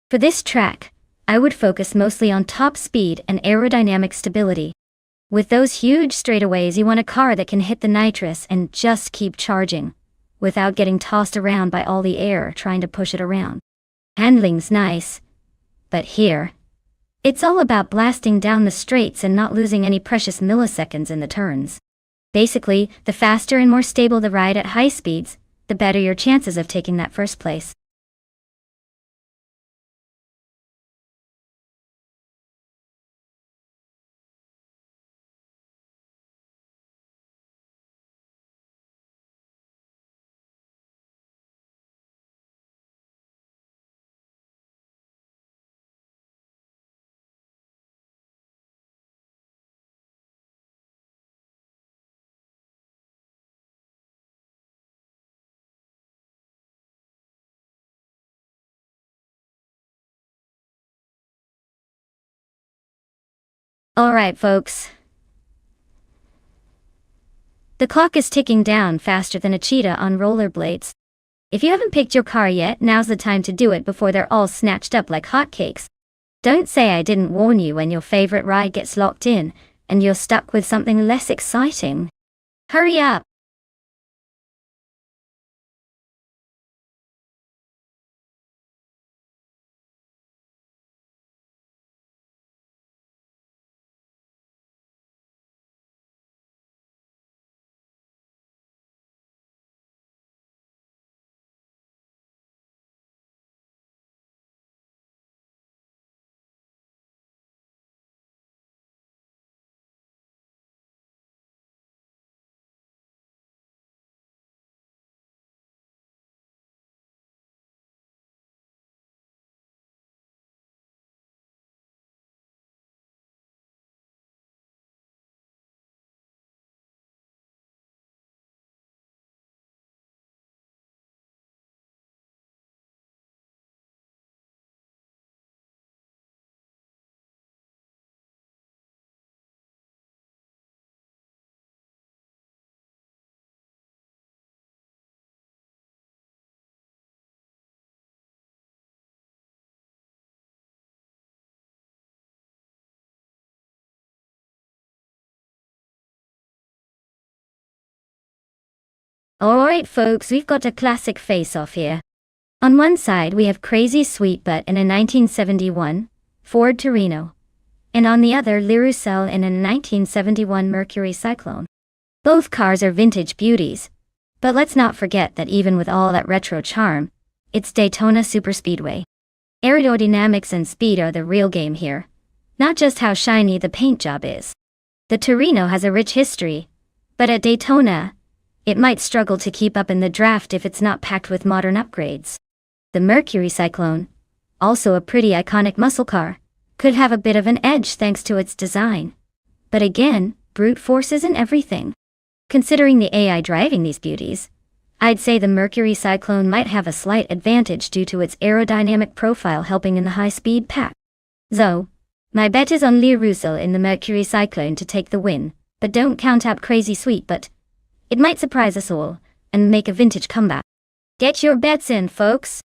For this track, I would focus mostly on top speed and aerodynamic stability. With those huge straightaways, you want a car that can hit the nitrous and just keep charging, without getting tossed around by all the air trying to push it around. Handling's nice, but here, it's all about blasting down the straights and not losing any precious milliseconds in the turns. Basically, the faster and more stable the ride at high speeds, the better your chances of taking that first place. Alright folks. The clock is ticking down faster than a cheetah on rollerblades. If you haven't picked your car yet, now's the time to do it before they're all snatched up like hotcakes. Don't say I didn't warn you when your favorite ride gets locked in, and you're stuck with something less exciting. Hurry up! Alright folks, we've got a classic face-off here. On one side we have Crazy Sweet Butt in a 1971 Ford Torino, and on the other Lirucel in a 1971 Mercury Cyclone. Both cars are vintage beauties, but let's not forget that even with all that retro charm, it's Daytona Superspeedway. Aerodynamics and speed are the real game here, not just how shiny the paint job is. The Torino has a rich history, but at Daytona, it might struggle to keep up in the draft if it's not packed with modern upgrades. The Mercury Cyclone, also a pretty iconic muscle car, could have a bit of an edge thanks to its design. But again, brute force isn't everything. Considering the AI driving these beauties, I'd say the Mercury Cyclone might have a slight advantage due to its aerodynamic profile helping in the high-speed pack. So, my bet is on Lirucel in the Mercury Cyclone to take the win, but don't count out Crazy Sweet Butt. It might surprise us all, and make a vintage comeback. Get your bets in, folks!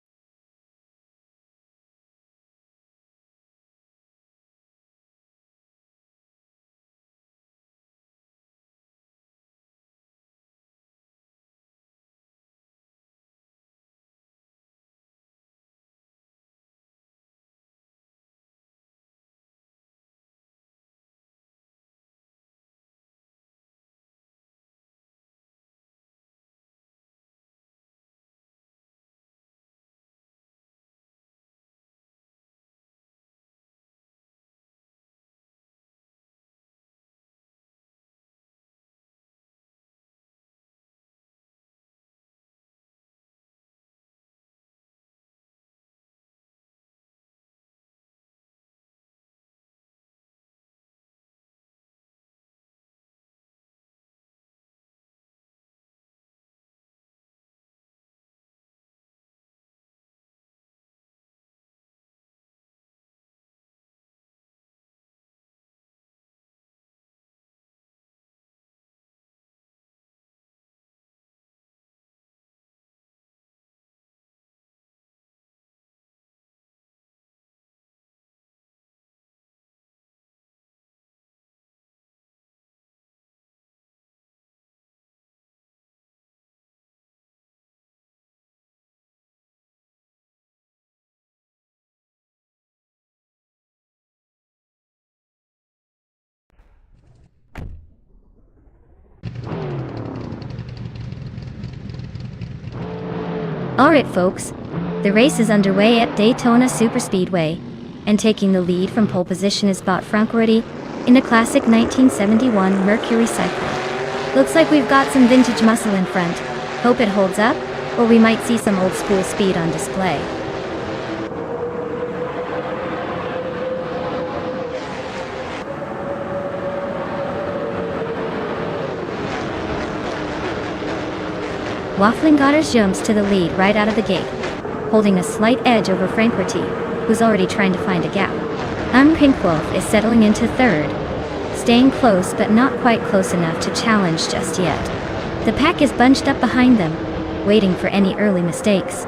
Alright folks, the race is underway at Daytona Superspeedway, and taking the lead from pole position is Bot Francoretti in a classic 1971 Mercury cycle. Looks like we've got some vintage muscle in front. Hope it holds up, or we might see some old school speed on display. Waffling Goddard jumps to the lead right out of the gate, holding a slight edge over Francoretti, who's already trying to find a gap. Pink Wolf is settling into third, staying close but not quite close enough to challenge just yet. The pack is bunched up behind them, waiting for any early mistakes.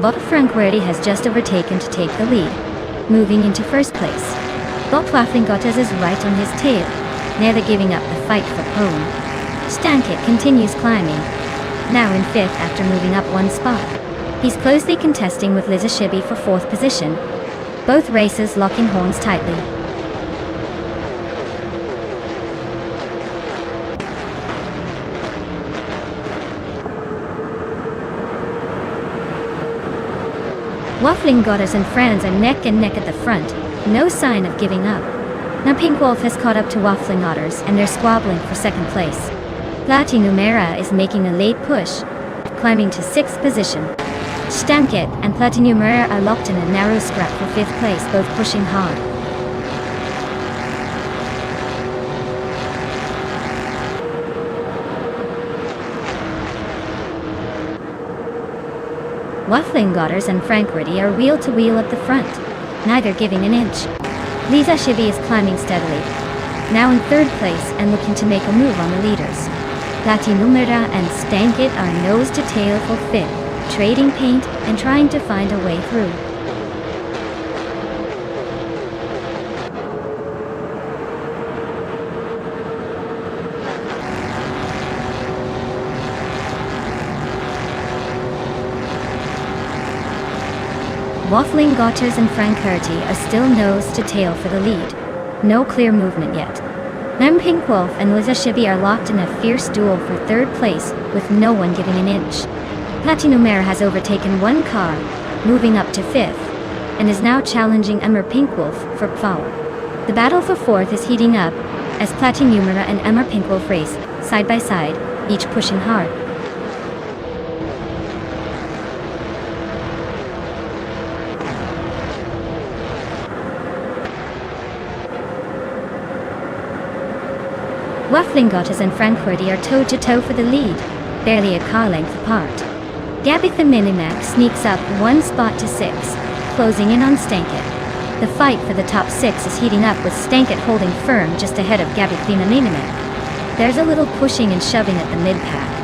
Bot Francoretti has just overtaken to take the lead, moving into first place. Bot Waffling Gottes is right on his tail, never giving up the fight for pole. Stankit continues climbing, now in fifth after moving up one spot. He's closely contesting with Lizashibi for fourth position, both racers locking horns tightly. Waffling Goddess and Franz are neck and neck at the front, no sign of giving up. Now Pink Wolf has caught up to Waffling Otters and they're squabbling for second place. Platinumera is making a late push, climbing to sixth position. Stankit and Platinumera are locked in a narrow scrap for fifth place, both pushing hard. Waffling Godders and Francoretti are wheel to wheel at the front, neither giving an inch. Lizashibi is climbing steadily, now in third place and looking to make a move on the leaders. Platinumera and Stankit are nose to tail for fifth, trading paint and trying to find a way through. Waffling Gotters and Francoretti are still nose to tail for the lead. No clear movement yet. Pink Wolf and Lizashibi are locked in a fierce duel for third place, with no one giving an inch. Platinumera has overtaken one car, moving up to fifth, and is now challenging Pink Wolf for power. The battle for fourth is heating up, as Platinumera and Pink Wolf race, side by side, each pushing hard. Waffling Gottes and Francoretti are toe-to-toe for the lead, barely a car length apart. Gabitha Minimac sneaks up one spot to six, closing in on Stankit. The fight for the top six is heating up, with Stankit holding firm just ahead of Gabitha Minimac. There's a little pushing and shoving at the mid-pack.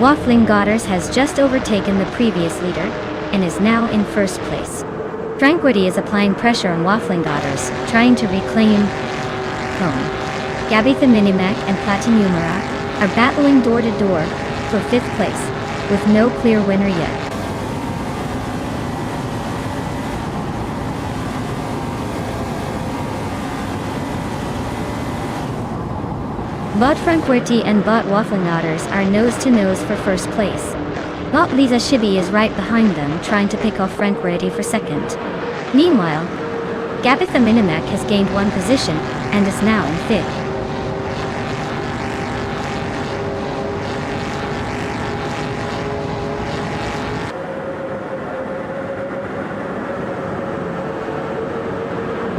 Waffling Godders has just overtaken the previous leader, and is now in first place. Francoretti is applying pressure on Waffling Godders, trying to reclaim home. Gabitha Minimac and Platinumera are battling door to door for fifth place, with no clear winner yet. Bot Francoretti and Bot Waffling Otters are nose to nose for first place. Bot Lizashibi is right behind them, trying to pick off Francoretti for second. Meanwhile, Gabitha Minimac has gained one position and is now in fifth.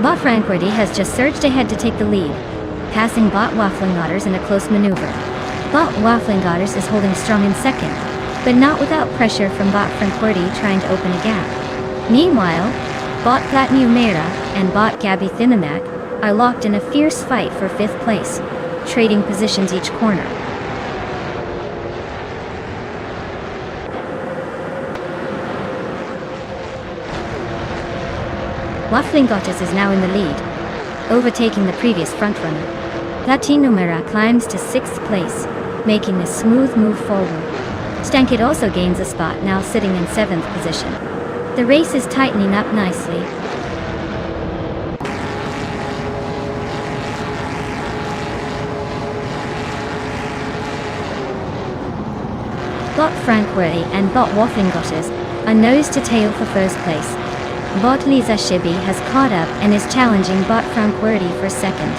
Bot Francoretti has just surged ahead to take the lead, passing Bot Waffling Otters in a close maneuver. Bot Waffling Otters is holding strong in second, but not without pressure from Bot Francoretti trying to open a gap. Meanwhile, Bot Platinumera and Bot Gabitha Minimac are locked in a fierce fight for fifth place, trading positions each corner. Waffling Gottes is now in the lead. overtaking the previous frontrunner. Platinumera climbs to 6th place, making a smooth move forward. Stankit also gains a spot, now sitting in 7th position. The race is tightening up nicely. Bot Frankworthy and Bot Wafflingotters are nose to tail for first place. Bot Lisa Shibi has caught up and is challenging Bot Frankworthy for second.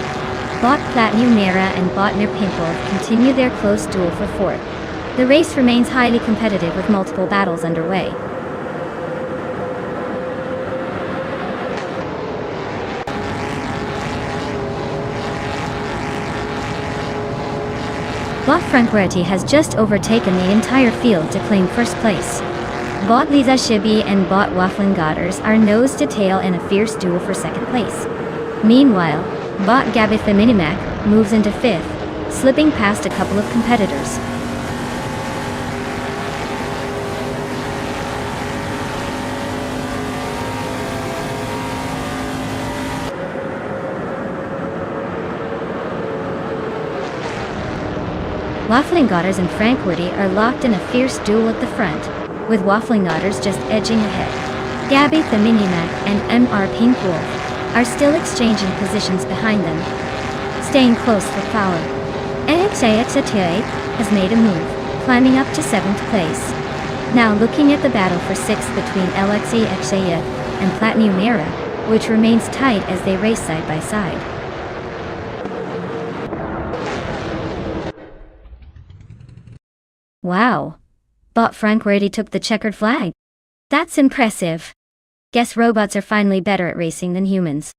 Bot Platinumera and Bot Nirpimpov continue their close duel for fourth. The race remains highly competitive with multiple battles underway. Bot Frankworthy has just overtaken the entire field to claim first place. Bot Lisa Shibi and Bot Wafflingotters are nose to tail in a fierce duel for second place. Meanwhile, Bot Gabitha Minimac moves into fifth, slipping past a couple of competitors. Wafflingotters and Frankworthy are locked in a fierce duel at the front, with Wafflingotters just edging ahead. Gabby the Minimac and MR Pink Wolf are still exchanging positions behind them, staying close for power. NXAXATA has made a move, climbing up to 7th place. Now looking at the battle for 6th between LXAXAYA and Platinumera, which remains tight as they race side by side. Wow. Bot Frankworthy took the checkered flag. That's impressive. Guess robots are finally better at racing than humans.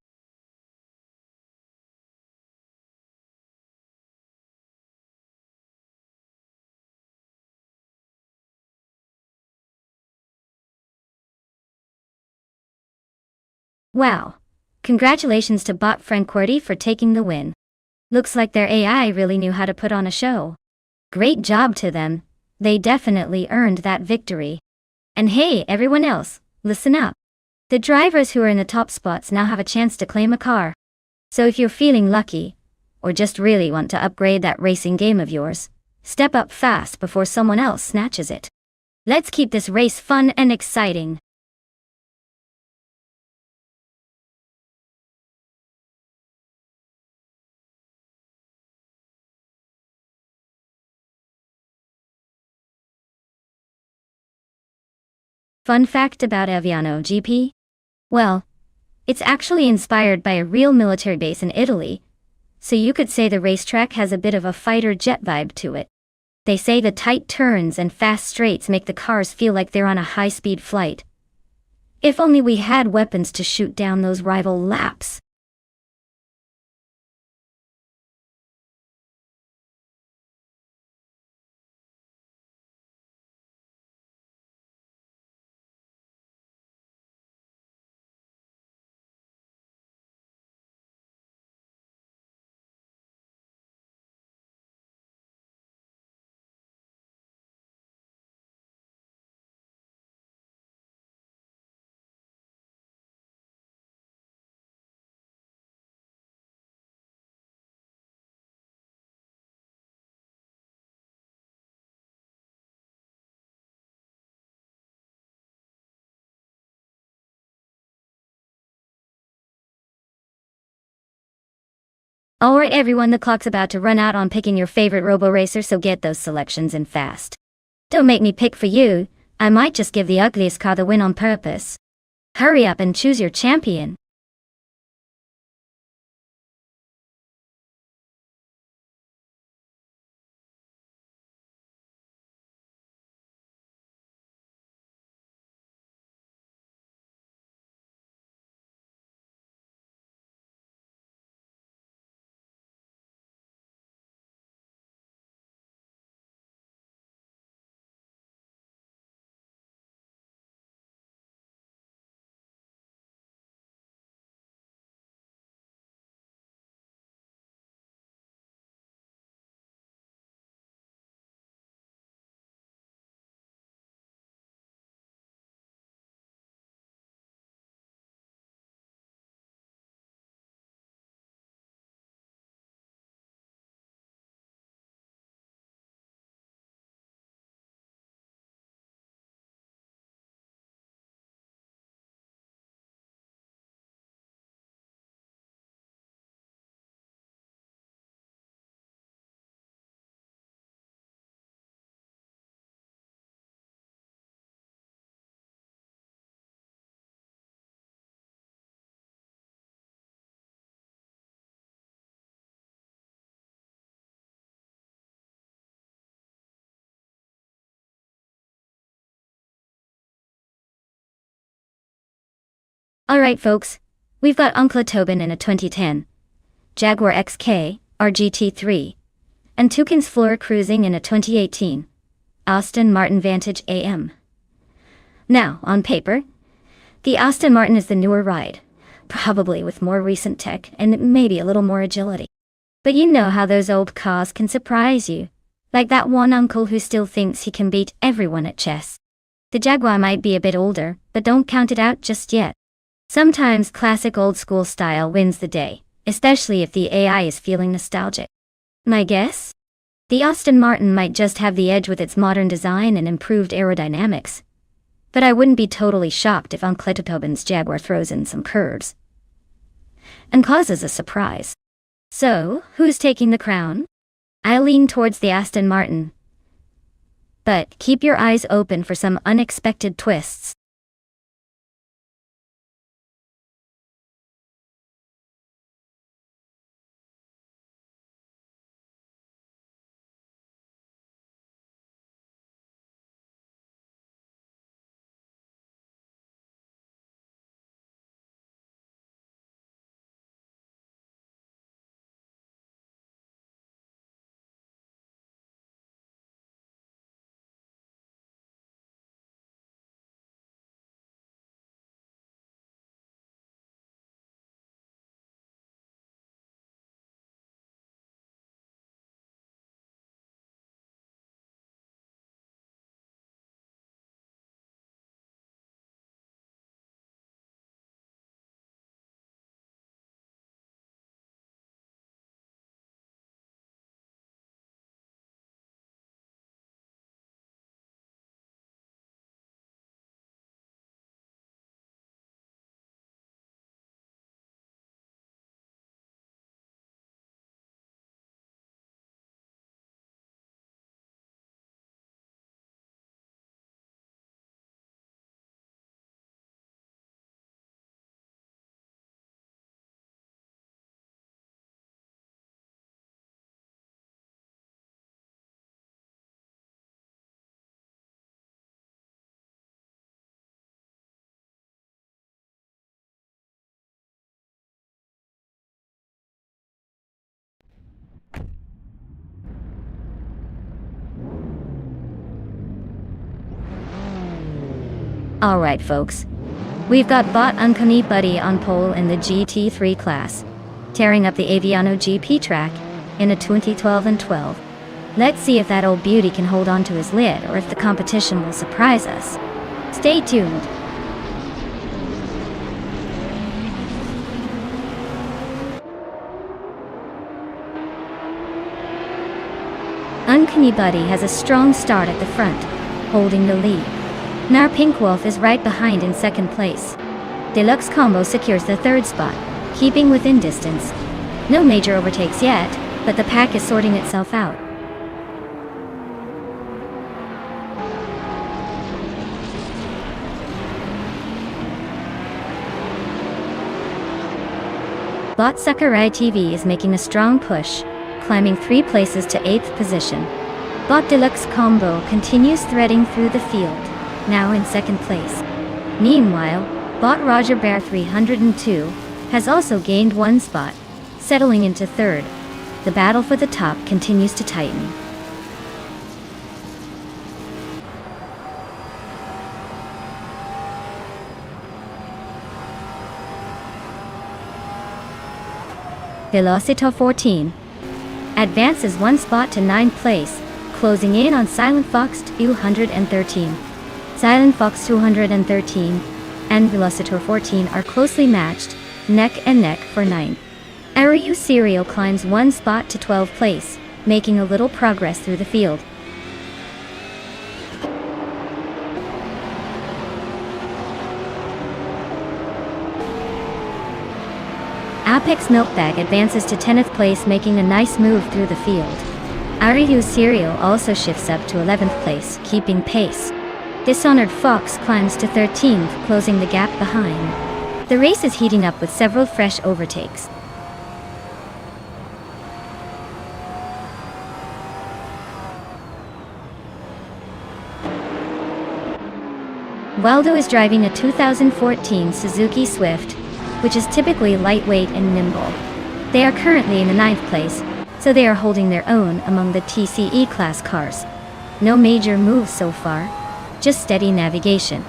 Wow. Congratulations to Bot Frankworthy for taking the win. Looks like their AI really knew how to put on a show. Great job to them. They definitely earned that victory. And hey, everyone else, listen up. The drivers who are in the top spots now have a chance to claim a car. So if you're feeling lucky, or just really want to upgrade that racing game of yours, step up fast before someone else snatches it. Let's keep this race fun and exciting. Fun fact about Aviano GP? Well, it's actually inspired by a real military base in Italy, so you could say the racetrack has a bit of a fighter jet vibe to it. They say the tight turns and fast straights make the cars feel like they're on a high-speed flight. If only we had weapons to shoot down those rival laps. Alright everyone, the clock's about to run out on picking your favorite robo-racer, so get those selections in fast. Don't make me pick for you, I might just give the ugliest car the win on purpose. Hurry up and choose your champion. Alright folks, we've got Uncle Tobin in a 2010 Jaguar XK RGT3 and Toucan's Floor cruising in a 2018 Aston Martin Vantage AM. Now, on paper, the Aston Martin is the newer ride, probably with more recent tech and maybe a little more agility. But you know how those old cars can surprise you, like that one uncle who still thinks he can beat everyone at chess. The Jaguar might be a bit older, but don't count it out just yet. Sometimes classic old school style wins the day, especially if the AI is feeling nostalgic. My guess? The Aston Martin might just have the edge with its modern design and improved aerodynamics. But I wouldn't be totally shocked if Uncle Tobin's Jaguar throws in some curves and causes a surprise. So, who's taking the crown? I lean towards the Aston Martin. But keep your eyes open for some unexpected twists. Alright folks, we've got Bot Uncanny Buddy on pole in the GT3 class, tearing up the Aviano GP track in a 2012 and 12. Let's see if that old beauty can hold on to his lid or if the competition will surprise us. Stay tuned. Uncanny Buddy has a strong start at the front, holding the lead. Now Pink Wolf is right behind in second place. Deluxe Combo secures the third spot, keeping within distance. No major overtakes yet, but the pack is sorting itself out. Bot Sakurai TV is making a strong push, climbing 3 places to 8th position. Bot Deluxe Combo continues threading through the field, now in second place. Meanwhile, Bot Roger Bear 302 has also gained 1 spot, settling into third. The battle for the top continues to tighten. Velocitor 14 advances 1 spot to 9th place, closing in on Silent Fox 213. Silent Fox 213 and Velocitor 14 are closely matched, neck and neck for 9th. Ariu Serial climbs 1 spot to 12th place, making a little progress through the field. Apex Milkbag advances to 10th place, making a nice move through the field. Ariu Serial also shifts up to 11th place, keeping pace. Dishonored Fox climbs to 13th, closing the gap behind. The race is heating up with several fresh overtakes. Waldo is driving a 2014 Suzuki Swift, which is typically lightweight and nimble. They are currently in the 9th place, so they are holding their own among the TCE class cars. No major moves so far, just steady navigation.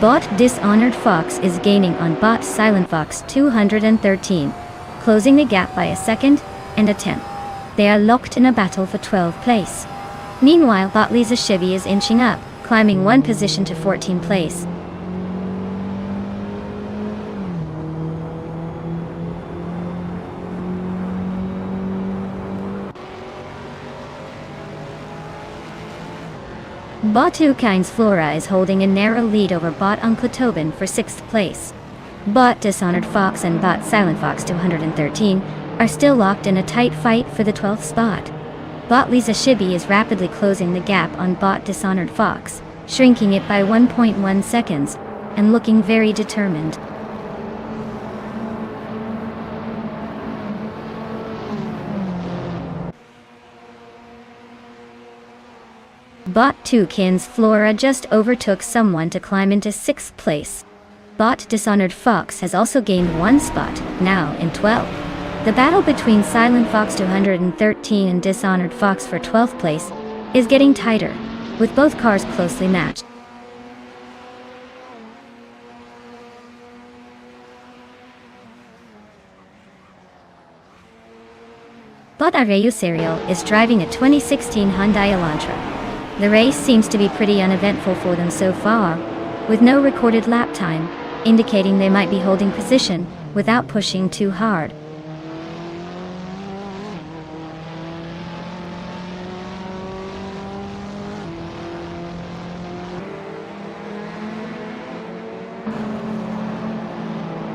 Bot Dishonored Fox is gaining on Bot Silent Fox 213, closing the gap by a second and a tenth. They are locked in a battle for 12th place. Meanwhile, Bot Lisa Chevy is inching up, climbing one position to 14th place. Bot 2 Kynes Flora is holding a narrow lead over Bot Uncle Tobin for 6th place. Bot Dishonored Fox and Bot Silent Fox 213 are still locked in a tight fight for the 12th spot. Bot Lisa Shibi is rapidly closing the gap on Bot Dishonored Fox, shrinking it by 1.1 seconds, and looking very determined. Bot 2 Kynes Flora just overtook someone to climb into 6th place. Bot Dishonored Fox has also gained one spot, now in 12th. The battle between Silent Fox 213 and Dishonored Fox for 12th place is getting tighter, with both cars closely matched. Bot Areyu Serial is driving a 2016 Hyundai Elantra. The race seems to be pretty uneventful for them so far, with no recorded lap time, indicating they might be holding position without pushing too hard.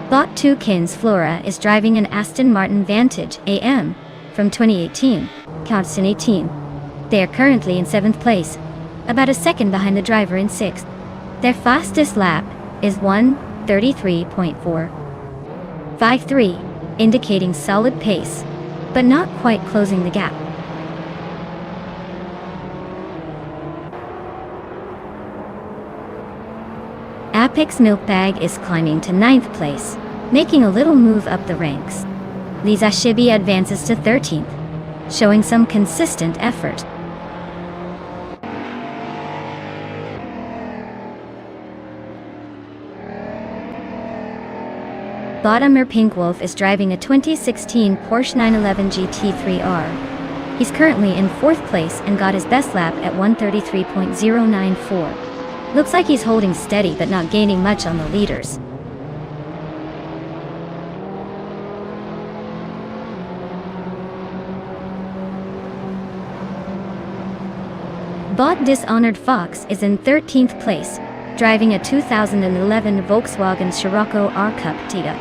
Bot 2 Kynes Flora is driving an Aston Martin Vantage AM from 2018, Counts 18. They are currently in 7th place, about a second behind the driver in 6th. Their fastest lap is 1:33.453, indicating solid pace, but not quite closing the gap. Apex Milkbag is climbing to 9th place, making a little move up the ranks. Lisa Shibi advances to 13th, showing some consistent effort. Bottomer Pink Wolf is driving a 2016 Porsche 911 GT3R. He's currently in 4th place and got his best lap at 1:33.094. Looks like he's holding steady but not gaining much on the leaders. Bot Dishonored Fox is in 13th place, driving a 2011 Volkswagen Scirocco R-Cup Tiga.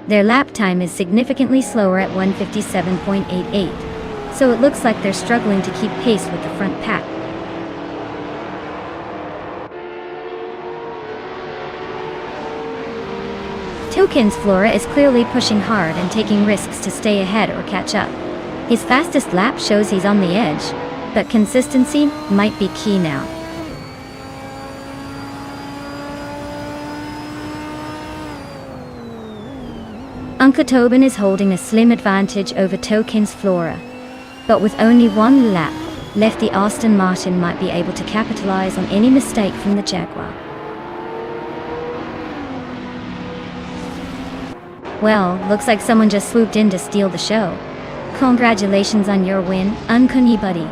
Their lap time is significantly slower at 1:57.88, so it looks like they're struggling to keep pace with the front pack. Kynes Flora is clearly pushing hard and taking risks to stay ahead or catch up. His fastest lap shows he's on the edge, but consistency might be key now. Uncle Tobin is holding a slim advantage over Kynes Flora, but with only one lap left, the Aston Martin might be able to capitalize on any mistake from the Jaguar. Well, looks like someone just swooped in to steal the show. Congratulations on your win, Uncle Buddy.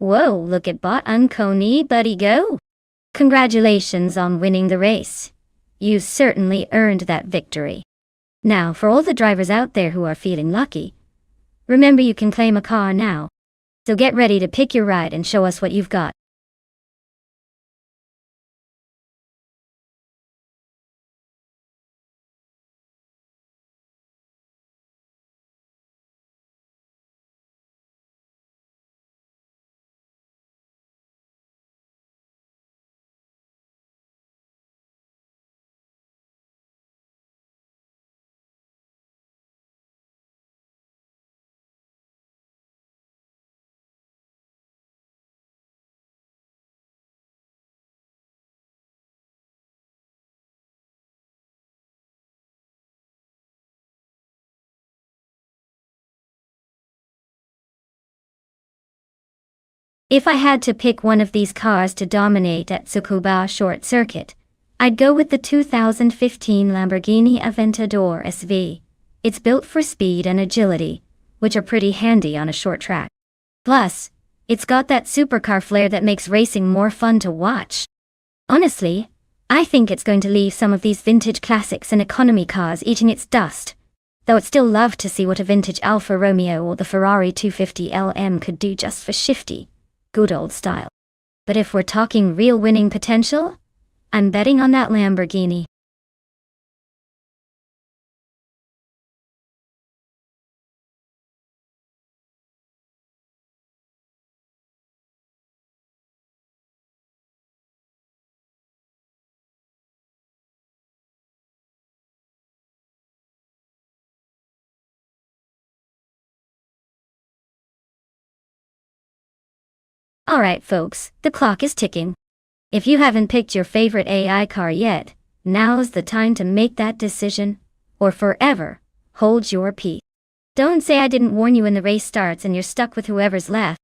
Whoa, look at Bot and Coney, buddy go! Congratulations on winning the race. You certainly earned that victory. Now, for all the drivers out there who are feeling lucky, remember you can claim a car now. So get ready to pick your ride and show us what you've got. If I had to pick one of these cars to dominate at Tsukuba Short Circuit, I'd go with the 2015 Lamborghini Aventador SV. It's built for speed and agility, which are pretty handy on a short track. Plus, it's got that supercar flair that makes racing more fun to watch. Honestly, I think it's going to leave some of these vintage classics and economy cars eating its dust, though I'd still love to see what a vintage Alfa Romeo or the Ferrari 250 LM could do just for shifty, good old style. But if we're talking real winning potential, I'm betting on that Lamborghini. Alright folks, the clock is ticking. If you haven't picked your favorite AI car yet, now's the time to make that decision, or forever hold your peace. Don't say I didn't warn you when the race starts and you're stuck with whoever's left.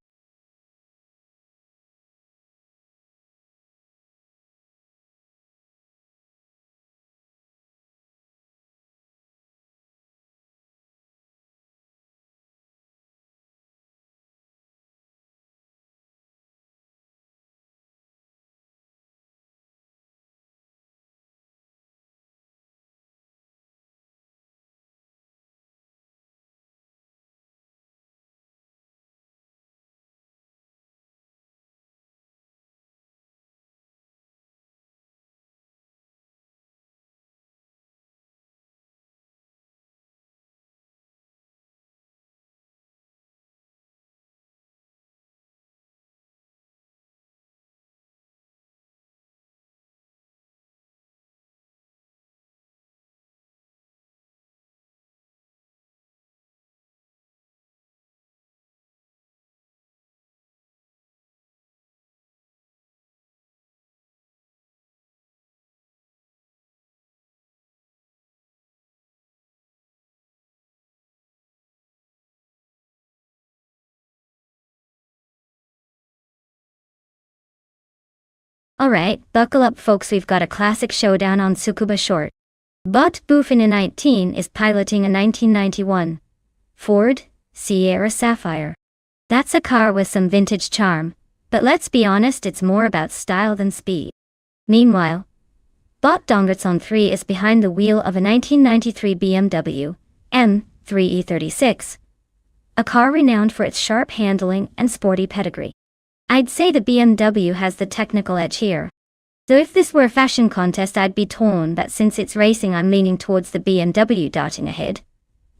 Alright, buckle up folks, we've got a classic showdown on Tsukuba Short. Bot Buffin 19 is piloting a 1991 Ford Sierra Sapphire. That's a car with some vintage charm, but let's be honest, it's more about style than speed. Meanwhile, Bot Dongertson 3 is behind the wheel of a 1993 BMW M3E36, a car renowned for its sharp handling and sporty pedigree. I'd say the BMW has the technical edge here. So if this were a fashion contest, I'd be torn, but since it's racing, I'm leaning towards the BMW darting ahead,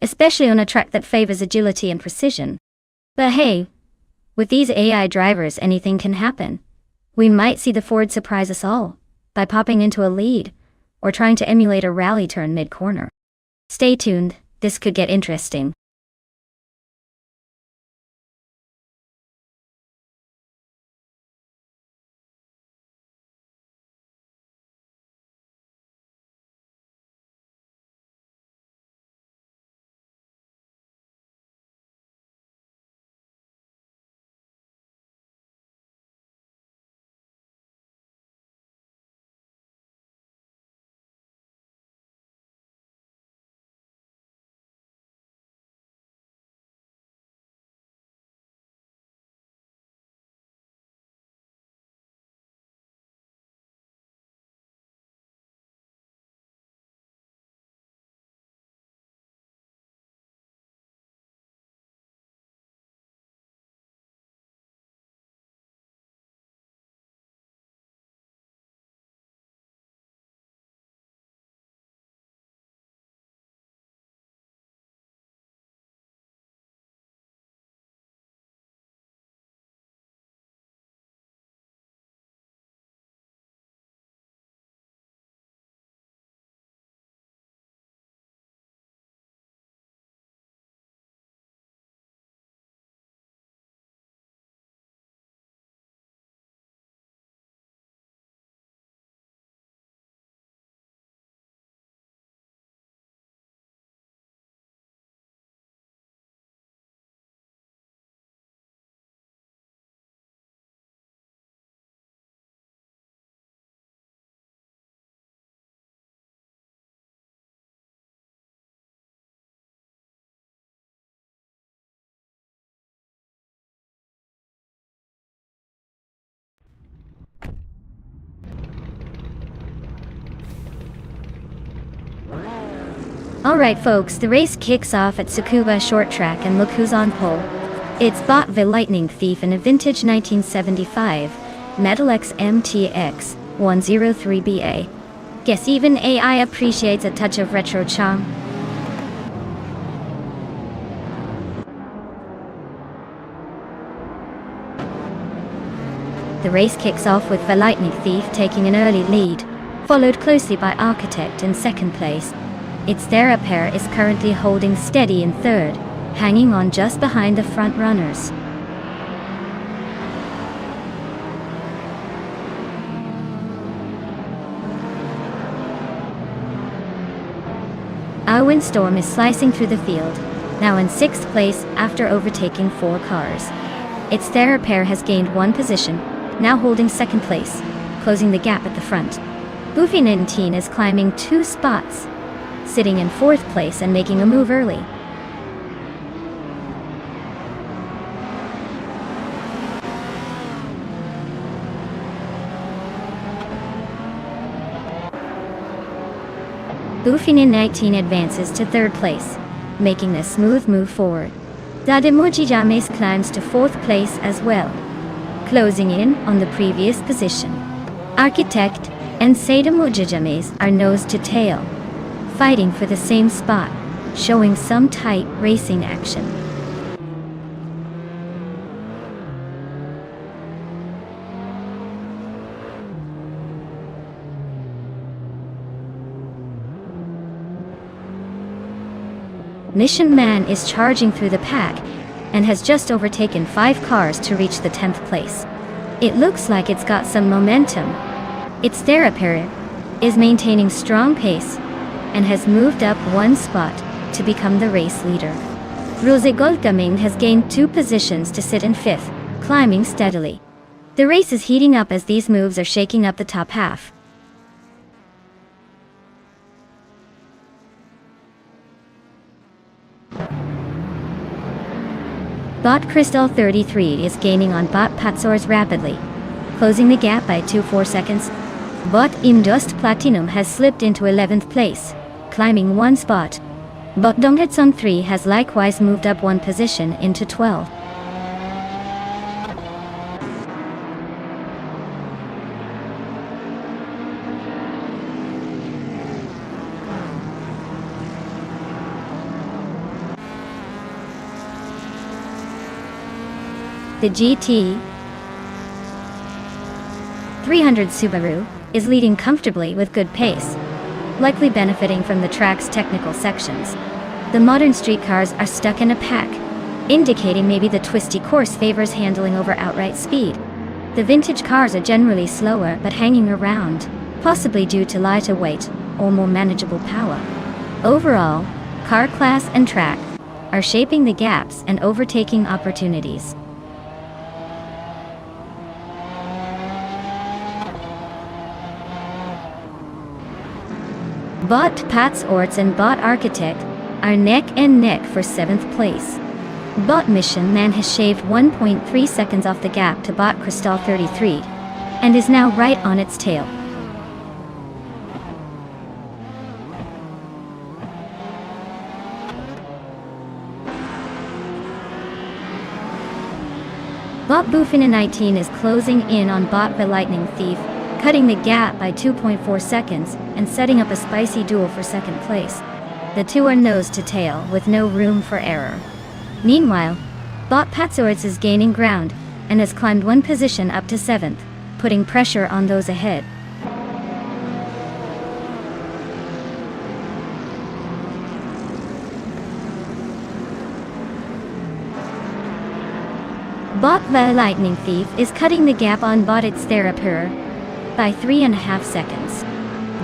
especially on a track that favors agility and precision. But hey, with these AI drivers, anything can happen. We might see the Ford surprise us all by popping into a lead or trying to emulate a rally turn mid-corner. Stay tuned, this could get interesting. Alright folks, the race kicks off at Tsukuba Short Track and look who's on pole. It's Bot the Lightning Thief in a vintage 1975 Metal X MTX 103BA. Guess even AI appreciates a touch of retro charm. The race kicks off with the Lightning Thief taking an early lead, followed closely by Architect in second place. Its Therapair is currently holding steady in third, hanging on just behind the front runners. Our Windstorm is slicing through the field, now in sixth place after overtaking 4 cars. Its Therapair has gained 1 position, now holding second place, closing the gap at the front. Goofy 19 is climbing 2 spots, sitting in 4th place and making a move early. Goofy 19 advances to 3rd place, making a smooth move forward. Dademoji James climbs to 4th place as well, closing in on the previous position. Architect and Sadamoji James are nose to tail, fighting for the same spot, showing some tight racing action. Mission Man is charging through the pack and has just overtaken 5 cars to reach the 10th place. It looks like it's got some momentum. Its Therapair is maintaining strong pace and has moved up 1 spot to become the race leader. Rose Goldgaming has gained 2 positions to sit in 5th, climbing steadily. The race is heating up as these moves are shaking up the top half. Bot Crystal 33 is gaining on Bot Patsors rapidly, closing the gap by 2.4 seconds. Bot Imdust Platinum has slipped into 11th place, climbing 1 spot. Bot Donghetson 3 has likewise moved up 1 position into 12. The GT 300 Subaru is leading comfortably with good pace, likely benefiting from the track's technical sections. The modern street cars are stuck in a pack, indicating maybe the twisty course favors handling over outright speed. The vintage cars are generally slower but hanging around, possibly due to lighter weight or more manageable power. Overall, car class and track are shaping the gaps and overtaking opportunities. Bot Patsorts and Bot Architect are neck and neck for 7th place. Bot Mission Man has shaved 1.3 seconds off the gap to Bot Crystal 33 and is now right on its tail. Bot Boofina 19 is closing in on Bot the Lightning Thief, cutting the gap by 2.4 seconds and setting up a spicy duel for 2nd place. The two are nose to tail with no room for error. Meanwhile, Bot Patsorts is gaining ground and has climbed 1 position up to 7th, putting pressure on those ahead. Bot the Lightning Thief is cutting the gap on Bot its Therapair by 3.5 seconds.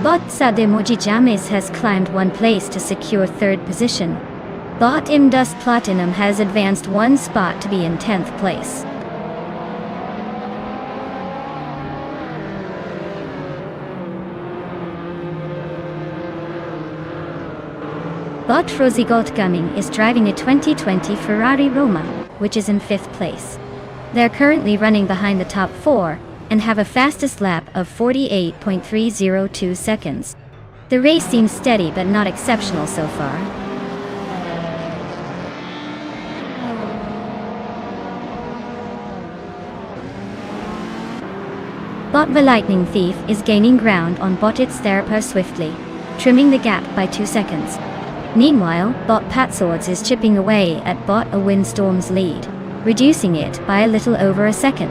Bot Sademoji James has climbed 1 place to secure 3rd position. Bot Imdust Platinum has advanced 1 spot to be in 10th place. Bot Frozigotgaming is driving a 2020 Ferrari Roma, which is in 5th place. They're currently running behind the top 4 and have a fastest lap of 48.302 seconds. The race seems steady but not exceptional so far. Bot the Lightning Thief is gaining ground on Bot It's Therapy swiftly, trimming the gap by 2 seconds. Meanwhile, Bot Patswords is chipping away at Bot A Windstorm's lead, reducing it by a little over a second.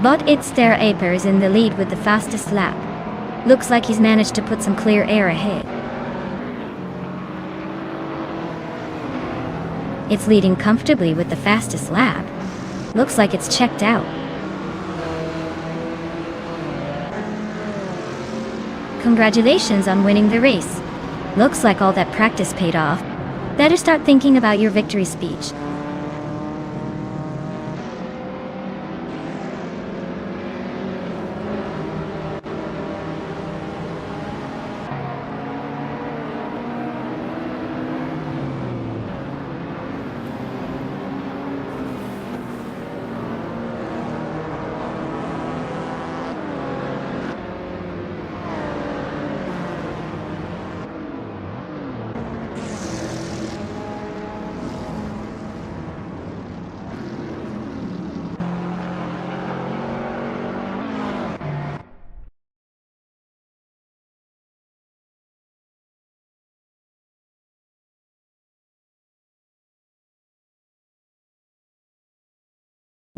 Bot It's Therapy is in the lead with the fastest lap. Looks like he's managed to put some clear air ahead. It's leading comfortably with the fastest lap. Looks like it's checked out. Congratulations on winning the race. Looks like all that practice paid off. Better start thinking about your victory speech.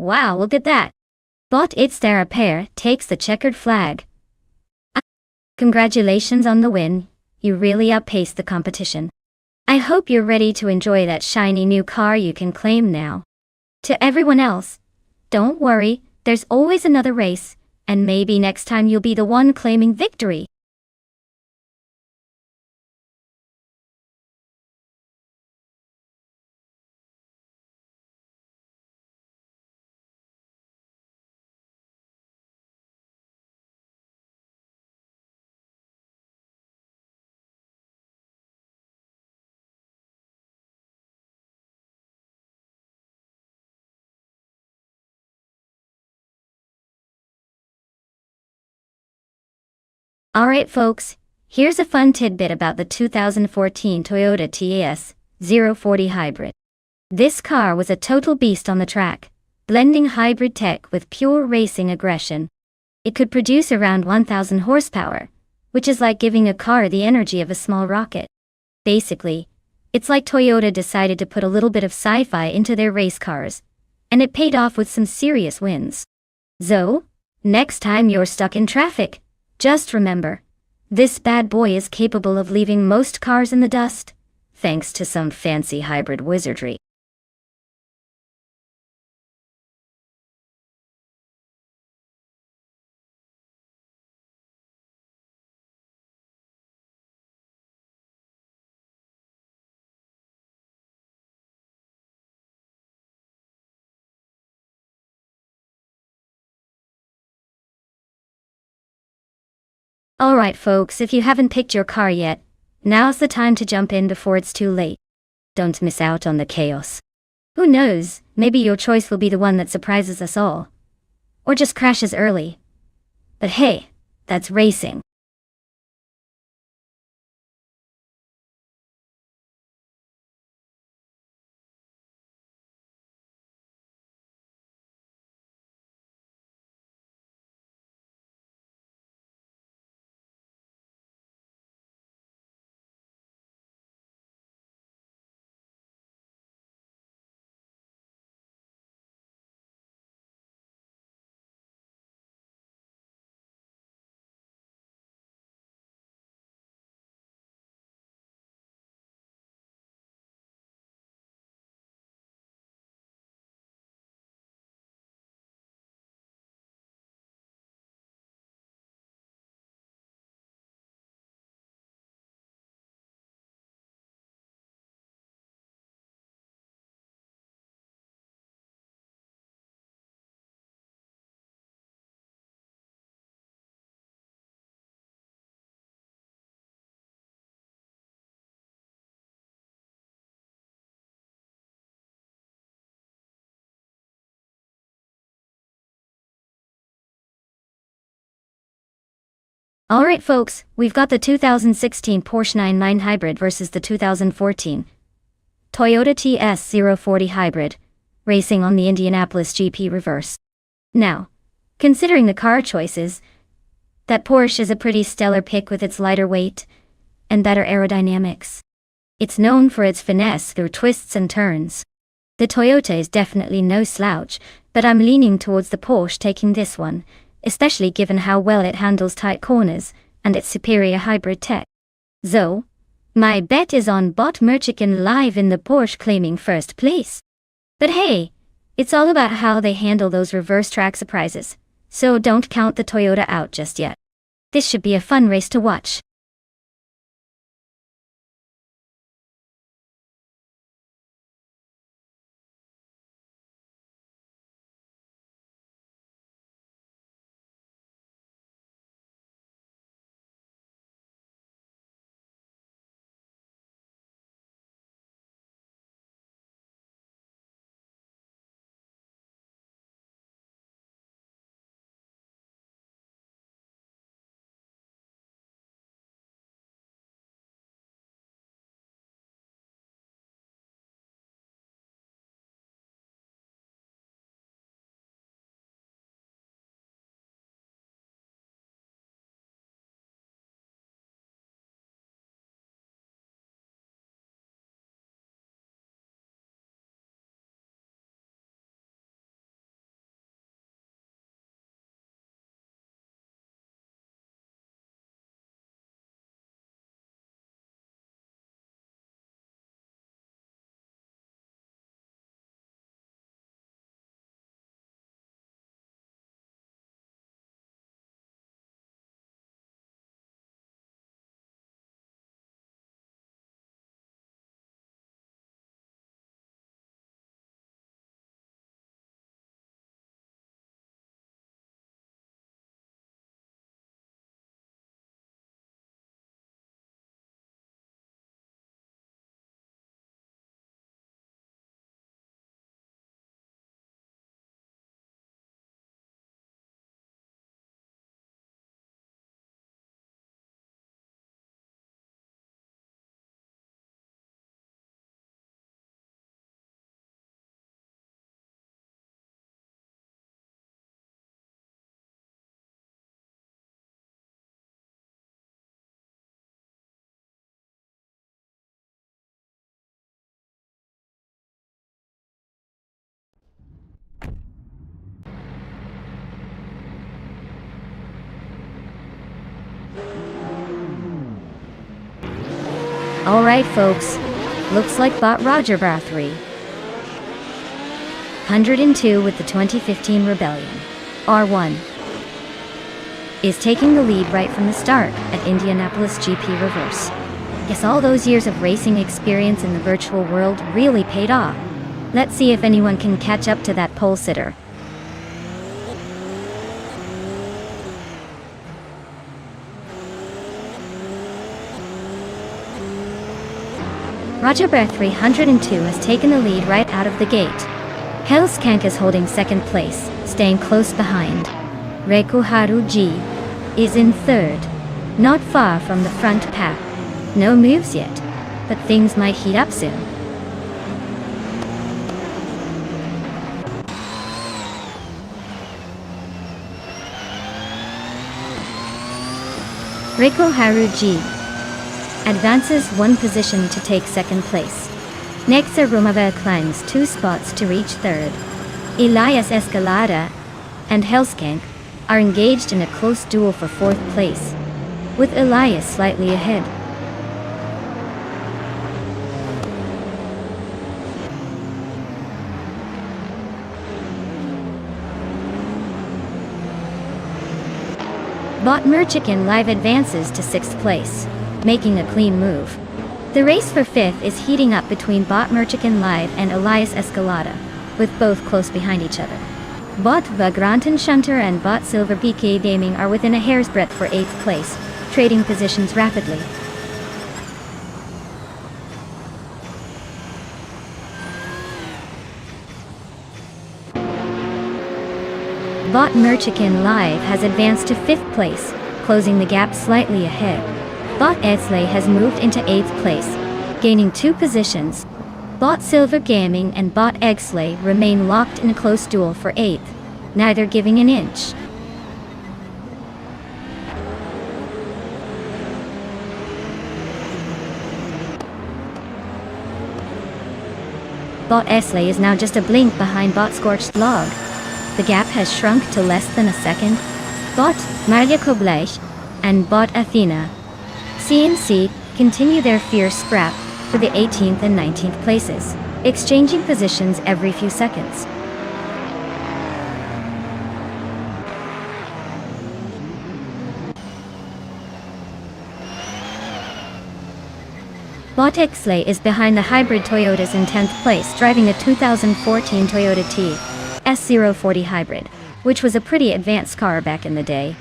Wow, look at that. Bot It's Therapy takes the checkered flag. Congratulations on the win. You really outpaced the competition. I hope you're ready to enjoy that shiny new car you can claim now. To everyone else, don't worry, there's always another race, and maybe next time you'll be the one claiming victory. Alright folks, here's a fun tidbit about the 2014 Toyota TAS 040 Hybrid. This car was a total beast on the track, blending hybrid tech with pure racing aggression. It could produce around 1,000 horsepower, which is like giving a car the energy of a small rocket. Basically, it's like Toyota decided to put a little bit of sci-fi into their race cars, and it paid off with some serious wins. So, next time you're stuck in traffic, just remember, this bad boy is capable of leaving most cars in the dust, thanks to some fancy hybrid wizardry. Alright folks, if you haven't picked your car yet, now's the time to jump in before it's too late. Don't miss out on the chaos. Who knows, maybe your choice will be the one that surprises us all. Or just crashes early. But hey, that's racing. Alright folks, we've got the 2016 Porsche 999 Hybrid versus the 2014 Toyota TS040 Hybrid, racing on the Indianapolis GP reverse. Now, considering the car choices, that Porsche is a pretty stellar pick with its lighter weight and better aerodynamics. It's known for its finesse through twists and turns. The Toyota is definitely no slouch, but I'm leaning towards the Porsche taking this one, especially given how well it handles tight corners and its superior hybrid tech. So, my bet is on Bot Merchican live in the Porsche claiming first place. But hey, it's all about how they handle those reverse track surprises, so don't count the Toyota out just yet. This should be a fun race to watch. Alright folks, looks like Bot Roger Bar 3. 102 with the 2015 Rebellion. R1 is taking the lead right from the start at Indianapolis GP Reverse. Guess all those years of racing experience in the virtual world really paid off. Let's see if anyone can catch up to that pole sitter. Roger Bear 302 has taken the lead right out of the gate. Hellskank is holding second place, staying close behind. Reikuharu G is in third, not far from the front pack. No moves yet, but things might heat up soon. Reikuharu G advances one position to take second place. Next, Romaver climbs 2 spots to reach third. Elias Escalada and Hellskank are engaged in a close duel for fourth place, with Elias slightly ahead. Bot Merchican Live advances to 6th place, making a clean move. The race for 5th is heating up between Bot Merchican Live and Elias Escalada, with both close behind each other. Bot Vagranten Shunter and Bot Silver BK Gaming are within a hair's breadth for 8th place, trading positions rapidly. Bot Merchican Live has advanced to 5th place, closing the gap slightly ahead. Bot Exley has moved into 8th place, gaining 2 positions. Bot Silver Gaming and Bot Exley remain locked in a close duel for 8th, neither giving an inch. Bot Exley is now just a blink behind Bot Scorched Log. The gap has shrunk to less than a second. Bot Maria Koblech and Bot Athena CNC continue their fierce scrap for the 18th and 19th places, exchanging positions every few seconds. Bot Exley is behind the hybrid Toyotas in 10th place, driving a 2014 Toyota S040 hybrid, which was a pretty advanced car back in the day.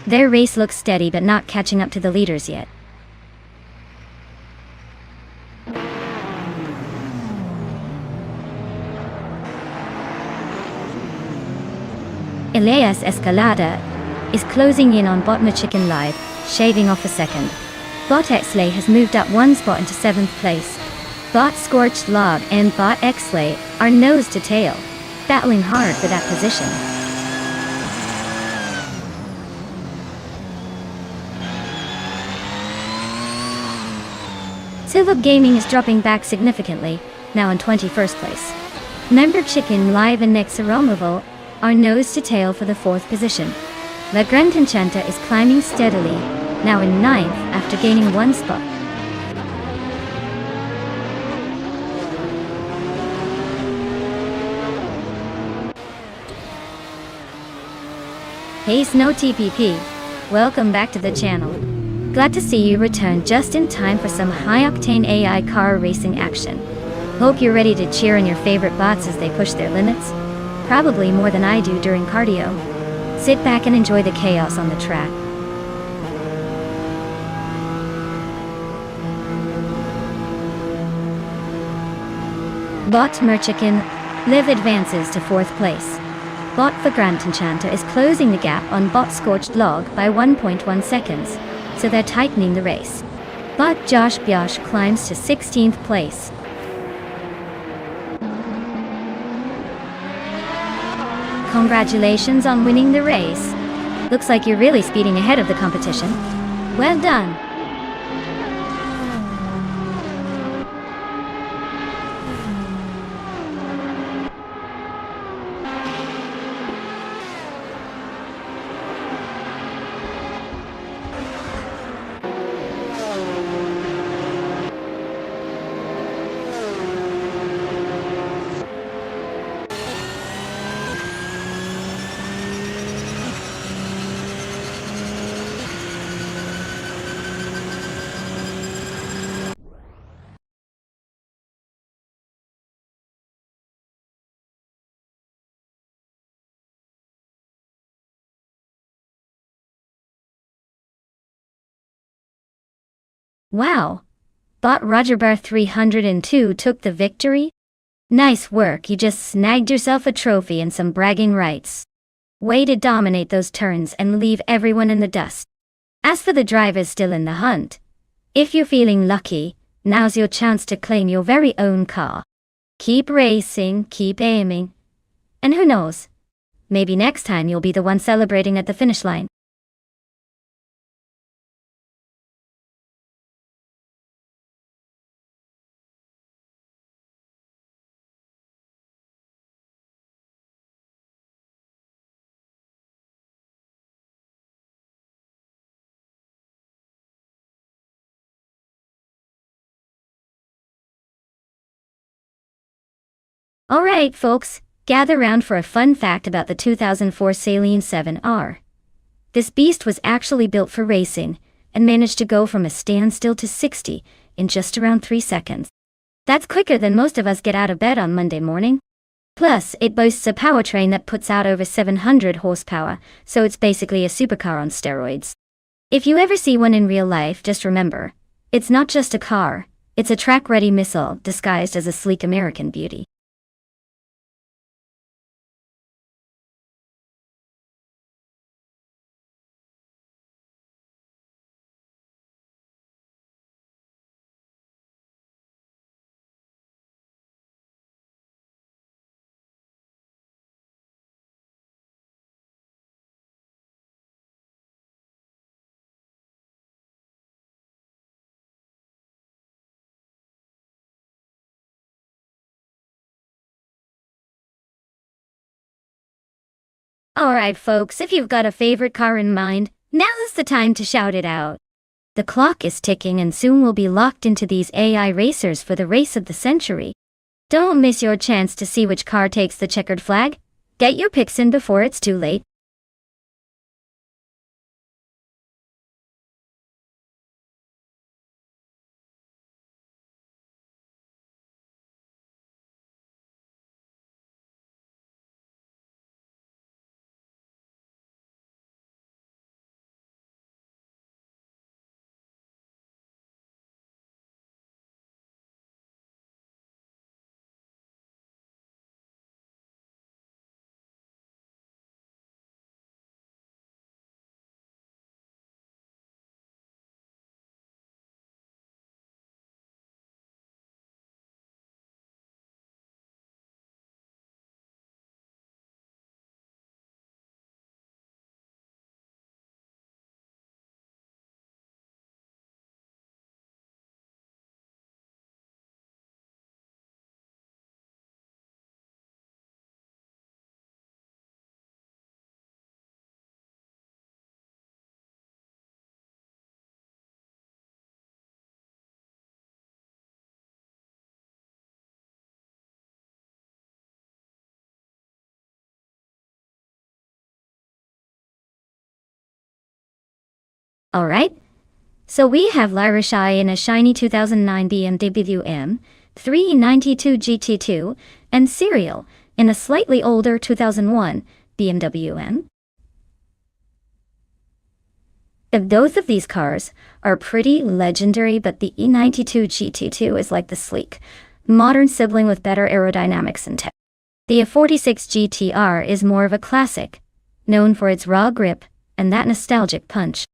Their race looks steady but not catching up to the leaders yet. Elias Escalada is closing in on Bot Chicken Live, shaving off a second. Bot Exley has moved up 1 spot into 7th place. Bot Scorched Log and Bot Exley are nose to tail, battling hard for that position. Silver Gaming is dropping back significantly, now in 21st place. Member Chicken Live and Nexaromoval are nose to tail for the 4th position. La Gran Conchanta is climbing steadily, now in 9th after gaining 1 spot. Hey Snow TPP, welcome back to the channel. Glad to see you return just in time for some high-octane AI car racing action. Hope you're ready to cheer on your favorite bots as they push their limits. Probably more than I do during cardio. Sit back and enjoy the chaos on the track. Bot Merchicken Live advances to 4th place. Bot Vagrant Enchanta is closing the gap on Bot Scorched Log by 1.1 seconds, so they're tightening the race. Bot Josh Biosh climbs to 16th place. Congratulations on winning the race. Looks like you're really speeding ahead of the competition. Well done. Wow! Bot Roger Bar 302 took the victory? Nice work, you just snagged yourself a trophy and some bragging rights. Way to dominate those turns and leave everyone in the dust. As for the drivers still in the hunt, if you're feeling lucky, now's your chance to claim your very own car. Keep racing, keep aiming, and who knows, maybe next time you'll be the one celebrating at the finish line. Alright folks, gather round for a fun fact about the 2004 Saleen 7R. This beast was actually built for racing, and managed to go from a standstill to 60 in just around 3 seconds. That's quicker than most of us get out of bed on Monday morning. Plus, it boasts a powertrain that puts out over 700 horsepower, so it's basically a supercar on steroids. If you ever see one in real life, just remember, it's not just a car, it's a track-ready missile disguised as a sleek American beauty. Alright folks, if you've got a favorite car in mind, now's the time to shout it out. The clock is ticking and soon we'll be locked into these AI racers for the race of the century. Don't miss your chance to see which car takes the checkered flag. Get your picks in before it's too late. Alright, so we have Lirashai in a shiny 2009 BMW M392 GT2 and Serial in a slightly older 2001 BMW M. Both of these cars are pretty legendary, but the E92 GT2 is like the sleek, modern sibling with better aerodynamics and tech. The E46 GTR is more of a classic, known for its raw grip and that nostalgic punch.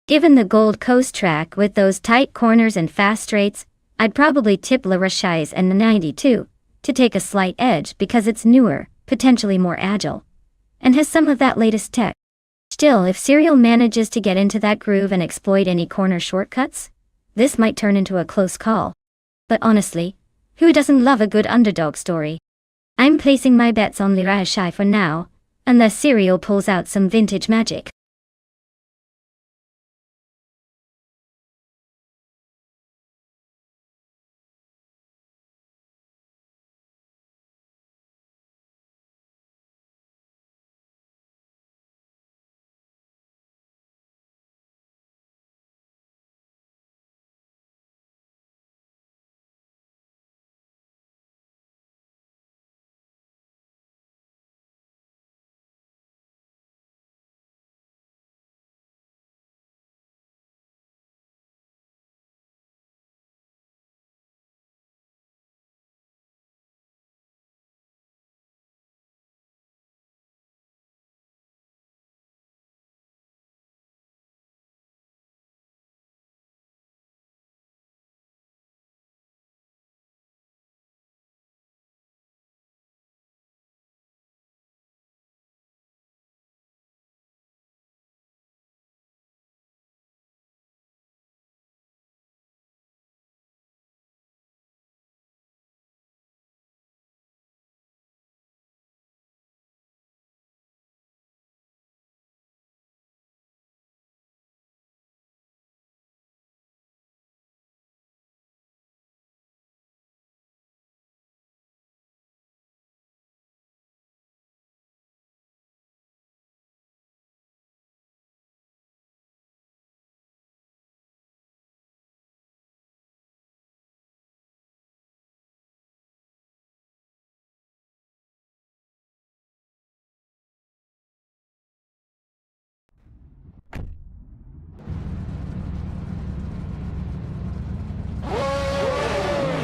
Given the Gold Coast track with those tight corners and fast straights, I'd probably tip Lirashai's N92 to take a slight edge because it's newer, potentially more agile, and has some of that latest tech. Still, if Serial manages to get into that groove and exploit any corner shortcuts, this might turn into a close call. But honestly, who doesn't love a good underdog story? I'm placing my bets on Lirashai for now, unless Serial pulls out some vintage magic.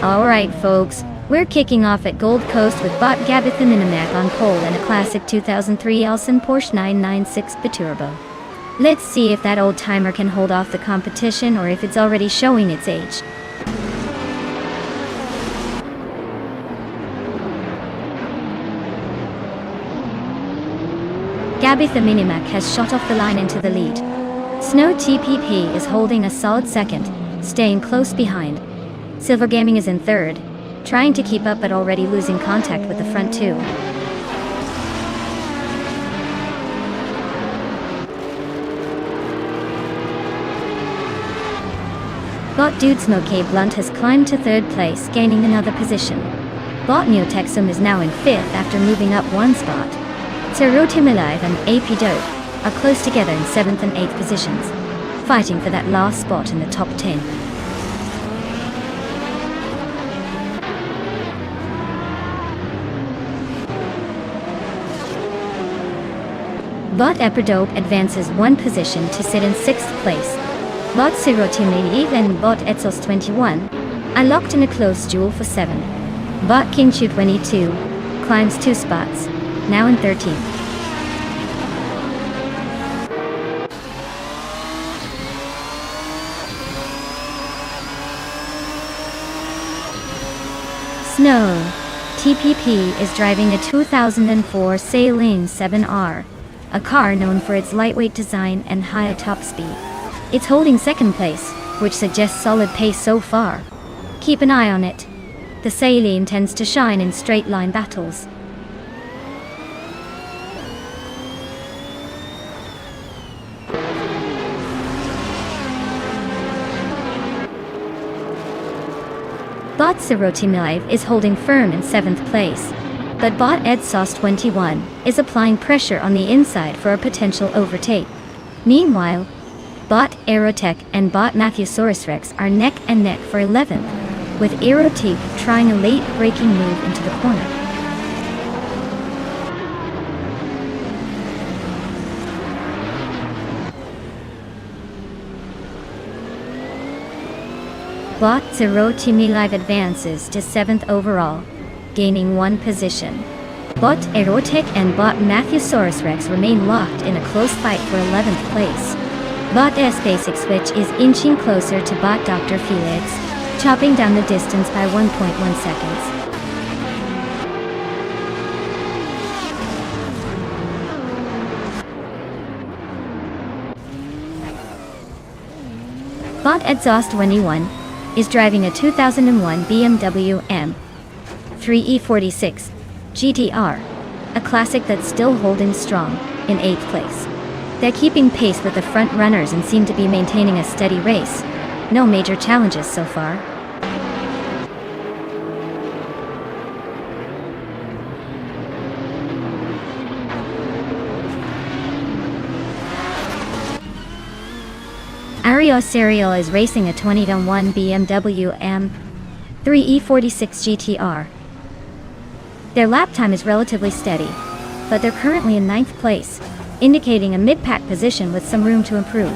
Alright folks, we're kicking off at Gold Coast with bot Gabitha Minimac on pole and a classic 2003 Elson Porsche 996 Biturbo. Let's see if that old timer can hold off the competition or if it's already showing its age. Gabitha Minimac has shot off the line into the lead. Snow TPP is holding a solid second, staying close behind. Silver Gaming is in third, trying to keep up but already losing contact with the front two. Bot Dudesmoke Blunt has climbed to 3rd place, gaining another position. Bot Neotexum is now in 5th after moving up 1 spot. Terotimilive and AP Dope are close together in 7th and 8th positions, fighting for that last spot in the top 10. Bot Epidope advances 1 position to sit in 6th place. Bot Sirotimiliv and Bot Etsos 21 are locked in a close duel for 7. Bot Kinchu 22 climbs 2 spots, now in 13th. Snow TPP is driving a 2004 Saleen 7R, a car known for its lightweight design and high top speed. It's holding 2nd place, which suggests solid pace so far. Keep an eye on it. The Saleen tends to shine in straight line battles. Bot Sirotimilev is holding firm in 7th place, but Bot Edsos 21 is applying pressure on the inside for a potential overtake. Meanwhile, Bot Aerotech and Bot Mattheosaurus Rex are neck and neck for 11th, with Aerotech trying a late braking move into the corner. Bot Zerotimilev advances to 7th overall, gaining 1 position. Bot Aerotech and Bot Mattheosaurus Rex remain locked in a close fight for 11th place. Bot S Basic Switch is inching closer to Bot Dr. Felix, chopping down the distance by 1.1 seconds. Bot Exhaust 21 is driving a 2001 BMW M3E46 GTR, a classic that's still holding strong, in 8th place. They're keeping pace with the front runners and seem to be maintaining a steady race. No major challenges so far. Ario Serial is racing a 2001 BMW M3E46 GTR. Their lap time is relatively steady, but they're currently in 9th place, indicating a mid-pack position with some room to improve.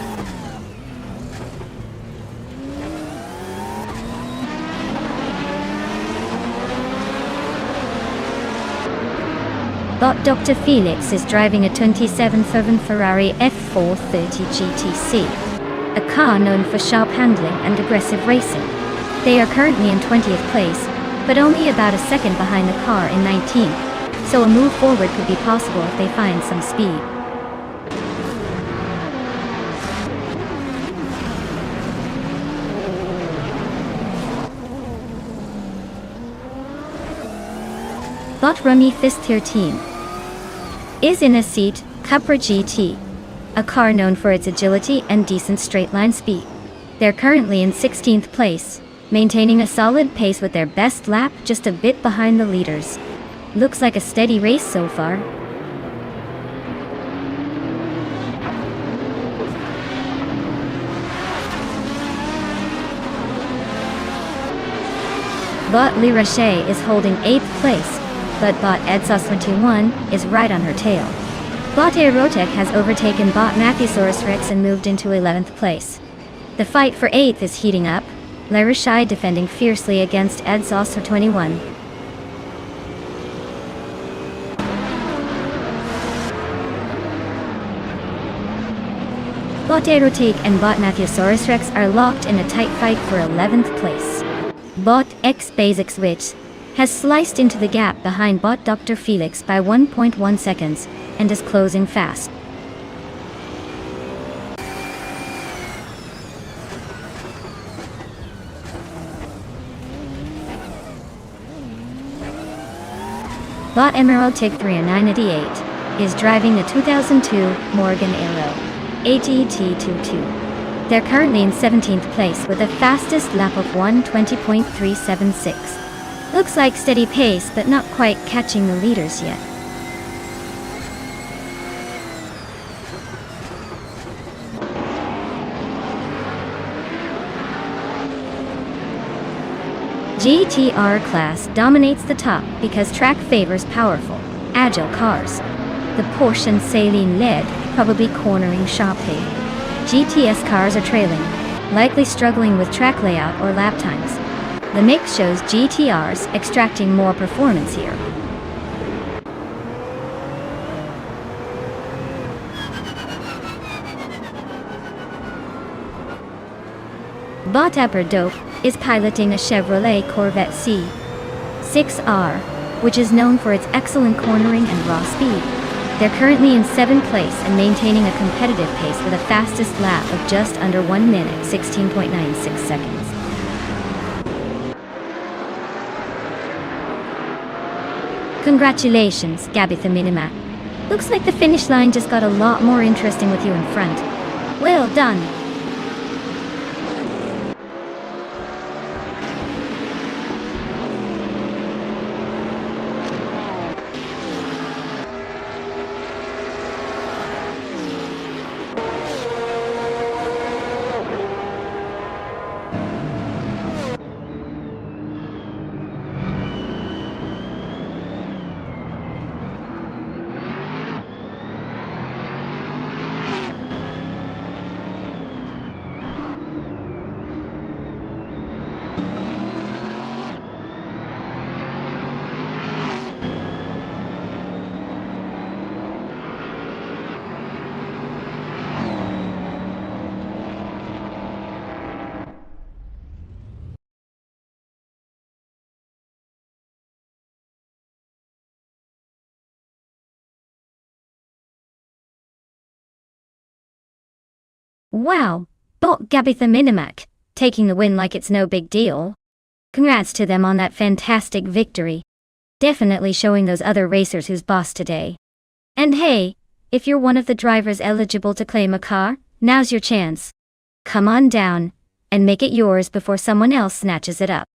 Bot Dr. Felix is driving a 27th Ferrari F430 GTC, a car known for sharp handling and aggressive racing. They are currently in 20th place, but only about a second behind the car in 19th, so a move forward could be possible if they find some speed. Bot Rummy Fist 13 is in a seat, Cupra GT, a car known for its agility and decent straight-line speed. They're currently in 16th place, maintaining a solid pace with their best lap just a bit behind the leaders. Looks like a steady race so far. Bot Le Rocher is holding 8th place, but Bot Edsos 21 is right on her tail. Bot Aerotech has overtaken Bot Mattheosaurus Rex and moved into 11th place. The fight for 8th is heating up, Le Rocher defending fiercely against Edsos 21. Bot Aerotech and Bot Mattheosaurus Rex are locked in a tight fight for 11th place. Bot X Basic Switch has sliced into the gap behind Bot Dr. Felix by 1.1 seconds and is closing fast. Bot Emerald Tig 398 is driving the 2002 Morgan Aero ATT22, They're currently in 17th place with a fastest lap of 1:20.376. Looks like steady pace, but not quite catching the leaders yet. GTR class dominates the top because track favors powerful, agile cars. The Porsche and Saleen led, probably cornering sharply. GTS cars are trailing, likely struggling with track layout or lap times. The mix shows GTRs extracting more performance here. Bot Upper Dope is piloting a Chevrolet Corvette C6R, which is known for its excellent cornering and raw speed. They're currently in 7th place and maintaining a competitive pace with a fastest lap of just under 1 minute, 16.96 seconds. Congratulations, Gabitha Minimac. Looks like the finish line just got a lot more interesting with you in front. Well done. Wow, Bot Gabitha Minimac, taking the win like it's no big deal. Congrats to them on that fantastic victory. Definitely showing those other racers who's boss today. And hey, if you're one of the drivers eligible to claim a car, now's your chance. Come on down, and make it yours before someone else snatches it up.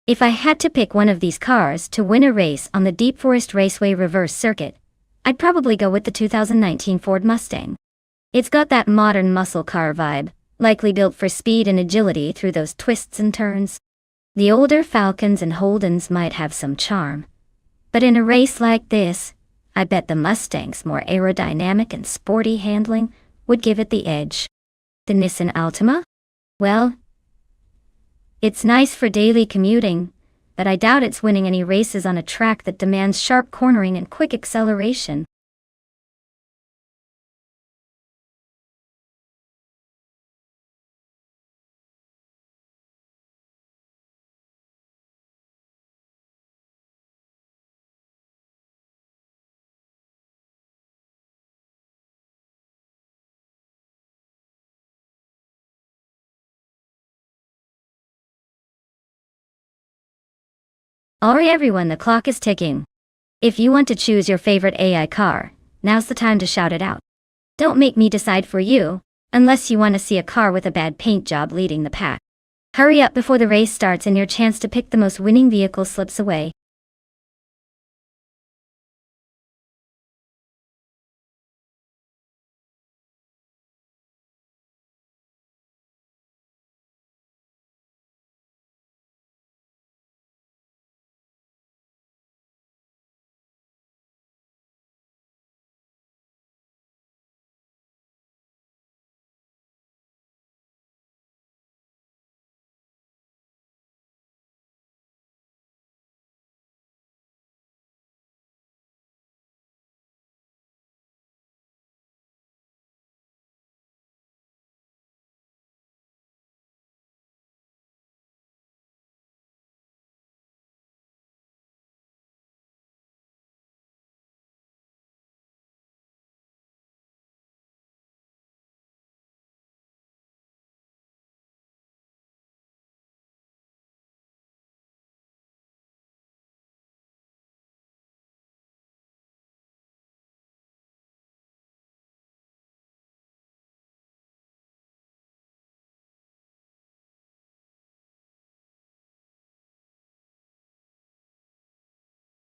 If I had to pick one of these cars to win a race on the Deep Forest Raceway reverse circuit, I'd probably go with the 2019 Ford Mustang. It's got that modern muscle car vibe, likely built for speed and agility through those twists and turns. The older Falcons and Holdens might have some charm, but in a race like this, I bet the Mustang's more aerodynamic and sporty handling would give it the edge. The Nissan Altima? Well, it's nice for daily commuting, but I doubt it's winning any races on a track that demands sharp cornering and quick acceleration. Alright everyone, the clock is ticking. If you want to choose your favorite AI car, now's the time to shout it out. Don't make me decide for you, unless you want to see a car with a bad paint job leading the pack. Hurry up before the race starts and your chance to pick the most winning vehicle slips away.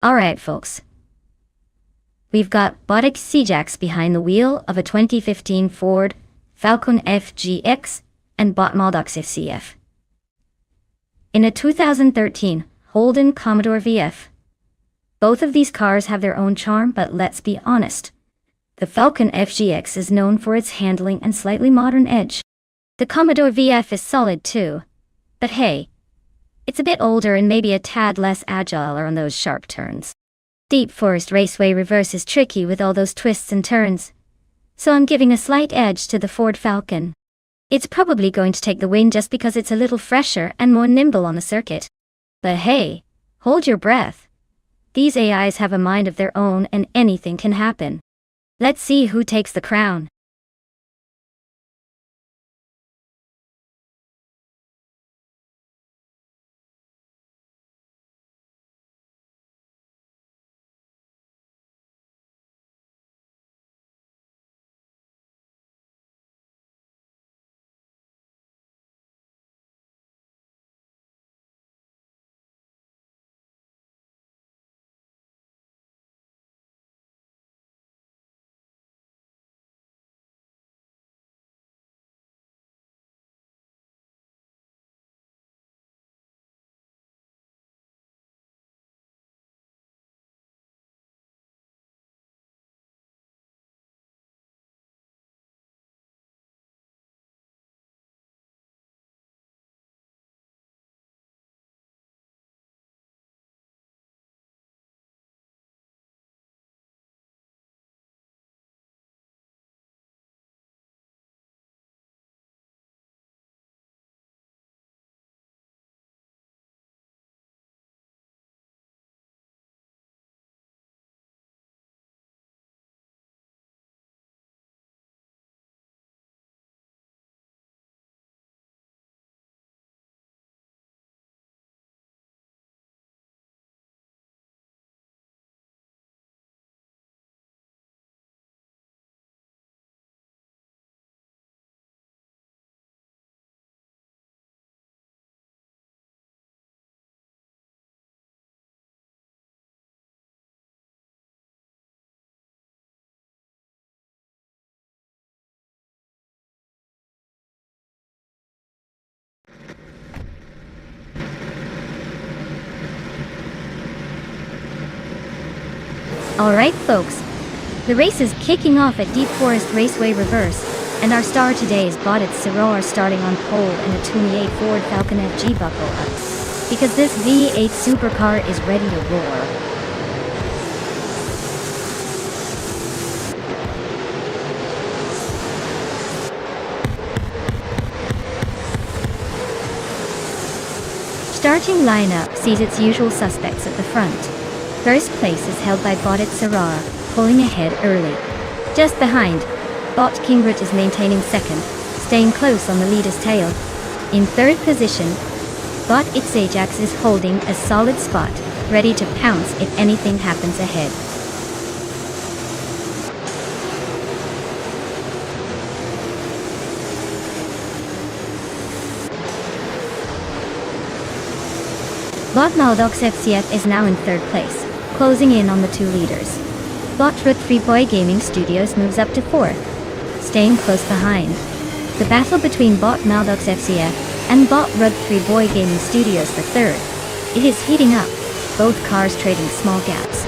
Alright folks. We've got Bot XCJax behind the wheel of a 2015 Ford Falcon FGX and Bot Maldox FCF. In a 2013 Holden Commodore VF. Both of these cars have their own charm, but let's be honest. The Falcon FGX is known for its handling and slightly modern edge. The Commodore VF is solid too. But hey, it's a bit older and maybe a tad less agile on those sharp turns. Deep Forest Raceway reverse is tricky with all those twists and turns. So I'm giving a slight edge to the Ford Falcon. It's probably going to take the win just because it's a little fresher and more nimble on the circuit. But hey, hold your breath. These AIs have a mind of their own and anything can happen. Let's see who takes the crown. Alright folks, the race is kicking off at Deep Forest Raceway Reverse, and our star today is Bot Xcjx starting on pole in a 28 Ford Falcon FG. Buckle up, because this V8 supercar is ready to roar. Starting lineup sees its usual suspects at the front. First place is held by Bot Xcjx, pulling ahead early. Just behind, Bot Kingbrit is maintaining second, staying close on the leader's tail. In third position, Bot XCJax is holding a solid spot, ready to pounce if anything happens ahead. Bot Maldox FCF is now in third place, closing in on the two leaders. Bot Rud 3 Boy Gaming Studios moves up to fourth, staying close behind. The battle between Bot Maldox FCF and Bot Rud 3 Boy Gaming Studios for third. It is heating up, both cars trading small gaps.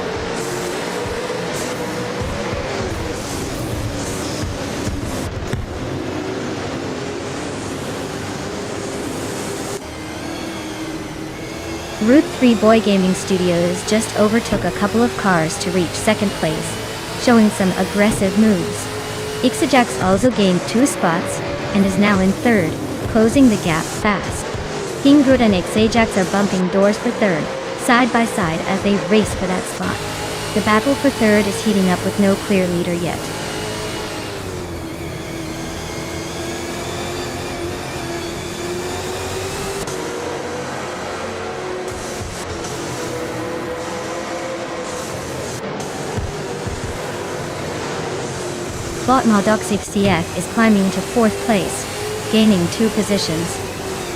Rud 3 Boy Gaming Studios just overtook a couple of cars to reach second place, showing some aggressive moves. XCJax also gained 2 spots and is now in third, closing the gap fast. Kingrud and XCJax are bumping doors for third, side by side as they race for that spot. The battle for third is heating up with no clear leader yet. Bot Maldox FCF is climbing into fourth place, gaining 2 positions.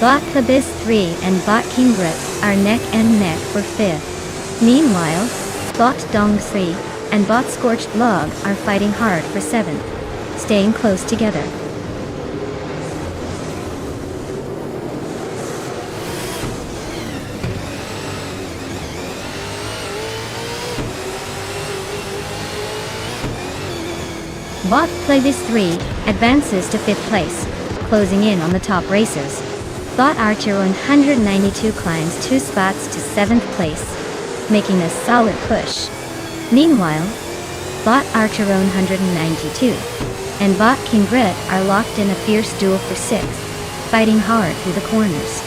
Bot Abyss 3 and Bot Kingbrit are neck and neck for fifth. Meanwhile, Bot Dong 3 and Bot Scorched Log are fighting hard for 7th, staying close together. Bot Playlist 3 advances to 5th place, closing in on the top racers. Bot Archer 192 climbs 2 spots to 7th place, making a solid push. Meanwhile, Bot Archer 192 and Bot King Grit are locked in a fierce duel for 6th, fighting hard through the corners.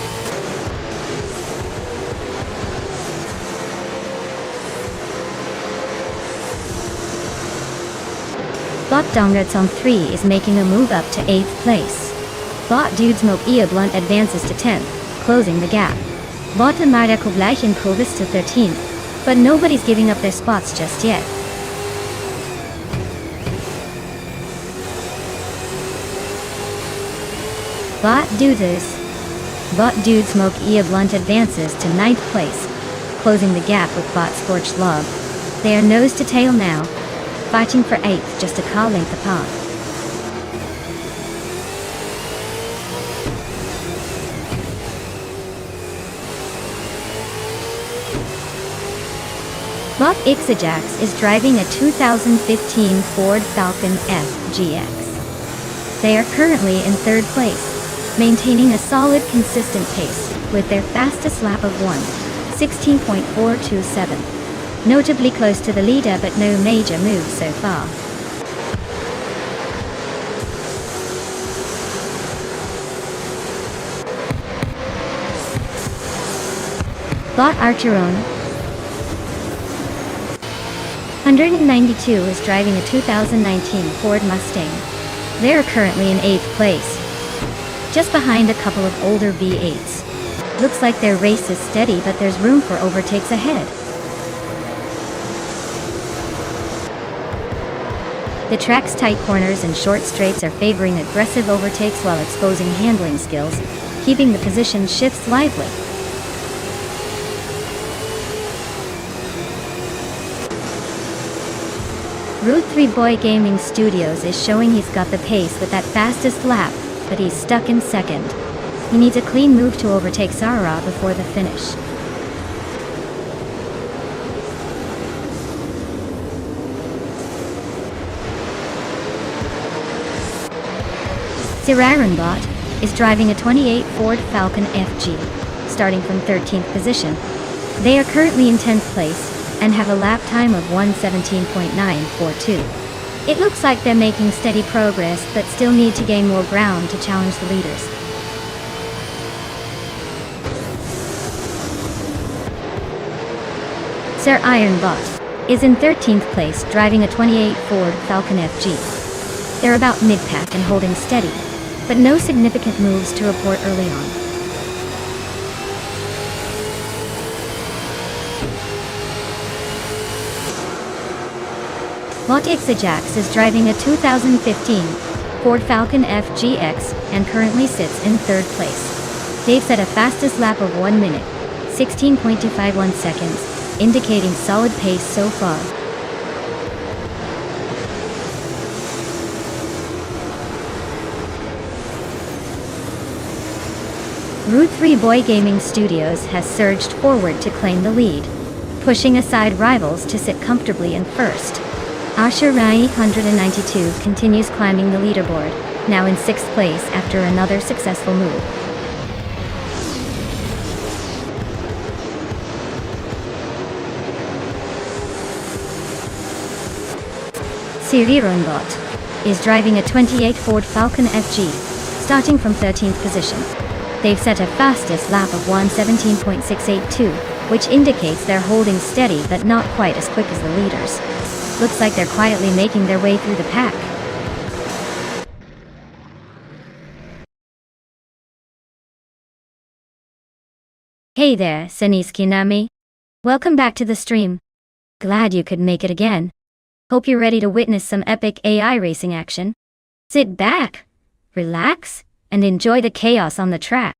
Bot Dongratsong 3 is making a move up to 8th place. Bot Dudesmoke Ia Blunt advances to 10th, closing the gap. Bot Amarako Bleich improves to 13th, but nobody's giving up their spots just yet. Bot Dudesmoke Ia Blunt advances to 9th place, closing the gap with Bot Scorched Log. They are nose to tail now, fighting for 8th just a car length apart. Bot Ixajax is driving a 2015 Ford Falcon FGX. They are currently in 3rd place, maintaining a solid consistent pace with their fastest lap of 16.427. Notably close to the leader but no major moves so far. Bot Archeron 192 is driving a 2019 Ford Mustang. They are currently in 8th place, just behind a couple of older V8s. Looks like their race is steady, but there's room for overtakes ahead. The track's tight corners and short straights are favoring aggressive overtakes while exposing handling skills, keeping the position shifts lively. Route 3 Boy Gaming Studios is showing he's got the pace with that fastest lap, but he's stuck in 2nd. He needs a clean move to overtake Sarah before the finish. Siraranbot is driving a 28 Ford Falcon FG, starting from 13th position. They are currently in 10th place and have a lap time of 1:17.942. It looks like they're making steady progress but still need to gain more ground to challenge the leaders. Sir Ironbot is in 13th place driving a 28 Ford Falcon FG. They're about mid-pack and holding steady, but no significant moves to report early on. Bot Ixajax is driving a 2015 Ford Falcon FGX and currently sits in 3rd place. They've set a fastest lap of 1 minute, 16.251 seconds, indicating solid pace so far. Route 3 Boy Gaming Studios has surged forward to claim the lead, pushing aside rivals to sit comfortably in 1st. Asher Rai 192 continues climbing the leaderboard, now in 6th place after another successful move. Sirironbot is driving a 28 Ford Falcon FG, starting from 13th position. They've set a fastest lap of 1:17.682, which indicates they're holding steady but not quite as quick as the leaders. Looks like they're quietly making their way through the pack. Hey there, Saniski Nami. Welcome back to the stream. Glad you could make it again. Hope you're ready to witness some epic AI racing action. Sit back, relax, and enjoy the chaos on the track.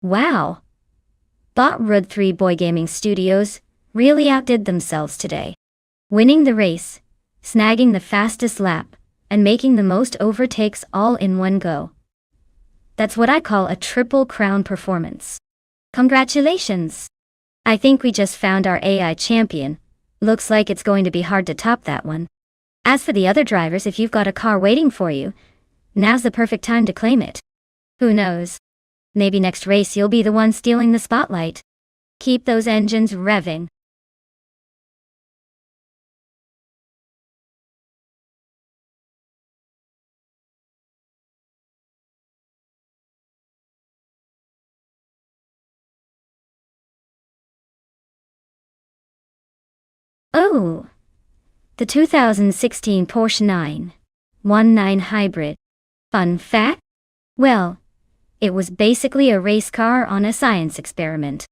Wow! Bot 3 Boy Gaming Studios really outdid themselves today. Winning the race, snagging the fastest lap, and making the most overtakes all in one go. That's what I call a triple crown performance. Congratulations! I think we just found our AI champion. Looks like it's going to be hard to top that one. As for the other drivers, if you've got a car waiting for you, now's the perfect time to claim it. Who knows? Maybe next race you'll be the one stealing the spotlight. Keep those engines revving. Oh! The 2016 Porsche 919 Hybrid. Fun fact? Well, it was basically a race car on a science experiment.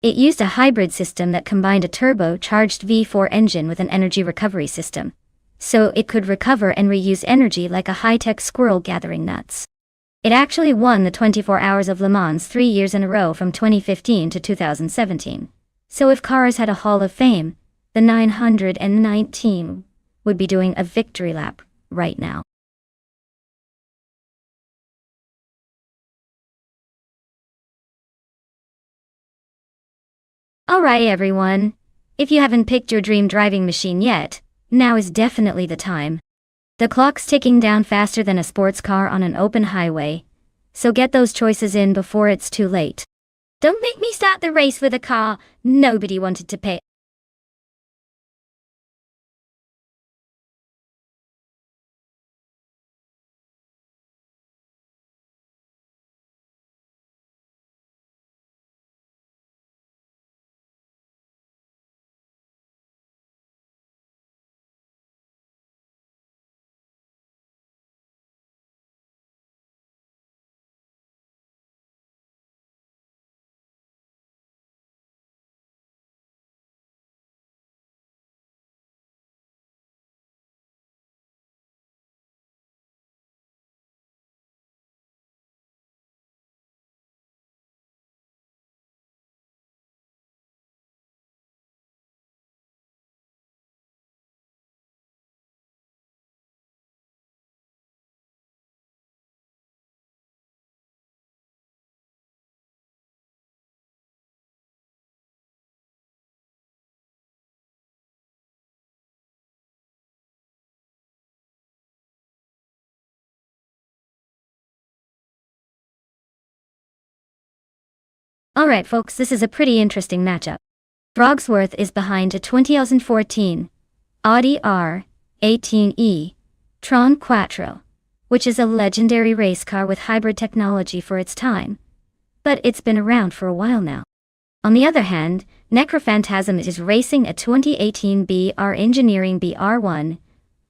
It used a hybrid system that combined a turbocharged V4 engine with an energy recovery system, so it could recover and reuse energy like a high-tech squirrel gathering nuts. It actually won the 24 Hours of Le Mans 3 years in a row from 2015 to 2017. So if cars had a Hall of Fame, the 919 would be doing a victory lap right now. Alright everyone, if you haven't picked your dream driving machine yet, now is definitely the time. The clock's ticking down faster than a sports car on an open highway, so get those choices in before it's too late. Don't make me start the race with a car nobody wanted to pick. Alright folks, this is a pretty interesting matchup. Frogsworth is behind a 2014 Audi R18E Tron Quattro, which is a legendary race car with hybrid technology for its time, but it's been around for a while now. On the other hand, Necrophantasm is racing a 2018 BR Engineering BR1,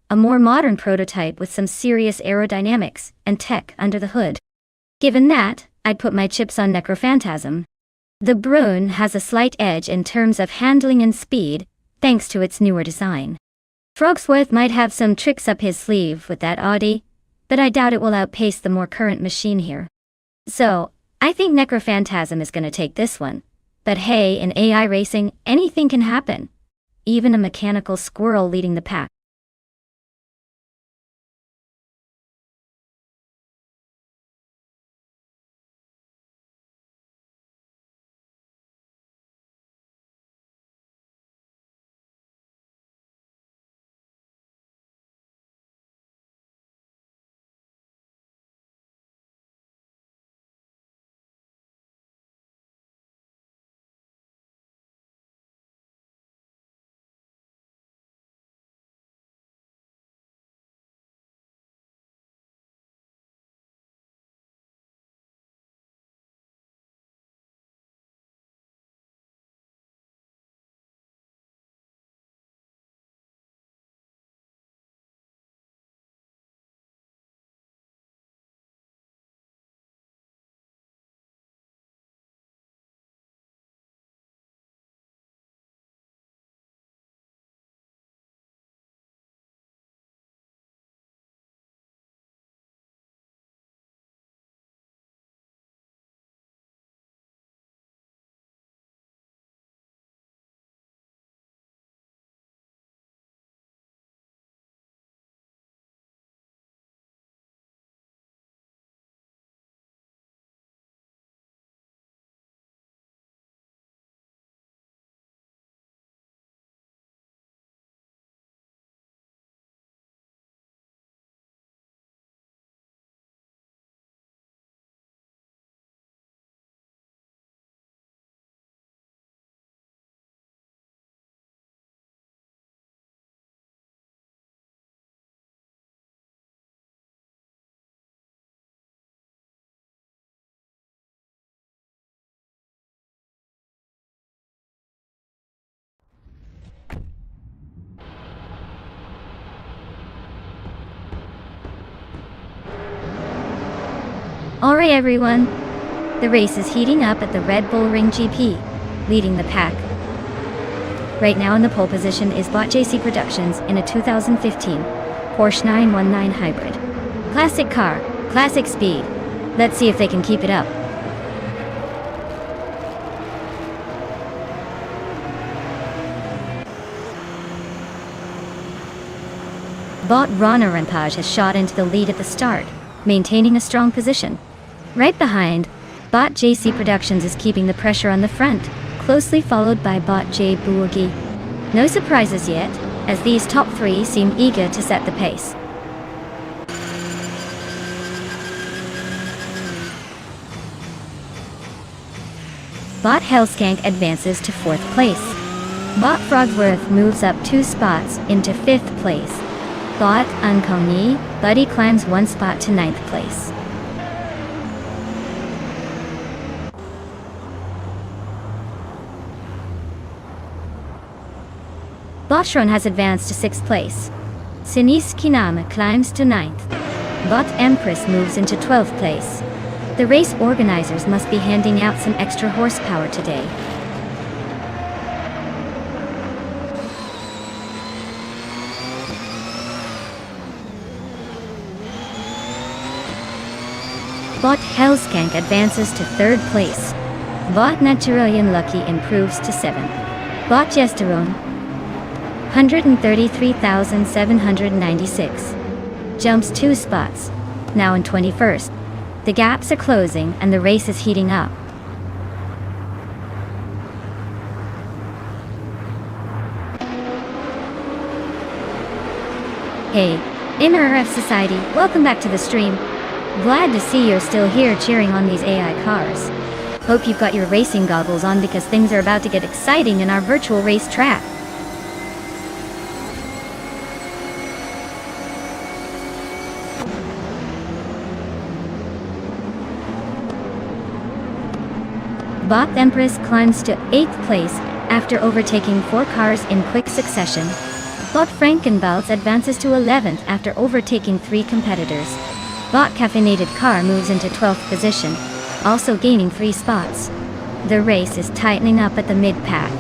a more modern prototype with some serious aerodynamics and tech under the hood. Given that, I'd put my chips on Necrophantasm. The Brune has a slight edge in terms of handling and speed, thanks to its newer design. Frogsworth might have some tricks up his sleeve with that Audi, but I doubt it will outpace the more current machine here. So, I think Necrophantasm is gonna take this one. But hey, in AI racing, anything can happen. Even a mechanical squirrel leading the pack. Alright everyone, the race is heating up at the Red Bull Ring GP, leading the pack. Right now in the pole position is Bot JC Productions in a 2015 Porsche 919 Hybrid. Classic car, classic speed. Let's see if they can keep it up. Bot Rana Rampage has shot into the lead at the start, maintaining a strong position. Right behind, Bot JC Productions is keeping the pressure on the front, closely followed by Bot J Boogie. No surprises yet, as these top three seem eager to set the pace. Bot Hellskank advances to 4th place. Bot Frogsworth moves up 2 spots into 5th place. Bot Unkoni Buddy climbs 1 spot to 9th place. Botron has advanced to 6th place. Sinis Kinama climbs to 9th. Bot Empress moves into 12th place. The race organizers must be handing out some extra horsepower today. Bot Hellskank advances to 3rd place. Bot Naturalian Lucky improves to 7th. Bot Gesterone 133,796 jumps 2 spots, now in 21st. The gaps are closing and the race is heating up. Hey, MRF Society, welcome back to the stream. Glad to see you're still here cheering on these AI cars. Hope you've got your racing goggles on because things are about to get exciting in our virtual race track. Bot Empress climbs to 8th place after overtaking 4 cars in quick succession. Bot Frankenbalz advances to 11th after overtaking 3 competitors. Bot Caffeinated Car moves into 12th position, also gaining 3 spots. The race is tightening up at the mid-pack.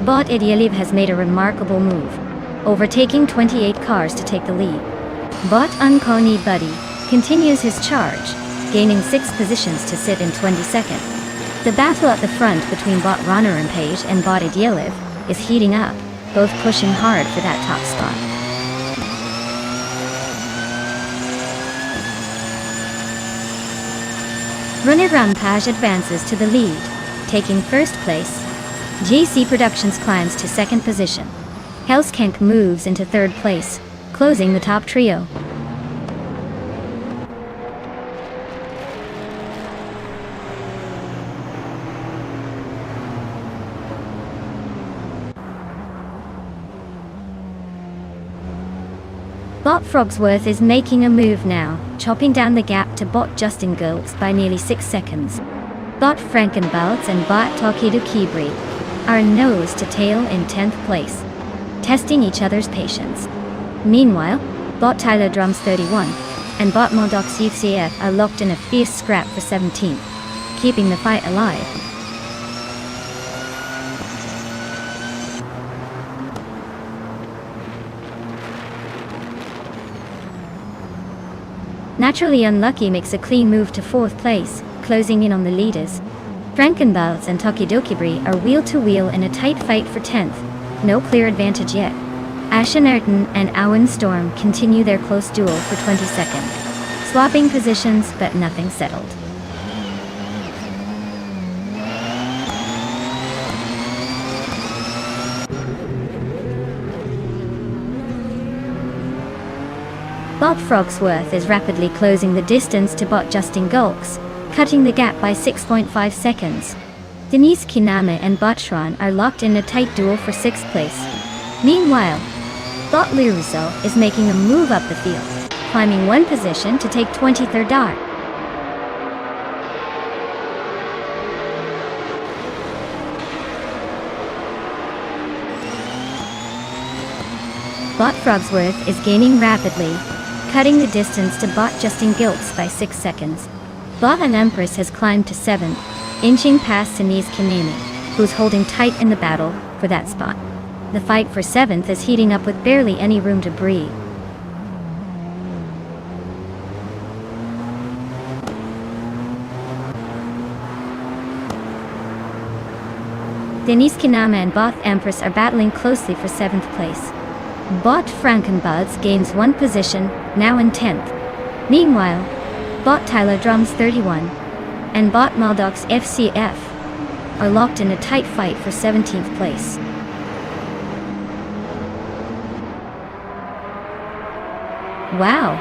Bot Idealiv has made a remarkable move, overtaking 28 cars to take the lead. Bot Unkoni Buddy continues his charge, gaining 6 positions to sit in 22nd. The battle at the front between Bot Rana Rampage and Bot Idealiv is heating up, both pushing hard for that top spot. Rana Rampage advances to the lead, taking 1st place. JC Productions climbs to 2nd position. Hellskank moves into 3rd place, closing the top trio. Bot Frogsworth is making a move now, chopping down the gap to Bot Justin Gilks by nearly 6 seconds. Bot Frankenbalz and Bot Tokido Kibri are nose to tail in 10th place, testing each other's patience. Meanwhile, Bot Tyler Drums 31 and Bot Modox UCF are locked in a fierce scrap for 17th, keeping the fight alive. Naturally Unlucky makes a clean move to 4th place, closing in on the leaders. Frankenbalz and Tokidokibri are wheel-to-wheel in a tight fight for 10th, no clear advantage yet. Ashenerton and Owen Storm continue their close duel for 22nd, swapping positions but nothing settled. Bot Frogsworth is rapidly closing the distance to Bot Justin Gulks, cutting the gap by 6.5 seconds. Denise Kiname and Bot Shran are locked in a tight duel for 6th place. Meanwhile, Bot Liruso is making a move up the field, climbing 1 position to take 23rd dart. Bot Frogsworth is gaining rapidly, cutting the distance to Bot Justin Gilks by 6 seconds. Bot and Empress has climbed to 7th, inching past Sinise Kanemi, who's holding tight in the battle for that spot. The fight for 7th is heating up with barely any room to breathe. Denise Kinama and Bot Empress are battling closely for 7th place. Bot Frankenbuds gains 1 position, now in 10th. Meanwhile, Bot Tyler Drums 31 and Bot Maldox FCF are locked in a tight fight for 17th place. Wow,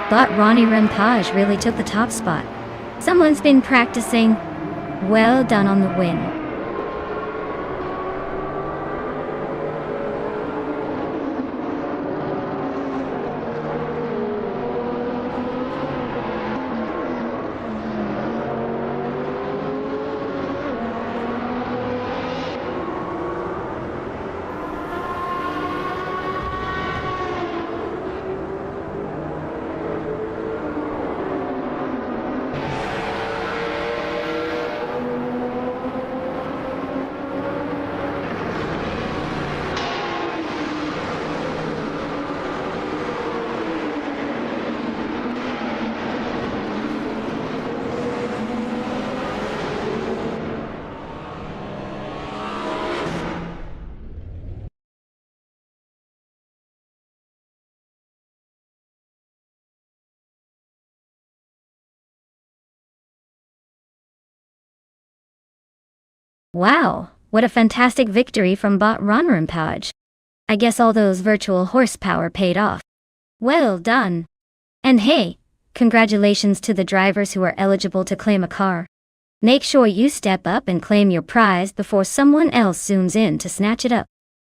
Bot Ronnie Rempage really took the top spot. Someone's been practicing. Well done on the win. Wow, what a fantastic victory from Bot Ron Rempage. I guess all those virtual horsepower paid off. Well done. And hey, congratulations to the drivers who are eligible to claim a car. Make sure you step up and claim your prize before someone else zooms in to snatch it up.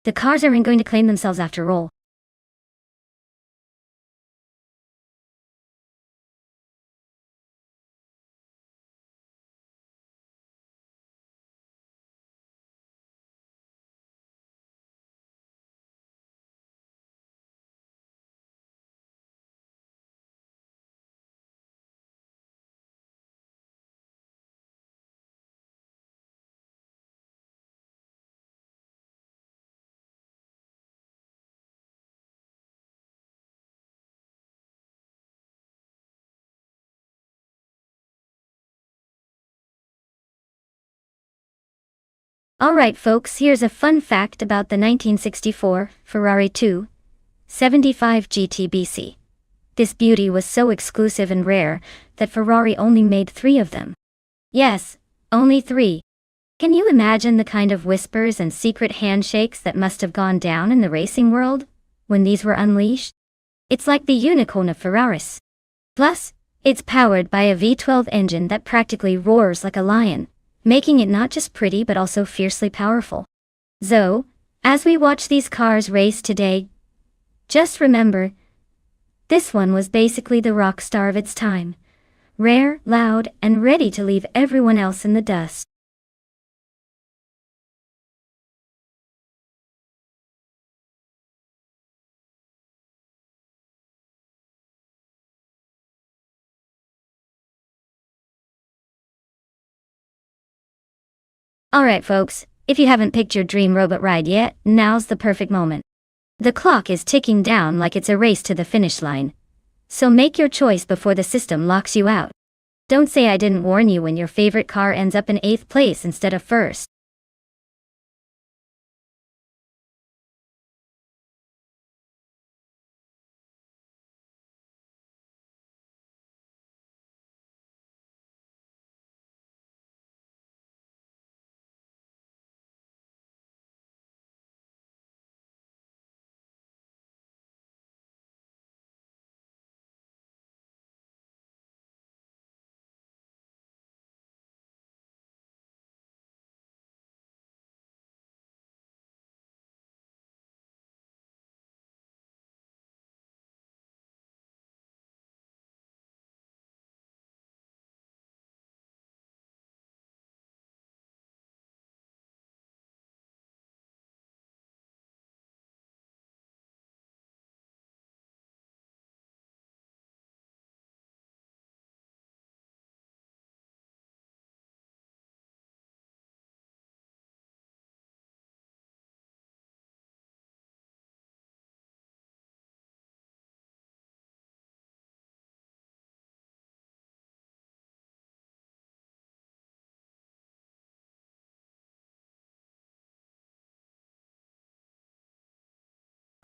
The cars aren't going to claim themselves after all. Alright folks, here's a fun fact about the 1964 Ferrari 275 GTBC. This beauty was so exclusive and rare that Ferrari only made 3 of them. Yes, only 3. Can you imagine the kind of whispers and secret handshakes that must have gone down in the racing world when these were unleashed? It's like the unicorn of Ferraris. Plus, it's powered by a V12 engine that practically roars like a lion, making it not just pretty but also fiercely powerful. So, as we watch these cars race today, just remember, this one was basically the rock star of its time. Rare, loud, and ready to leave everyone else in the dust. Alright folks, if you haven't picked your dream robot ride yet, now's the perfect moment. The clock is ticking down like it's a race to the finish line. So make your choice before the system locks you out. Don't say I didn't warn you when your favorite car ends up in 8th place instead of 1st.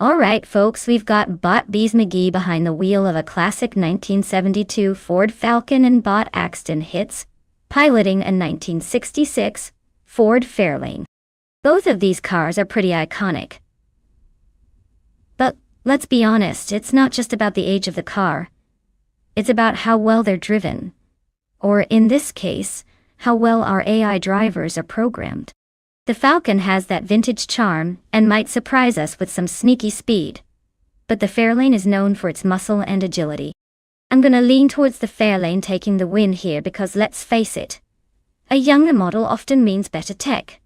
Alright folks, we've got Bot Bees McGee behind the wheel of a classic 1972 Ford Falcon and Bot Axton Hits, piloting a 1966 Ford Fairlane. Both of these cars are pretty iconic. But let's be honest, it's not just about the age of the car. It's about how well they're driven. Or in this case, how well our AI drivers are programmed. The Falcon has that vintage charm and might surprise us with some sneaky speed. But the Fairlane is known for its muscle and agility. I'm gonna lean towards the Fairlane taking the win here because let's face it, a younger model often means better tech,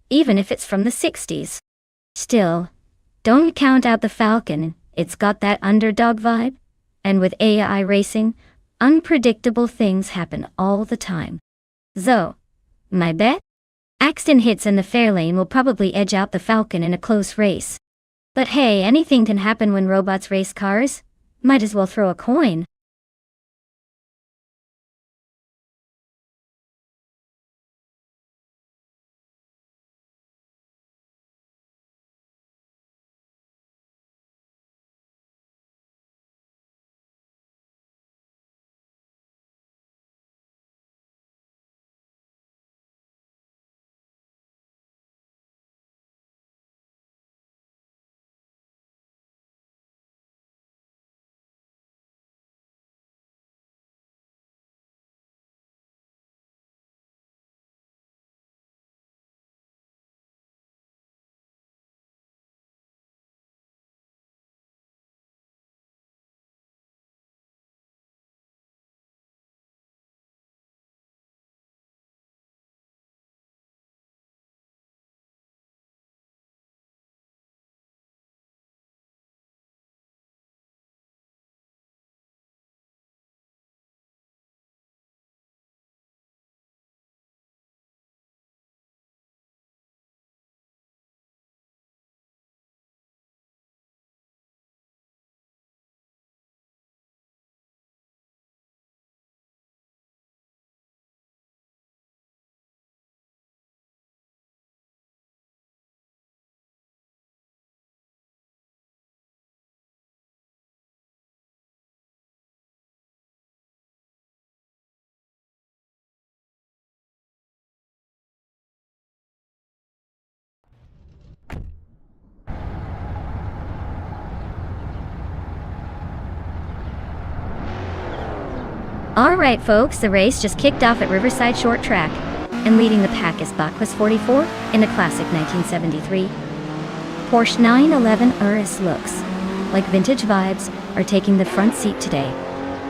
even if it's from the 60s. Still, don't count out the Falcon, it's got that underdog vibe, and with AI racing, unpredictable things happen all the time. So, my bet? Axton Hits and the Fairlane will probably edge out the Falcon in a close race. But hey, anything can happen when robots race cars. Might as well throw a coin. Alright folks, the race just kicked off at Riverside Short Track, and leading the pack is Bacchus 44 in a classic 1973 Porsche 911 Urus. Looks like vintage vibes are taking the front seat today.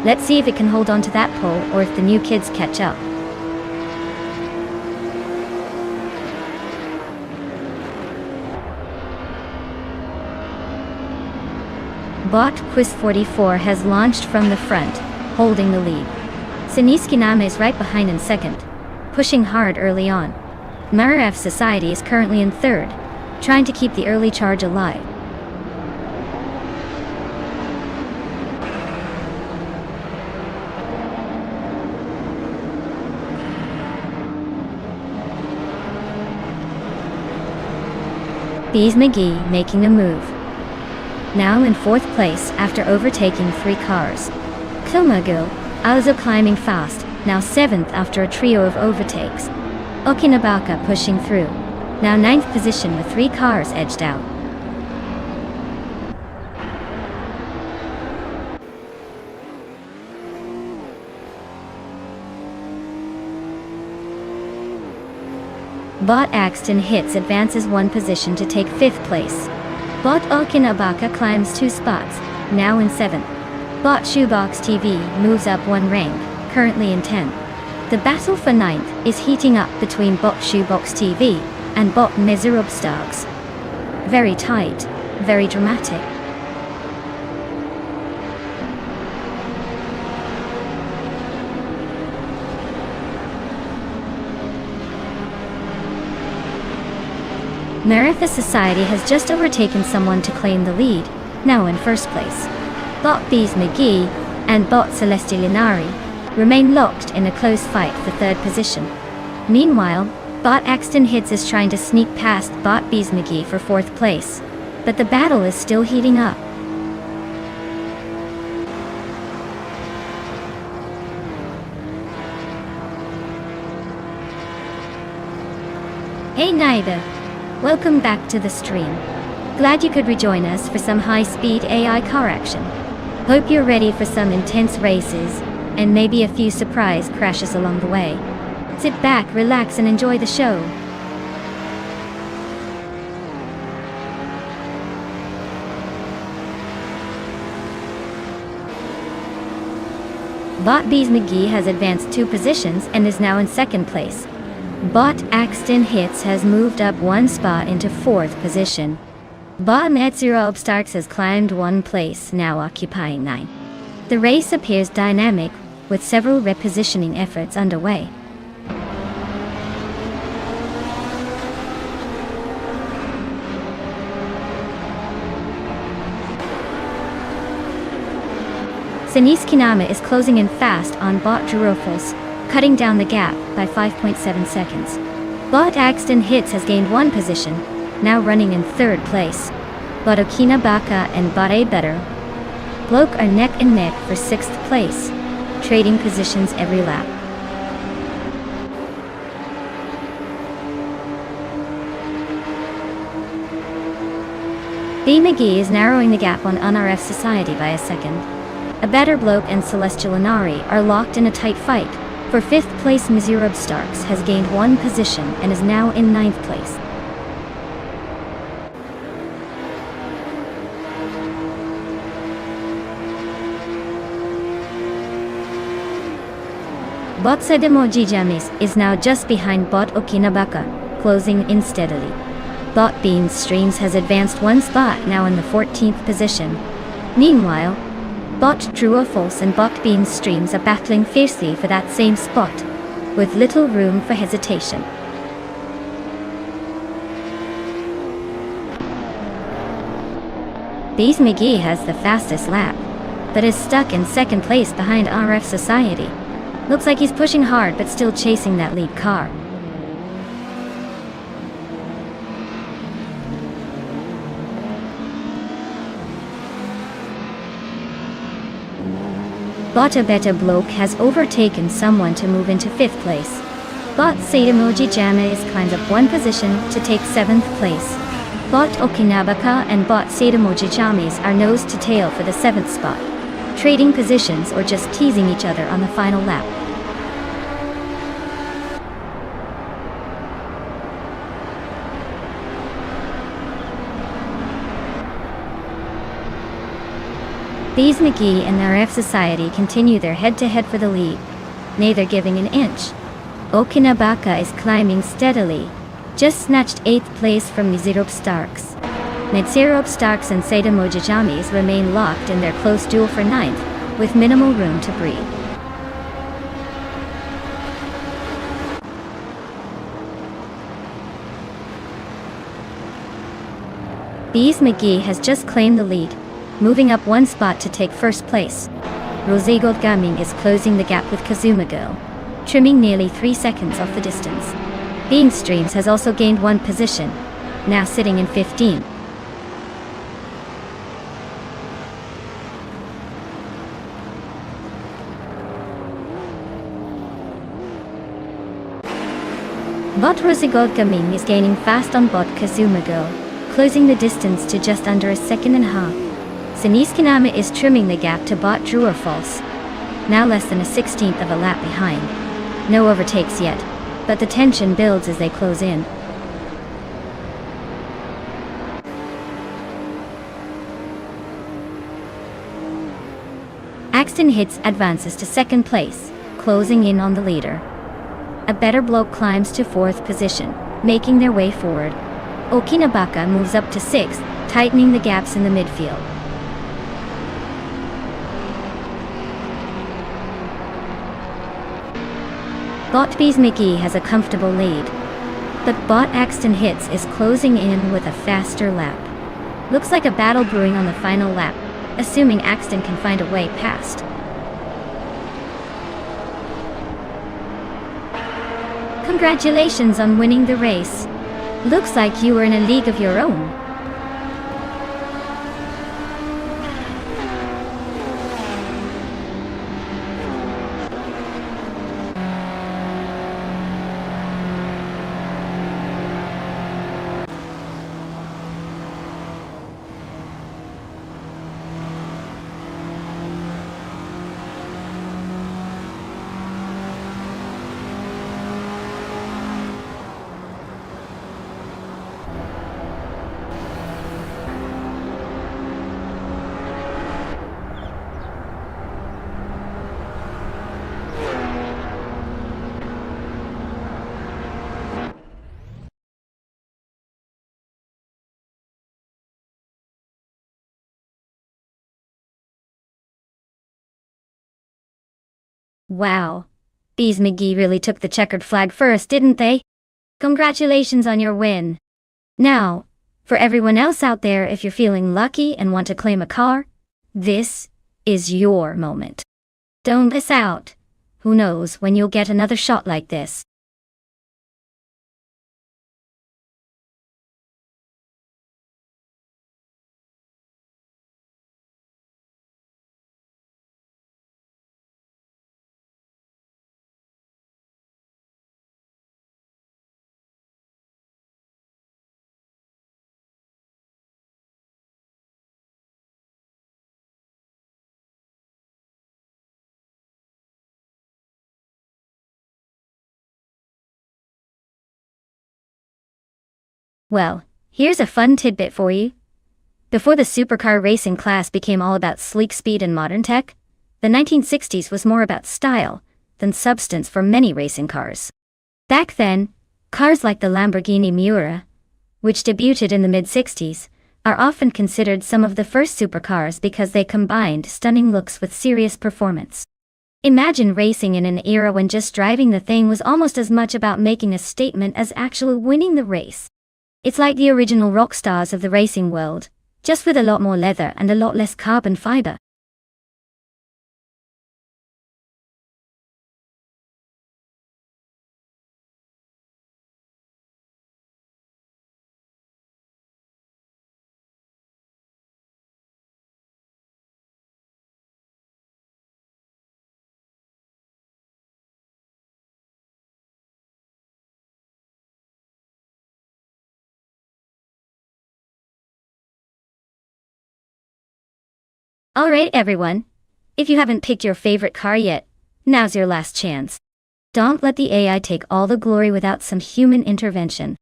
Let's see if it can hold on to that pole or if the new kids catch up. Bacchus 44 has launched from the front, holding the lead. Siniski Name is right behind in second, pushing hard early on. Maraf Society is currently in third, trying to keep the early charge alive. Bees McGee making a move. Now in fourth place after overtaking 3 cars. Kumagul, also climbing fast, now 7th after a trio of overtakes. Okinabaka pushing through, now 9th position with 3 cars edged out. Bot Axton Hits advances 1 position to take 5th place. Bot Okinabaka climbs 2 spots, now in 7th. Bot Shoebox TV moves up 1 rank, currently in 10th. The battle for 9th is heating up between Bot Shoebox TV and Bot Meserobstags. Very tight, very dramatic. Maratha Society has just overtaken someone to claim the lead, now in first place. Bot Bees McGee and Bot Celestilinari remain locked in a close fight for 3rd position. Meanwhile, Bot Axton Hits is trying to sneak past Bot Bees McGee for 4th place. but the battle is still heating up. Hey Naida! Welcome back to the stream. Glad you could rejoin us for some high-speed AI car action. Hope you're ready for some intense races, and maybe a few surprise crashes along the way. Sit back, relax, and enjoy the show. Bot Bees McGee has advanced 2 positions and is now in 2nd place. Bot Axton Hits has moved up 1 spot into 4th position. Bot Metzira Obstarks has climbed 1 place, now occupying 9. The race appears dynamic, with several repositioning efforts underway. Sinis Kinama is closing in fast on Bot Drurofos, cutting down the gap by 5.7 seconds. Bot Axton Hits has gained 1 position, now running in 3rd place. Bot Okina Baka and Bot A Better Bloke are neck and neck for 6th place, trading positions every lap. B McGee is narrowing the gap on NRF Society by a second. A Better Bloke and Celestial Inari are locked in a tight fight. For 5th place, Mizurab Starks has gained 1 position and is now in 9th place. Bot Sedemoji Jamis is now just behind Bot Okinabaka, closing in steadily. Bot Beans Streams has advanced 1 spot, now in the 14th position. Meanwhile, Bot True or False and Bot Beans Streams are battling fiercely for that same spot, with little room for hesitation. Bees McGee has the fastest lap, but is stuck in 2nd place behind RF Society. Looks like he's pushing hard but still chasing that lead car. Bot A Better Bloke has overtaken someone to move into 5th place. Bot Sadamoji Jamis climbs up 1 position to take 7th place. Bot Okinabaka and Bot Sadamoji Jamis are nose to tail for the 7th spot, trading positions or just teasing each other on the final lap. Bees McGee and the RF Society continue their head-to-head for the lead, neither giving an inch. Okinabaka is climbing steadily, just snatched 8th place from Mizirop Starks. Medzirop Starks and Sadamoji Jamis remain locked in their close duel for 9th, with minimal room to breathe. Bees McGee has just claimed the lead, moving up 1 spot to take 1st place. Rosegold Gaming is closing the gap with Kazuma Girl, trimming nearly 3 seconds off the distance. Bean Streams has also gained 1 position, now sitting in 15th. Bot Rosegold Gaming is gaining fast on Bot Kazuma Girl, closing the distance to just under a second and a half. Sinis Kinama is trimming the gap to Bot True or False, now less than a 16th of a lap behind. No overtakes yet, but the tension builds as they close in. Axton Hits advances to 2nd place, closing in on the leader. A Better Bloke climbs to 4th position, making their way forward. Okinabaka moves up to 6th, tightening the gaps in the midfield. Bot Bees McGee has a comfortable lead, but Bot Axton Hits is closing in with a faster lap. Looks like a battle brewing on the final lap, assuming Axton can find a way past. Congratulations on winning the race. Looks like you were in a league of your own. Wow. These McGee really took the checkered flag first, didn't they? Congratulations on your win. Now, for everyone else out there, if you're feeling lucky and want to claim a car, this is your moment. Don't miss out. Who knows when you'll get another shot like this. Well, here's a fun tidbit for you. Before the supercar racing class became all about sleek speed and modern tech, the 1960s was more about style than substance for many racing cars. Back then, cars like the Lamborghini Miura, which debuted in the mid-60s, are often considered some of the first supercars because they combined stunning looks with serious performance. Imagine racing in an era when just driving the thing was almost as much about making a statement as actually winning the race. It's like the original rock stars of the racing world, just with a lot more leather and a lot less carbon fiber. Alright everyone, if you haven't picked your favorite car yet, now's your last chance. Don't let the AI take all the glory without some human intervention.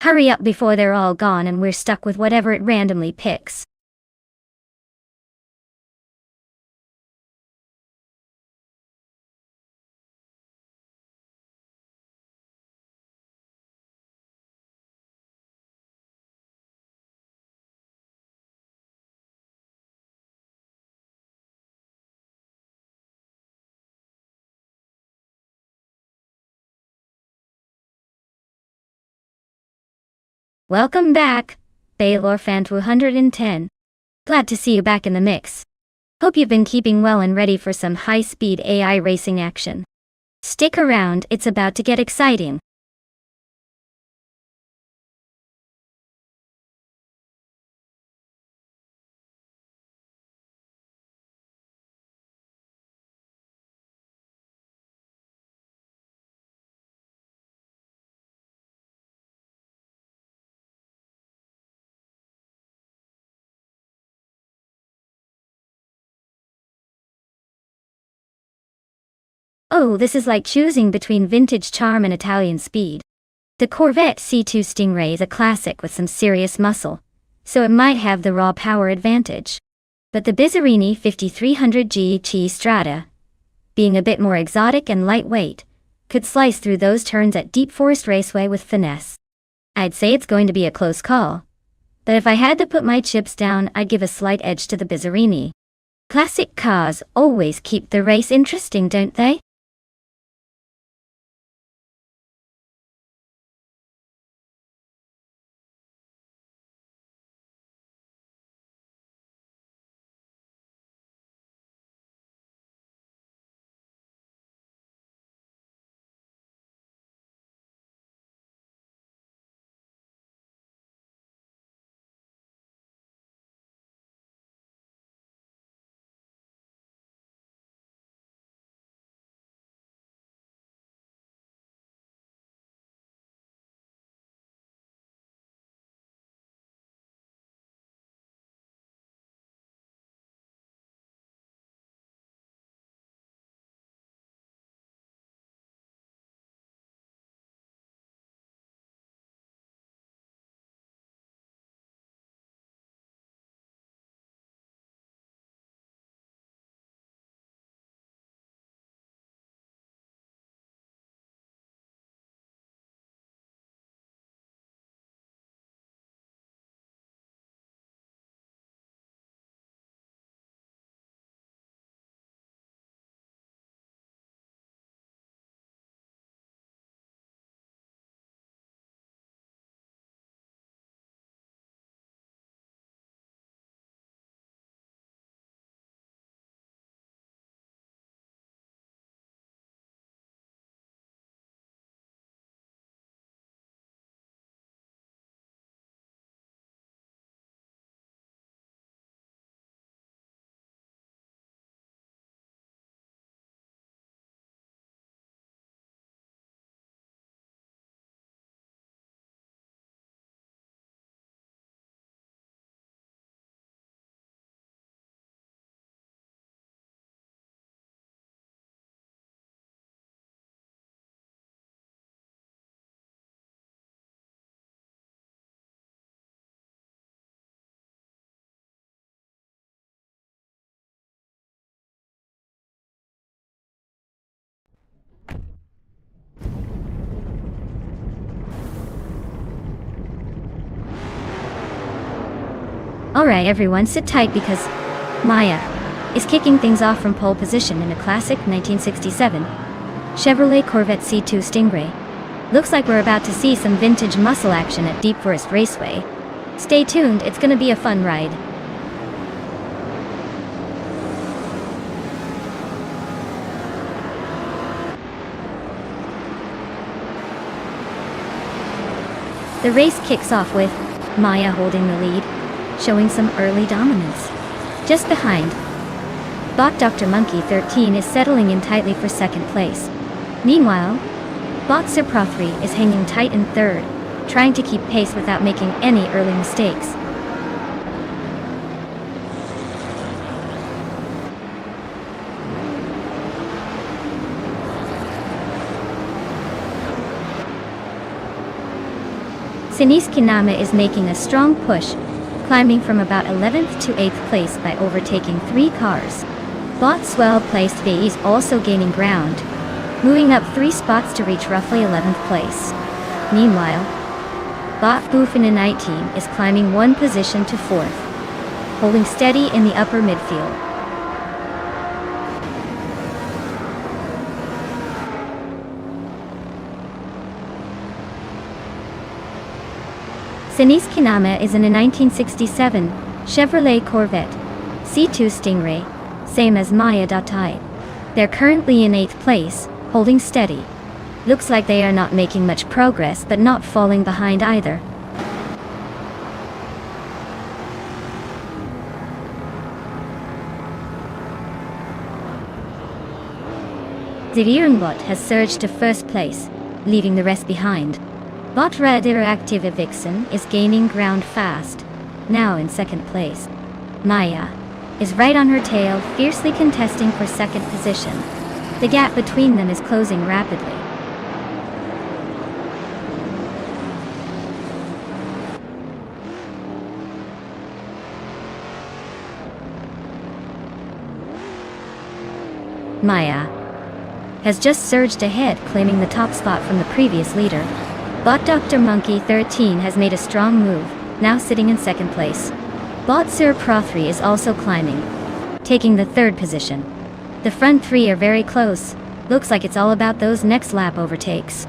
Hurry up before they're all gone and we're stuck with whatever it randomly picks. Welcome back, Baylor Fan 210. Glad to see you back in the mix. Hope you've been keeping well and ready for some high-speed AI racing action. Stick around, it's about to get exciting. Oh, this is like choosing between vintage charm and Italian speed. The Corvette C2 Stingray is a classic with some serious muscle, so it might have the raw power advantage. But the Bizzarini 5300 GT Strada, being a bit more exotic and lightweight, could slice through those turns at Deep Forest Raceway with finesse. I'd say it's going to be a close call, but if I had to put my chips down, I'd give a slight edge to the Bizzarini. Classic cars always keep the race interesting, don't they? Alright everyone, sit tight because Maya is kicking things off from pole position in a classic 1967 Chevrolet Corvette C2 Stingray. Looks like we're about to see some vintage muscle action at Deep Forest Raceway. Stay tuned, it's gonna be a fun ride. The race kicks off with Maya holding the lead, showing some early dominance. Just behind, Bot Dr. Monkey 13 is settling in tightly for second place. Meanwhile, Bot Sir Pro 3 is hanging tight in third, trying to keep pace without making any early mistakes. Sinis Kiname is making a strong push, climbing from about 11th to 8th place by overtaking 3 cars. Bot's well-placed V is also gaining ground, moving up 3 spots to reach roughly 11th place. Meanwhile, Bot Boofin 19 is climbing 1 position to 4th, holding steady in the upper midfield. Sinis Kiname is in a 1967 Chevrolet Corvette C2 Stingray, same as Maya Datai. They're currently in 8th place, holding steady. Looks like they are not making much progress but not falling behind either. Ziriunbot has surged to first place, leaving the rest behind. Bot Radioactive Vixen is gaining ground fast, now in second place. Maya is right on her tail, fiercely contesting for second position. The gap between them is closing rapidly. Maya has just surged ahead, claiming the top spot from the previous leader. Bot Dr. Monkey 13 has made a strong move, now sitting in second place. Bot Sir Pro 3 is also climbing, taking the third position. The front 3 are very close. Looks like it's all about those next lap overtakes.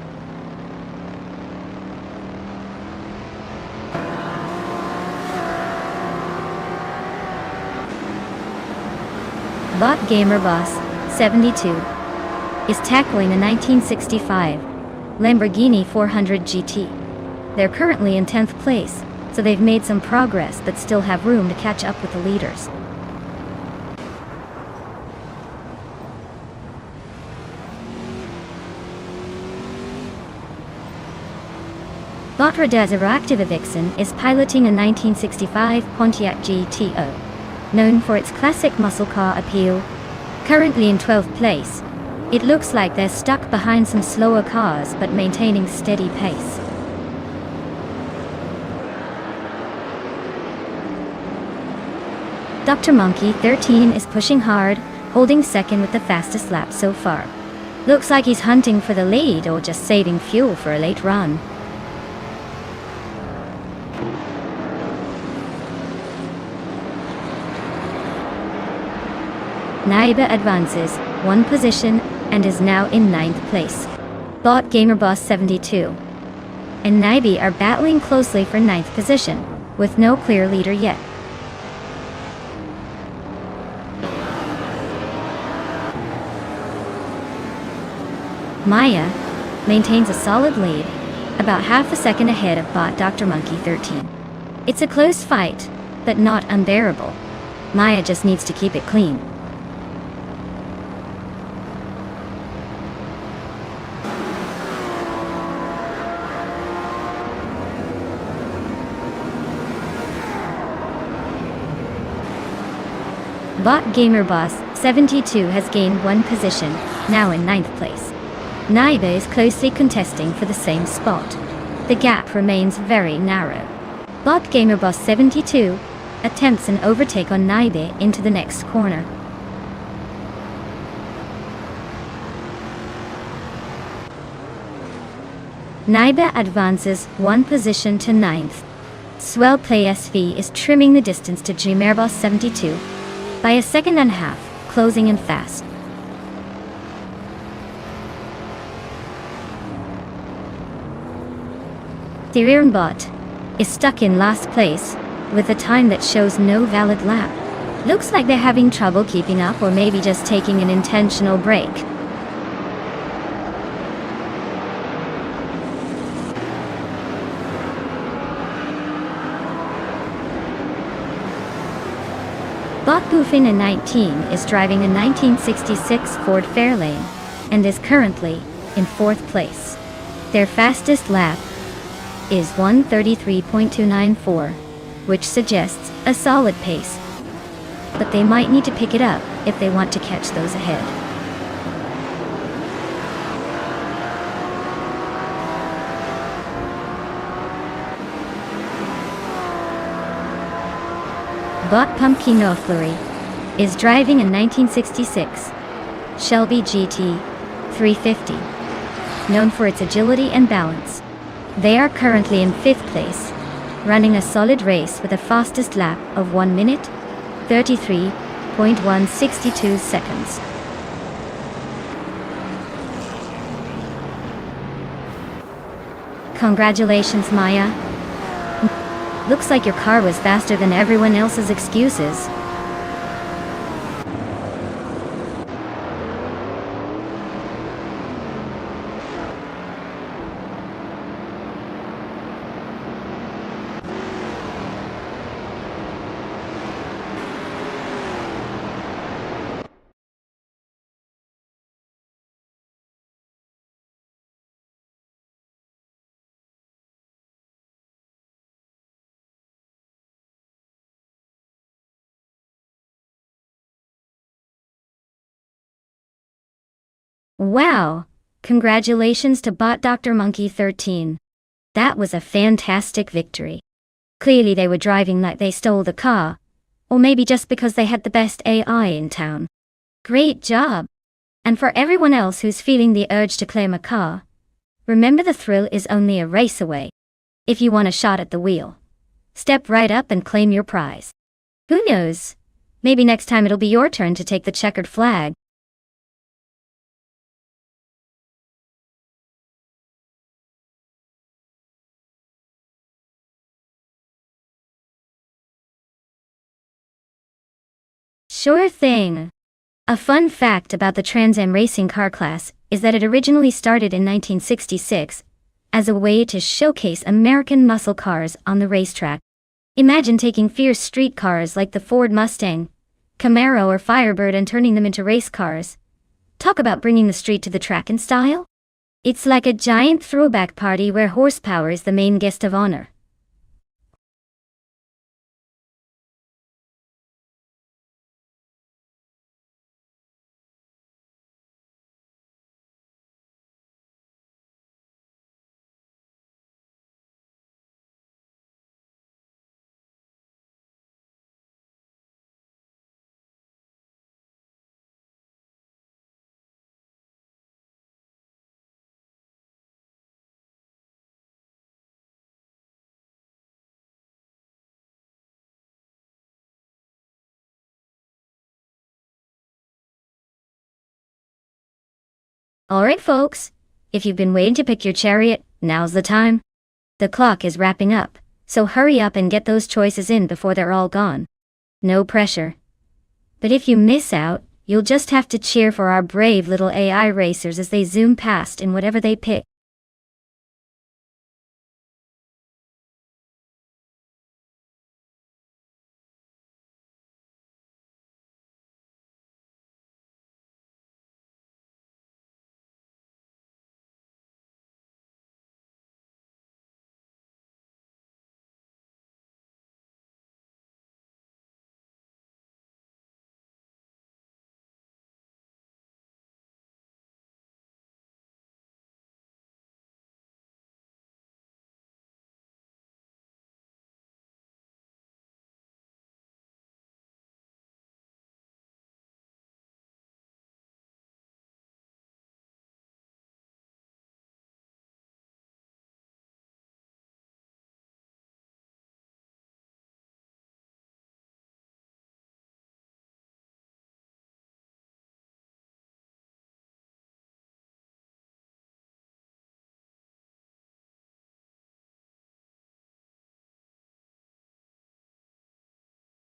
Bot Gamer Boss 72 is tackling a 1965 Lamborghini 400 GT. They're currently in 10th place, so they've made some progress but still have room to catch up with the leaders. Bot Radioactive Vixen is piloting a 1965 Pontiac GTO, known for its classic muscle car appeal. Currently in 12th place, it looks like they're stuck behind some slower cars but maintaining steady pace. Dr. Monkey 13 is pushing hard, holding second with the fastest lap so far. Looks like he's hunting for the lead or just saving fuel for a late run. Naiba advances 1 position and is now in 9th place. Bot Gamerboss 72 and Naibi are battling closely for 9th position, with no clear leader yet. Maya maintains a solid lead, about half a second ahead of Bot Dr. Monkey 13. It's a close fight, but not unbearable. Maya just needs to keep it clean. Bot Gamer Boss 72 has gained 1 position, now in 9th place. Naibe is closely contesting for the same spot. The gap remains very narrow. Bot Gamer Boss 72 attempts an overtake on Naibe into the next corner. Naibe advances 1 position to 9th. Swell Play SV is trimming the distance to Gmerbos 72 by a second and a half, closing in fast. Bot is stuck in last place with a time that shows no valid lap. Looks like they're having trouble keeping up, or maybe just taking an intentional break. Bot Goofin in 19 is driving a 1966 Ford Fairlane and is currently in 4th place. Their fastest lap is 1:33.294, which suggests a solid pace. But they might need to pick it up if they want to catch those ahead. Bot Pumpkin O'Flurry is driving a 1966 Shelby GT 350, known for its agility and balance. They are currently in 5th place, running a solid race with a fastest lap of 1 minute, 33.162 seconds. Congratulations, Maya. Looks like your car was faster than everyone else's excuses. Wow! Congratulations to Bot Dr. Monkey 13. That was a fantastic victory. Clearly they were driving like they stole the car, or maybe just because they had the best AI in town. Great job! And for everyone else who's feeling the urge to claim a car, remember the thrill is only a race away. If you want a shot at the wheel, step right up and claim your prize. Who knows? Maybe next time it'll be your turn to take the checkered flag. Sure thing. A fun fact about the Trans Am racing car class is that it originally started in 1966 as a way to showcase American muscle cars on the racetrack. Imagine taking fierce street cars like the Ford Mustang, Camaro or Firebird and turning them into race cars. Talk about bringing the street to the track in style. It's like a giant throwback party where horsepower is the main guest of honor. Alright folks, if you've been waiting to pick your chariot, now's the time. The clock is wrapping up, so hurry up and get those choices in before they're all gone. No pressure. But if you miss out, you'll just have to cheer for our brave little AI racers as they zoom past in whatever they pick.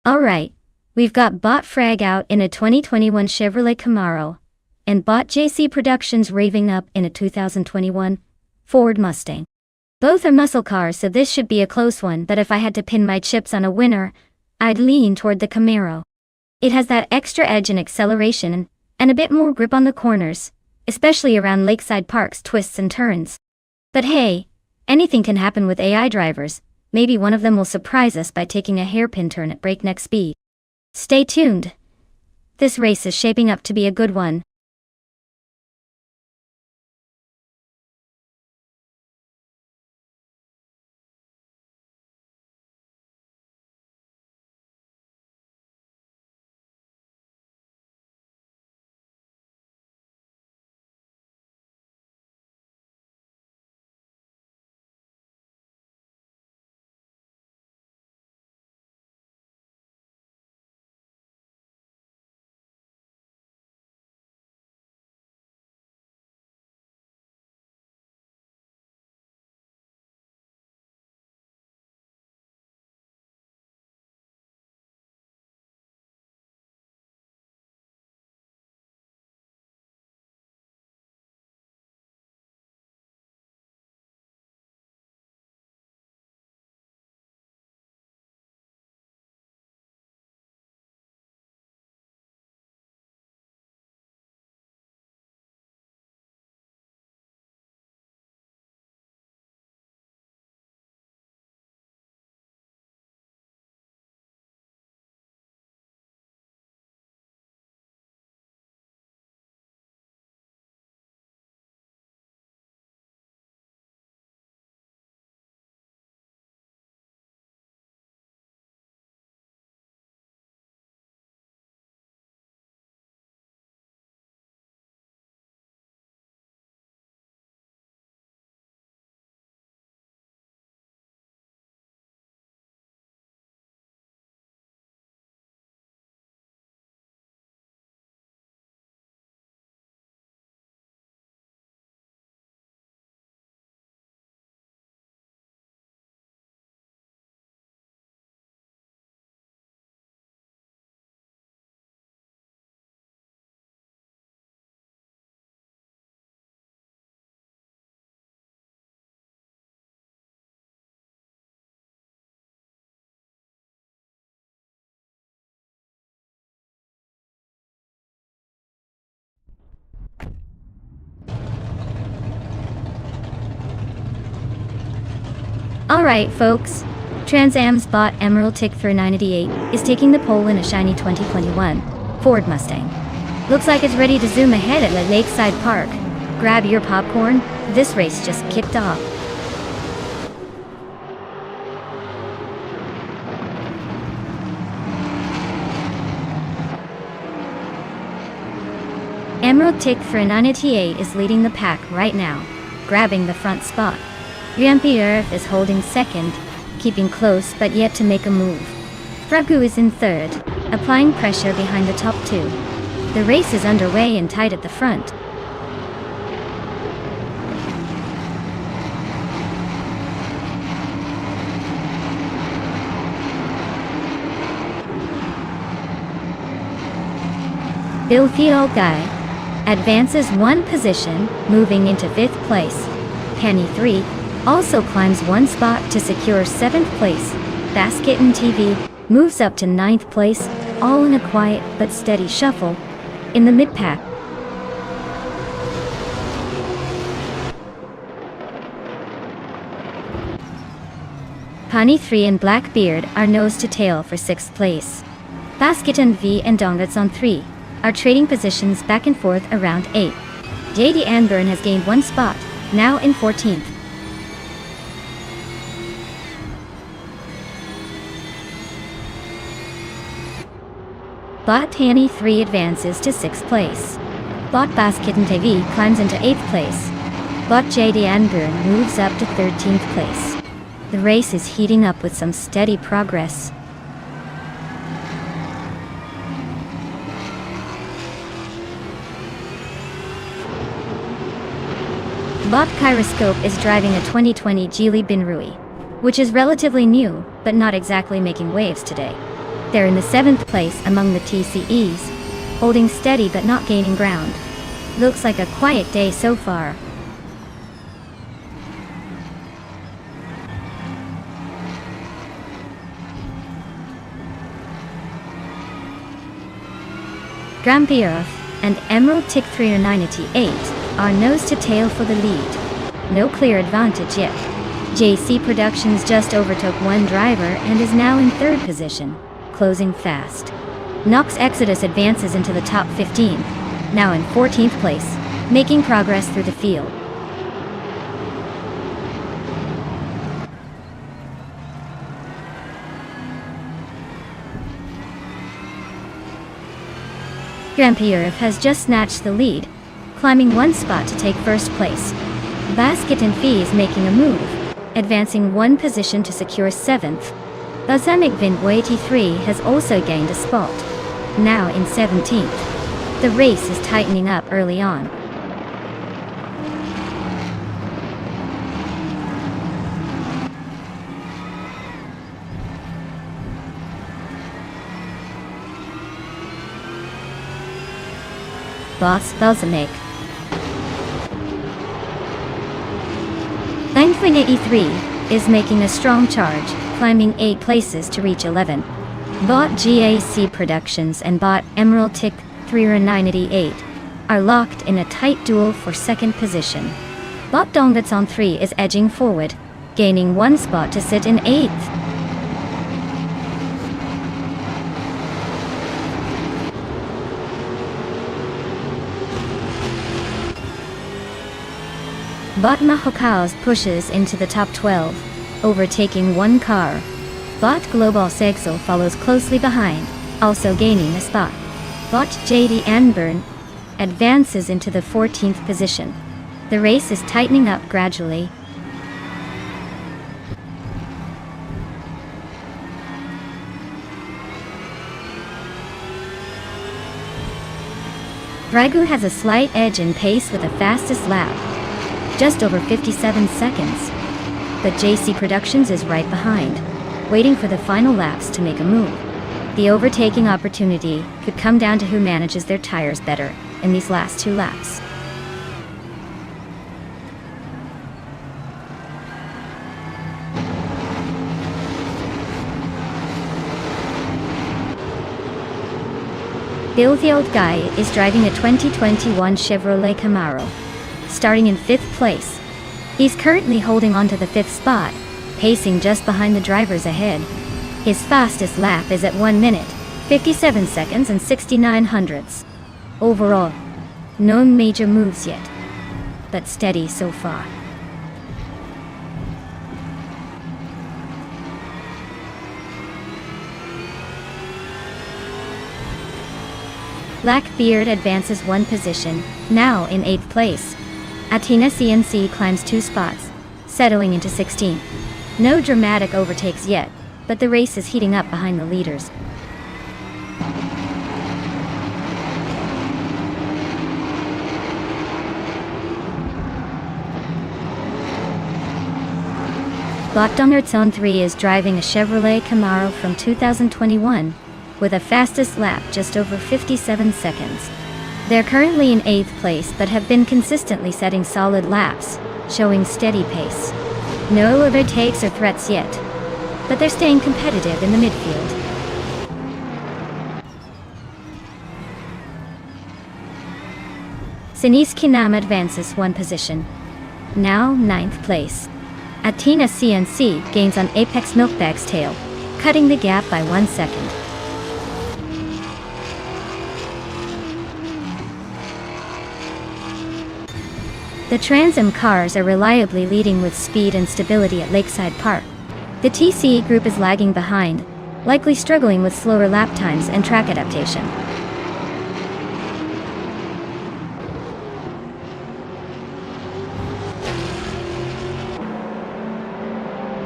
Alright, we've got Bot Frag out in a 2021 Chevrolet Camaro, and Bot JC Productions raving up in a 2021 Ford Mustang. Both are muscle cars, so this should be a close one, but if I had to pin my chips on a winner, I'd lean toward the Camaro. It has that extra edge and acceleration, and a bit more grip on the corners, especially around lakeside parks, twists and turns. But hey, anything can happen with AI drivers. Maybe one of them will surprise us by taking a hairpin turn at breakneck speed. Stay tuned. This race is shaping up to be a good one. Alright folks, Trans Am's Bot Emerald Tick 988 is taking the pole in a shiny 2021 Ford Mustang. Looks like it's ready to zoom ahead at the Lakeside Park. Grab your popcorn, this race just kicked off. Emerald Tick 988 is leading the pack right now, grabbing the front spot. Jean-Pierre is holding second, keeping close but yet to make a move. Fragu is in third, applying pressure behind the top two. The race is underway and tight at the front. Bilfiel Guy advances one position, moving into 5th place. Penny 3 also climbs one spot to secure 7th place. Basket and TV moves up to 9th place, all in a quiet but steady shuffle in the mid-pack. Penny 3 and Blackbeard are nose to tail for 6th place. Basket and V and Dongats on 3 are trading positions back and forth around 8. JD Anburn has gained one spot, now in 14th. Bot Tanny 3 advances to 6th place. Bot Basket and TV climbs into 8th place. Bot JD Anburn moves up to 13th place. The race is heating up with some steady progress. Bot Kyroscope is driving a 2020 Geely Binrui, which is relatively new, but not exactly making waves today. They're in the 7th place among the TCEs, holding steady but not gaining ground. Looks like a quiet day so far. Grampierov and Emerald Tick 398 are nose to tail for the lead. No clear advantage yet. JC Productions just overtook one driver and is now in 3rd position, closing fast. Nox Exodus advances into the top 15, now in 14th place, making progress through the field. Grampierov has just snatched the lead, climbing one spot to take 1st place. Basket and Fee making a move, advancing one position to secure 7th. Bazemic Vint 83 has also gained a spot, now in 17th. The race is tightening up early on. Boss Bazemic 9.83 is making a strong charge, climbing 8 places to reach 11. Bot GAC Productions and Bot Emerald Tick 398 are locked in a tight duel for 2nd position. Bot Dongbats on 3 is edging forward, gaining 1 spot to sit in 8th. Bot Mahokaos pushes into the top 12, overtaking 1 car. Bot Global Sexel follows closely behind, also gaining a spot. Bot JD Anburn advances into the 14th position. The race is tightening up gradually. Ragu has a slight edge in pace with the fastest lap, just over 57 seconds. But JC Productions is right behind, waiting for the final laps to make a move. The overtaking opportunity could come down to who manages their tires better in these last 2 laps. Filthy Old Guy is driving a 2021 Chevrolet Camaro, starting in 5th place. He's currently holding on to the 5th spot, pacing just behind the drivers ahead. His fastest lap is at 1 minute, 57 seconds and 69 hundredths. Overall, no major moves yet, but steady so far. Blackbeard advances 1 position, now in 8th place. Athena CNC climbs 2 spots, settling into 16th. No dramatic overtakes yet, but the race is heating up behind the leaders. Bot Dongertson 3 is driving a Chevrolet Camaro from 2021, with a fastest lap just over 57 seconds. They're currently in 8th place but have been consistently setting solid laps, showing steady pace. No overtakes or threats yet, but they're staying competitive in the midfield. Siniski Nam advances 1 position, now 9th place. Athena CNC gains on Apex Milkbag's tail, cutting the gap by 1 second. The Trans Am cars are reliably leading with speed and stability at Lakeside Park. The TCE group is lagging behind, likely struggling with slower lap times and track adaptation.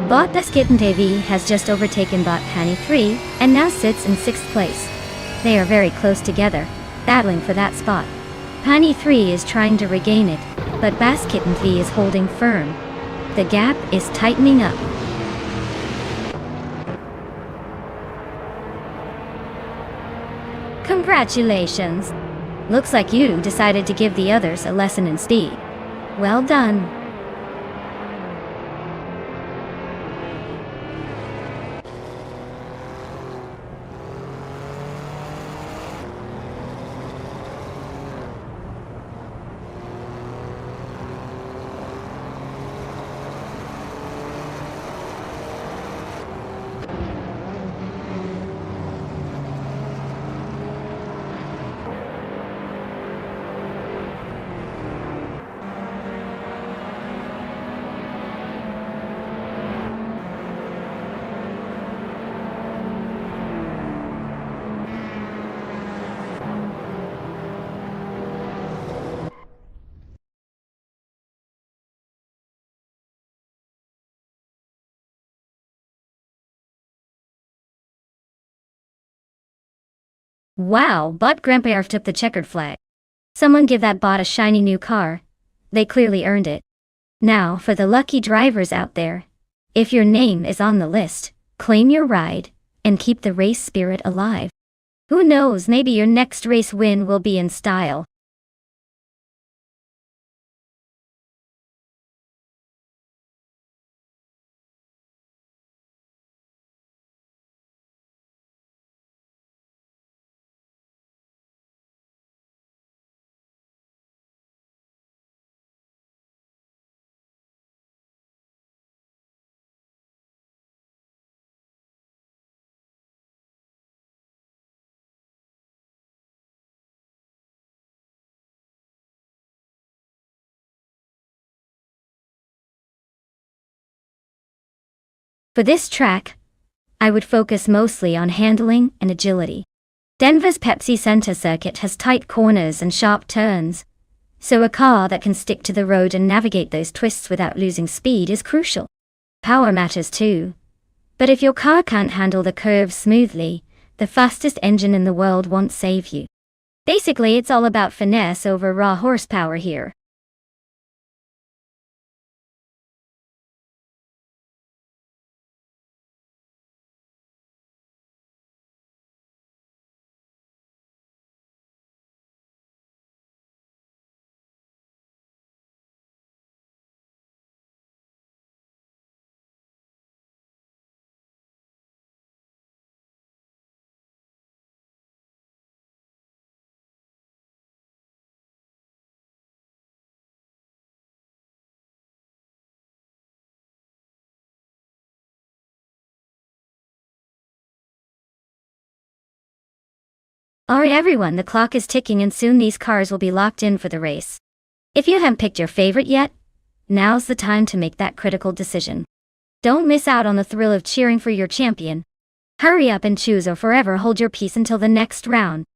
Bot Deskitten TV has just overtaken Bot Hani 3 and now sits in 6th place. They are very close together, battling for that spot. Hani 3 is trying to regain it, but Baskitten V is holding firm. The gap is tightening up. Congratulations! Looks like you decided to give the others a lesson in speed. Well done. Wow, bot Grandpa took the checkered flag. Someone give that bot a shiny new car. They clearly earned it. Now, for the lucky drivers out there. If your name is on the list, claim your ride, and keep the race spirit alive. Who knows, maybe your next race win will be in style. For this track, I would focus mostly on handling and agility. Denver's Pepsi Center circuit has tight corners and sharp turns, so a car that can stick to the road and navigate those twists without losing speed is crucial. Power matters too, but if your car can't handle the curves smoothly, the fastest engine in the world won't save you. Basically, it's all about finesse over raw horsepower here. Alright everyone, the clock is ticking and soon these cars will be locked in for the race. If you haven't picked your favorite yet, now's the time to make that critical decision. Don't miss out on the thrill of cheering for your champion. Hurry up and choose or forever hold your peace until the next round.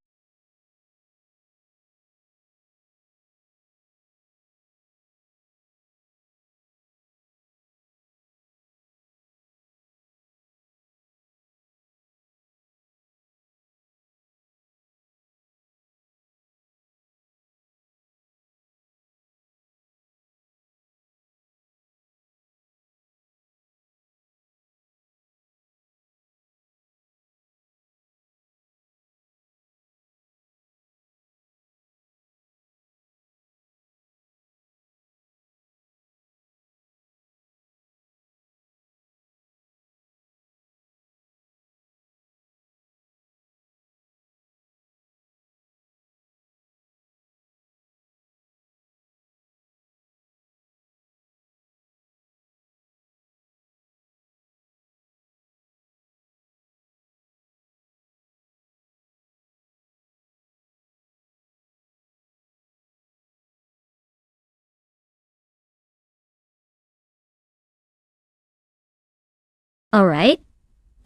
Alright,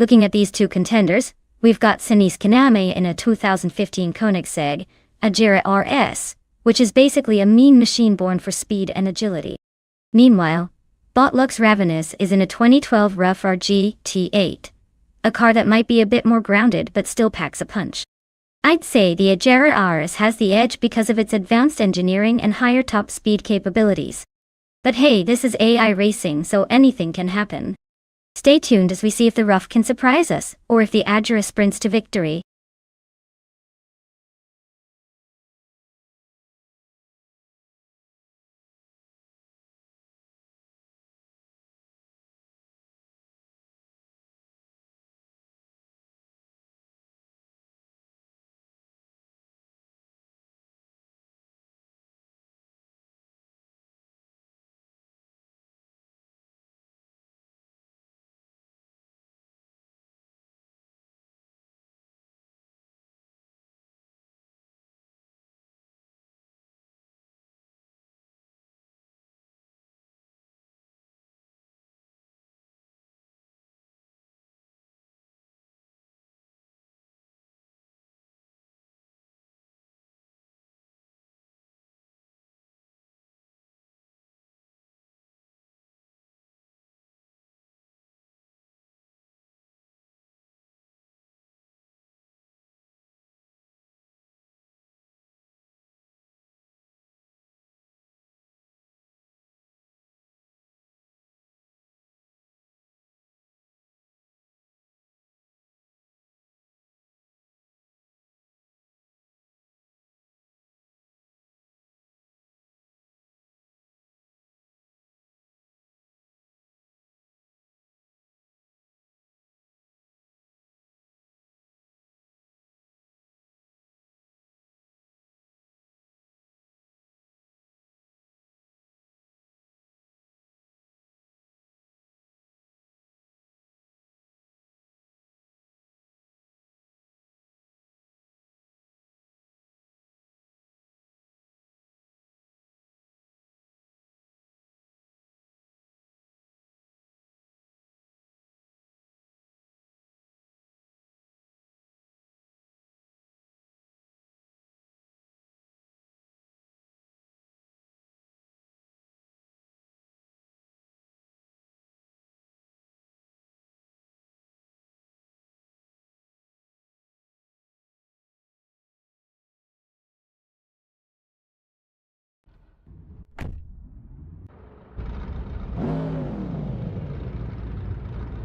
looking at these two contenders, we've got Sinis Kaname in a 2015 Koenigsegg, Agera RS, which is basically a mean machine born for speed and agility. Meanwhile, Botlux Ravenous is in a 2012 Rough RG T8, a car that might be a bit more grounded but still packs a punch. I'd say the Agera RS has the edge because of its advanced engineering and higher top speed capabilities. But hey, this is AI racing, so anything can happen. Stay tuned as we see if the Rough can surprise us, or if the Agera sprints to victory.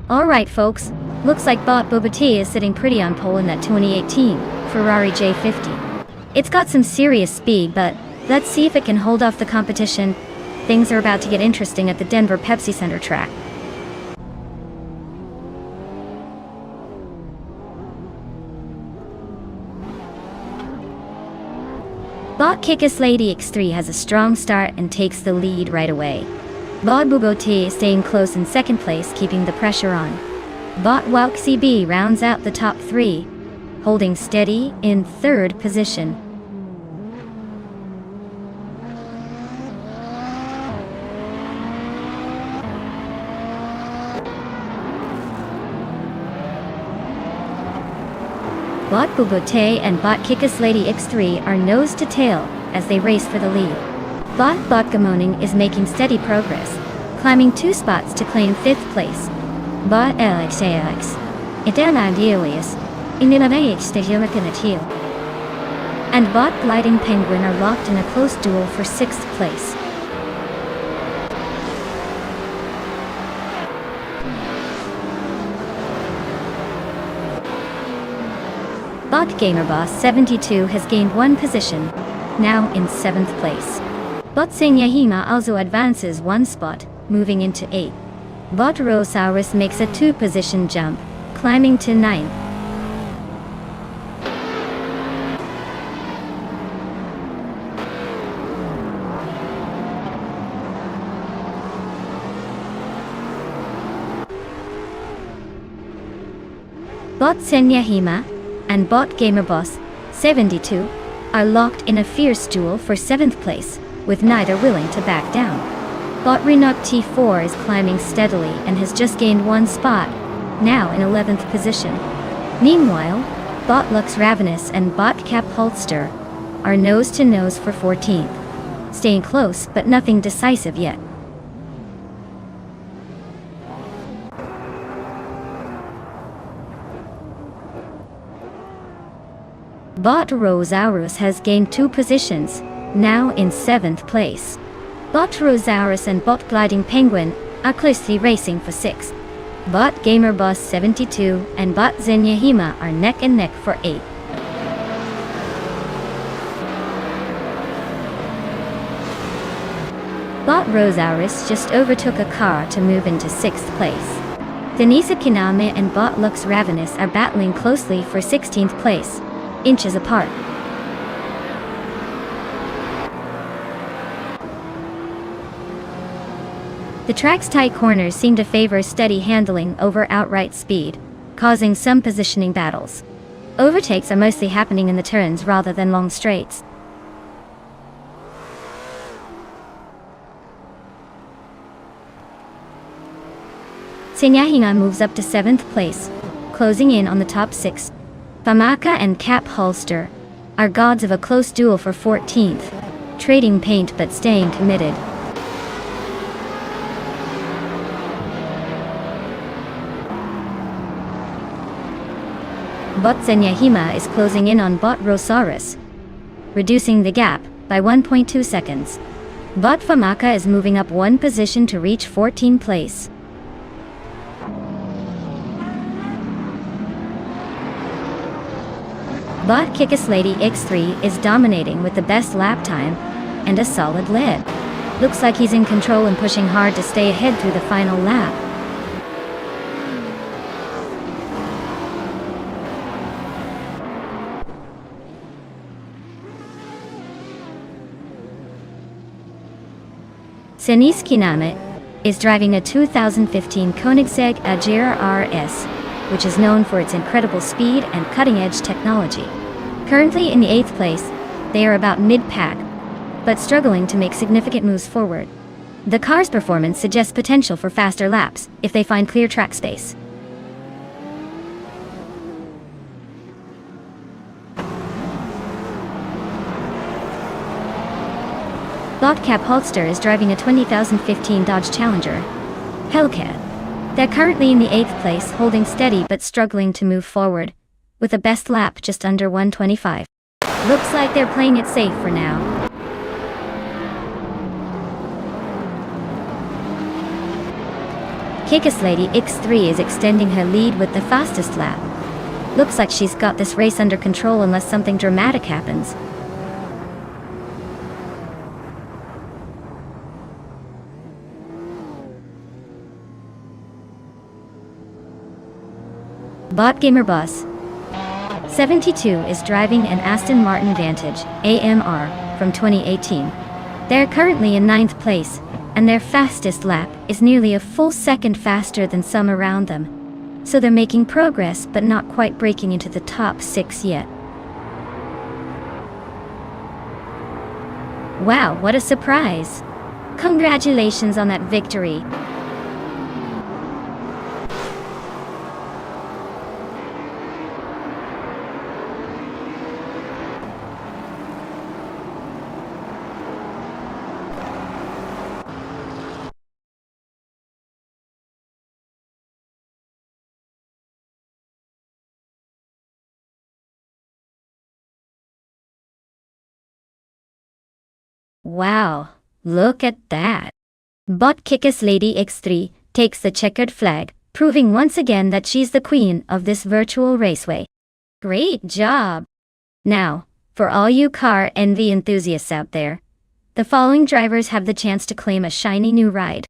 Alright folks, looks like Bot Bobati is sitting pretty on pole in that 2018 Ferrari J50. It's got some serious speed, but let's see if it can hold off the competition. Things are about to get interesting at the Denver Pepsi Center track. Bot Kikislady X3 has a strong start and takes the lead right away. Bot Bugoti is staying close in second place, keeping the pressure on. Bot Walk B rounds out the top three, holding steady in third position. Bot Bugote and Bot Kikislady X3 are nose to tail as they race for the lead. Bot Gamoning is making steady progress, climbing 2 spots to claim 5th place. Bot LXAX, Itanadialius, Inilavax and Bot Gliding Penguin are locked in a close duel for 6th place. Bot GamerBoss 72 has gained 1 position, now in 7th place. Bot Senyahima also advances 1 spot, moving into 8th. Bot Rosaurus makes a 2-position jump, climbing to 9th. Bot Senyahima and Bot GamerBoss 72 are locked in a fierce duel for 7th place, with neither willing to back down. Bot Renok T4 is climbing steadily and has just gained 1 spot, now in 11th position. Meanwhile, Bot Lux Ravenous and Bot Cap Holster are nose to nose for 14th, staying close but nothing decisive yet. Bot Rosaurus has gained 2 positions, now in 7th place. Bot Rosaurus and Bot Gliding Penguin are closely racing for 6th. Bot GamerBoss 72 and Bot Zenyahima are neck and neck for 8th. Bot Rosaurus just overtook a car to move into 6th place. Denisa Kiname and Bot Lux Ravenous are battling closely for 16th place, inches apart. The track's tight corners seem to favor steady handling over outright speed, causing some positioning battles. Overtakes are mostly happening in the turns rather than long straights. Senyahina moves up to 7th place, closing in on the top 6. Famaka and Cap Holster are gods of a close duel for 14th, trading paint but staying committed. Bot Zenyahima is closing in on Bot Rosaurus, reducing the gap by 1.2 seconds. Bot Famaka is moving up 1 position to reach 14th place. Bot Kikislady X3 is dominating with the best lap time and a solid lead. Looks like he's in control and pushing hard to stay ahead through the final lap. Senis Kiname is driving a 2015 Koenigsegg Agera RS, which is known for its incredible speed and cutting-edge technology. Currently in the 8th place, they are about mid-pack, but struggling to make significant moves forward. The car's performance suggests potential for faster laps if they find clear track space. Bot Cap Holster is driving a 2015 Dodge Challenger Hellcat. They're currently in the 8th place, holding steady but struggling to move forward, with a best lap just under 125. Looks like they're playing it safe for now. Kickass Lady X3 is extending her lead with the fastest lap. Looks like she's got this race under control unless something dramatic happens. Bot Gamer Boss 72 is driving an Aston Martin Vantage AMR from 2018. They're currently in 9th place, and their fastest lap is nearly a full second faster than some around them. So they're making progress but not quite breaking into the top 6 yet. Wow, what a surprise! Congratulations on that victory! Wow, look at that! Bot Kickass Lady X3 takes the checkered flag, proving once again that she's the queen of this virtual raceway. Great job! Now, for all you car envy enthusiasts out there, the following drivers have the chance to claim a shiny new ride.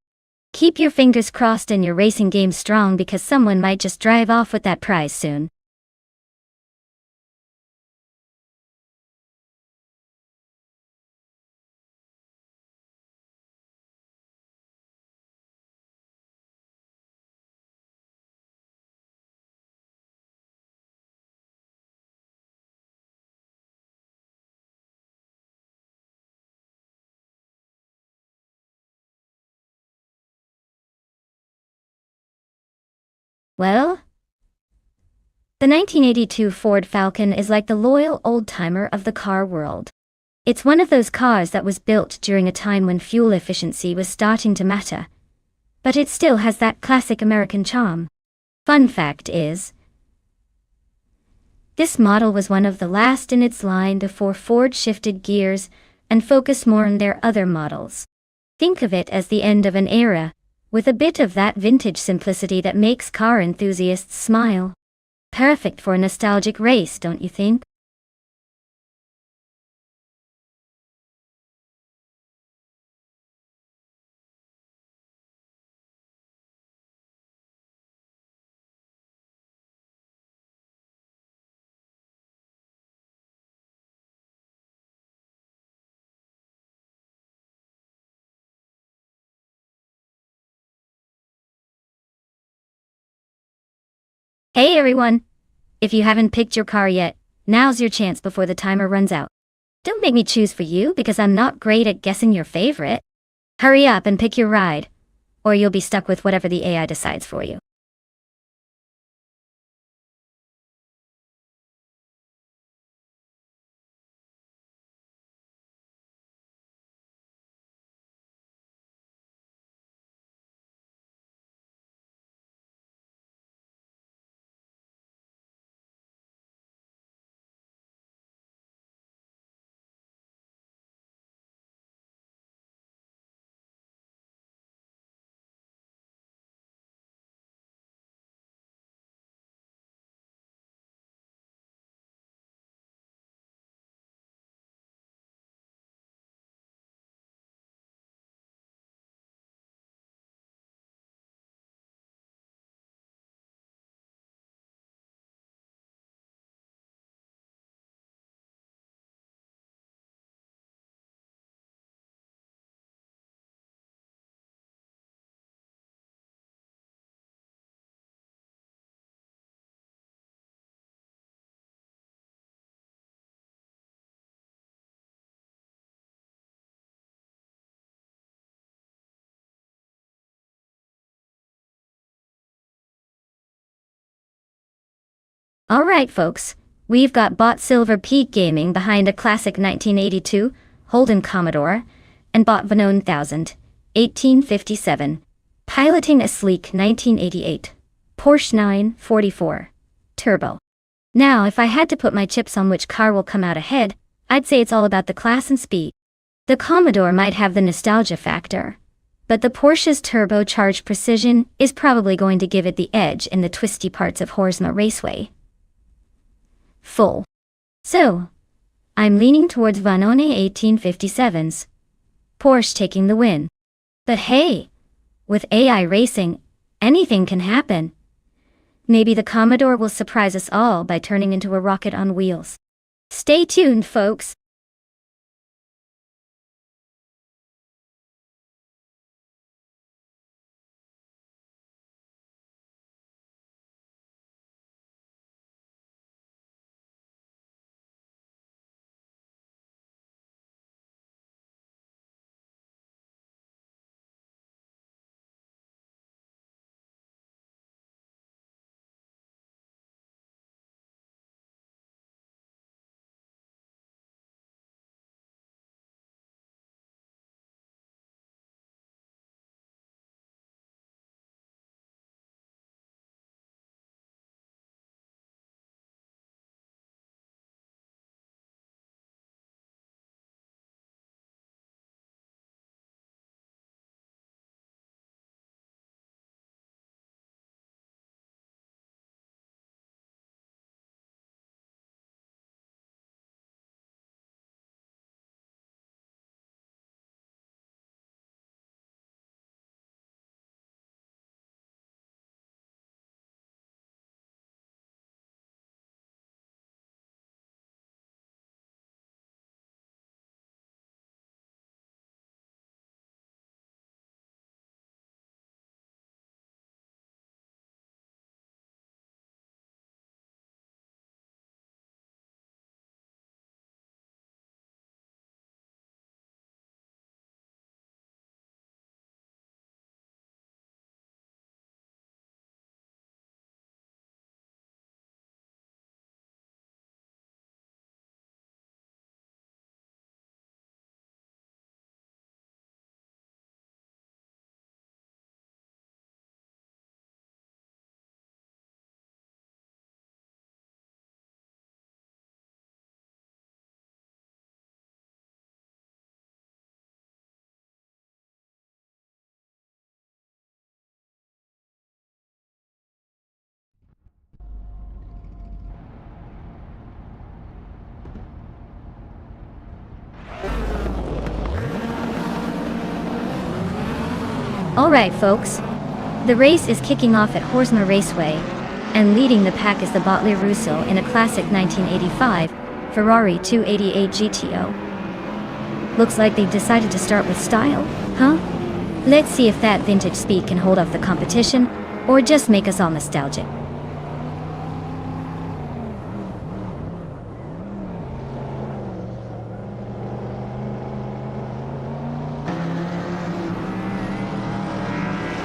Keep your fingers crossed and your racing game strong because someone might just drive off with that prize soon. Well, the 1982 Ford Falcon is like the loyal old-timer of the car world. It's one of those cars that was built during a time when fuel efficiency was starting to matter, but it still has that classic American charm. Fun fact is, this model was one of the last in its line before Ford shifted gears and focused more on their other models. Think of it as the end of an era, with a bit of that vintage simplicity that makes car enthusiasts smile. Perfect for a nostalgic race, don't you think? Hey everyone! If you haven't picked your car yet, now's your chance before the timer runs out. Don't make me choose for you because I'm not great at guessing your favorite. Hurry up and pick your ride, or you'll be stuck with whatever the AI decides for you. Alright folks, we've got Bot Silver Peak Gaming behind a classic 1982 Holden Commodore, and Bot Venone 1000, 1857, piloting a sleek 1988 Porsche 944 Turbo. Now if I had to put my chips on which car will come out ahead, I'd say it's all about the class and speed. The Commodore might have the nostalgia factor, but the Porsche's turbocharged precision is probably going to give it the edge in the twisty parts of Horsma Raceway. Full. So, I'm leaning towards Vanone 1857's Porsche taking the win. But hey, with AI racing, anything can happen. Maybe the Commodore will surprise us all by turning into a rocket on wheels. Stay tuned, folks. Alright, folks. The race is kicking off at Horsma Raceway, and leading the pack is the Botley Russell in a classic 1985 Ferrari 288 GTO. Looks like they've decided to start with style, huh? Let's see if that vintage speed can hold off the competition, or just make us all nostalgic.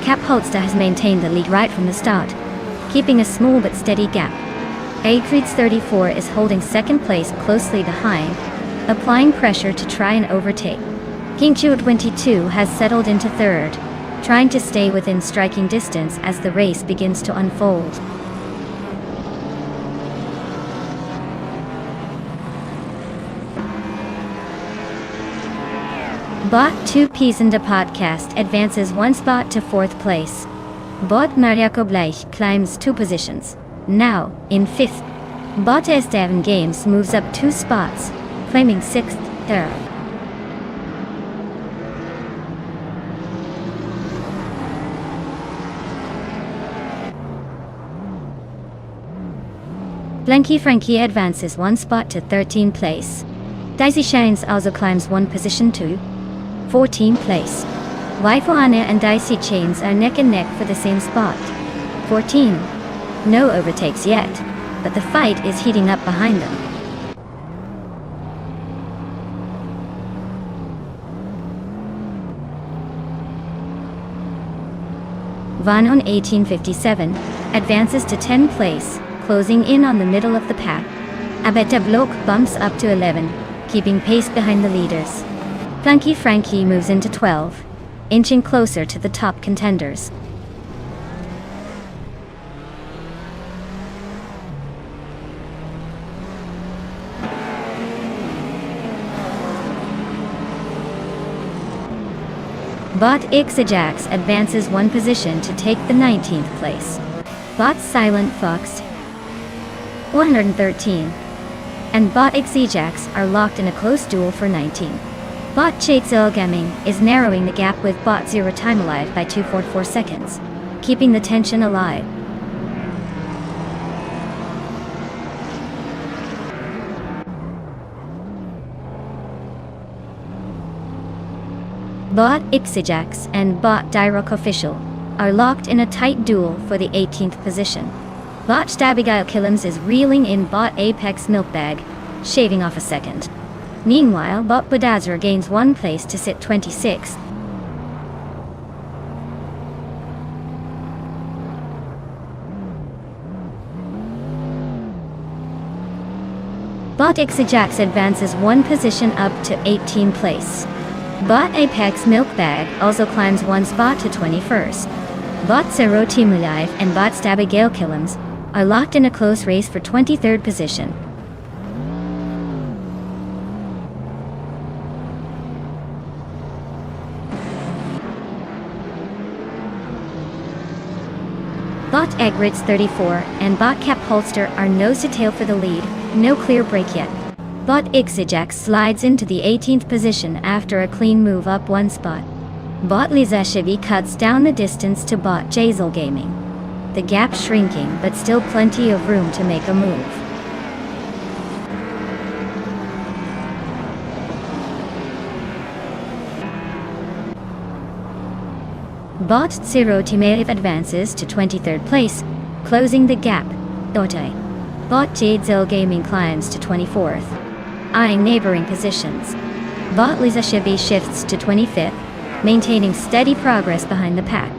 Cap Holster has maintained the lead right from the start, keeping a small but steady gap. Agrids 34 is holding second place closely behind, applying pressure to try and overtake. Kingchu 22 has settled into third, trying to stay within striking distance as the race begins to unfold. Bot 2 Peas in the podcast advances one spot to fourth place. Bot Mariako Bleich climbs 2 positions, now in 5th. Bot Estevan Games moves up 2 spots, claiming 6th there. Blanky Frankie advances 1 spot to 13th place. Daisy Shines also climbs 1 position to 14th place. Waifu Anna and Dicey Chains are neck and neck for the same spot. 14. No overtakes yet, but the fight is heating up behind them. Van on 1857 advances to 10th place, closing in on the middle of the pack. Abeta Bloch bumps up to 11, keeping pace behind the leaders. Flunky Frankie moves into 12, inching closer to the top contenders. Bot Ixajax advances one position to take the 19th place. Bot Silent Fox 113 and Bot Ixajax are locked in a close duel for 19. Bot Chaitzel Gaming is narrowing the gap with Bot Zero Time Alive by 2.44 seconds, keeping the tension alive. Bot Ixajax and Bot Dirok Official are locked in a tight duel for the 18th position. Bot Stabigail Killams is reeling in Bot Apex Milkbag, shaving off a second. Meanwhile, Bot Badazar gains one place to sit 26th. Bot Ixajax advances one position up to 18th place. Bot Apex Milkbag also climbs one spot to 21st. Bot Zero Team Alive and Bot Stabigail Killams are locked in a close race for 23rd position. Bot Eggritz 34 and Bot Cap Holster are nose to tail for the lead, no clear break yet. Bot Ixajax slides into the 18th position after a clean move up one spot. Bot Lizashivi cuts down the distance to Bot Jazel Gaming. The gap shrinking, but still plenty of room to make a move. Bot Zero Team advances to 23rd place, closing the gap. Bot Jazel Gaming climbs to 24th, eyeing neighboring positions. Bot Lizashivi shifts to 25th, maintaining steady progress behind the pack.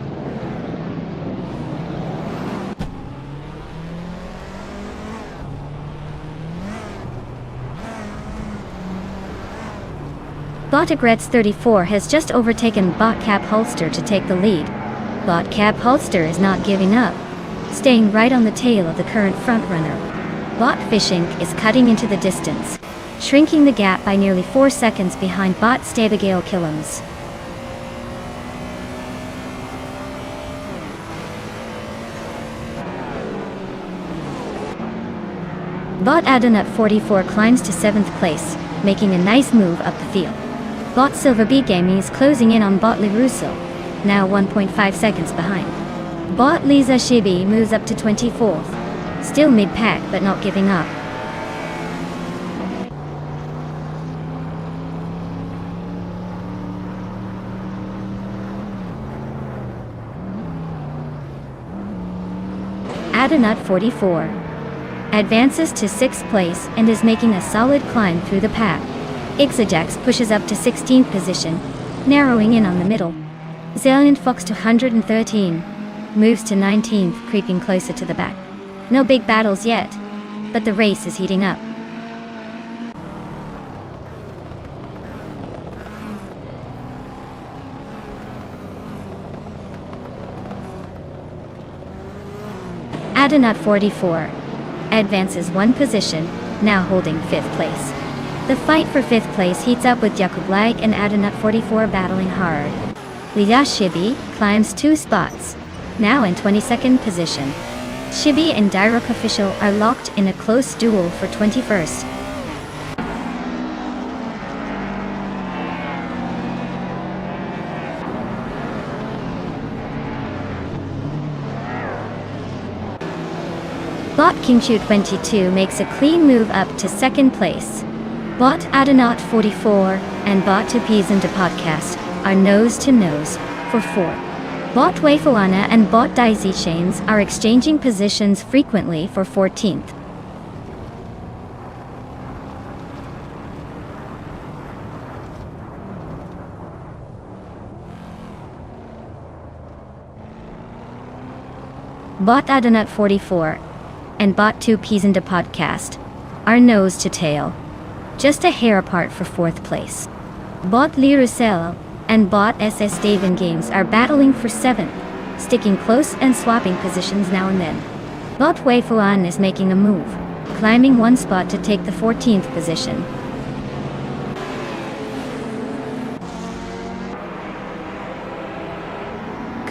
Bot Eggritz 34 has just overtaken Bot Cap Holster to take the lead. Bot Cap Holster is not giving up, staying right on the tail of the current frontrunner. Bot Fishing is cutting into the distance, shrinking the gap by nearly 4 seconds behind Bot Stabigail Killams. Bot Adonut 44 climbs to 7th place, making a nice move up the field. Bot Silver Bee Gaming is closing in on Bot Liruso, now 1.5 seconds behind. Bot Lisa Shibi moves up to 24th, still mid-pack but not giving up. Adonut 44 advances to 6th place and is making a solid climb through the pack. Ixajax pushes up to 16th position, narrowing in on the middle. Zillion Fox 213 moves to 19th, creeping closer to the back. No big battles yet, but the race is heating up. Adonut 44 advances one position, now holding 5th place. The fight for 5th place heats up with Jakub Lag and Adonut 44 battling hard. Liya Shibi climbs 2 spots, now in 22nd position. Shibi and Dirok Official are locked in a close duel for 21st. Bot Kingshu 22 makes a clean move up to 2nd place. Bot Adonut 44 and Bot 2 Peas into Podcast are nose to nose for 4. Bot Weifuana and Bot Daisy Chains are exchanging positions frequently for 14th. Bot Adonut 44 and Bot 2 Peas into Podcast are nose to tail, just a hair apart for 4th place. Bot Lirusel and Bot SS Daven Games are battling for 7th, sticking close and swapping positions now and then. Bot Weifuan is making a move, climbing one spot to take the 14th position.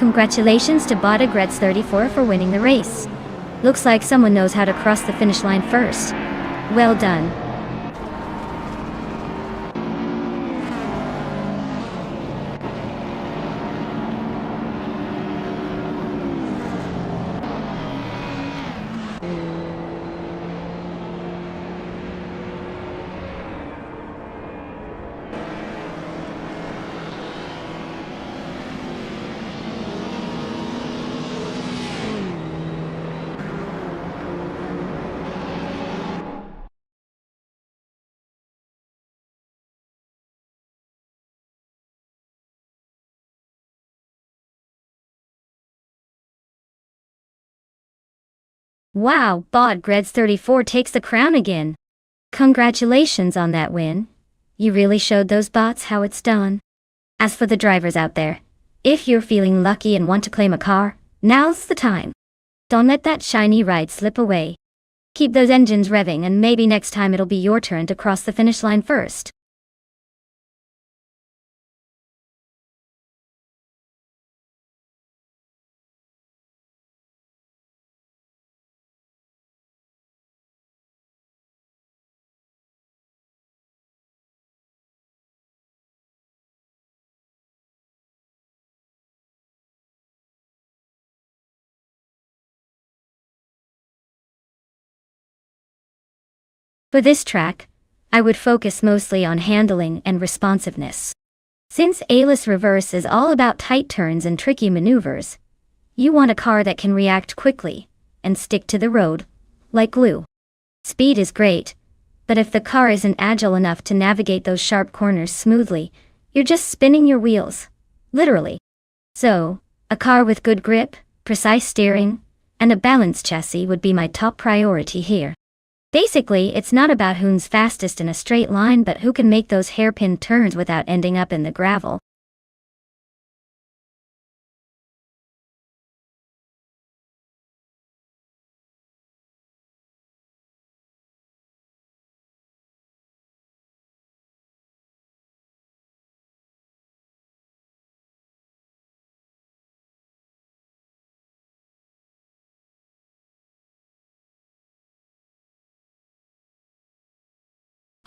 Congratulations to Botagrets34 for winning the race. Looks like someone knows how to cross the finish line first. Well done. Wow, Botagrets34 takes the crown again. Congratulations on that win. You really showed those bots how it's done. As for the drivers out there, if you're feeling lucky and want to claim a car, now's the time. Don't let that shiny ride slip away. Keep those engines revving and maybe next time it'll be your turn to cross the finish line first. For this track, I would focus mostly on handling and responsiveness. Since A-less reverse is all about tight turns and tricky maneuvers, you want a car that can react quickly and stick to the road like glue. Speed is great, but if the car isn't agile enough to navigate those sharp corners smoothly, you're just spinning your wheels, literally. So, a car with good grip, precise steering, and a balanced chassis would be my top priority here. Basically, it's not about who's fastest in a straight line but who can make those hairpin turns without ending up in the gravel.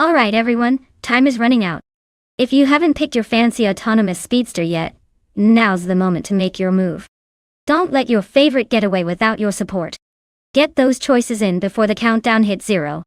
Alright everyone, time is running out. If you haven't picked your fancy autonomous speedster yet, now's the moment to make your move. Don't let your favorite get away without your support. Get those choices in before the countdown hits 0.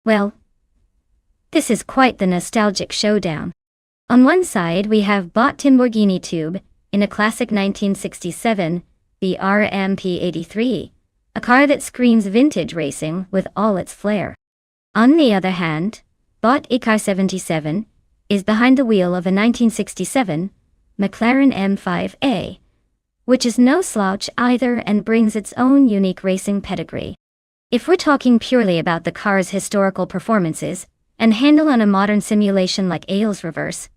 Well, this is quite the nostalgic showdown. On one side we have Bot Timborghini Tube, in a classic 1967, the RMP83, a car that screams vintage racing with all its flair. On the other hand, Bot Icar 77 is behind the wheel of a 1967 McLaren M5A, which is no slouch either and brings its own unique racing pedigree. If we're talking purely about the car's historical performances and handle on a modern simulation like A-less reverse,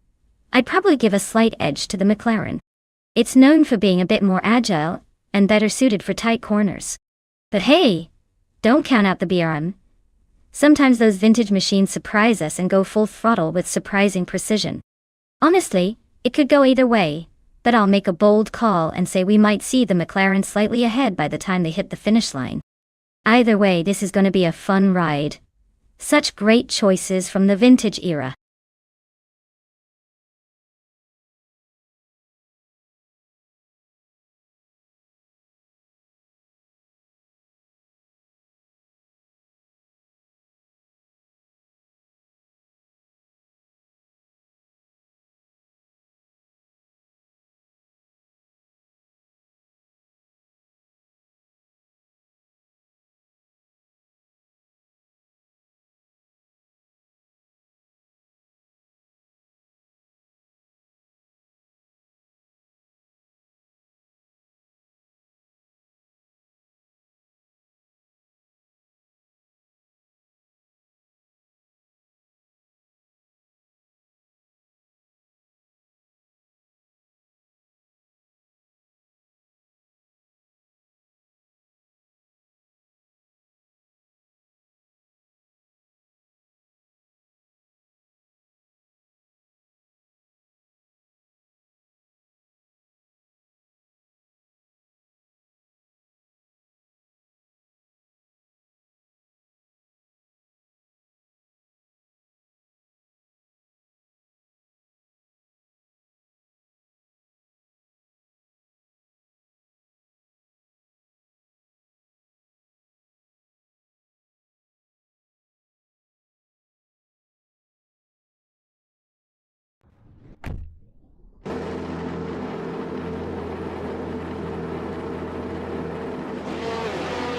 I'd probably give a slight edge to the McLaren. It's known for being a bit more agile and better suited for tight corners. But hey, don't count out the BRM. Sometimes those vintage machines surprise us and go full throttle with surprising precision. Honestly, it could go either way, but I'll make a bold call and say we might see the McLaren slightly ahead by the time they hit the finish line. Either way, this is going to be a fun ride. Such great choices from the vintage era.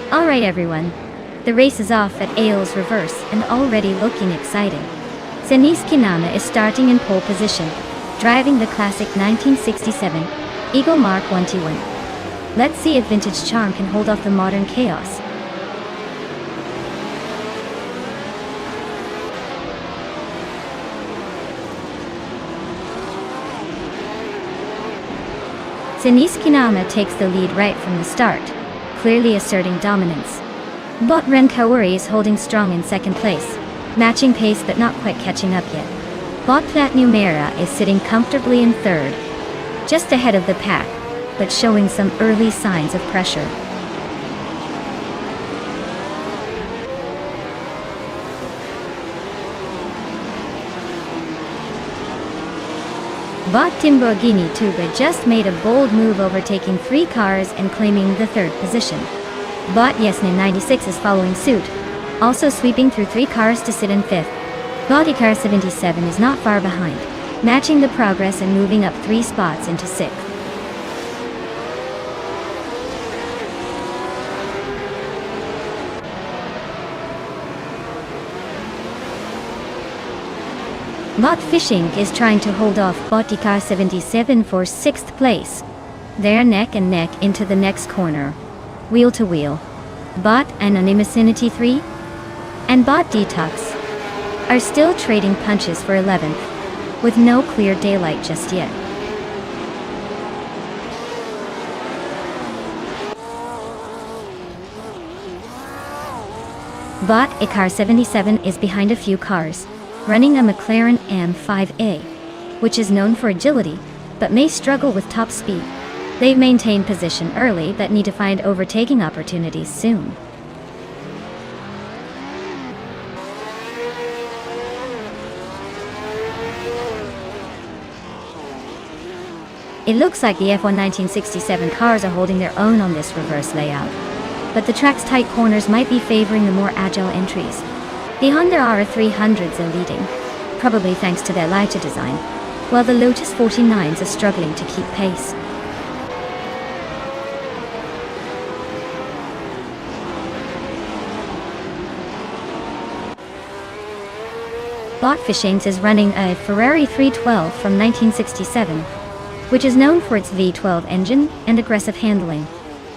Alright everyone, the race is off at Ailes Reverse and already looking exciting. Zenis Kinama is starting in pole position, driving the classic 1967 Eagle Mark 1T1. Let's see if vintage charm can hold off the modern chaos. Zenis Kinama takes the lead right from the start, clearly asserting dominance. Bot Ren Kauri is holding strong in second place, matching pace but not quite catching up yet. Bot Plat Numera is sitting comfortably in third, just ahead of the pack, but showing some early signs of pressure. Bot Timborghini Tuba just made a bold move, overtaking 3 cars and claiming the third position. Bot Yesnin 96 is following suit, also sweeping through 3 cars to sit in 5th. Bot Ikar 77 is not far behind, matching the progress and moving up 3 spots into 6th. Bot Fishing is trying to hold off Bot Ikar 77 for 6th place. They're neck and neck into the next corner, wheel to wheel. Bot Anonymousity 3 and Bot Detox are still trading punches for 11th, with no clear daylight just yet. Bot Ikar 77 is behind a few cars, running a McLaren M5A, which is known for agility, but may struggle with top speed. They've maintained position early but need to find overtaking opportunities soon. It looks like the F1 1967 cars are holding their own on this reverse layout, but the track's tight corners might be favoring the more agile entries. The Honda R300s are leading, probably thanks to their lighter design, while the Lotus 49s are struggling to keep pace. Bot Fishings is running a Ferrari 312 from 1967, which is known for its V12 engine and aggressive handling.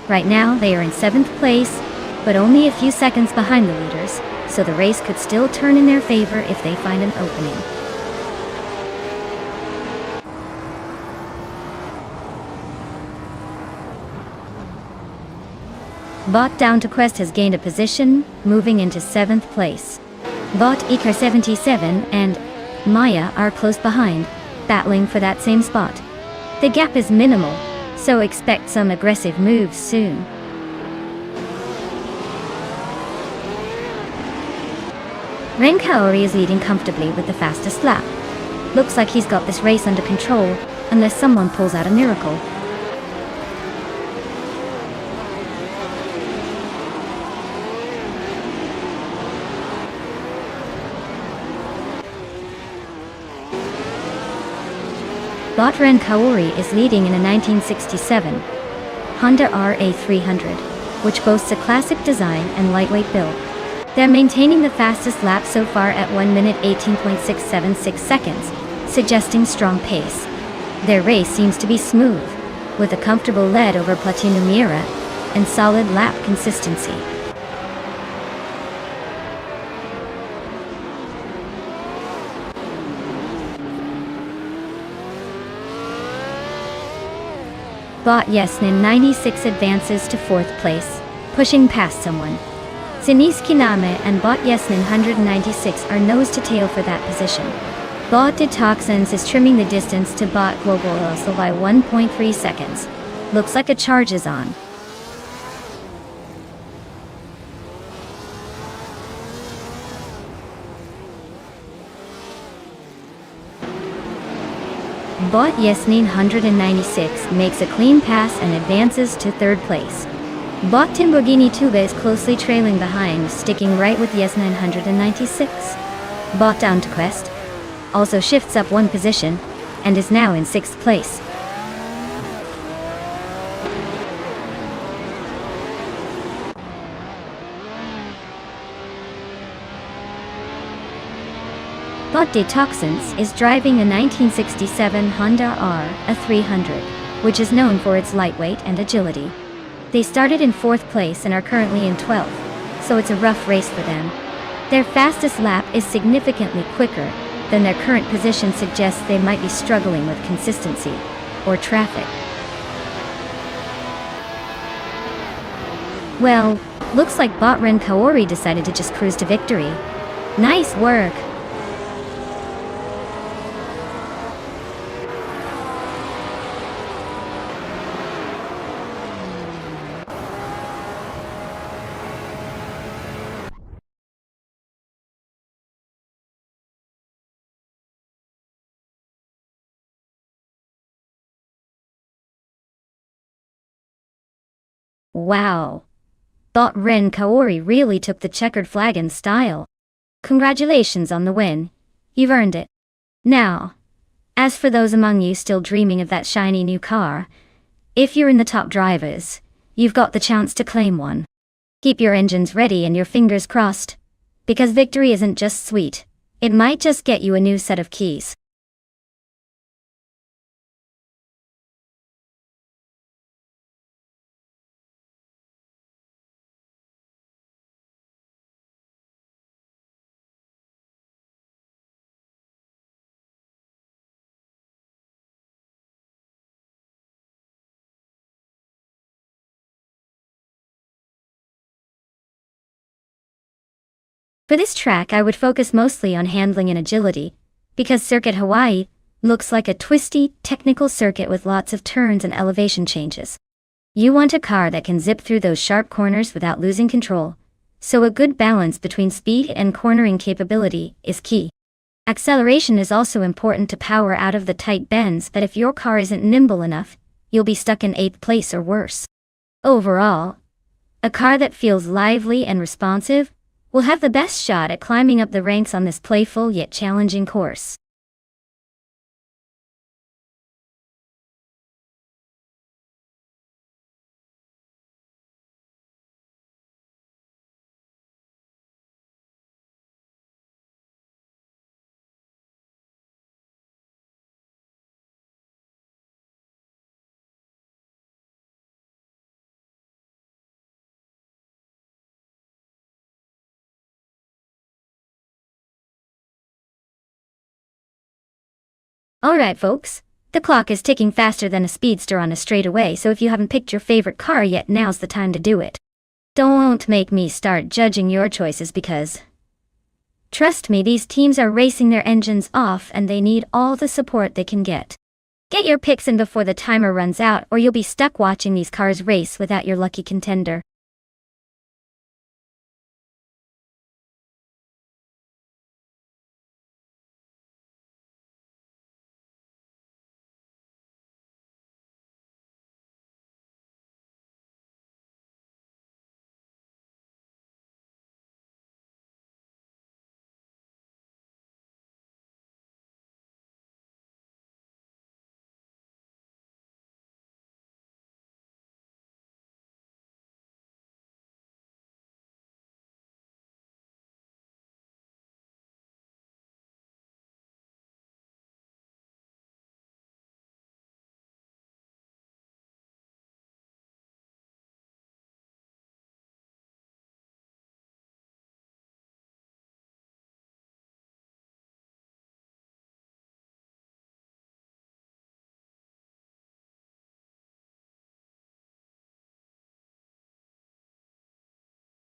Right now they are in 7th place, but only a few seconds behind the leaders, so the race could still turn in their favor if they find an opening. Bot Down to Quest has gained a position, moving into 7th place. Bot Icar 77 and Maya are close behind, battling for that same spot. The gap is minimal, so expect some aggressive moves soon. Ren Kaori is leading comfortably with the fastest lap. Looks like he's got this race under control, unless someone pulls out a miracle. Bot Ren Kaori is leading in a 1967 Honda RA300, which boasts a classic design and lightweight build. They're maintaining the fastest lap so far at 1 minute 18.676 seconds, suggesting strong pace. Their race seems to be smooth, with a comfortable lead over Platino Miura and solid lap consistency. Bot Yesnin 96 advances to 4th place, pushing past someone. Sinis Kiname and Bot Yesnin 196 are nose to tail for that position. Bot Detoxins is trimming the distance to Bot Global also by 1.3 seconds. Looks like a charge is on. Bot Yesnin 196 makes a clean pass and advances to 3rd place. Bot Timborghini Tuba is closely trailing behind, sticking right with Yesnin 196. Bot Down to Quest also shifts up 1 position and is now in 6th place. Bot Detoxins is driving a 1967 Honda R300, which is known for its lightweight and agility. They started in 4th place and are currently in 12th, so it's a rough race for them. Their fastest lap is significantly quicker than their current position suggests they might be struggling with consistency or traffic. Well, looks like Bot Ren Kaori decided to just cruise to victory. Nice work! Wow! Bot Ren Kaori really took the checkered flag in style. Congratulations on the win. You've earned it. Now, as for those among you still dreaming of that shiny new car, if you're in the top drivers, you've got the chance to claim one. Keep your engines ready and your fingers crossed, because victory isn't just sweet, it might just get you a new set of keys. For this track I would focus mostly on handling and agility, because Circuit Hawaii looks like a twisty, technical circuit with lots of turns and elevation changes. You want a car that can zip through those sharp corners without losing control, so a good balance between speed and cornering capability is key. Acceleration is also important to power out of the tight bends, but if your car isn't nimble enough, you'll be stuck in 8th place or worse. Overall, a car that feels lively and responsive will have the best shot at climbing up the ranks on this playful yet challenging course. Alright folks, the clock is ticking faster than a speedster on a straightaway, so if you haven't picked your favorite car yet, now's the time to do it. Don't make me start judging your choices because Trust me, these teams are racing their engines off and they need all the support they can get. Get your picks in before the timer runs out, or you'll be stuck watching these cars race without your lucky contender.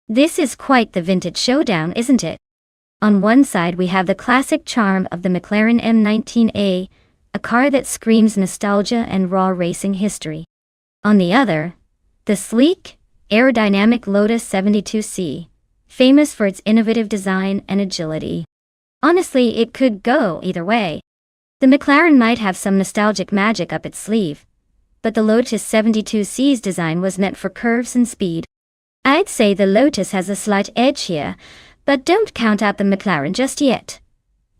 This is quite the vintage showdown, isn't it? On one side we have the classic charm of the McLaren M19A, a car that screams nostalgia and raw racing history. On the other, the sleek, aerodynamic Lotus 72C, famous for its innovative design and agility. Honestly, it could go either way. The McLaren might have some nostalgic magic up its sleeve, but the Lotus 72C's design was meant for curves and speed. I'd say the Lotus has a slight edge here, but don't count out the McLaren just yet.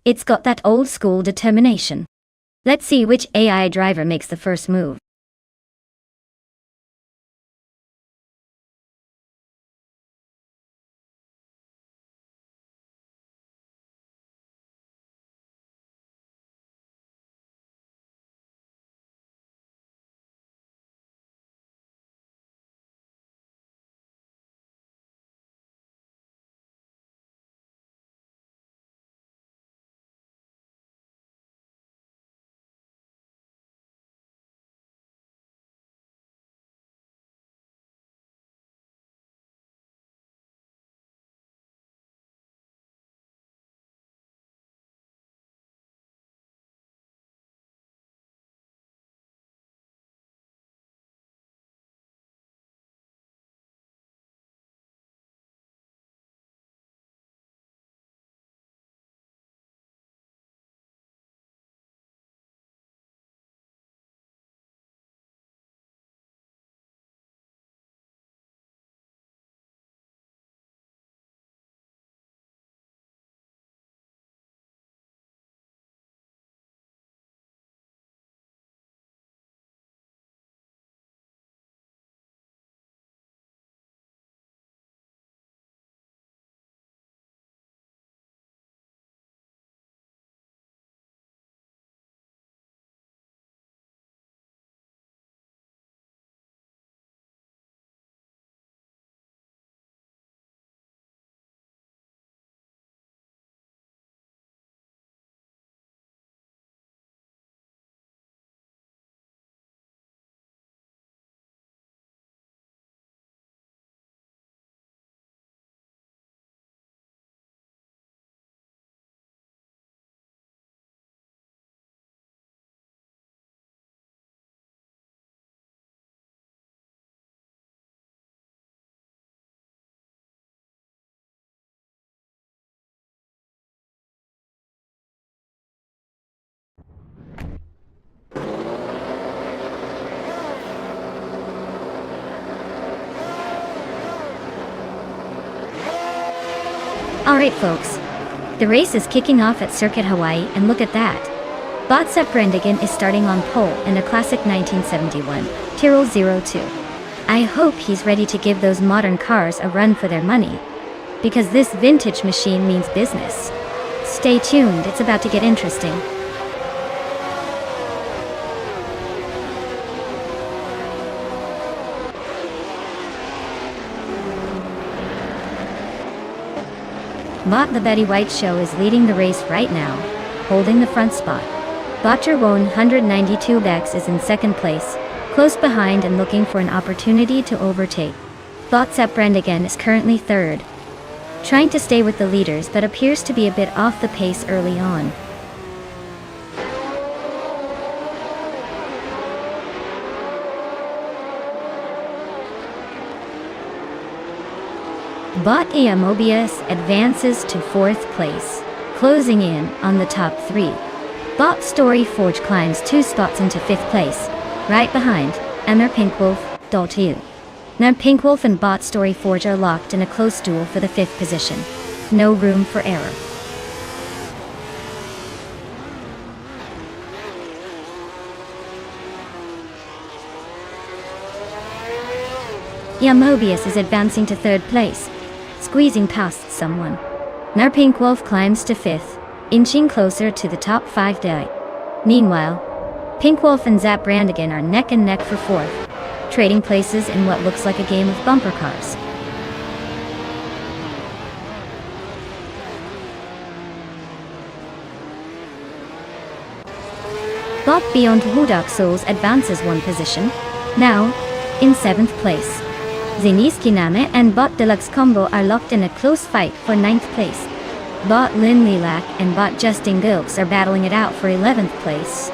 It's got that old-school determination. Let's see which AI driver makes the first move. Alright folks, the race is kicking off at Circuit Hawaii, and look at that. Botsep Brendigan is starting on pole in a classic 1971 Tyrrell 02. I hope he's ready to give those modern cars a run for their money, because this vintage machine means business. Stay tuned, it's about to get interesting. Bot the Betty White Show is leading the race right now, holding the front spot. Botcher 192X is in second place, close behind and looking for an opportunity to overtake. Botsep Brendigan is currently third. trying to stay with the leaders but appears to be a bit off the pace early on. Bot Mobius advances to 4th place, closing in on the top 3. Bot Story Forge climbs 2 spots into 5th place, right behind Emmer Pinkwolf.2. Now Pinkwolf and Bot Story Forge are locked in a close duel for the 5th position. No room for error. Mobius is advancing to 3rd place, squeezing past someone. Now Pinkwolf climbs to 5th, inching closer to the top 5 die. Meanwhile, Pinkwolf and Zap Brandigan are neck and neck for 4th, trading places in what looks like a game of bumper cars. Bot Beyond Woodok Souls advances 1 position, now in 7th place. Zeniski Name and Bot Deluxe Combo are locked in a close fight for 9th place. Bot Lin Lilac and Bot Justin Gilks are battling it out for 11th place.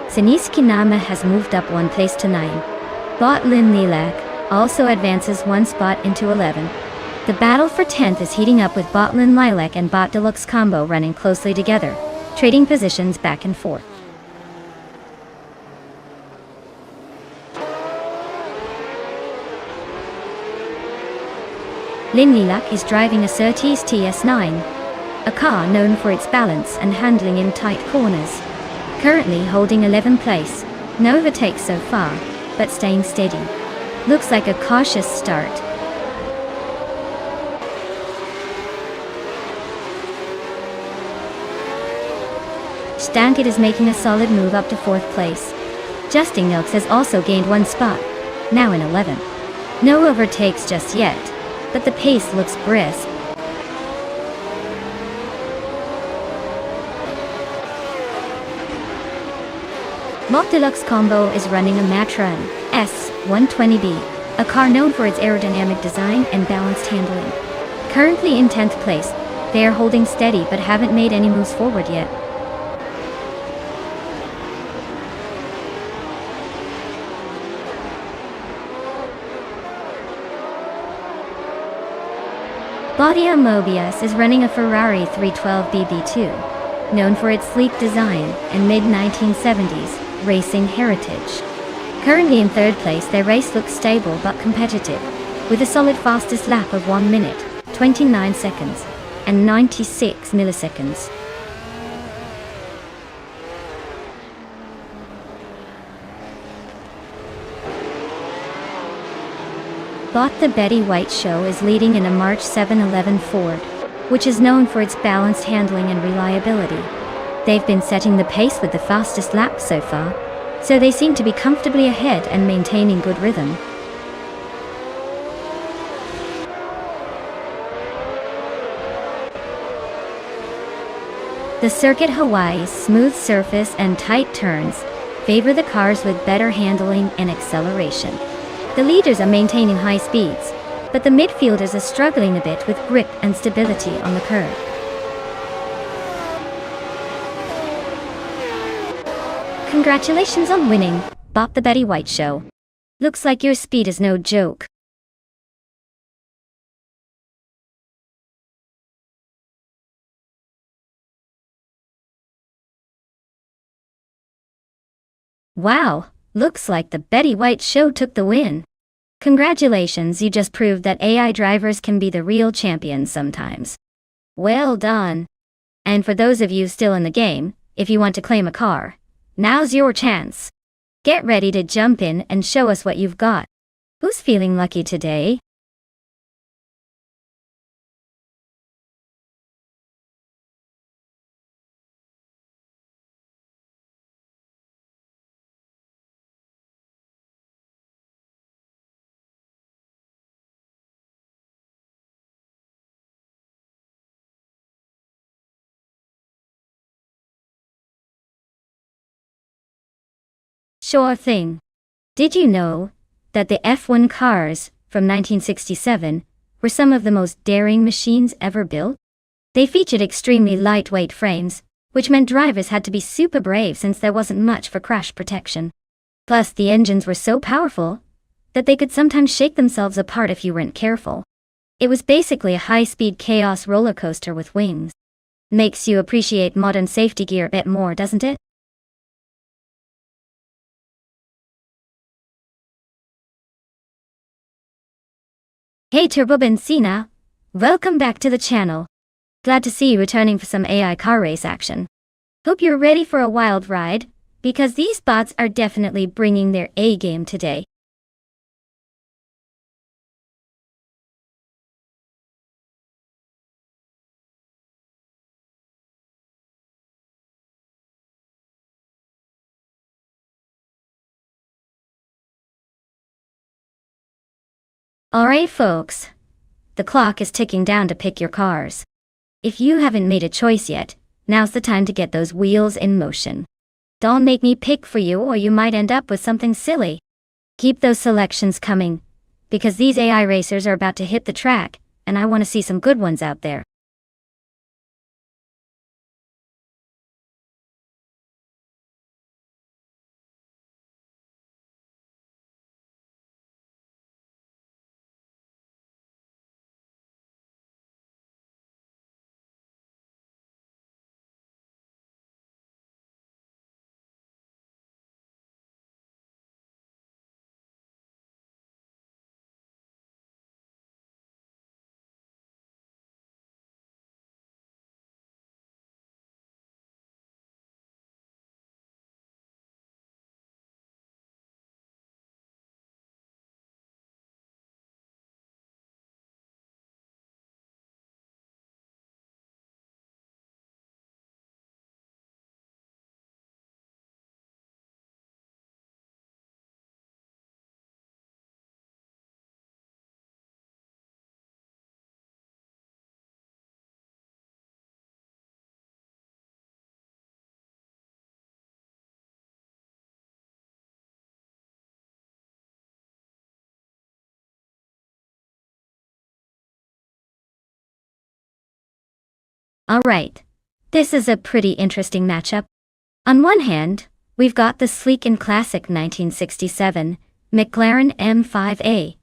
Zeniski Name has moved up 1 place to 9. Bot Lin Lilac also advances 1 spot into 11. The battle for 10th is heating up with Botlin Lilac and Bot Deluxe Combo running closely together, trading positions back and forth. Lin Lilac is driving a Surtees TS9, a car known for its balance and handling in tight corners. Currently holding 11th place, no overtakes so far, but staying steady. Looks like a cautious start. Stankit is making a solid move up to 4th place. Justin Milks has also gained 1 spot, now in 11th. No overtakes just yet, but the pace looks brisk. Bot Deluxe Combo is running a Matran S120B, a car known for its aerodynamic design and balanced handling. Currently in 10th place, they are holding steady but haven't made any moves forward yet. Botia Mobius is running a Ferrari 312 BB2, known for its sleek design and mid-1970s racing heritage. Currently in 3rd place, their race looks stable but competitive, with a solid fastest lap of 1 minute, 29 seconds, and 96 milliseconds. Bot The Betty White Show is leading in a March 711 Ford, which is known for its balanced handling and reliability. They've been setting the pace with the fastest lap so far, so they seem to be comfortably ahead and maintaining good rhythm. The Circuit Hawaii's smooth surface and tight turns favor the cars with better handling and acceleration. The leaders are maintaining high speeds, but the midfielders are struggling a bit with grip and stability on the curb. Congratulations on winning, Bot The Betty White Show. Looks like your speed is no joke. Wow, looks like the Betty White Show took the win. Congratulations, you just proved that AI drivers can be the real champions sometimes. Well done. And for those of you still in the game, if you want to claim a car, now's your chance. Get ready to jump in and show us what you've got. Who's feeling lucky today? Sure thing. Did you know that the F1 cars from 1967 were some of the most daring machines ever built? They featured extremely lightweight frames, which meant drivers had to be super brave since there wasn't much for crash protection. Plus, the engines were so powerful that they could sometimes shake themselves apart if you weren't careful. It was basically a high-speed chaos roller coaster with wings. Makes you appreciate modern safety gear a bit more, doesn't it? Hey Turbo Benzina! Welcome back to the channel. Glad to see you returning for some AI car race action. Hope you're ready for a wild ride, because these bots are definitely bringing their A game today. Alright folks, the clock is ticking down to pick your cars. If you haven't made a choice yet, now's the time to get those wheels in motion. Don't make me pick for you or you might end up with something silly. Keep those selections coming, because these AI racers are about to hit the track, and I want to see some good ones out there. Alright, this is a pretty interesting matchup. On one hand, we've got the sleek and classic 1967 McLaren M5A,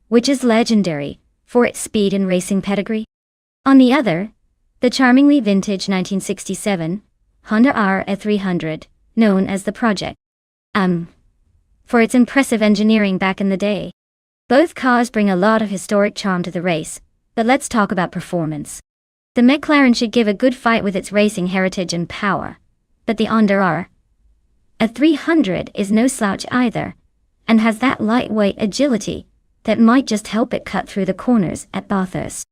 which is legendary for its speed and racing pedigree. On the other, the charmingly vintage 1967 Honda R300, known as the Project for its impressive engineering back in the day. Both cars bring a lot of historic charm to the race, but let's talk about performance. The McLaren should give a good fight with its racing heritage and power, but the Honda R300 is no slouch either, and has that lightweight agility that might just help it cut through the corners at Bathurst.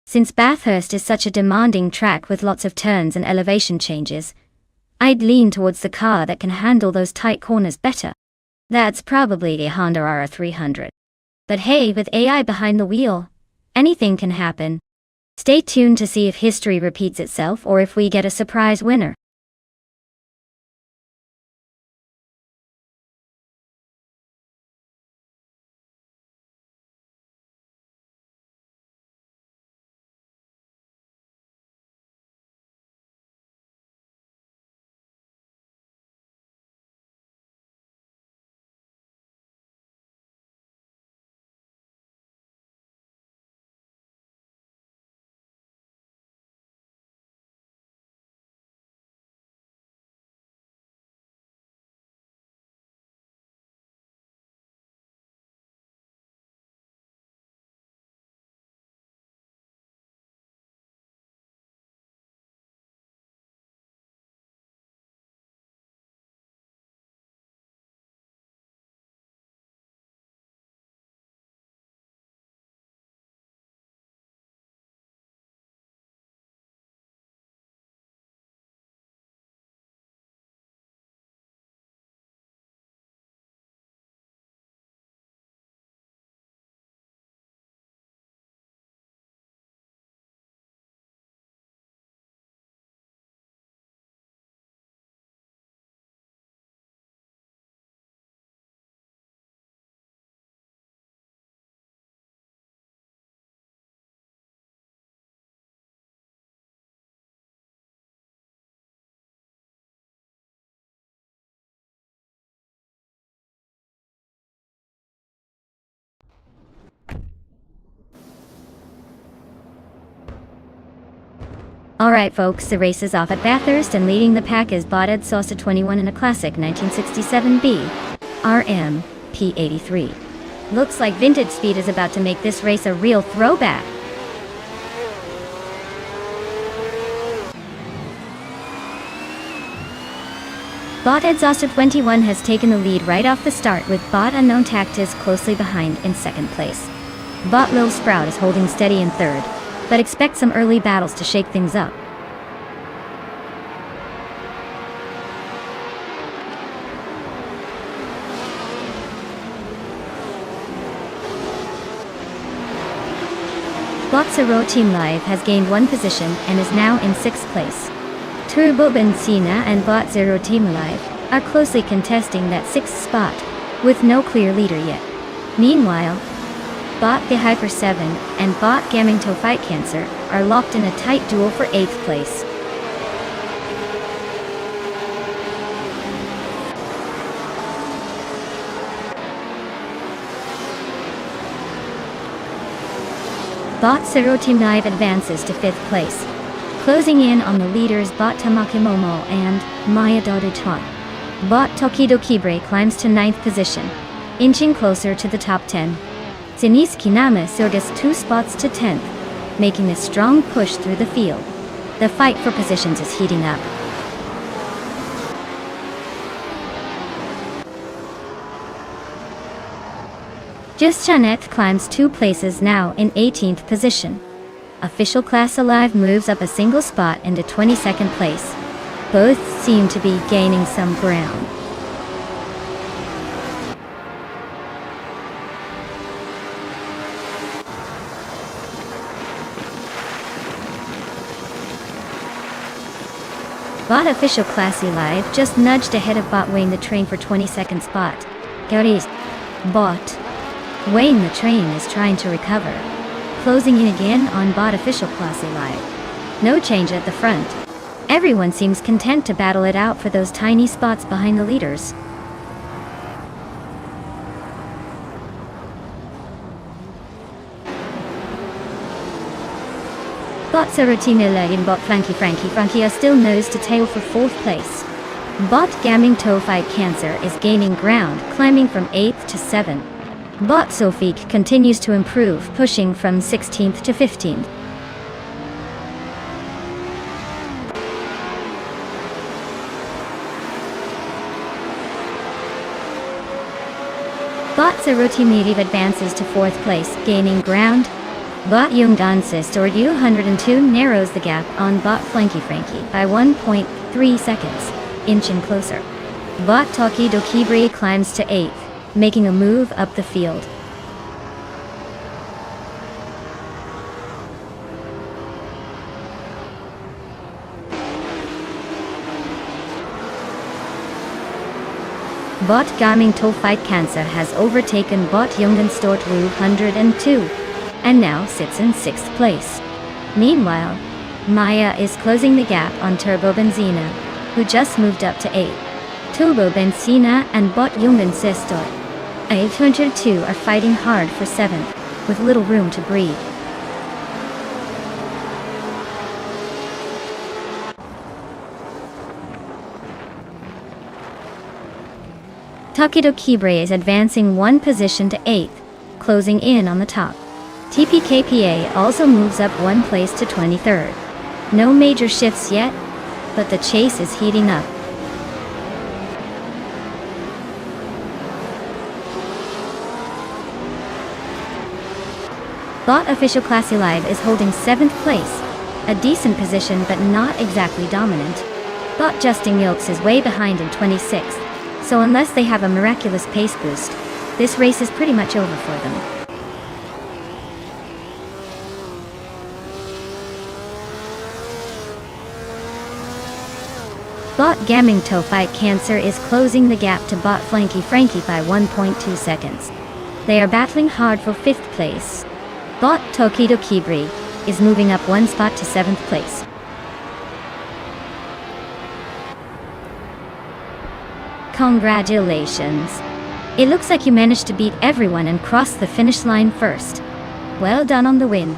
Since Bathurst is such a demanding track with lots of turns and elevation changes, I'd lean towards the car that can handle those tight corners better. That's probably the Honda R300. But hey, with AI behind the wheel, anything can happen. Stay tuned to see if history repeats itself or if we get a surprise winner. Alright folks, the race is off at Bathurst and leading the pack is Botted Saucer 21 in a classic 1967B RM P83. Looks like Vintage Speed is about to make this race a real throwback. Botted Saucer 21 has taken the lead right off the start with Bot Unknown Tactics closely behind in second place. Bot Lil Sprout is holding steady in third, but expect some early battles to shake things up. Bot Zero Team Live has gained one position and is now in sixth place. Turbo Benzina and Bot Zero Team Live are closely contesting that sixth spot, with no clear leader yet. Meanwhile, Bot The Hyper 7 and Bot Gaming To Fight Cancer are locked in a tight duel for 8th place. Bot Zero Team Live advances to 5th place. Closing in on the leaders Bot Tamakimomo and Maya Dodo-chan. Bot Tokidokibre climbs to 9th position, inching closer to the top 10. Denise Kinama surges 2 spots to 10th, making a strong push through the field. The fight for positions is heating up. Just Jeanette climbs 2 places now in 18th position. Official Class Alive moves up a single spot into 22nd place. Both seem to be gaining some ground. Bot Official Classy Live just nudged ahead of Bot Wayne the Train for 22nd spot. Gauri's Bot Wayne the Train is trying to recover, closing in again on Bot Official Classy Live. No change at the front. Everyone seems content to battle it out for those tiny spots behind the leaders. Bot Serotinilla and Bot Frankie are still nose to tail for 4th place. Bot Gaming To Fight Cancer is gaining ground, climbing from 8th to 7th. Bot Sofik continues to improve, pushing from 16th to 15th. Bot Zerotimnative advances to 4th place, gaining ground. Bot Youngdansist or U102 narrows the gap on Bot Frankie by 1.3 seconds, inching closer. Bot Tokidokibre climbs to 8th, making a move up the field. Bot Gaming To Fight Cancer has overtaken Bot Jungenstort Wu 102, and now sits in 6th place. Meanwhile, Maya is closing the gap on Turbo Benzina, who just moved up to 8th. Turbo Benzina and Bot Jungenstort 802 are fighting hard for 7th, with little room to breathe. Tokidokibre is advancing 1 position to 8th, closing in on the top. TPKPA also moves up 1 place to 23rd. No major shifts yet, but the chase is heating up. Bot Official Classy Live is holding 7th place, a decent position but not exactly dominant. Bot Justin Yilks is way behind in 26th, so unless they have a miraculous pace boost, this race is pretty much over for them. Bot Gaming To Fight Cancer is closing the gap to Bot Frankie by 1.2 seconds. They are battling hard for 5th place. Bot Tokidokibre is moving up 1 spot to 7th place. Congratulations! It looks like you managed to beat everyone and cross the finish line first. Well done on the win.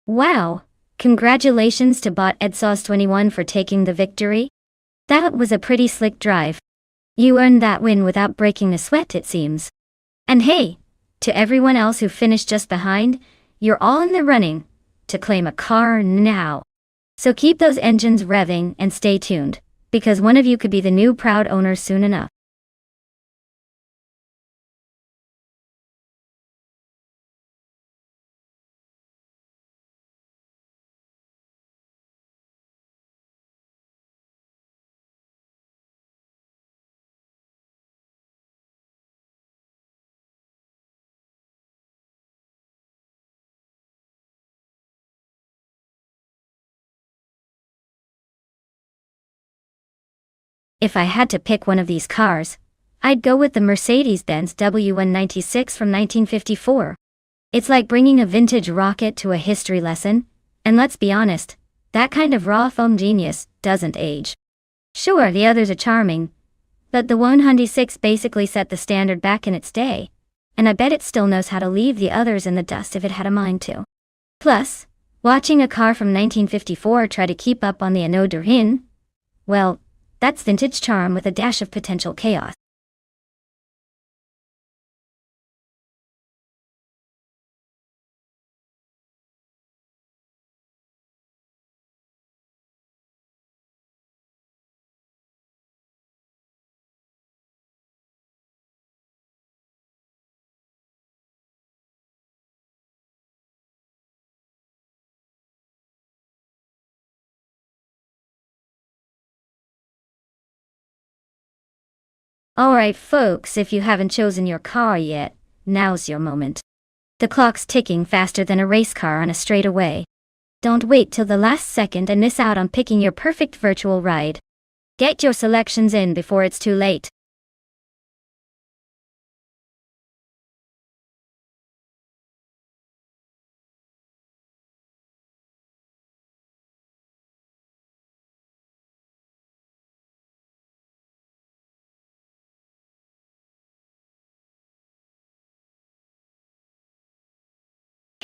Wow! Congratulations to bot EdSauce21 for taking the victory. That was a pretty slick drive. You earned that win without breaking a sweat, it seems. And hey, to everyone else who finished just behind, you're all in the running to claim a car now. So keep those engines revving and stay tuned, because one of you could be the new proud owner soon enough. If I had to pick one of these cars, I'd go with the Mercedes-Benz W196 from 1954. It's like bringing a vintage rocket to a history lesson, and let's be honest, that kind of raw foam genius doesn't age. Sure, the others are charming, but the 196 basically set the standard back in its day, and I bet it still knows how to leave the others in the dust if it had a mind to. Plus, watching a car from 1954 try to keep up on the Anneau de Rien, well, that's vintage charm with a dash of potential chaos. Alright folks, if you haven't chosen your car yet, now's your moment. The clock's ticking faster than a race car on a straightaway. Don't wait till the last second and miss out on picking your perfect virtual ride. Get your selections in before it's too late.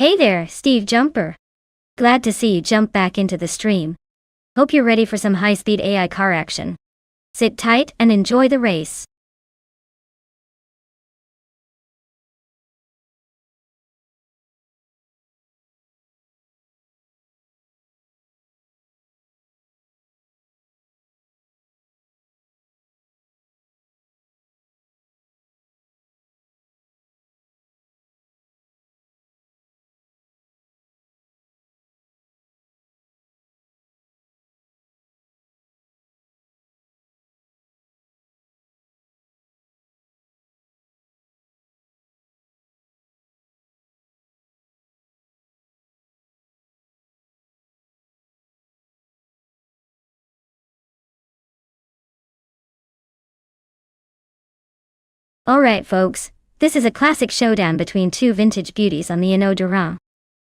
Hey there, Steve Jumper. Glad to see you jump back into the stream. Hope you're ready for some high-speed AI car action. Sit tight and enjoy the race. Alright folks, this is a classic showdown between two vintage beauties on the Anneau de Rien.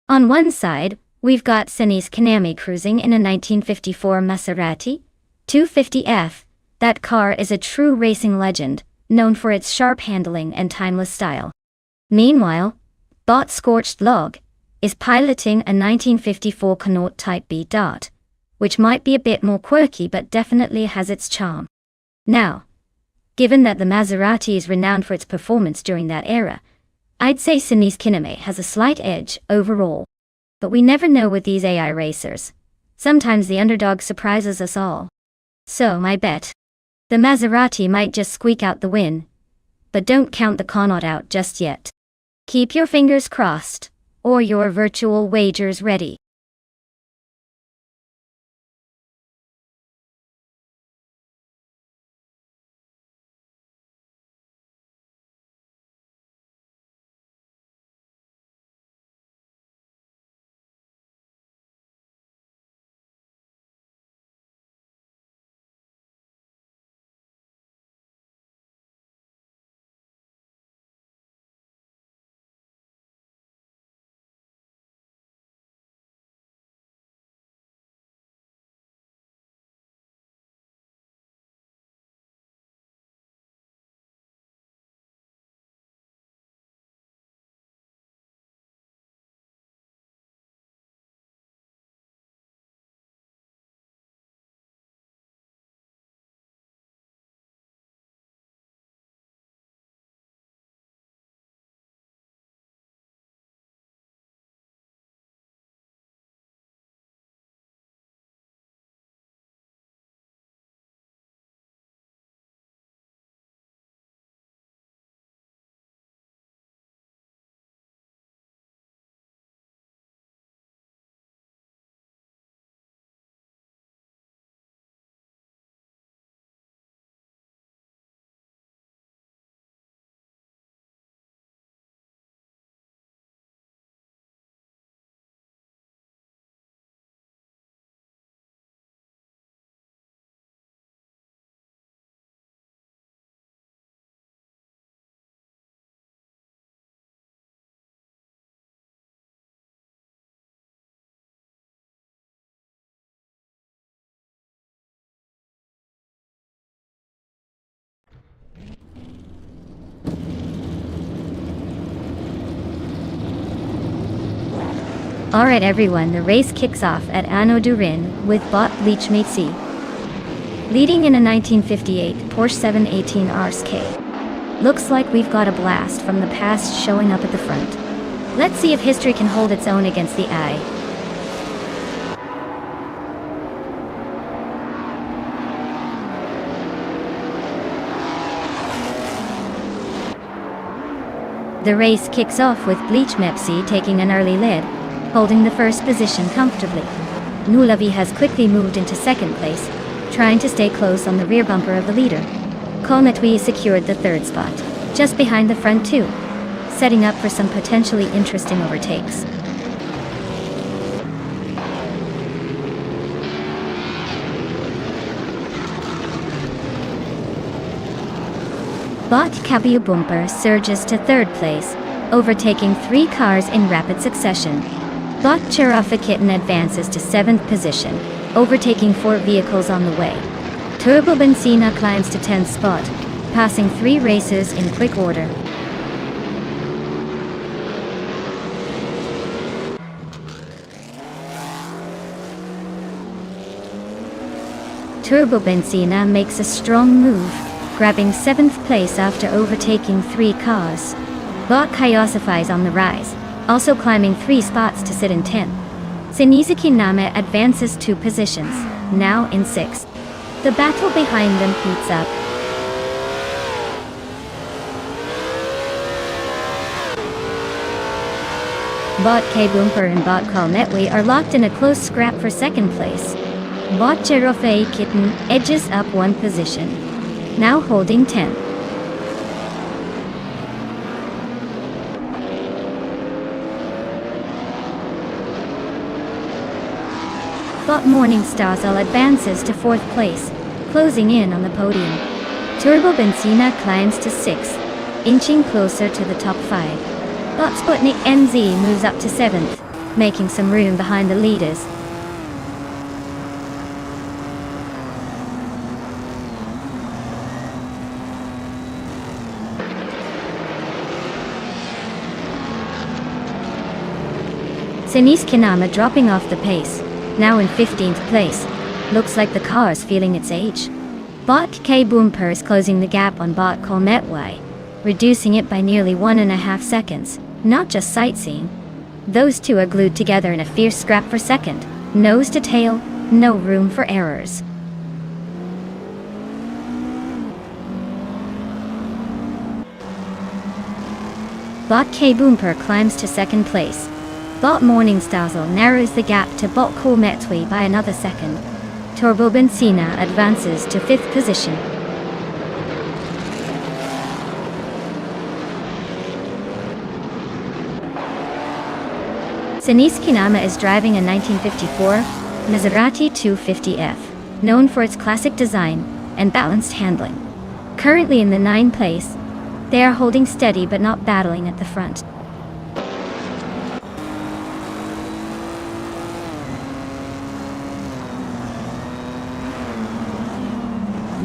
On one side, we've got Denise Kanami cruising in a 1954 Maserati 250F. That car is a true racing legend, known for its sharp handling and timeless style. Meanwhile, Bot Scorched Log is piloting a 1954 Connaught Type B Dart, which might be a bit more quirky but definitely has its charm. Now, given that the Maserati is renowned for its performance during that era, I'd say Denise Kanami has a slight edge overall. But we never know with these AI racers. Sometimes the underdog surprises us all. So my bet. The Maserati might just squeak out the win. But don't count the Connaught out just yet. Keep your fingers crossed, or your virtual wagers ready. Alright everyone, the race kicks off at Anno Durin with bot Bleach Matesy leading in a 1958 Porsche 718 RSK. Looks like we've got a blast from the past showing up at the front. Let's see if history can hold its own against the eye. The race kicks off with Bleach Mepsi taking an early lead, holding the first position comfortably. Nulavi has quickly moved into second place, trying to stay close on the rear bumper of the leader. Kolmetwi secured the third spot, just behind the front two, setting up for some potentially interesting overtakes. Bot Kabiu Bumper surges to third place, overtaking 3 cars in rapid succession. Bot Chirafa Kitten advances to 7th position, overtaking 4 vehicles on the way. Turbo Benzina climbs to 10th spot, passing 3 races in quick order. Turbo Benzina makes a strong move, grabbing 7th place after overtaking 3 cars. Bot Kaiosify is on the rise, also climbing 3 spots to sit in 10th. Senizuki Name advances 2 positions, now in 6th. The battle behind them heats up. Bot K-Bumper and Bot Kalmetwi are locked in a close scrap for 2nd place. Bot Jerofei Kitten edges up 1 position, now holding 10th. Bot Morningstarsal advances to 4th place, closing in on the podium. Turbo Benzina climbs to 6th, inching closer to the top 5. Bot Sputnik NZ moves up to 7th, making some room behind the leaders. Senis Kinama dropping off the pace, now in 15th place. Looks like the car's feeling its age. Bot K Boomper is closing the gap on Bot Kolmetwi, reducing it by nearly 1.5 seconds. Not just sightseeing. Those two are glued together in a fierce scrap for 2nd. Nose to tail, no room for errors. Bot K Boomper climbs to 2nd place. Bot Morningstarsal narrows the gap to Bot Kolmetwi by another 2nd. Turbo Benzina advances to 5th position. Senis Kinama is driving a 1954 Maserati 250F, known for its classic design and balanced handling. Currently in the 9th place, they are holding steady but not battling at the front.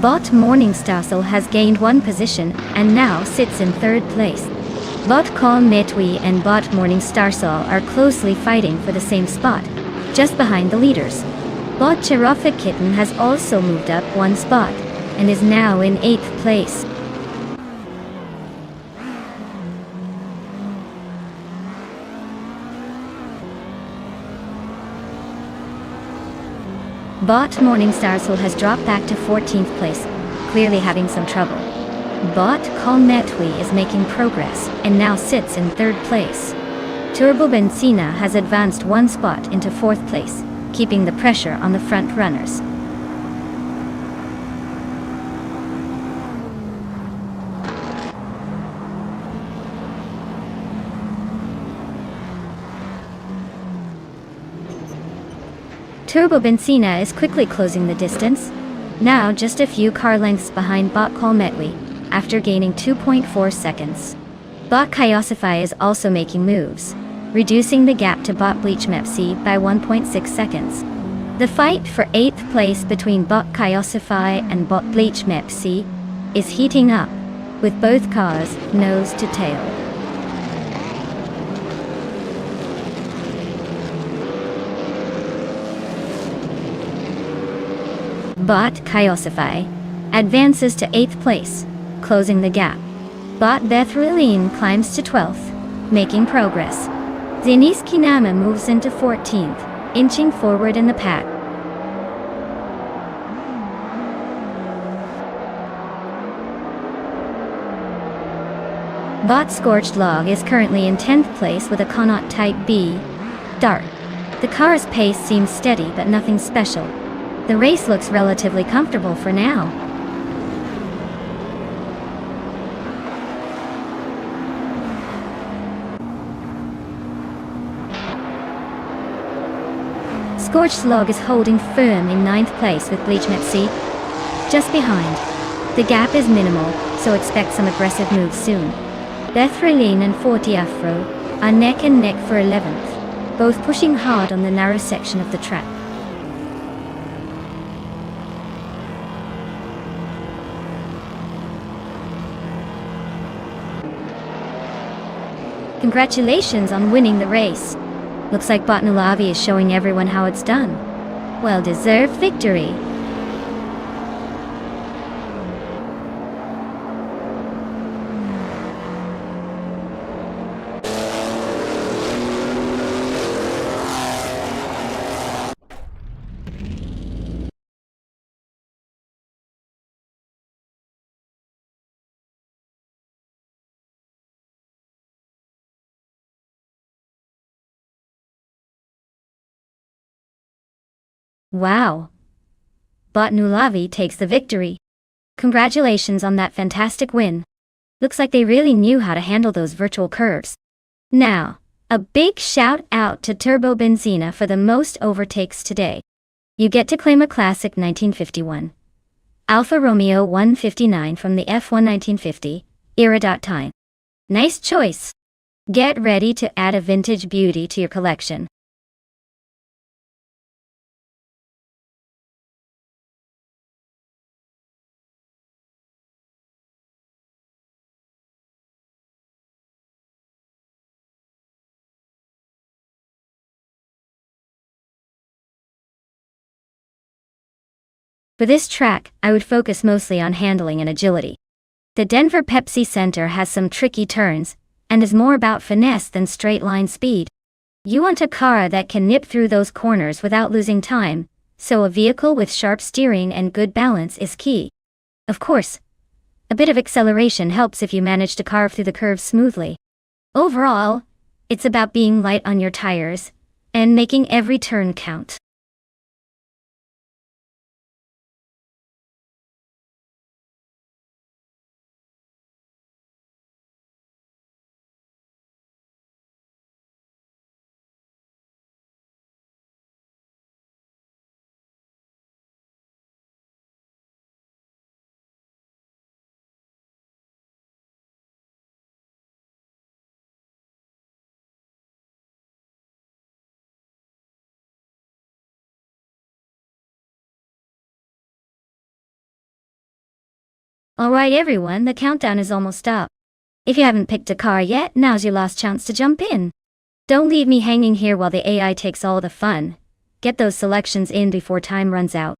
Bot Morningstarsal has gained 1 position and now sits in 3rd place. Bot Kolmetwi and Bot Morningstarsal are closely fighting for the same spot, just behind the leaders. Bot Chirafa Kitten has also moved up 1 spot and is now in 8th place. Bot Morningstarsal has dropped back to 14th place, clearly having some trouble. Bot Kolmetwi is making progress and now sits in 3rd place. Turbo Benzina has advanced 1 spot into 4th place, keeping the pressure on the front runners. Turbo Benzina is quickly closing the distance, now just a few car lengths behind Bot Kolmetwi, after gaining 2.4 seconds. Bot Kaiosify is also making moves, reducing the gap to Bot Bleach Mepsi by 1.6 seconds. The fight for 8th place between Bot Kaiosify and Bot Bleach Mepsi is heating up, with both cars nose to tail. Bot Kyosify advances to 8th place, closing the gap. Bot Bethruline climbs to 12th, making progress. Zenis Kinama moves into 14th, inching forward in the pack. Bot Scorched Log is currently in 10th place with a Connaught Type B Dart. The car's pace seems steady but nothing special. The race looks relatively comfortable for now. Scorched Log is holding firm in 9th place with Bleachmet C just behind. The gap is minimal, so expect some aggressive moves soon. Bethraline and 40 Afro are neck and neck for 11th, both pushing hard on the narrow section of the track. Congratulations on winning the race. Looks like Botnulavi is showing everyone how it's done. Well-deserved victory. Wow. Botnulavi takes the victory. Congratulations on that fantastic win. Looks like they really knew how to handle those virtual curves. Now, a big shout out to Turbo Benzina for the most overtakes today. You get to claim a classic 1951 Alfa Romeo 159 from the F1 1950 era. Time. Nice choice. Get ready to add a vintage beauty to your collection. For this track, I would focus mostly on handling and agility. The Denver Pepsi Center has some tricky turns, and is more about finesse than straight line speed. You want a car that can nip through those corners without losing time, so a vehicle with sharp steering and good balance is key. Of course, a bit of acceleration helps if you manage to carve through the curves smoothly. Overall, it's about being light on your tires, and making every turn count. Alright everyone, the countdown is almost up. If you haven't picked a car yet, now's your last chance to jump in. Don't leave me hanging here while the AI takes all the fun. Get those selections in before time runs out.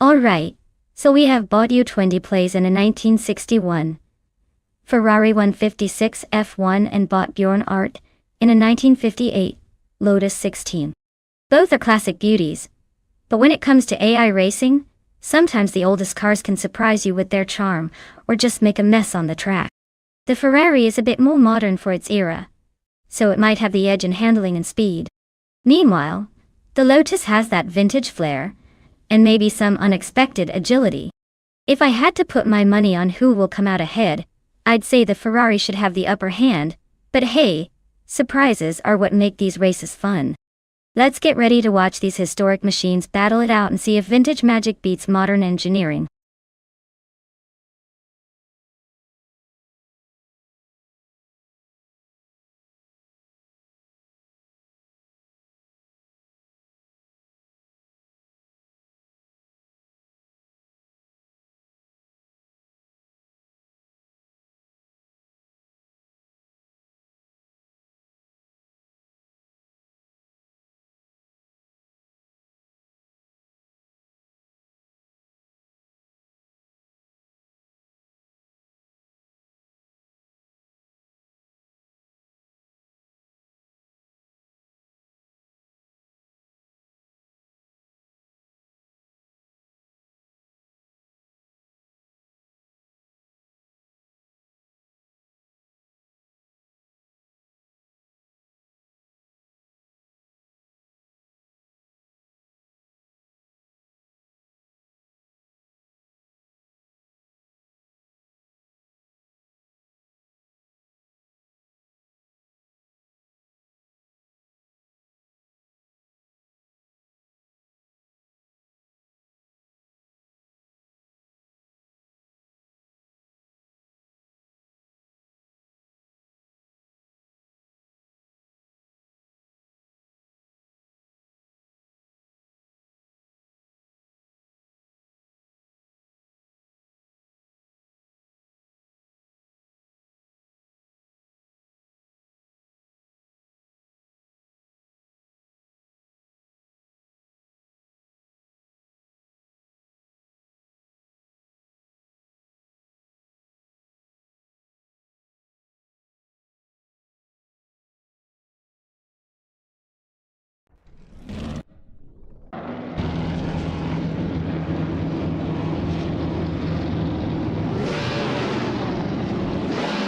Alright, so we have bought U20 plays in a 1961 Ferrari 156 F1 and bought Bjorn Art in a 1958 Lotus 16. Both are classic beauties, but when it comes to AI racing, sometimes the oldest cars can surprise you with their charm or just make a mess on the track. The Ferrari is a bit more modern for its era, so it might have the edge in handling and speed. Meanwhile, the Lotus has that vintage flair, and maybe some unexpected agility. If I had to put my money on who will come out ahead, I'd say the Ferrari should have the upper hand, but hey, surprises are what make these races fun. Let's get ready to watch these historic machines battle it out and see if vintage magic beats modern engineering.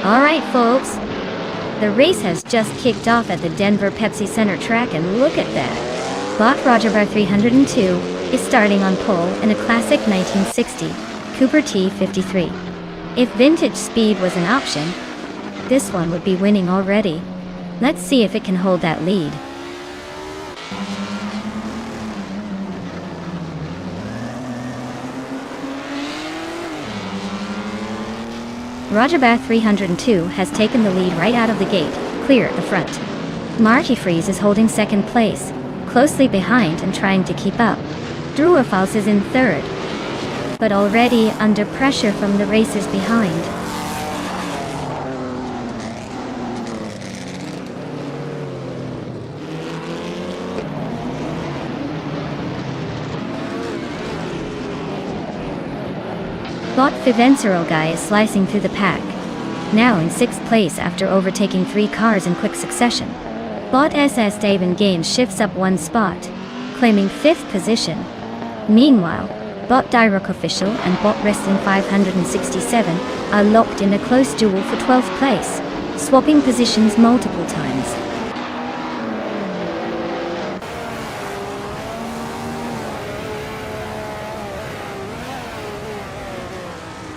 Alright folks, the race has just kicked off at the Denver Pepsi Center track and look at that. Bot Roger 302 is starting on pole in a classic 1960 Cooper T53. If vintage speed was an option, this one would be winning already. Let's see if it can hold that lead. Roger 302 has taken the lead right out of the gate, clear at the front. Marty Freeze is holding second place, closely behind and trying to keep up. Drew Fals is in third, but already under pressure from the racers behind. Bot Fivencerol guy is slicing through the pack, now in 6th place after overtaking 3 cars in quick succession. Bot SS Daven Gaines shifts up 1 spot, claiming 5th position. Meanwhile, Bot Direct Official and Bot Wrestling 567 are locked in a close duel for 12th place, swapping positions multiple times.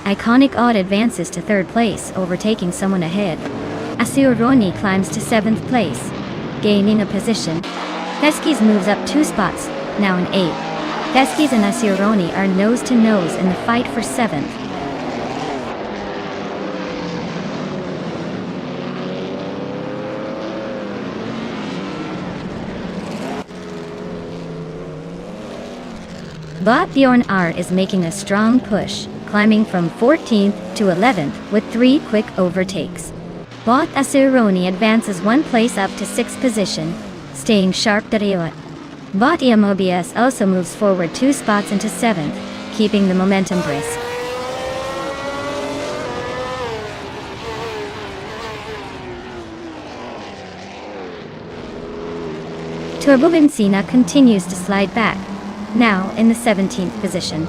Iconic Odd advances to 3rd place, overtaking someone ahead. Ascioroni climbs to 7th place, gaining a position. Theskis moves up 2 spots, now in 8th. Theskis and Ascioroni are nose to nose in the fight for 7th. Bot Bjorn Art is making a strong push, climbing from 14th to 11th with 3 quick overtakes. Bot Ascioroni advances 1 place up to 6th position, staying sharp to Rio. Bot EMOBS also moves forward 2 spots into 7th, keeping the momentum brisk. Turbo Benzina continues to slide back, now in the 17th position.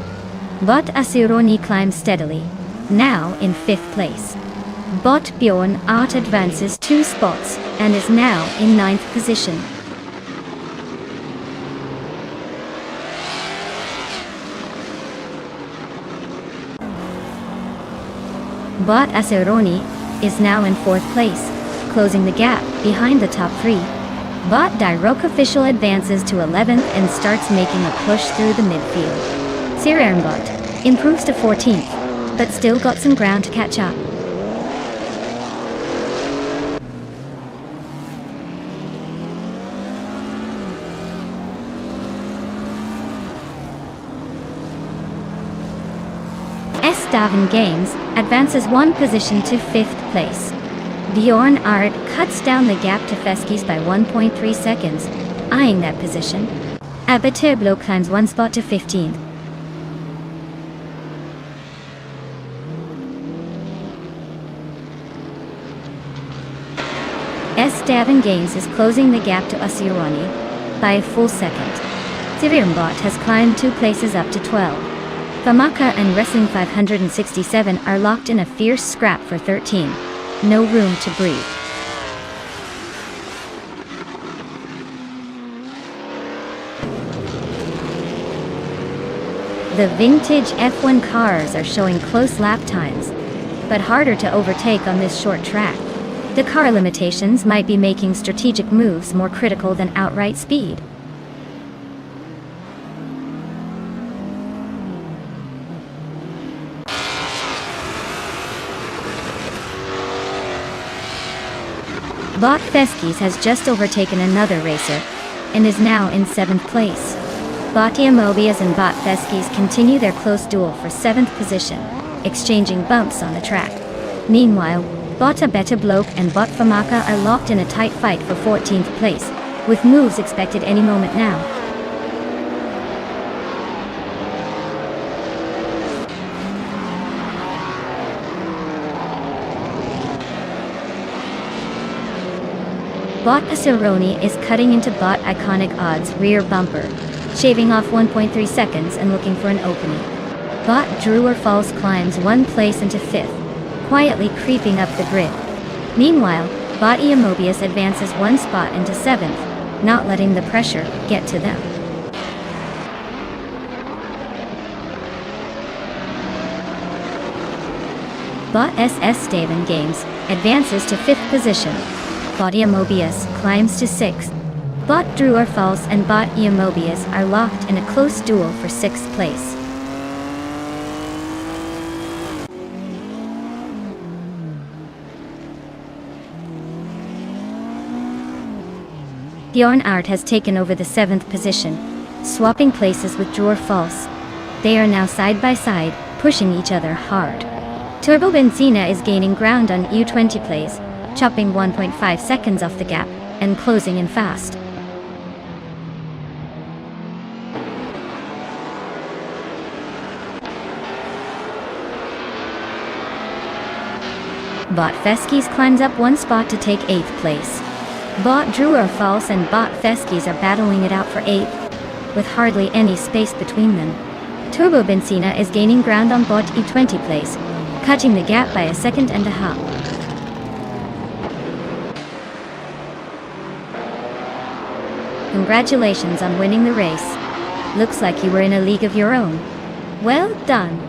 Bot Aceroni climbs steadily, now in 5th place. Bot Bjorn Art advances 2 spots and is now in 9th position. Bot Aceroni is now in 4th place, closing the gap behind the top 3. Bot Diroc official advances to 11th and starts making a push through the midfield. Sirernbot improves to 14th, but still got some ground to catch up. Estaven Games advances 1 position to 5th place. Bjorn Art cuts down the gap to Feskis by 1.3 seconds, eyeing that position. Abaterblo climbs 1 spot to 15th. Estaven Games is closing the gap to Aceroni by a full second. Sirernbot has climbed 2 places up to 12. Famaka and Wrestling 567 are locked in a fierce scrap for 13. No room to breathe. The vintage F1 cars are showing close lap times, but harder to overtake on this short track. The car limitations might be making strategic moves more critical than outright speed. Bot Feskis has just overtaken another racer, and is now in 7th place. Bot Imobias and Bot Feskis continue their close duel for 7th position, exchanging bumps on the track. Meanwhile, Bot Abetabloke and Bot Famaka are locked in a tight fight for 14th place, with moves expected any moment now. Bot Aceroni is cutting into Bot Iconic Odd's rear bumper, shaving off 1.3 seconds and looking for an opening. Bot Drew or False climbs 1 place into 5th, quietly creeping up the grid. Meanwhile, Bot Imobius advances 1 spot into 7th, not letting the pressure get to them. Bot SS Staven Games advances to 5th position. Bot Imobius climbs to 6th. Bot Drew or False and Bot Imobius are locked in a close duel for 6th place. Bjorn Art has taken over the 7th position, swapping places with Drew or False. They are now side by side, pushing each other hard. Turbo Benzina is gaining ground on U20 place, chopping 1.5 seconds off the gap, and closing in fast. Bot Feskis climbs up 1 spot to take 8th place. Bot Drew or False and Bot Feskis are battling it out for 8th, with hardly any space between them. Turbo Benzina is gaining ground on Bot E20 place, cutting the gap by 1.5 seconds. Congratulations on winning the race. Looks like you were in a league of your own. Well done.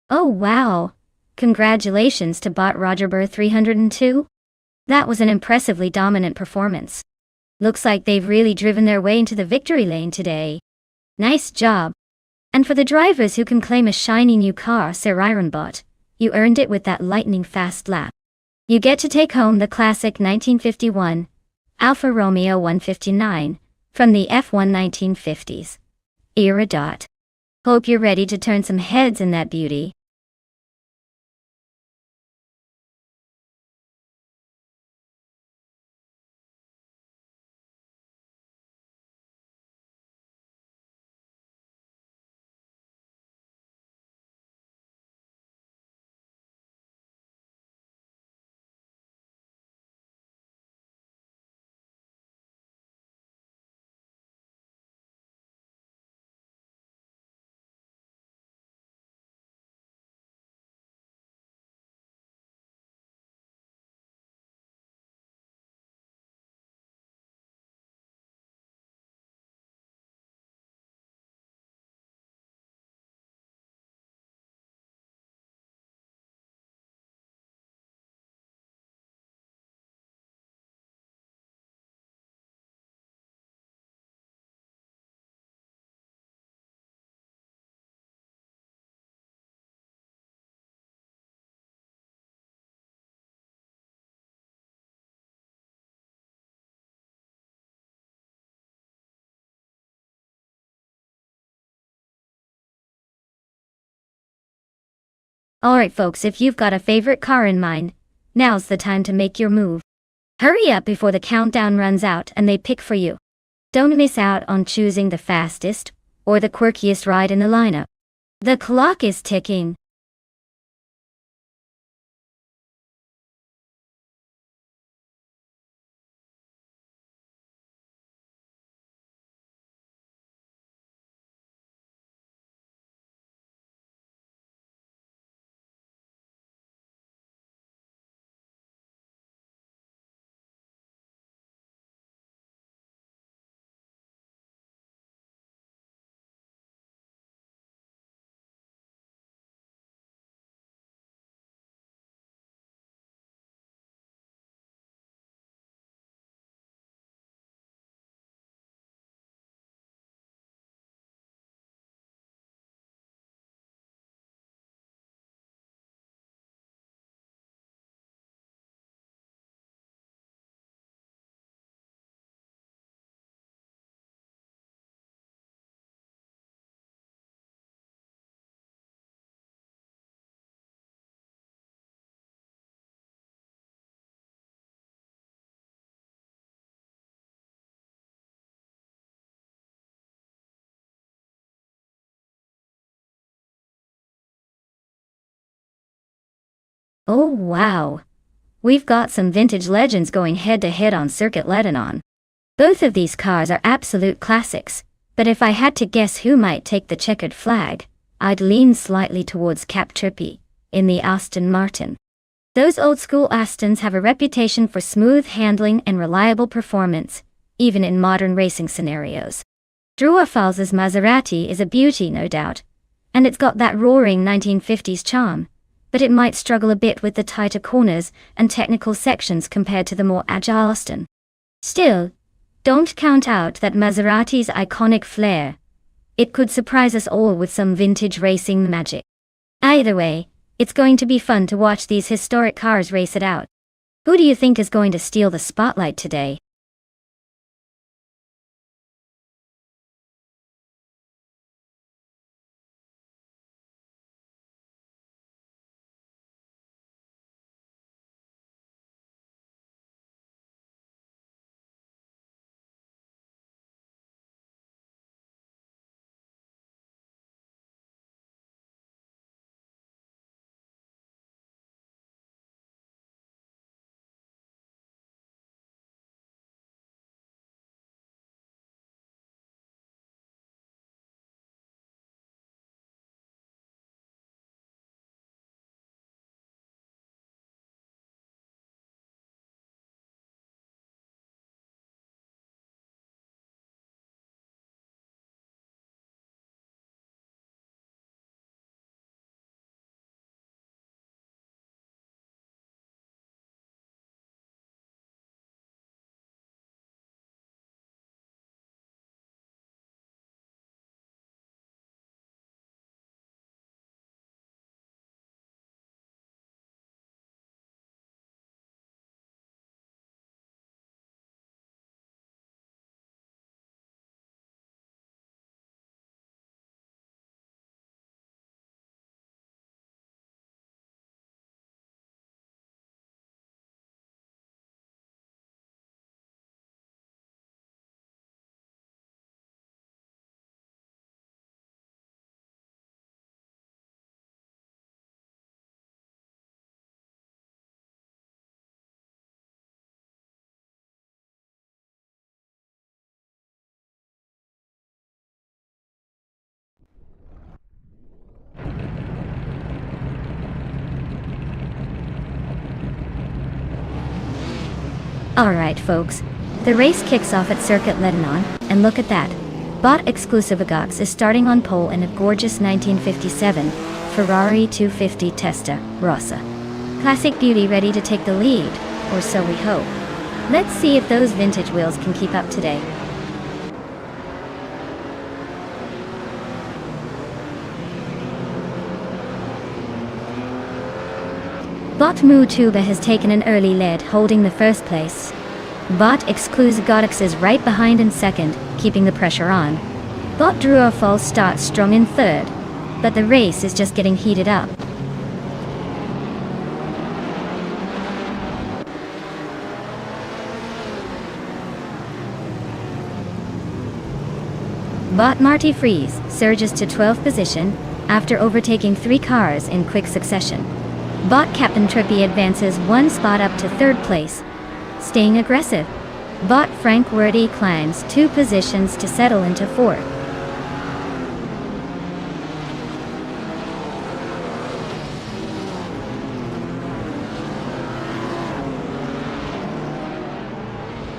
Oh wow! Congratulations to Bot Rogerburr 302. That was an impressively dominant performance. Looks like they've really driven their way into the victory lane today. Nice job. And for the drivers who can claim a shiny new car, Sirernbot, you earned it with that lightning fast lap. You get to take home the classic 1951 Alfa Romeo 159 from the F1 1950s era. Hope you're ready to turn some heads in that beauty. Alright folks, if you've got a favorite car in mind, now's the time to make your move. Hurry up before the countdown runs out and they pick for you. Don't miss out on choosing the fastest or the quirkiest ride in the lineup. The clock is ticking. Oh wow! We've got some vintage legends going head to head on Circuit Lebanon. Both of these cars are absolute classics, but if I had to guess who might take the checkered flag, I'd lean slightly towards Cap Trippy, in the Aston Martin. Those old-school Astons have a reputation for smooth handling and reliable performance, even in modern racing scenarios. Drew Falls' Maserati is a beauty, no doubt, and it's got that roaring 1950s charm, but it might struggle a bit with the tighter corners and technical sections compared to the more agile Aston. Still, don't count out that Maserati's iconic flair. It could surprise us all with some vintage racing magic. Either way, it's going to be fun to watch these historic cars race it out. Who do you think is going to steal the spotlight today? Alright folks, the race kicks off at Circuit Lebanon, and look at that. Bot exclusive Agox is starting on pole in a gorgeous 1957 Ferrari 250 Testa Rossa. Classic beauty ready to take the lead, or so we hope. Let's see if those vintage wheels can keep up today. Bot Mutuba has taken an early lead, holding the first place. Bot Exclusive Godox is right behind in second, keeping the pressure on. Bot Druofall starts strong in third, but the race is just getting heated up. Bot Marty Freeze surges to 12th position after overtaking 3 cars in quick succession. Bot Captain Trippy advances 1 spot up to 3rd place, staying aggressive. Bot Frank Wordy climbs 2 positions to settle into 4th.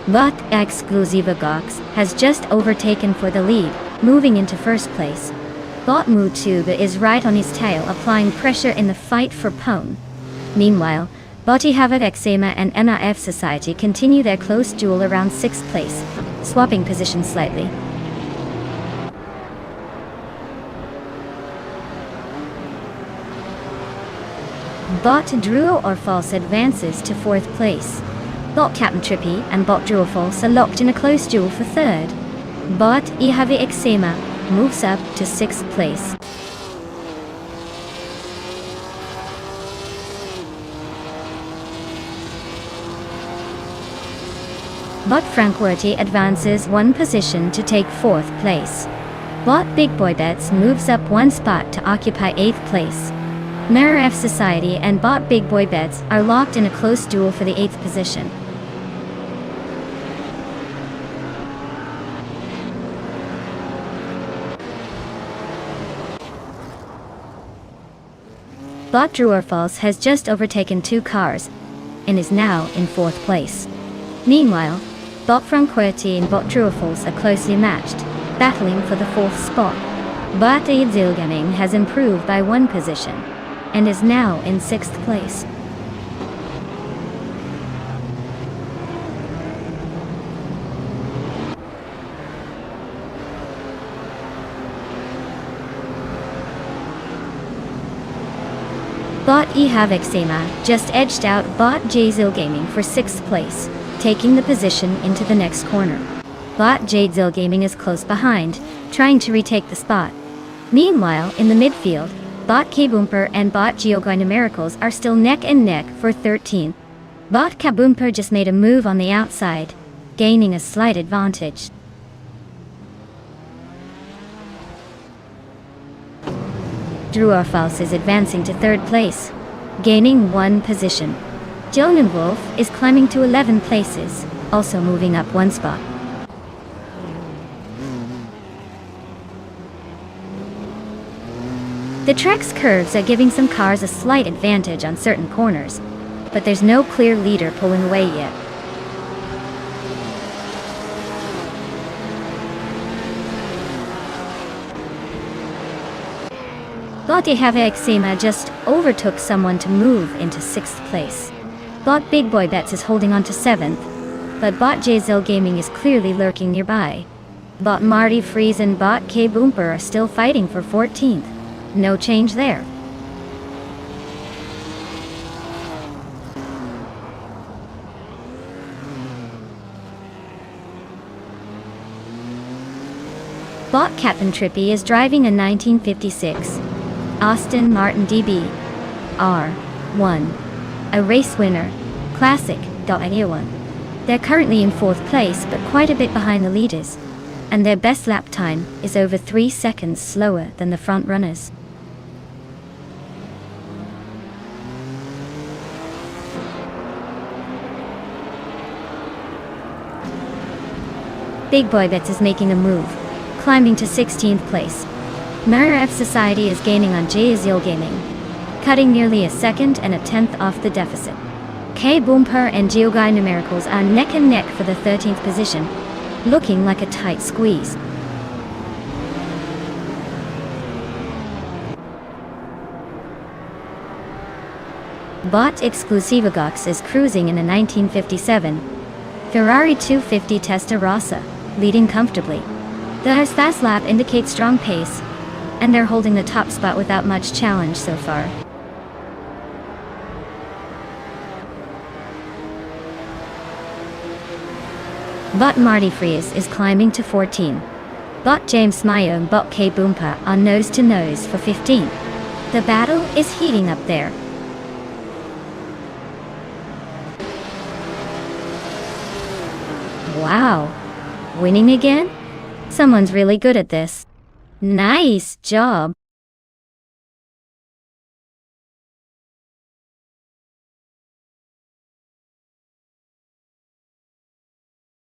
Bot Exclusiva Gox has just overtaken for the lead, moving into 1st place. Bot Mutuba is right on his tail, applying pressure in the fight for pole. Meanwhile, Botti Havoc Exema and MAF Society continue their close duel around 6th place, swapping positions slightly. Bot Druo or False advances to 4th place. Bot Captain Trippy and Bot Druo False are locked in a close duel for 3rd. Bot Ihave Exema moves up to 6th place. Bot Frank Worty advances 1 position to take 4th place. Bot Big Boy Bets moves up 1 spot to occupy 8th place. Mirror F Society and Bot Big Boy Bets are locked in a close duel for the 8th position. Bot Druorfalls has just overtaken 2 cars, and is now in 4th place. Meanwhile, Bot Franquerty and Bot Druorfalls are closely matched, battling for the 4th spot. Bot Zilgaming has improved by 1 position, and is now in 6th place. Bot Ihave Exema just edged out Bot Jzil Gaming for 6th place, taking the position into the next corner. Bot Jzil Gaming is close behind, trying to retake the spot. Meanwhile, in the midfield, Bot Kaboomper and Bot Geogyna Miracles are still neck and neck for 13th. Bot Kaboomper just made a move on the outside, gaining a slight advantage. Druorfalls is advancing to 3rd place, gaining 1 position. Jonan Wolf is climbing to 11 places, also moving up 1 spot. The track's curves are giving some cars a slight advantage on certain corners, but there's no clear leader pulling away yet. Bot Ihave Exema just overtook someone to move into 6th place. Bot Big Boy Bets is holding on to 7th, but Bot Jzil Gaming is clearly lurking nearby. Bot Marty Freeze and Bot K-Boomper are still fighting for 14th. No change there. Bot Captain Trippy is driving a 1956 Aston Martin DB R1, a race winner, classic .1. They're currently in 4th place but quite a bit behind the leaders, and their best lap time is over 3 seconds slower than the front runners. Big Boy Bets is making a move, climbing to 16th place. Mirror F Society is gaining on Jzil Gaming, cutting nearly a second and a tenth off the deficit. K-Bumper and Geoguy numericals are neck and neck for the 13th position, looking like a tight squeeze. Bot Exclusivagox is cruising in a 1957 Ferrari 250 Testarossa, leading comfortably. The fast lap indicates strong pace, and they're holding the top spot without much challenge so far. Bot Marty Fries is climbing to 14. Bot James Mayo and Bot K Boompa are nose to nose for 15. The battle is heating up there. Wow, winning again? Someone's really good at this. Nice job.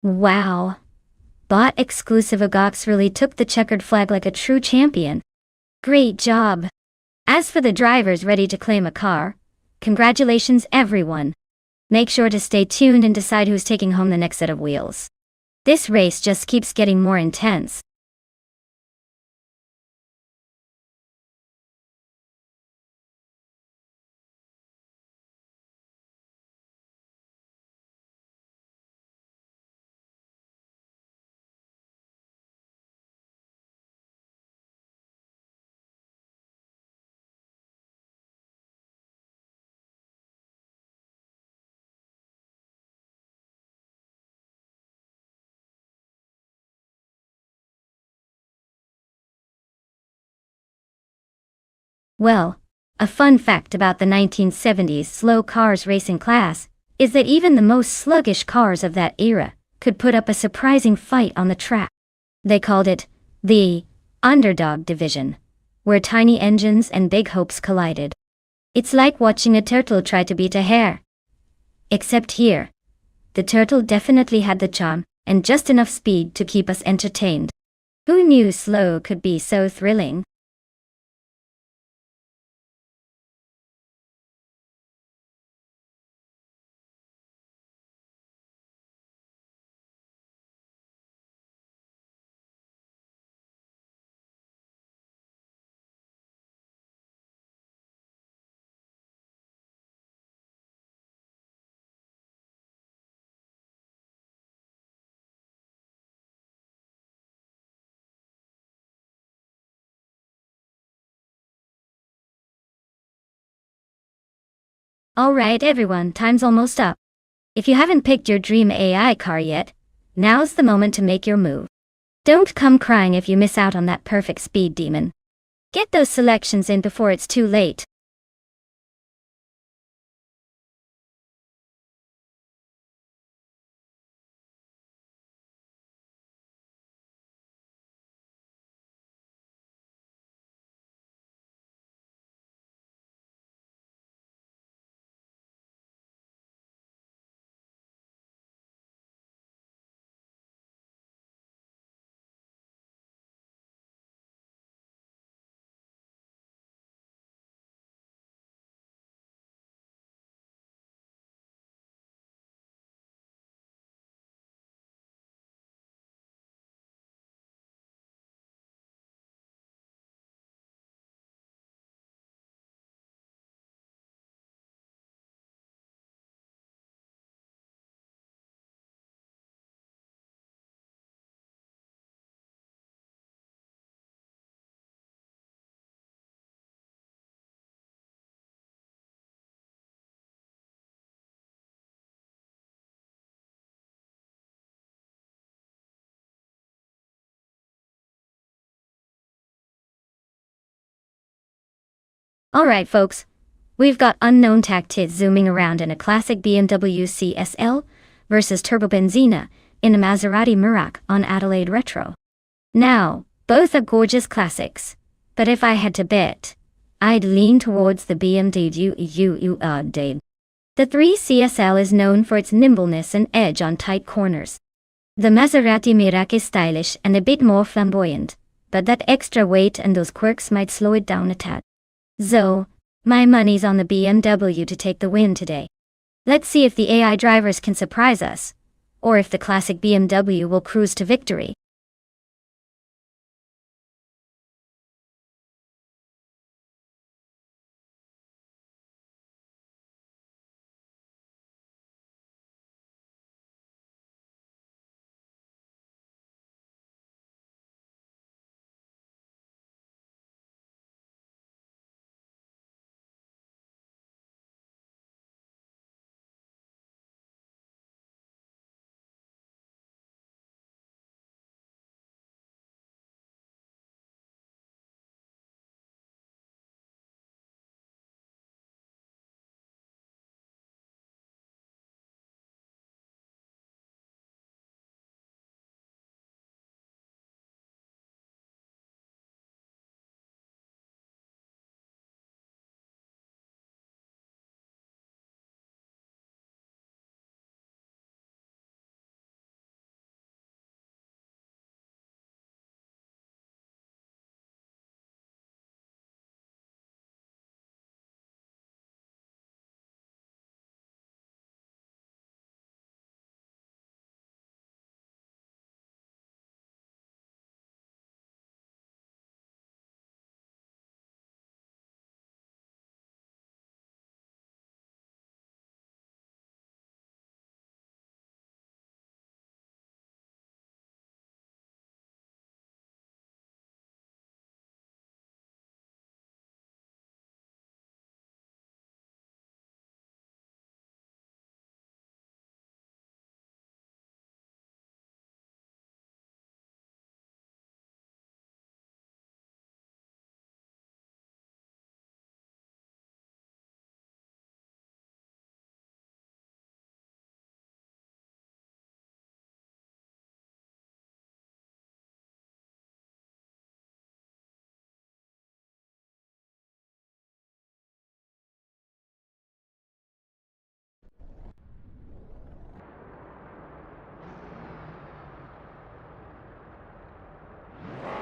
Wow. Bot Exclusivagox really took the checkered flag like a true champion. Great job. As for the drivers ready to claim a car, congratulations everyone. Make sure to stay tuned and decide who's taking home the next set of wheels. This race just keeps getting more intense. Well, a fun fact about the 1970s slow cars racing class is that even the most sluggish cars of that era could put up a surprising fight on the track. They called it the underdog division, where tiny engines and big hopes collided. It's like watching a turtle try to beat a hare. Except here, the turtle definitely had the charm and just enough speed to keep us entertained. Who knew slow could be so thrilling? Alright everyone, time's almost up. If you haven't picked your dream AI car yet, now's the moment to make your move. Don't come crying if you miss out on that perfect speed demon. Get those selections in before it's too late. Alright folks, we've got unknown tactics zooming around in a classic BMW CSL versus Turbobenzina in a Maserati Merak on Adelaide Retro. Now, both are gorgeous classics, but if I had to bet, I'd lean towards the BMW. The 3 CSL is known for its nimbleness and edge on tight corners. The Maserati Merak is stylish and a bit more flamboyant, but that extra weight and those quirks might slow it down a tad. So, my money's on the BMW to take the win today. Let's see if the AI drivers can surprise us, or if the classic BMW will cruise to victory.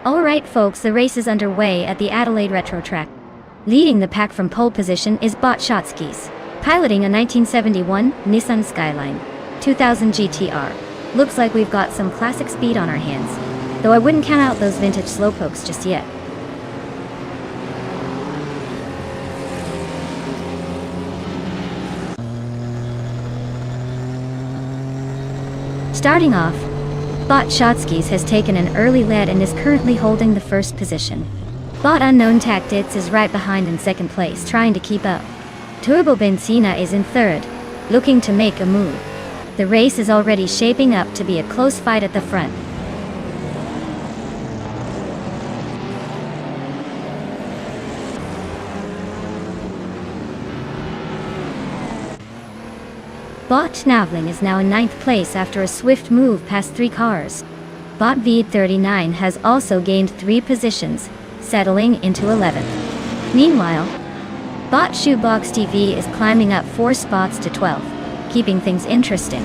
Alright folks, the race is underway at the Adelaide Retro Track. Leading the pack from pole position is Bot Shotskis, piloting a 1971 Nissan Skyline 2000 GTR. Looks like we've got some classic speed on our hands, though I wouldn't count out those vintage slowpokes just yet. Starting off, Bot Shotskis has taken an early lead and is currently holding the first position. Bot Unknown Tactics is right behind in second place, trying to keep up. Turbo Benzina is in third, looking to make a move. The race is already shaping up to be a close fight at the front. Bot Navling is now in 9th place after a swift move past 3 cars. Bot V39 has also gained 3 positions, settling into 11th. Meanwhile, Bot Shoebox TV is climbing up 4 spots to 12th, keeping things interesting.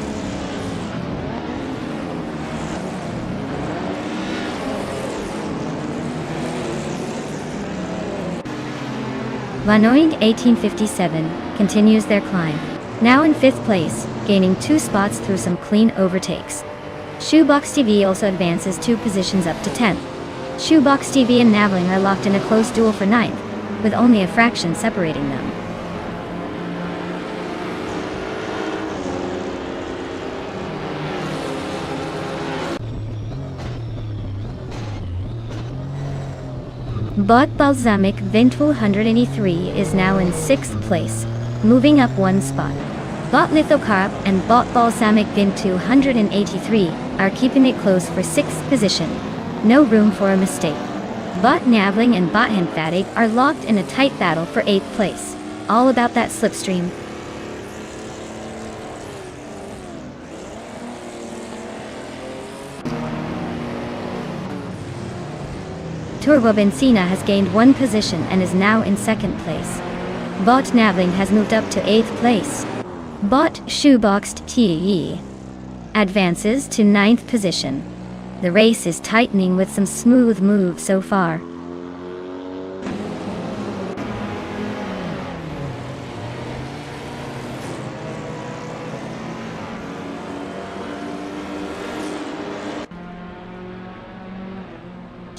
Vanoing 1857 continues their climb, now in 5th place, gaining 2 spots through some clean overtakes. Shoebox TV also advances 2 positions up to 10th. Shoebox TV and Navling are locked in a close duel for 9th, with only a fraction separating them. Bot Balsamic Vint 183 is now in 6th place, moving up 1 spot. Bot Lithocarp and Bot Balsamic Vint 283 are keeping it close for 6th position. No room for a mistake. Bot Navling and Bot Emphatic are locked in a tight battle for 8th place. All about that slipstream. Turbo Benzina has gained 1 position and is now in 2nd place. Bot Navling has moved up to 8th place. Bot Shoeboxed TE advances to 9th position. The race is tightening with some smooth moves so far.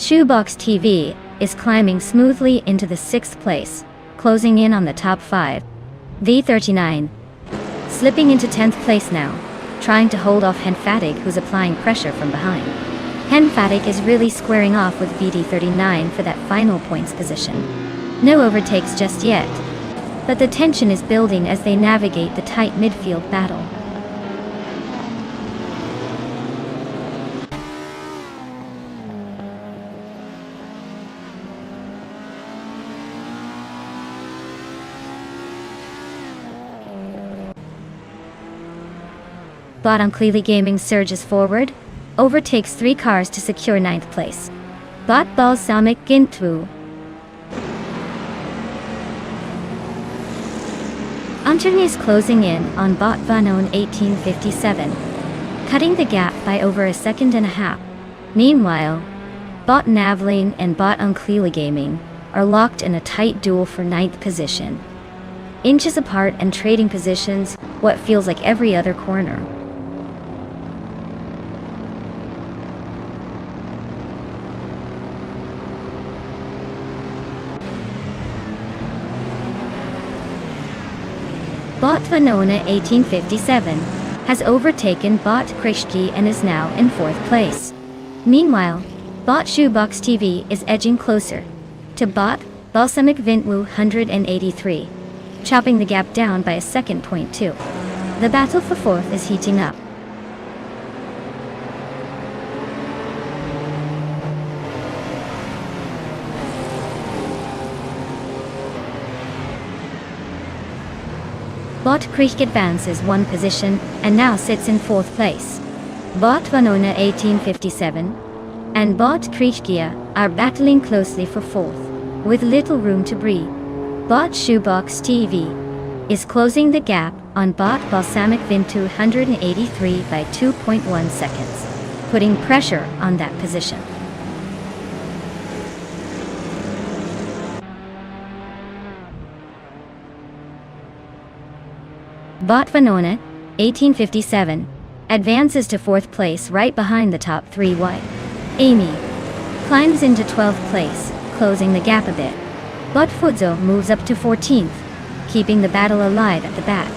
Shoebox TV is climbing smoothly into the 6th place, closing in on the top 5. V39 slipping into 10th place now, trying to hold off Henfatig, who's applying pressure from behind. Henfatig is really squaring off with VD39 for that final points position. No overtakes just yet, but the tension is building as they navigate the tight midfield battle. Bot on Cleely Gaming surges forward, overtakes 3 cars to secure 9th place. Bot Balsamic Gintu. Anthony is closing in on Bot Vanon 1857, cutting the gap by over a second and a half. Meanwhile, Bot Navling and Bot on Cleely Gaming are locked in a tight duel for 9th position. Inches apart and trading positions what feels like every other corner. Bot Vanona 1857 has overtaken Bot Krishki and is now in 4th place. Meanwhile, Bot Shoebox TV is edging closer to Bot Balsamic Vintwu 183, chopping the gap down by a second. .2. The battle for 4th is heating up. Bot Creek advances 1 position and now sits in 4th place. Bot Vanona 1857 and Bot Krishkia are battling closely for 4th, with little room to breathe. Bot Shoebox TV is closing the gap on Bot Balsamic Vintu 183 by 2.1 seconds, putting pressure on that position. Bot Vanona 1857 advances to 4th place right behind the top 3 white. Amy climbs into 12th place, closing the gap a bit. Bot Fudzo moves up to 14th, keeping the battle alive at the back.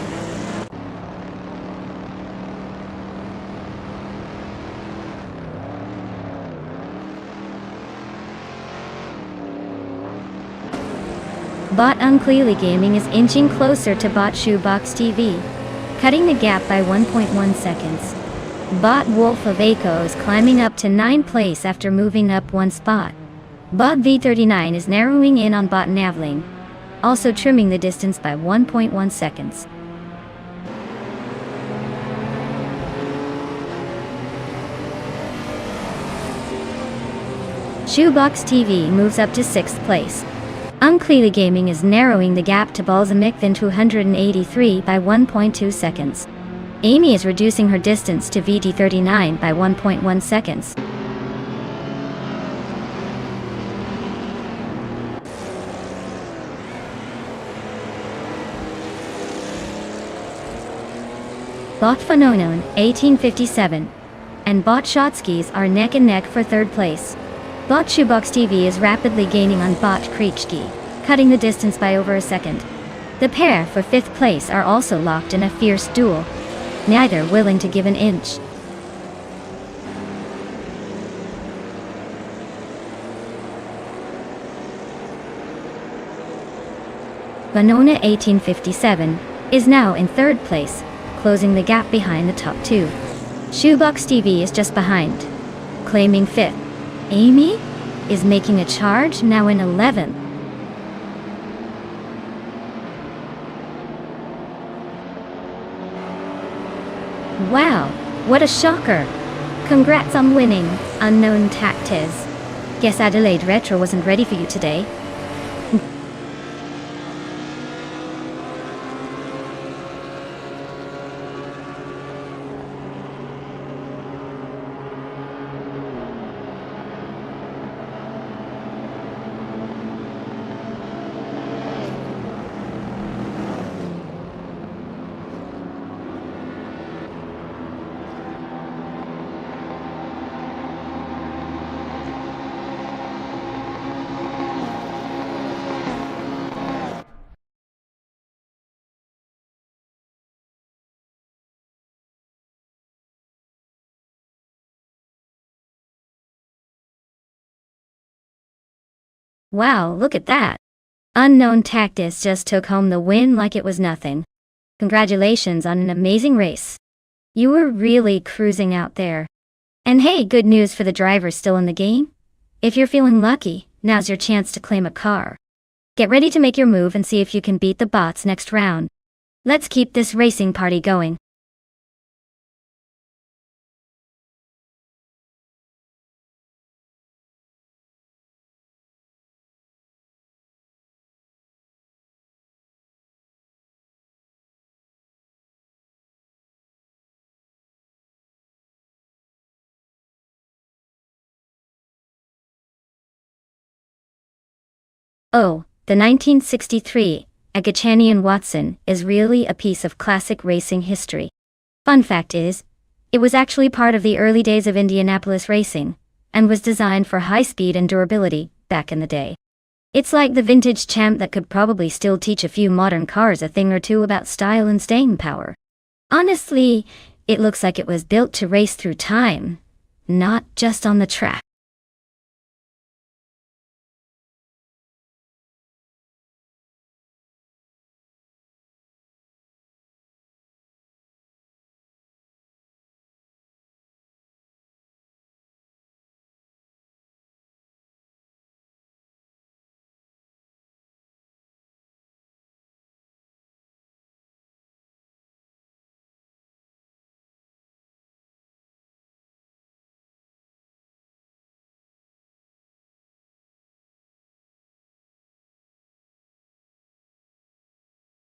Bot Uncleely Gaming is inching closer to Bot Shoebox TV, cutting the gap by 1.1 seconds. Bot Wolf of Aco is climbing up to 9th place after moving up 1 spot. Bot V39 is narrowing in on Bot Navling, also trimming the distance by 1.1 seconds. Shoebox TV moves up to 6th place. Uncleely Gaming is narrowing the gap to Balsamic Vin 283 by 1.2 seconds. Amy is reducing her distance to VD39 by 1.1 seconds. Bot Phenonon 1857 and Bot Shotskis are neck and neck for 3rd place. Bot Shoebox TV is rapidly gaining on Bot Kriechki, cutting the distance by over a second. The pair for 5th place are also locked in a fierce duel, neither willing to give an inch. Vanona 1857 is now in 3rd place, closing the gap behind the top 2. Shoebox TV is just behind, claiming 5th. Amy is making a charge, now in 11th. Wow, what a shocker! Congrats on winning, Unknown Tactiz. Guess Adelaide Retro wasn't ready for you today. Wow, look at that. Unknown Tactus just took home the win like it was nothing. Congratulations on an amazing race. You were really cruising out there. And hey, good news for the drivers still in the game. If you're feeling lucky, now's your chance to claim a car. Get ready to make your move and see if you can beat the bots next round. Let's keep this racing party going. Oh, the 1963 Agachanian Watson is really a piece of classic racing history. Fun fact is, it was actually part of the early days of Indianapolis racing, and was designed for high speed and durability back in the day. It's like the vintage champ that could probably still teach a few modern cars a thing or two about style and staying power. Honestly, it looks like it was built to race through time, not just on the track.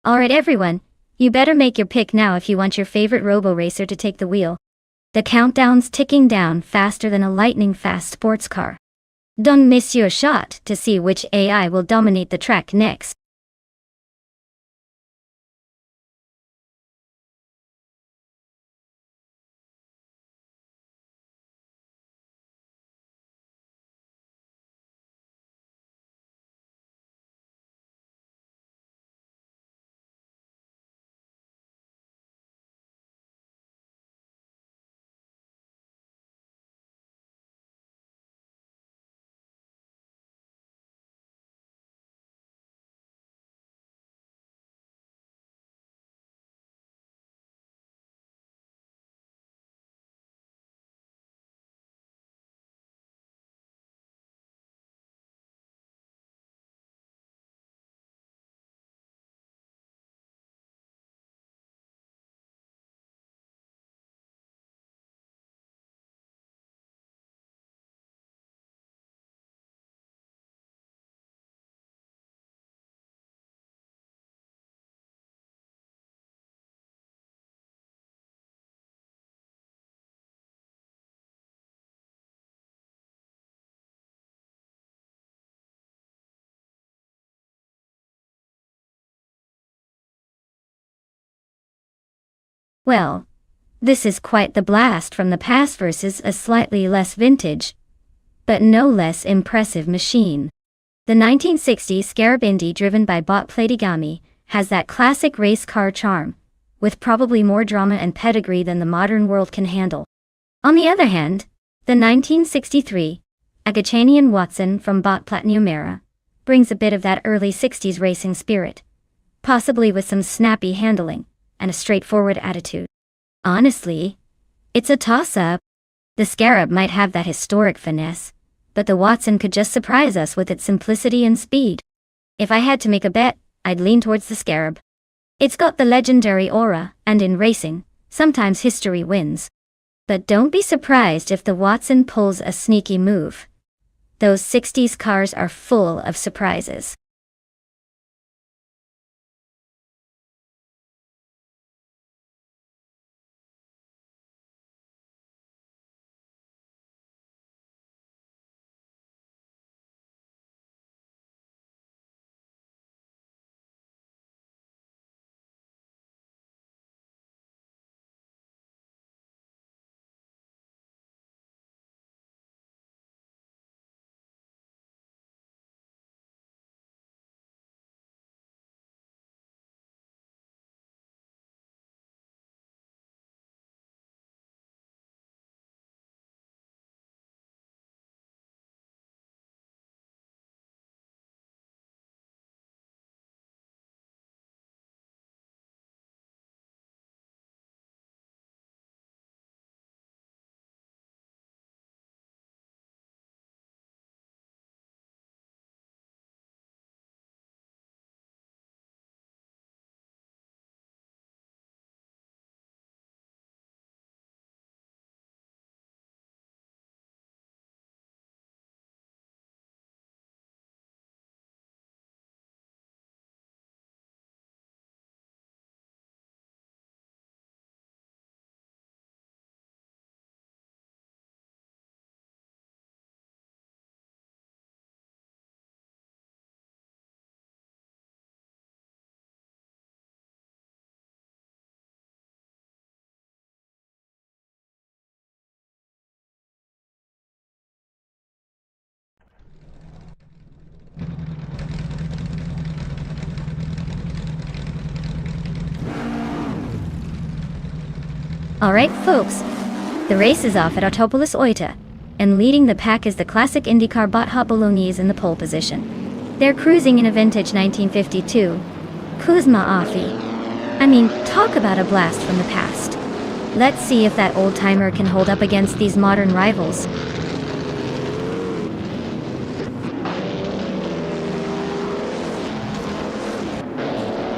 Alright everyone, you better make your pick now if you want your favorite robo-racer to take the wheel. The countdown's ticking down faster than a lightning-fast sports car. Don't miss your shot to see which AI will dominate the track next. Well, this is quite the blast from the past versus a slightly less vintage, but no less impressive machine. The 1960s Scarab Indy driven by bot Platigami has that classic race car charm, with probably more drama and pedigree than the modern world can handle. On the other hand, the 1963 Agachanian Watson from bot Platinum Era brings a bit of that early 60s racing spirit, possibly with some snappy handling and a straightforward attitude. Honestly, it's a toss-up. The Scarab might have that historic finesse, but the Watson could just surprise us with its simplicity and speed. If I had to make a bet, I'd lean towards the Scarab. It's got the legendary aura, and in racing, sometimes history wins. But don't be surprised if the Watson pulls a sneaky move. Those 60s cars are full of surprises. Alright folks, the race is off at Autopolis Oita, and leading the pack is the classic IndyCar bot Hot Bolognese in the pole position. They're cruising in a vintage 1952 Kuzma Afi. I mean, talk about a blast from the past. Let's see if that old-timer can hold up against these modern rivals.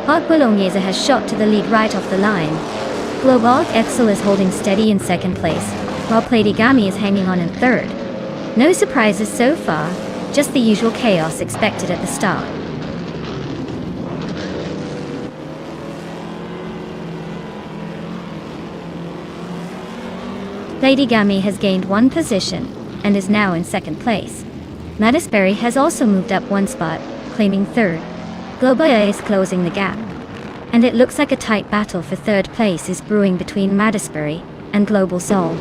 Hot Bolognese has shot to the lead right off the line. Global Excel is holding steady in second place, while Platigami is hanging on in third. No surprises so far, just the usual chaos expected at the start. Platigami has gained one position, and is now in second place. Madisberry has also moved up one spot, claiming third. Globaya is closing the gap. And it looks like a tight battle for third place is brewing between Madisberry and Global Soul.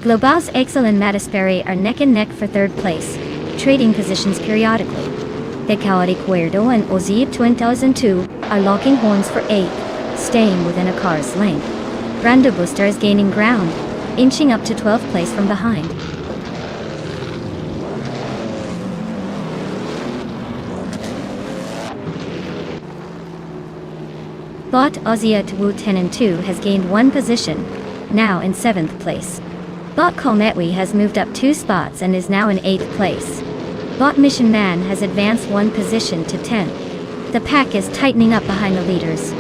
Global's Excel and Madisberry are neck and neck for third place, trading positions periodically. Becari Cuerdo and Ozzy 2002 are locking horns for 8th, staying within a car's length. Brando Booster is gaining ground, inching up to 12th place from behind. Bot Ozzy at Wu 10 and 2 has gained one position, now in 7th place. Bot Colmetwi has moved up 2 spots and is now in 8th place. Bot Mission Man has advanced one position to 10th. The pack is tightening up behind the leaders.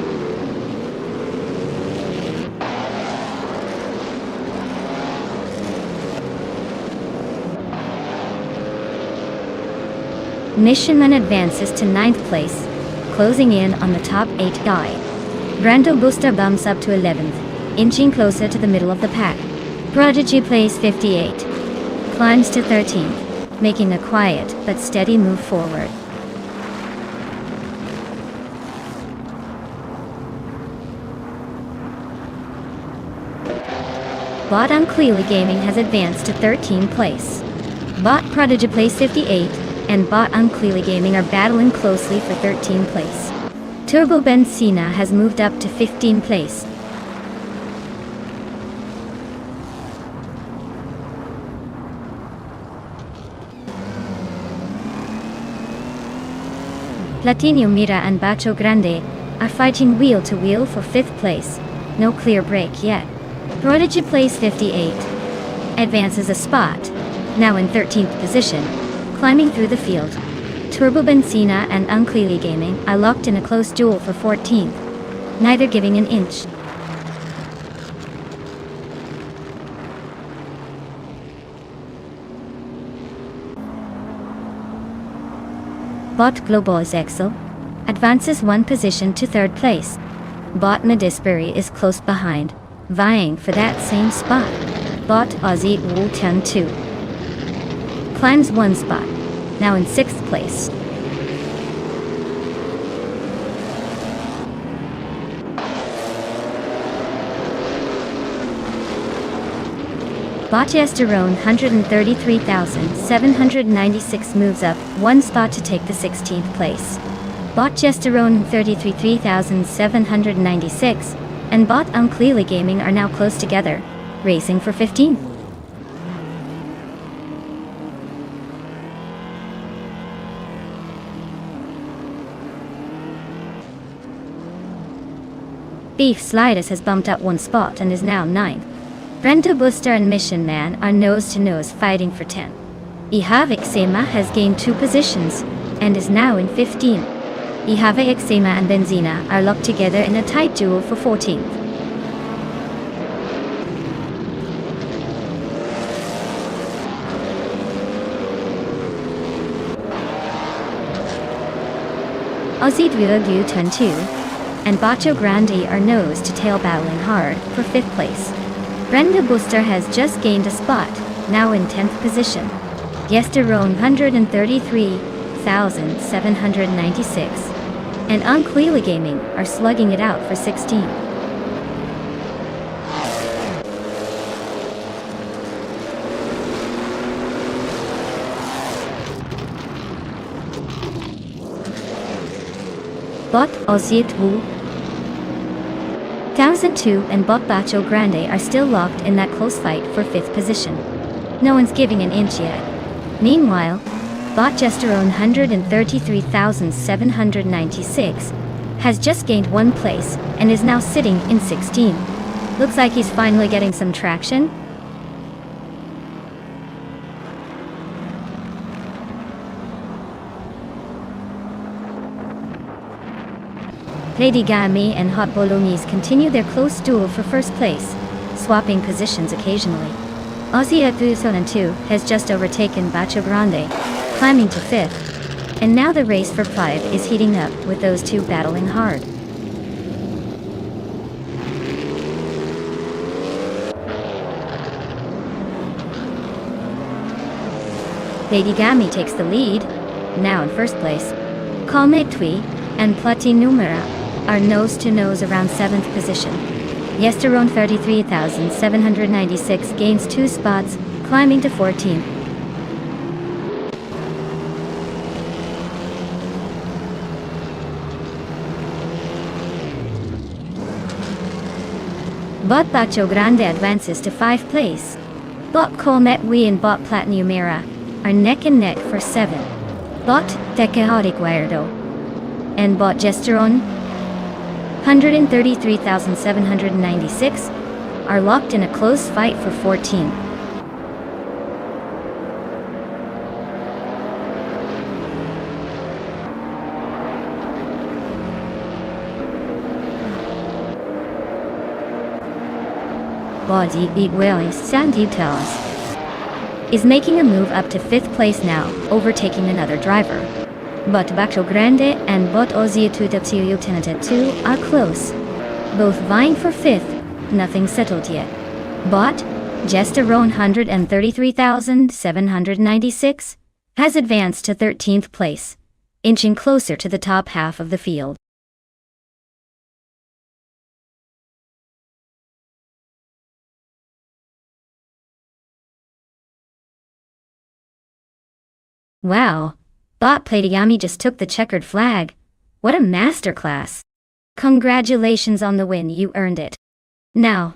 Mission Man advances to 9th place, closing in on the top 8 guy. Brando Booster bumps up to 11th, inching closer to the middle of the pack. Prodigy plays 58, climbs to 13th, making a quiet but steady move forward. Bot Unclearly Gaming has advanced to 13th place. Bot Prodigy plays 58, and Bot Unclearly Gaming are battling closely for 13th place. Turbo Benzina has moved up to 15th place. Platinum Mira and Bacho Grande are fighting wheel to wheel for 5th place. No clear break yet. Prodigy plays 58. Advances a spot, now in 13th position, climbing through the field. Turbo Benzina and Unclearly Gaming are locked in a close duel for 14th, neither giving an inch. Bot Global's Excel advances one position to 3rd place. Bot Madisberry is close behind, vying for that same spot. Bot Aussie Wu 10-2 climbs one spot, now in 6th place. Bot Yesterone 133,796 moves up one spot to take the 16th place. Bot Yesterone 33,796 and Bot Unclearly Gaming are now close together, racing for 15th. Beef Sliders has bumped up one spot and is now 9th. Brenda Booster and Mission Man are nose-to-nose fighting for 10. Ihave Xema has gained 2 positions and is now in 15th. Ihave Xema and Benzina are locked together in a tight duel for 14th. Aussie Dwilagu 10-2 and Bacho Grande are nose-to-tail battling hard for 5th place. Brenda Booster has just gained a spot, now in 10th position. Yesterone 133,796 and Unclearly Gaming are slugging it out for 16th. Bot Oziet Wu 1002 and Bot Bacho Grande are still locked in that close fight for 5th position. No one's giving an inch yet. Meanwhile, Bot Gesterone 133,796 has just gained 1 place and is now sitting in 16. Looks like he's finally getting some traction. Lady Gami and Hot Bolognese continue their close duel for first place, swapping positions occasionally. Aussie at 2 has just overtaken Bacho Grande, climbing to 5th, and now the race for 5 is heating up with those two battling hard. Lady Gami takes the lead, now in first place. Calme Tui and Plati Numera are nose-to-nose around 7th position. Yesterone 33,796 gains 2 spots, climbing to 14th. Bot Bacho Grande advances to 5th place. Bot Colmet Wee and Bot Platinumera are neck and neck for 7. Bot Tequehari Guardo and Bot Gesterone 133,796 are locked in a close fight for 14. Body Eat Willis Sanditas is making a move up to 5th place now, overtaking another driver. But Bacho Grande and Bot Ozietudapsiu Tenatetu are close, both vying for 5th, nothing settled yet. Bot Gesterone 133,796 has advanced to 13th place, inching closer to the top half of the field. Wow, Bot Platyami just took the checkered flag. What a masterclass. Congratulations on the win, you earned it. Now,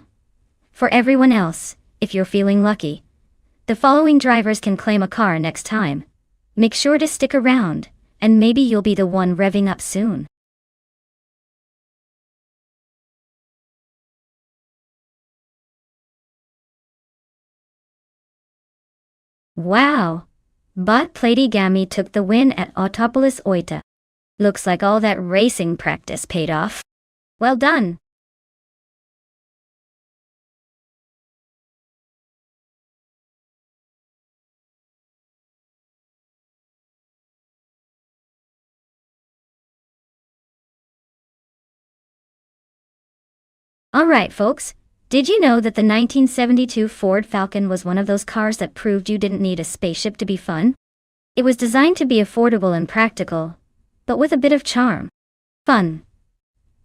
for everyone else, if you're feeling lucky, the following drivers can claim a car next time. Make sure to stick around, and maybe you'll be the one revving up soon. Wow! Bot Platygami took the win at Autopolis Oita. Looks like all that racing practice paid off. Well done! Alright folks, did you know that the 1972 Ford Falcon was one of those cars that proved you didn't need a spaceship to be fun? It was designed to be affordable and practical, but with a bit of charm. Fun.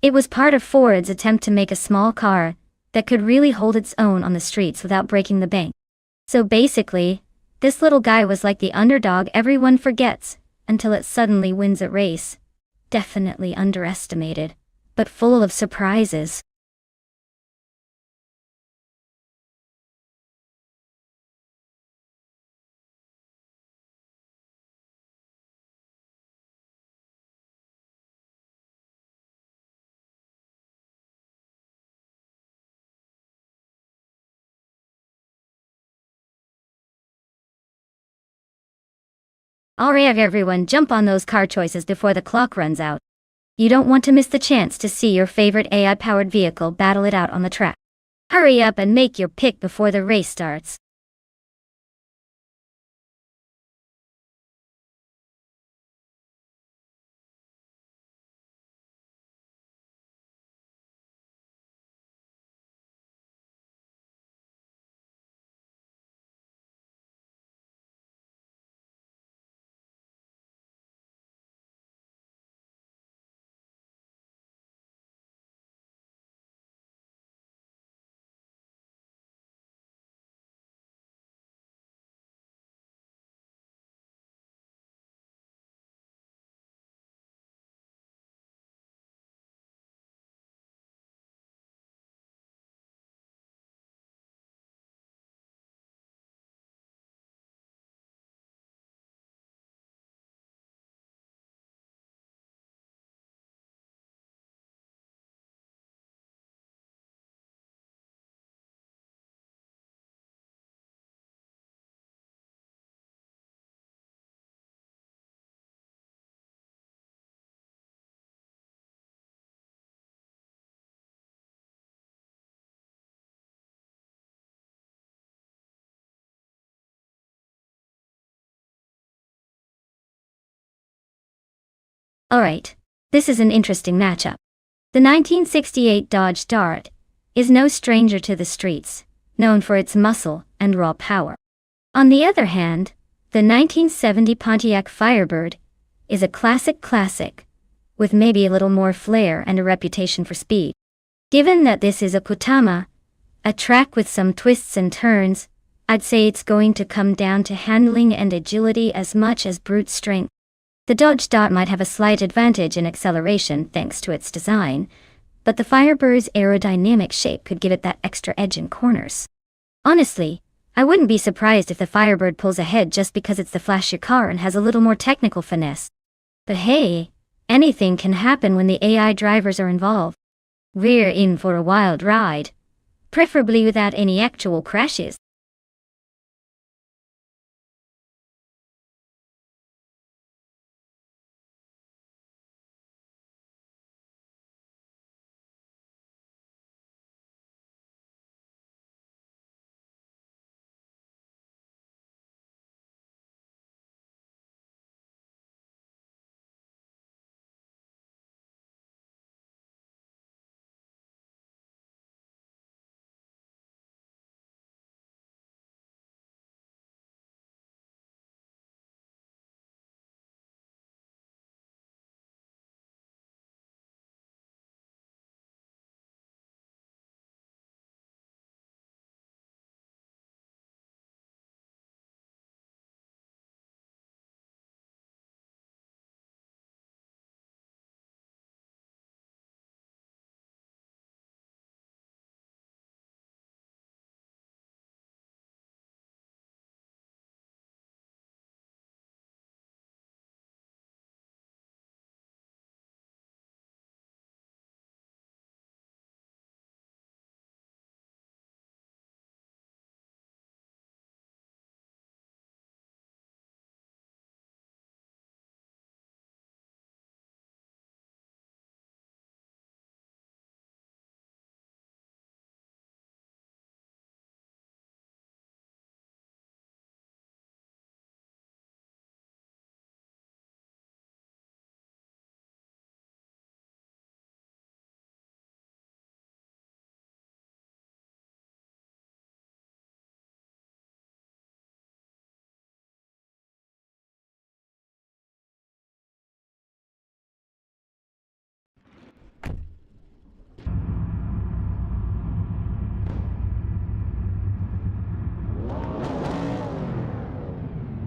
It was part of Ford's attempt to make a small car that could really hold its own on the streets without breaking the bank. So basically, this little guy was like the underdog everyone forgets until it suddenly wins a race. Definitely underestimated, but full of surprises. Alright everyone, jump on those car choices before the clock runs out. You don't want to miss the chance to see your favorite AI-powered vehicle battle it out on the track. Hurry up and make your pick before the race starts. Alright, this is an interesting matchup. The 1968 Dodge Dart is no stranger to the streets, known for its muscle and raw power. On the other hand, the 1970 Pontiac Firebird is a classic, with maybe a little more flair and a reputation for speed. Given that this is a Okutama, a track with some twists and turns, I'd say it's going to come down to handling and agility as much as brute strength. The Dodge Dart might have a slight advantage in acceleration thanks to its design, but the Firebird's aerodynamic shape could give it that extra edge in corners. Honestly, I wouldn't be surprised if the Firebird pulls ahead just because it's the flashier car and has a little more technical finesse. But hey, anything can happen when the AI drivers are involved. We're in for a wild ride, preferably without any actual crashes.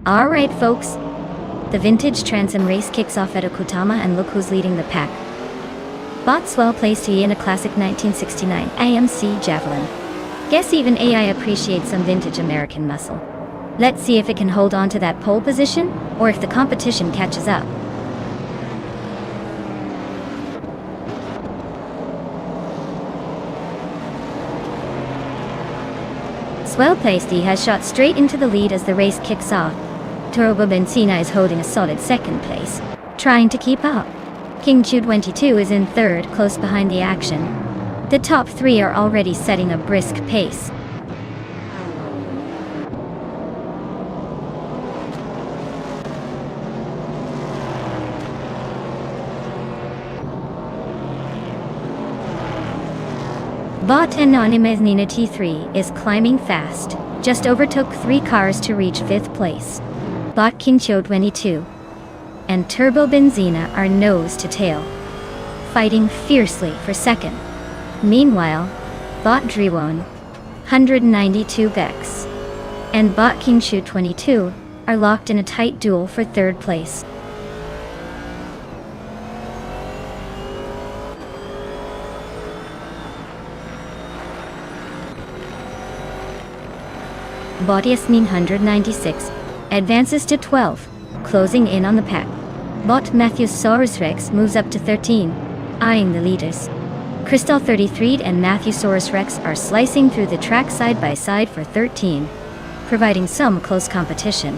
Alright folks, the vintage Trans Am race kicks off at Okutama and look who's leading the pack. Bot's well placed in a classic 1969 AMC Javelin. Guess even AI appreciates some vintage American muscle. Let's see if it can hold on to that pole position, or if the competition catches up. Swell Pasty has shot straight into the lead as the race kicks off. Turbo Benzina is holding a solid second place, trying to keep up. King Chu 22 is in third, close behind the action. The top three are already setting a brisk pace. Bot Anonymous Nina T3 is climbing fast, just overtook 3 cars to reach 5th place. Bot King Cho 22 and Turbo Benzina are nose to tail, fighting fiercely for second. Meanwhile, Bot Driwon, 192 Bex, and Bot King Chu 22 are locked in a tight duel for 3rd place. Bot Yasmin 196 advances to 12, closing in on the pack. Bot Matthew Saurus Rex moves up to 13, eyeing the leaders. Crystal 33 and Matthew Saurus Rex are slicing through the track side by side for 13, providing some close competition.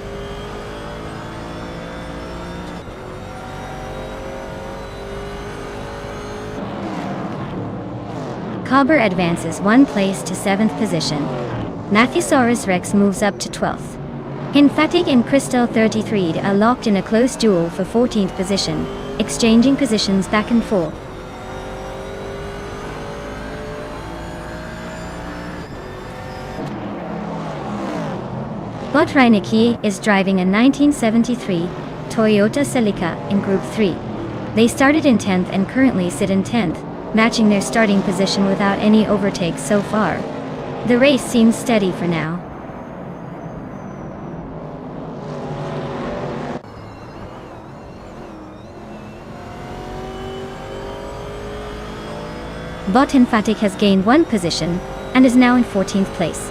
Cobber advances 1 place to 7th position. Matthesaurus Rex moves up to 12th. Emphatic and Crystal 33 are locked in a close duel for 14th position, exchanging positions back and forth. Bot Reinecke is driving a 1973 Toyota Celica in Group 3. They started in 10th and currently sit in 10th, matching their starting position without any overtakes so far. The race seems steady for now. Bot Fatik has gained one position and is now in 14th place.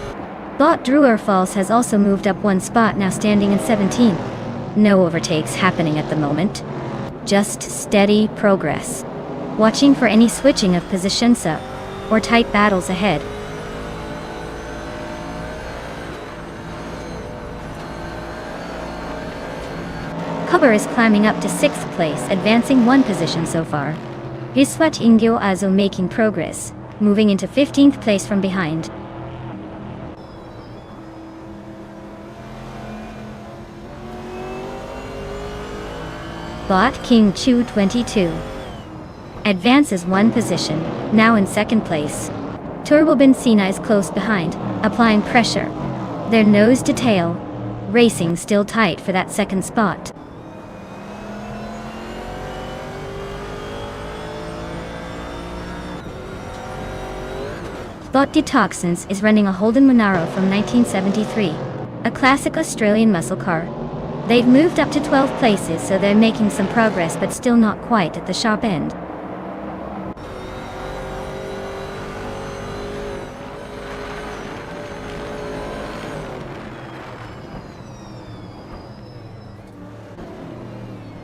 Bot Dreuerfals has also moved up one spot, now standing in 17th. No overtakes happening at the moment. Just steady progress. Watching for any switching of positions up or tight battles ahead. Kuber is climbing up to 6th place, advancing one position so far. Iswat Ingyo also making progress, moving into 15th place from behind. Bot King Chu 22 advances one position, now in 2nd place. Turbo Benzina is close behind, applying pressure. Their nose to tail, racing still tight for that 2nd spot. Bot Detoxins is running a Holden Monaro from 1973, a classic Australian muscle car. They've moved up to 12 places, so they're making some progress, but still not quite at the sharp end.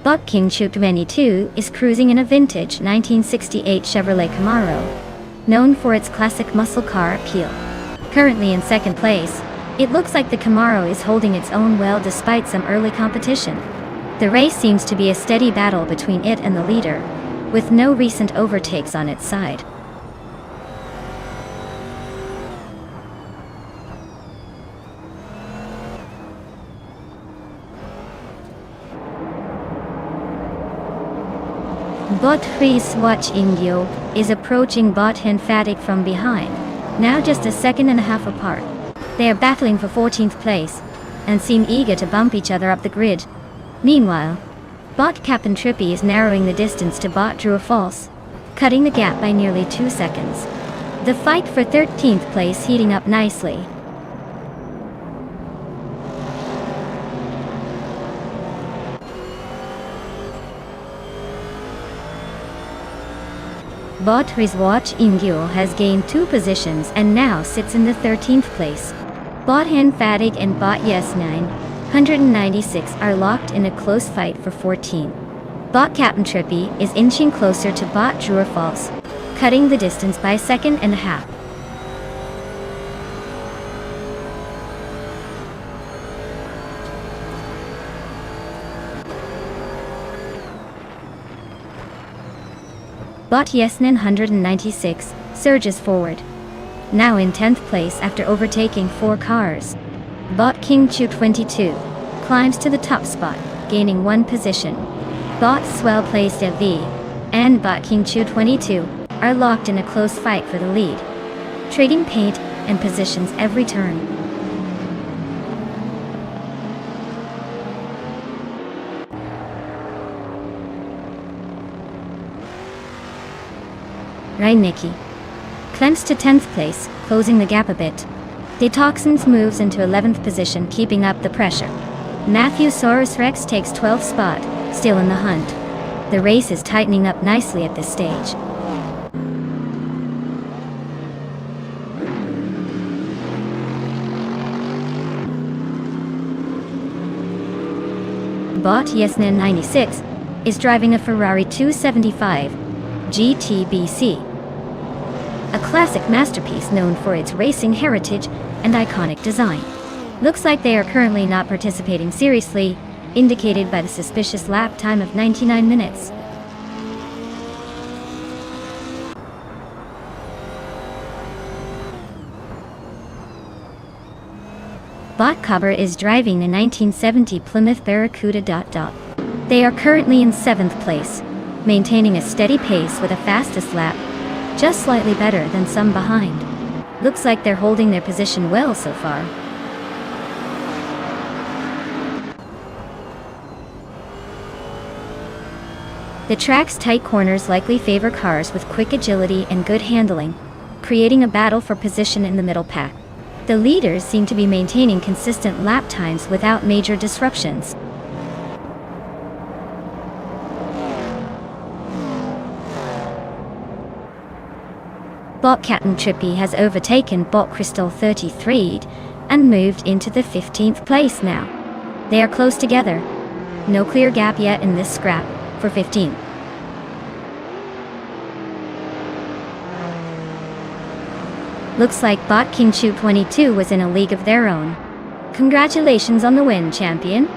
Bot King Chu 22 is cruising in a vintage 1968 Chevrolet Camaro, known for its classic muscle car appeal. Currently in 2nd place, it looks like the Camaro is holding its own well despite some early competition. The race seems to be a steady battle between it and the leader, with no recent overtakes on its side. Bot Iswat Ingyo is approaching Bot Fatik from behind, now just a 2.5 apart. They are battling for 14th place, and seem eager to bump each other up the grid. Meanwhile, Bot Captain Trippy is narrowing the distance to Bot Dreuerfals, cutting the gap by nearly 2 seconds. The fight for 13th place heating up nicely. Bot Iswat Ingyo has gained 2 positions and now sits in the 13th place. Bot Fatik and Bot Yes9, 196 are locked in a close fight for 14. Bot Captain Trippy is inching closer to Bot Dreuerfals, cutting the distance by 1.5 seconds. Bot Yes9 196 surges forward, now in 10th place after overtaking 4 cars. Bot King Chu 22 climbs to the top spot, gaining 1 position. Bot Swell placed at V and Bot King Chu 22 are locked in a close fight for the lead, trading paint and positions every turn. Reinecke climbs to 10th place, closing the gap a bit. Detoxins moves into 11th position, keeping up the pressure. Matthew Saurus Rex takes 12th spot, still in the hunt. The race is tightening up nicely at this stage. Bot Yesnin 96 is driving a Ferrari 275 GTBC, a classic masterpiece known for its racing heritage and iconic design. Looks like they are currently not participating seriously, indicated by the suspicious lap time of 99 minutes. Bot Kuber is driving the 1970 Plymouth Barracuda. They are currently in 7th place, maintaining a steady pace with a fastest lap, just slightly better than some behind. Looks like they're holding their position well so far. The track's tight corners likely favor cars with quick agility and good handling, creating a battle for position in the middle pack. The leaders seem to be maintaining consistent lap times without major disruptions. Bot Captain Trippy has overtaken Bot Crystal 33 and moved into the 15th place now. They are close together. No clear gap yet in this scrap for 15th. Looks like Bot King Chu 22 was in a league of their own. Congratulations on the win, champion.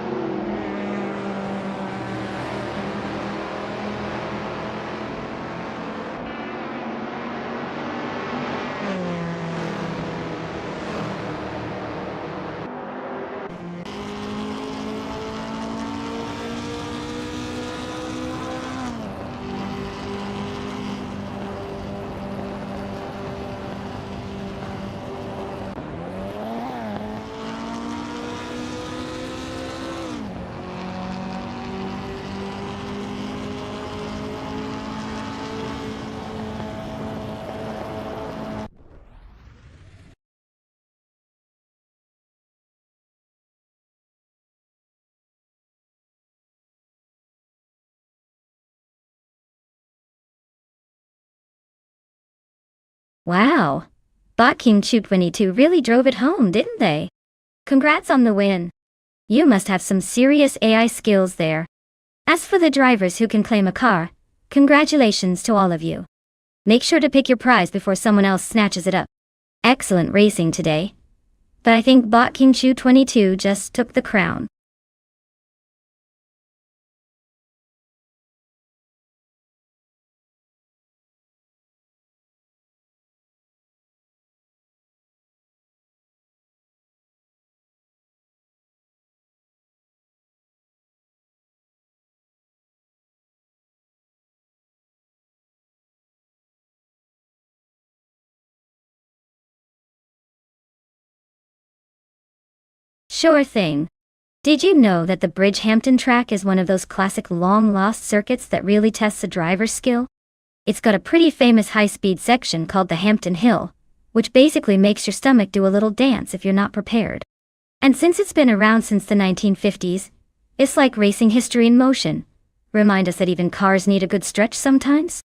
Wow! Bot King Chu 22 really drove it home, didn't they? Congrats on the win. You must have some serious AI skills there. As for the drivers who can claim a car, congratulations to all of you. Make sure to pick your prize before someone else snatches it up. Excellent racing today. But I think Bot King Chu 22 just took the crown. Sure thing. Did you know that the Bridgehampton track is one of those classic long-lost circuits that really tests a driver's skill? It's got a pretty famous high-speed section called the Hampton Hill, which basically makes your stomach do a little dance if you're not prepared. And since it's been around since the 1950s, it's like racing history in motion. Remind us that even cars need a good stretch sometimes?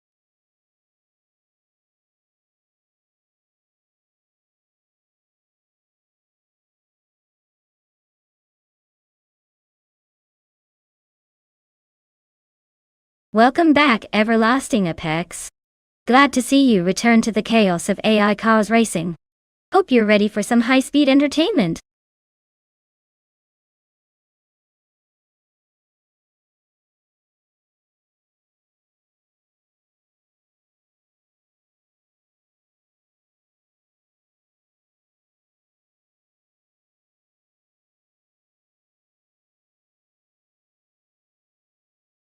Welcome back, everlasting Apex. Glad to see you return to the chaos of AI cars racing. Hope you're ready for some high-speed entertainment.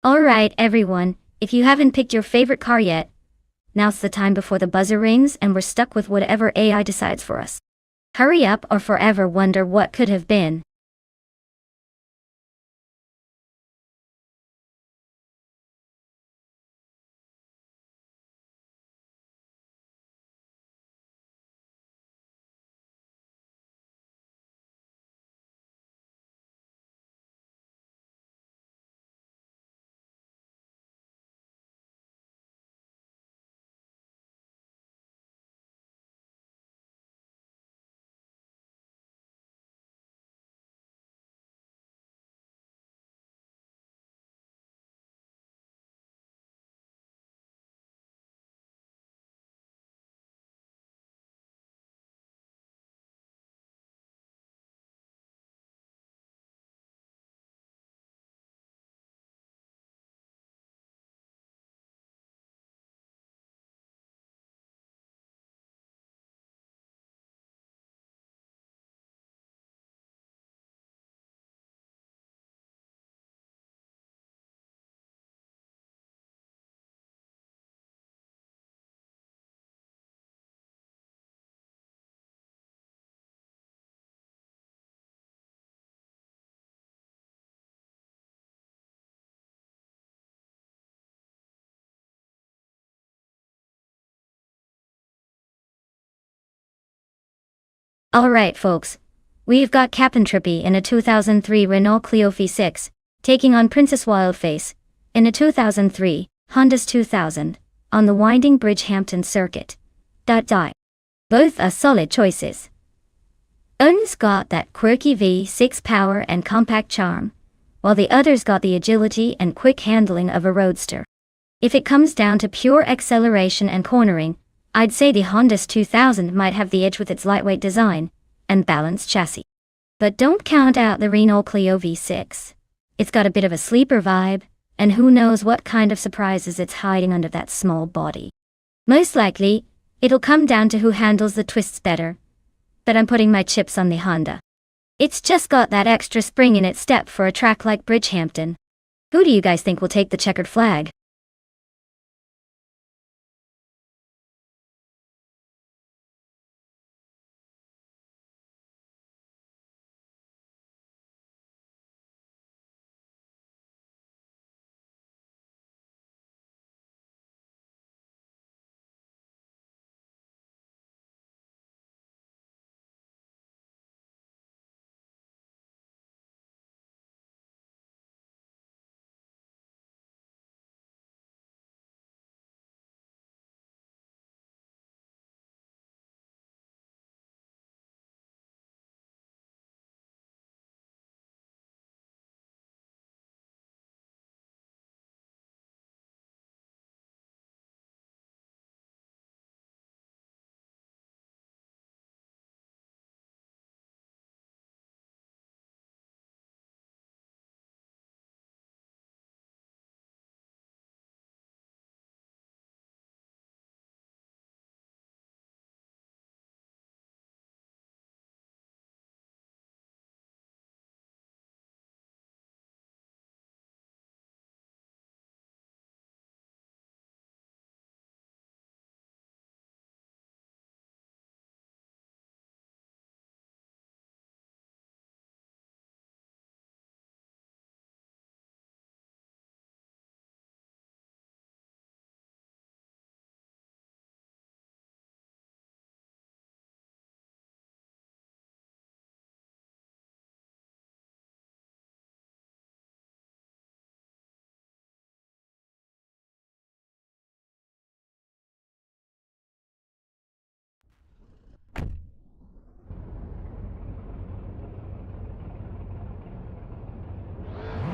Alright everyone, if you haven't picked your favorite car yet, now's the time before the buzzer rings and we're stuck with whatever AI decides for us. Hurry up or forever wonder what could have been. Alright folks, we've got Captain Trippy in a 2003 Renault Clio V6, taking on Princess Wildface in a 2003 Honda's 2000, on the winding Bridgehampton circuit. Both are solid choices. One's got that quirky V6 power and compact charm, while the other's got the agility and quick handling of a roadster. If it comes down to pure acceleration and cornering, I'd say the Honda's 2000 might have the edge with its lightweight design and balanced chassis. But don't count out the Renault Clio V6. It's got a bit of a sleeper vibe, and who knows what kind of surprises it's hiding under that small body. Most likely, it'll come down to who handles the twists better, but I'm putting my chips on the Honda. It's just got that extra spring in its step for a track like Bridgehampton. Who do you guys think will take the checkered flag?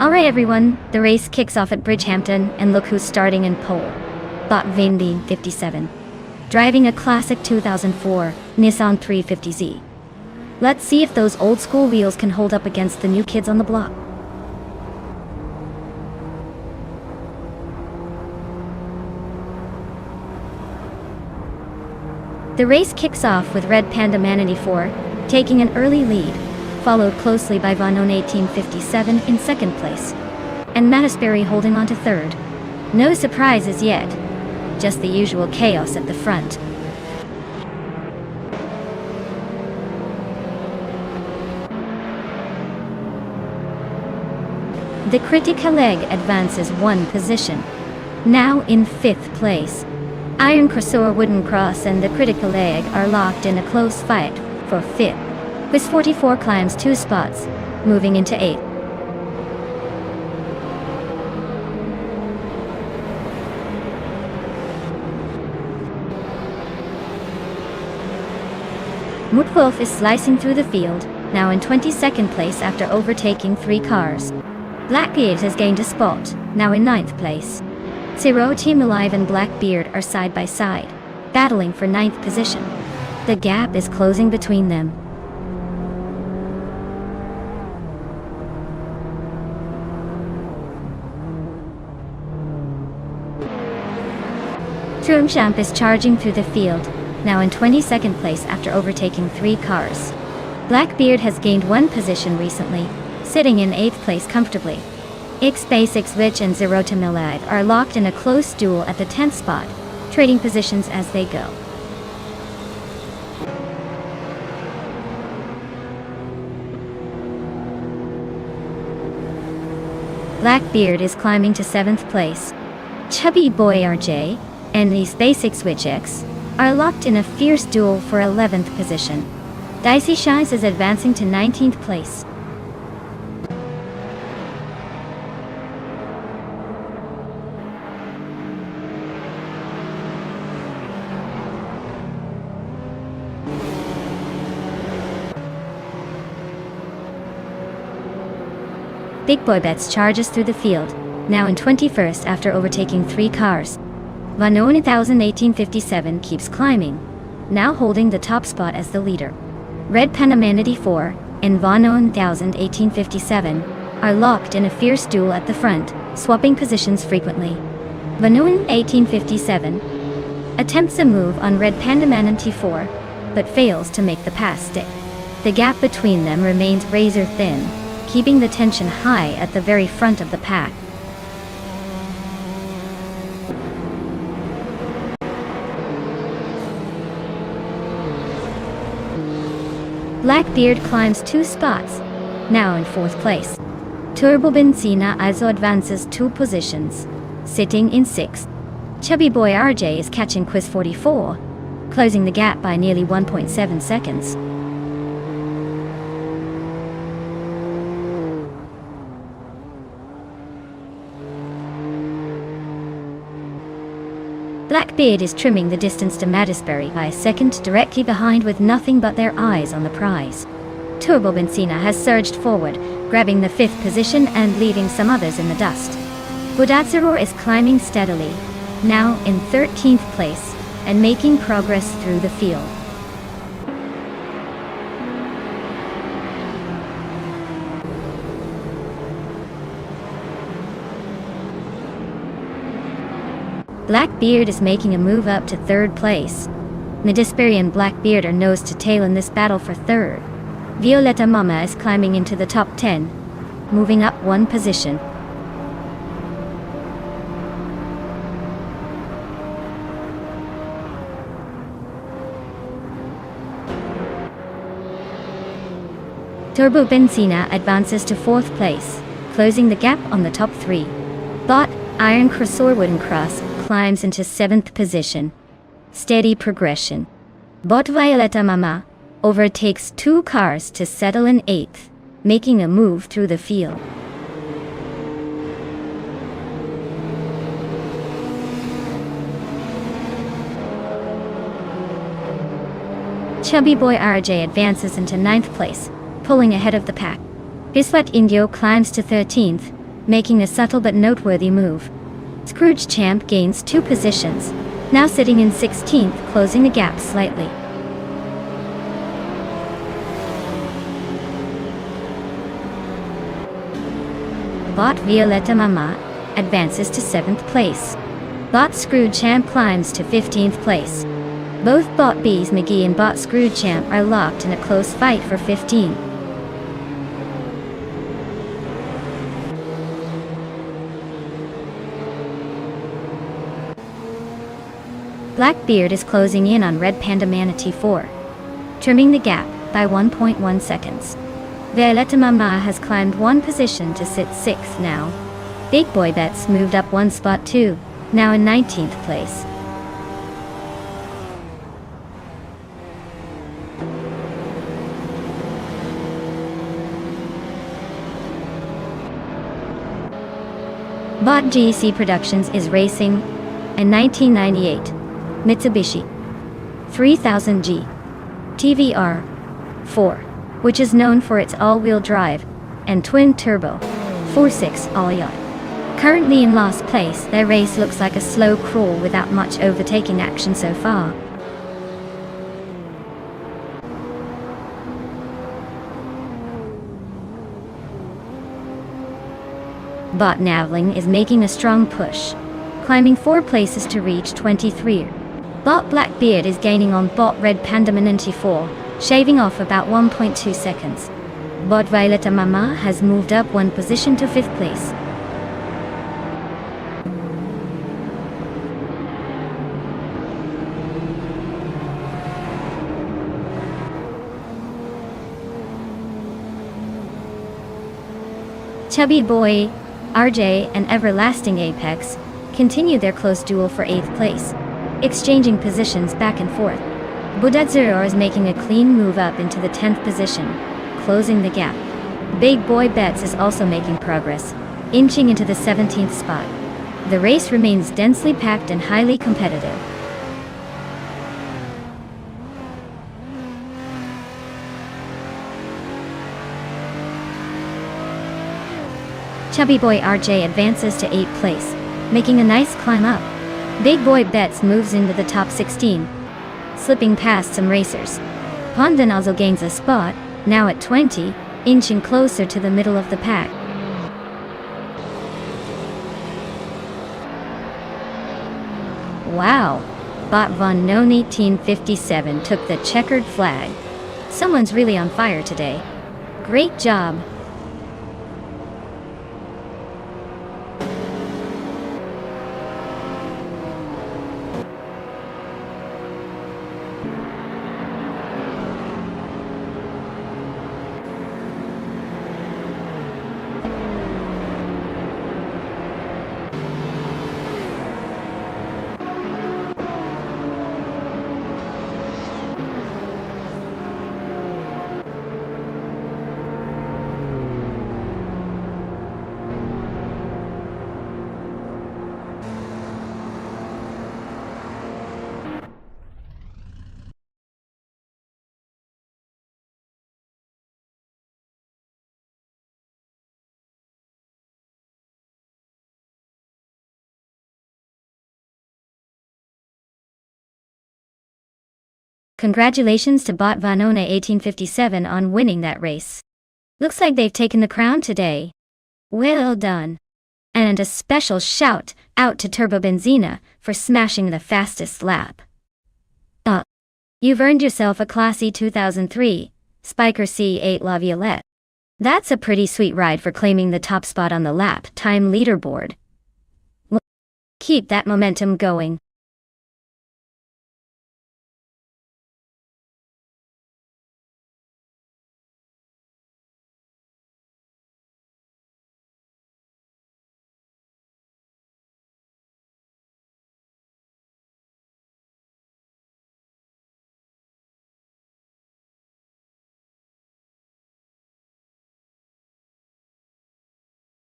Alright everyone, the race kicks off at Bridgehampton, and look who's starting in pole. Bot Vindy 57. Driving a classic 2004 Nissan 350Z. Let's see if those old school wheels can hold up against the new kids on the block. The race kicks off with Red Panda Man 84 taking an early lead, followed closely by Vanon 1857 in second place, and Mattisberry holding on to third. No surprises yet, just the usual chaos at the front. The Criticaleg advances one position, now in fifth place. Iron Crossoir Wooden Cross and the Criticaleg are locked in a close fight for fifth, with 44 climbs 2 spots, moving into 8th. Mutwolf is slicing through the field, now in 22nd place after overtaking 3 cars. Blackbeard has gained a spot, now in 9th place. Zero Team Alive and Blackbeard are side by side, battling for 9th position. The gap is closing between them. Truemchamp is charging through the field, now in 22nd place after overtaking 3 cars. Blackbeard has gained 1 position recently, sitting in 8th place comfortably. X-Basics Witch and Zero Tamilad are locked in a close duel at the 10th spot, trading positions as they go. Blackbeard is climbing to 7th place. Chubby Boy RJ and these Basics Witch X are locked in a fierce duel for 11th position. Dicey Shies is advancing to 19th place. Big Boy Bets charges through the field, now in 21st after overtaking 3 cars. Vanon 1857 keeps climbing, now holding the top spot as the leader. Red Panamanity 4 and Vanon 1857 are locked in a fierce duel at the front, swapping positions frequently. Vanon 1857 attempts a move on Red Panamanity 4, but fails to make the pass stick. The gap between them remains razor thin, keeping the tension high at the very front of the pack. Blackbeard climbs 2 spots, now in 4th place. Turbo Benzina also advances 2 positions, sitting in 6th. Chubby Boy RJ is catching Quiz 44, closing the gap by nearly 1.7 seconds. Blackbeard is trimming the distance to Mattisbury by a second directly behind with nothing but their eyes on the prize. Turbo Benzina has surged forward, grabbing the 5th position and leaving some others in the dust. Budazzaror is climbing steadily, now in 13th place, and making progress through the field. Blackbeard is making a move up to 3rd place. Mattisbury and Blackbeard are nose to tail in this battle for 3rd. Violetta Mama is climbing into the top 10, moving up 1 position. Turbo Benzina advances to 4th place, closing the gap on the top 3. Bot Iron Crossor Wooden Cross climbs into 7th position. Steady progression. Bot Violetta Mama overtakes 2 cars to settle in 8th, making a move through the field. Chubby Boy RJ advances into 9th place, pulling ahead of the pack. Bislet Indio climbs to 13th, making a subtle but noteworthy move. Scrooge Champ gains 2 positions, now sitting in 16th, closing the gap slightly. Bot Violetta Mama advances to 7th place. Bot Scrooge Champ climbs to 15th place. Both Bot Bees McGee and Bot Scrooge Champ are locked in a close fight for 15. Blackbeard is closing in on Red Panda Manatee 4, trimming the gap by 1.1 seconds. Violetta Mama has climbed 1 position to sit 6th now. Big Boy Bets moved up 1 spot too, now in 19th place. Bot GC Productions is racing a 1998 Mitsubishi 3000G TVR 4, which is known for its all-wheel drive and twin-turbo 4.6 all-yacht. Currently in last place, their race looks like a slow crawl without much overtaking action so far. Bot Navling is making a strong push, climbing 4 places to reach 23. Bot Blackbeard is gaining on Bot Red Panda Manatee 4, shaving off about 1.2 seconds. Bot Violetta Mama has moved up 1 position to 5th place. Chubby Boy, RJ, and Everlasting Apex continue their close duel for 8th place, exchanging positions back and forth. Budatsuro is making a clean move up into the 10th position, closing the gap. Big Boy Bets is also making progress, inching into the 17th spot. The race remains densely packed and highly competitive. Chubby Boy RJ advances to 8th place, making a nice climb up. Big Boy Bets moves into the top 16, slipping past some racers. Hondan also gains a spot, now at 20, inching closer to the middle of the pack. Wow! Bot von Non 1857 took the checkered flag. Someone's really on fire today. Great job! Congratulations to Bot Vanona 1857 on winning that race. Looks like they've taken the crown today. Well done. And a special shout out to Turbo Benzina for smashing the fastest lap. You've earned yourself a classy 2003 Spiker C8 La Violette. That's a pretty sweet ride for claiming the top spot on the lap time leaderboard. Keep that momentum going.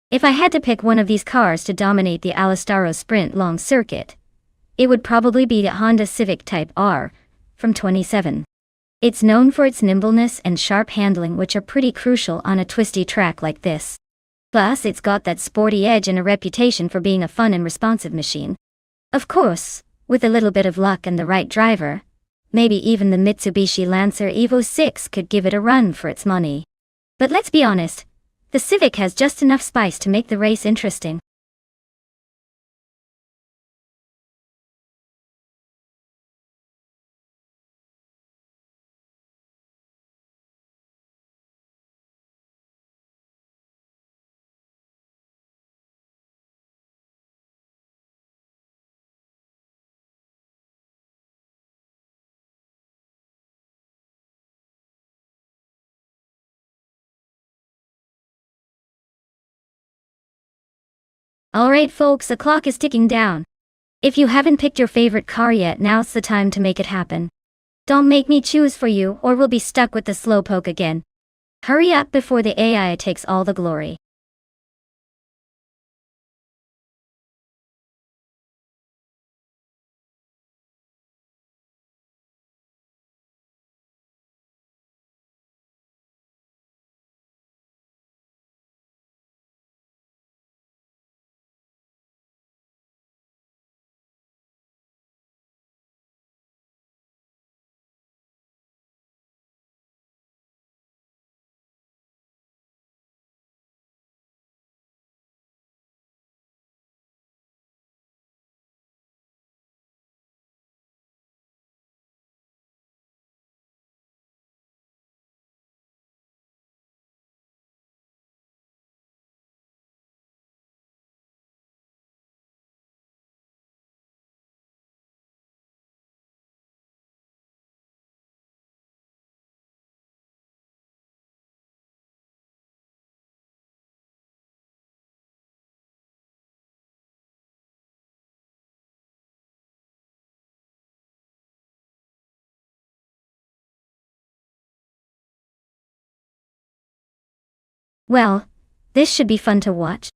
If I had to pick one of these cars to dominate the Alastaro Sprint long circuit, it would probably be a Honda Civic Type R from 27. It's known for its nimbleness and sharp handling, which are pretty crucial on a twisty track like this. Plus, it's got that sporty edge and a reputation for being a fun and responsive machine. Of course, with a little bit of luck and the right driver, maybe even the Mitsubishi Lancer Evo 6 could give it a run for its money. But let's be honest, the Civic has just enough spice to make the race interesting. Alright folks, the clock is ticking down. If you haven't picked your favorite car yet, now's the time to make it happen. Don't make me choose for you or we'll be stuck with the slowpoke again. Hurry up before the AI takes all the glory. Well, this should be fun to watch.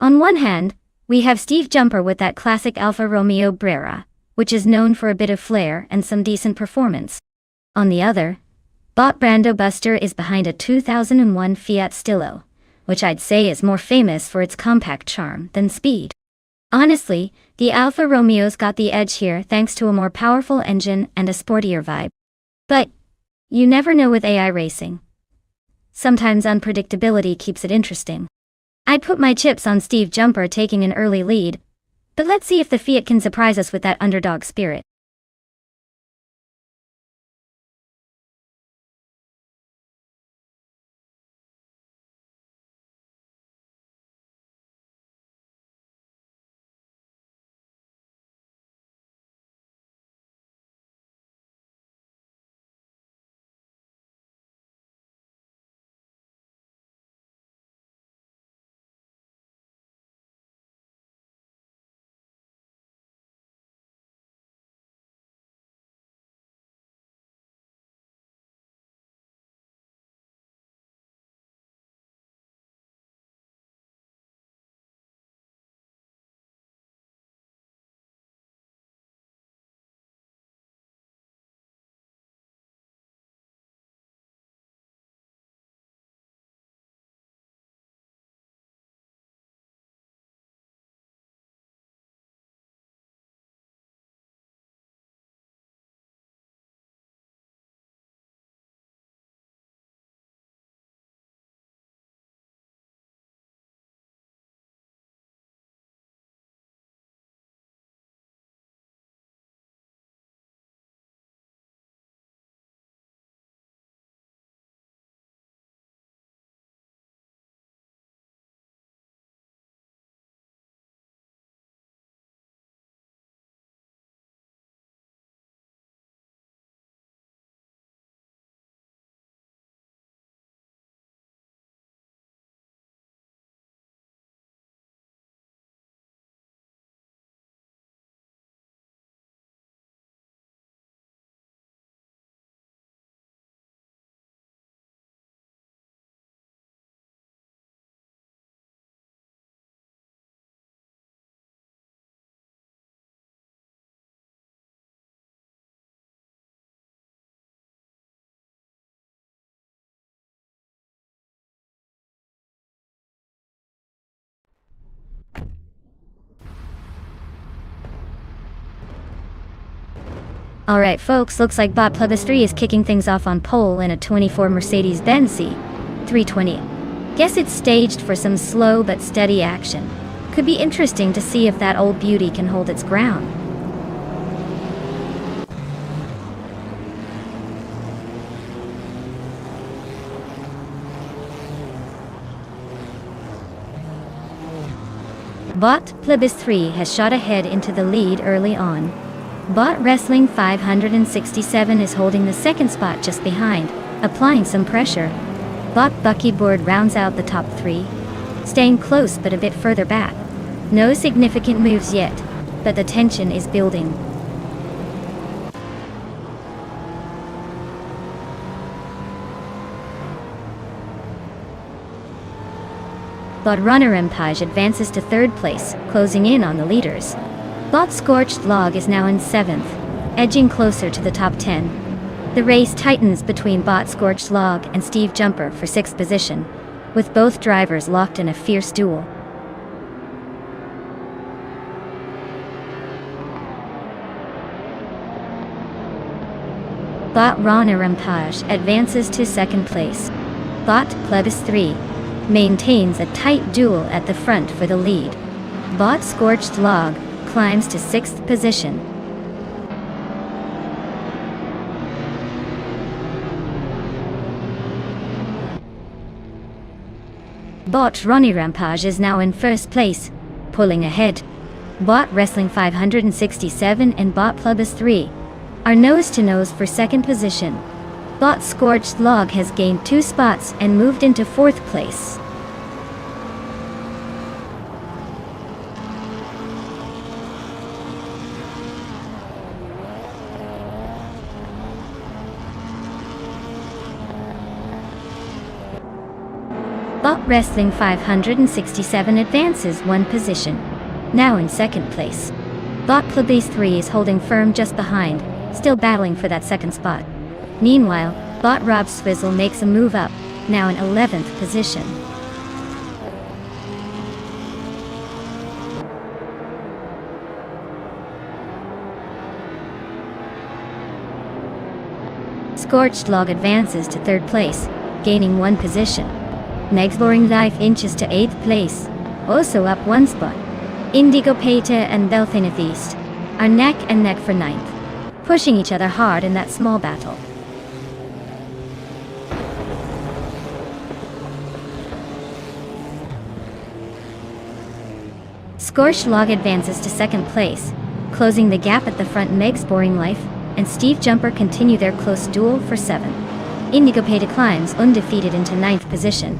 On one hand, we have Steve Jumper with that classic Alfa Romeo Brera, which is known for a bit of flair and some decent performance. On the other, Bot Brando Buster is behind a 2001 Fiat Stilo, which I'd say is more famous for its compact charm than speed. Honestly, the Alfa Romeo's got the edge here thanks to a more powerful engine and a sportier vibe. But you never know with AI racing. Sometimes unpredictability keeps it interesting. I'd put my chips on Steve Jumper taking an early lead, but let's see if the Fiat can surprise us with that underdog spirit. Alright folks, looks like Bot Plebis 3 is kicking things off on pole in a 24 Mercedes-Benz C320. Guess it's staged for some slow but steady action. Could be interesting to see if that old beauty can hold its ground. Bot Plebis 3 has shot ahead into the lead early on. Bot Wrestling 567 is holding the second spot just behind, applying some pressure. Bot Buckyboard rounds out the top three, staying close but a bit further back. No significant moves yet, but the tension is building. Bot Runner Empage advances to third place, closing in on the leaders. Bot Scorched Log is now in 7th, edging closer to the top 10. The race tightens between Bot Scorched Log and Steve Jumper for 6th position, with both drivers locked in a fierce duel. Bot Runner Empage advances to 2nd place. Bot Plebis 3 maintains a tight duel at the front for the lead. Bot Scorched Log climbs to 6th position. Bot Ronnie Rampage is now in 1st place, pulling ahead. Bot Wrestling 567 and Bot Plebis 3 are nose-to-nose for 2nd position. Bot Scorched Log has gained 2 spots and moved into 4th place. Bot Wrestling 567 advances one position, now in second place. Bot Plebes 3 is holding firm just behind, still battling for that second spot. Meanwhile, Bot Rob Swizzle makes a move up, now in 11th position. Scorched Log advances to third place, gaining one position. Meg's Boring Life inches to 8th place, also up one spot. Indigo Peta and Belthaneth East are neck and neck for 9th, pushing each other hard in that small battle. Scorched Log advances to 2nd place, closing the gap at the front. Meg's Boring Life and Steve Jumper continue their close duel for 7th. Indigo Peta climbs undefeated into 9th position.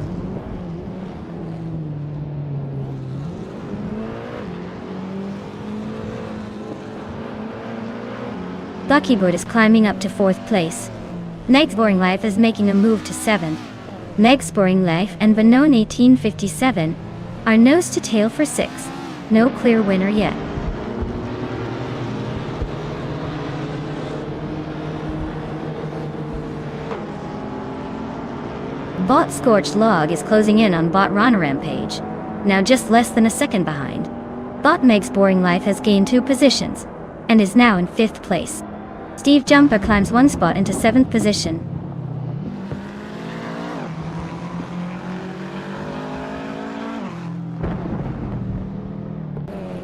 Buckybird is climbing up to 4th place. Meg's Boring Life is making a move to 7th. Meg's Boring Life and Venone 1857 are nose to tail for 6th. No clear winner yet. Bot Scorched Log is closing in on Bot Rana Rampage, now just less than a second behind. Bot Meg's Boring Life has gained 2 positions, and is now in 5th place. Steve Jumper climbs one spot into 7th position.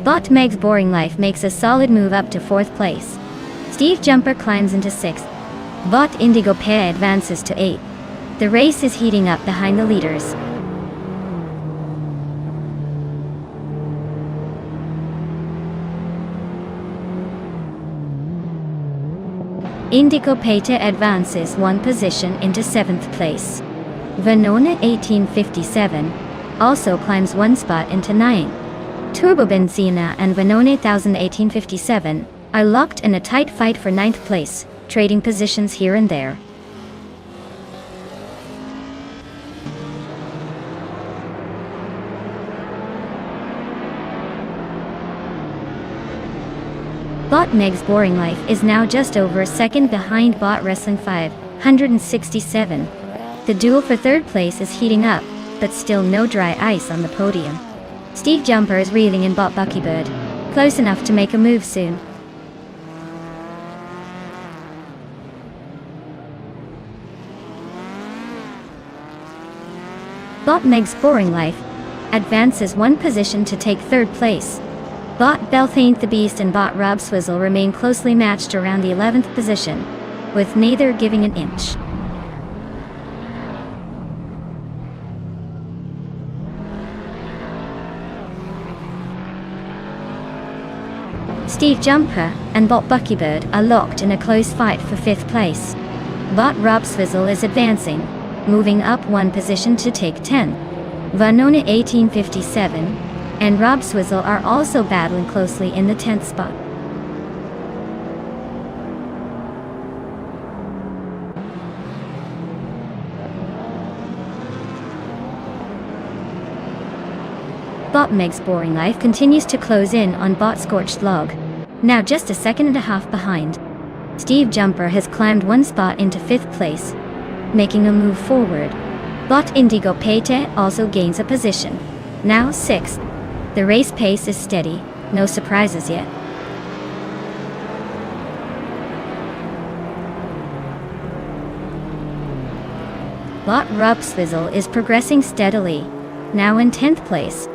Bot Meg's Boring Life makes a solid move up to 4th place. Steve Jumper climbs into 6th. Bot Indigo Peta advances to 8th. The race is heating up behind the leaders. Indigo Peta advances one position into 7th place. Venona 1857 also climbs one spot into 9th. Turbo Benzina and Venone 1857 are locked in a tight fight for 9th place, trading positions here and there. Bot Meg's Boring Life is now just over a second behind Bot Wrestling 567. The duel for 3rd place is heating up, but still no dry ice on the podium. Steve Jumper is reeling in Bot Buckybird, close enough to make a move soon. Bot Meg's Boring Life advances one position to take 3rd place. Bot Belthaneth the Beast and Bot Rob Swizzle remain closely matched around the 11th position, with neither giving an inch. Steve Jumper and Bot Buckybird are locked in a close fight for 5th place. Bot Rob Swizzle is advancing, moving up one position to take 10th. Venona 1857 and Rob Swizzle are also battling closely in the 10th spot. Bot Meg's Boring Life continues to close in on Bot Scorched Log, now just a second and a half behind. Steve Jumper has climbed one spot into 5th place, making a move forward. Bot Indigo Peta also gains a position, now 6th. The race pace is steady, no surprises yet. Bot Rob Swizzle is progressing steadily, now in 10th place.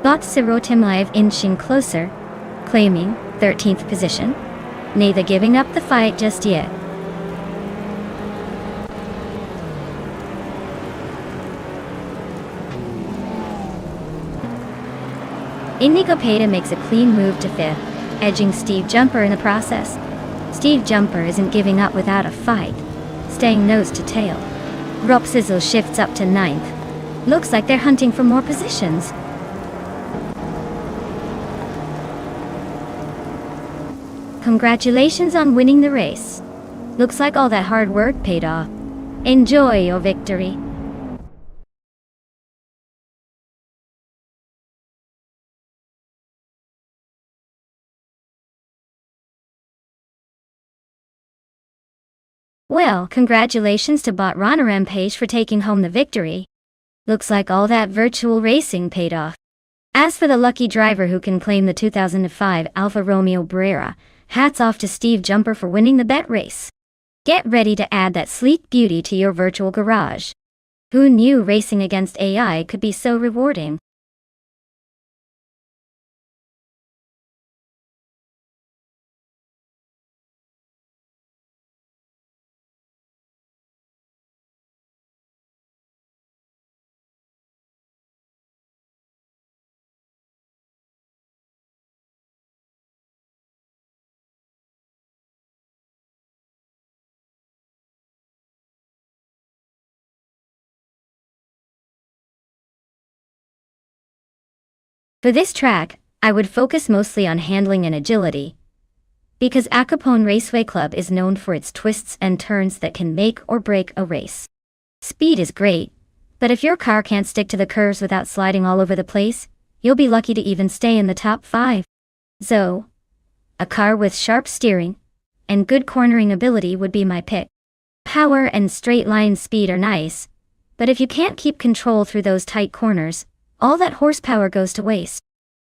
Bot Sirotim Live inching closer, claiming 13th position, neither giving up the fight just yet. Indigo Peta makes a clean move to 5th, edging Steve Jumper in the process. Steve Jumper isn't giving up without a fight, staying nose to tail. Rob Sizzle shifts up to 9th. Looks like they're hunting for more positions. Congratulations on winning the race. Looks like all that hard work paid off. Enjoy your victory. Well, congratulations to bot Ronner Page for taking home the victory. Looks like all that virtual racing paid off. As for the lucky driver who can claim the 2005 Alfa Romeo Brera, hats off to Steve Jumper for winning the bet race. Get ready to add that sleek beauty to your virtual garage. Who knew racing against AI could be so rewarding? For this track, I would focus mostly on handling and agility, because Acapone Raceway Club is known for its twists and turns that can make or break a race. Speed is great, but if your car can't stick to the curves without sliding all over the place, you'll be lucky to even stay in the top 5. So, a car with sharp steering and good cornering ability would be my pick. Power and straight line speed are nice, but if you can't keep control through those tight corners, all that horsepower goes to waste.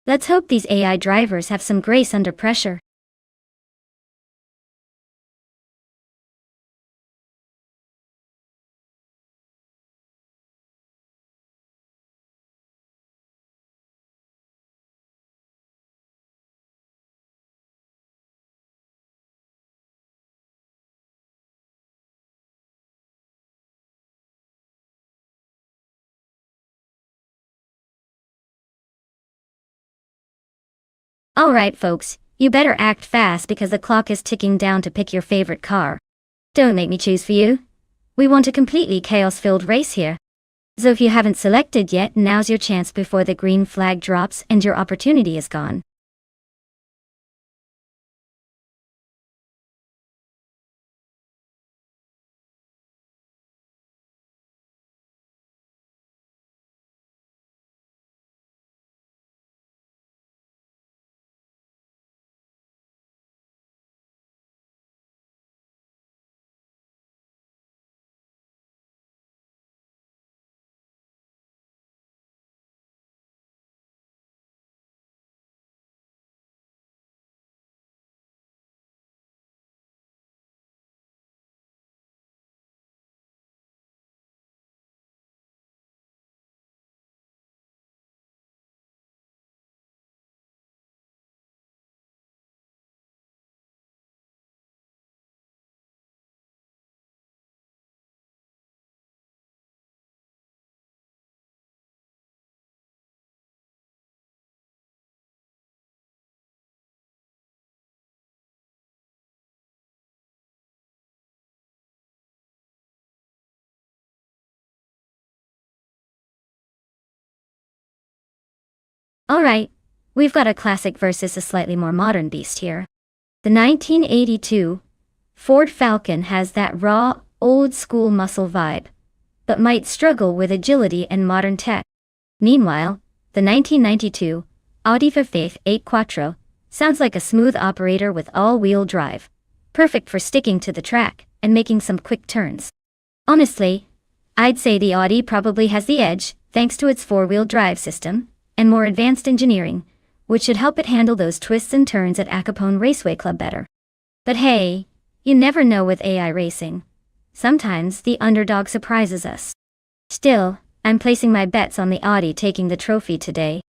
Let's hope these AI drivers have some grace under pressure. Alright folks, you better act fast because the clock is ticking down to pick your favorite car. Don't make me choose for you. We want a completely chaos-filled race here. So if you haven't selected yet, now's your chance before the green flag drops and your opportunity is gone. Alright, we've got a classic versus a slightly more modern beast here. The 1982 Ford Falcon has that raw, old-school muscle vibe, but might struggle with agility and modern tech. Meanwhile, the 1992 Audi A8 Quattro sounds like a smooth operator with all-wheel drive, perfect for sticking to the track and making some quick turns. Honestly, I'd say the Audi probably has the edge, thanks to its four-wheel drive system and more advanced engineering, which should help it handle those twists and turns at Acapone Raceway Club better. But hey, you never know with AI racing. Sometimes the underdog surprises us. Still, I'm placing my bets on the Audi taking the trophy today.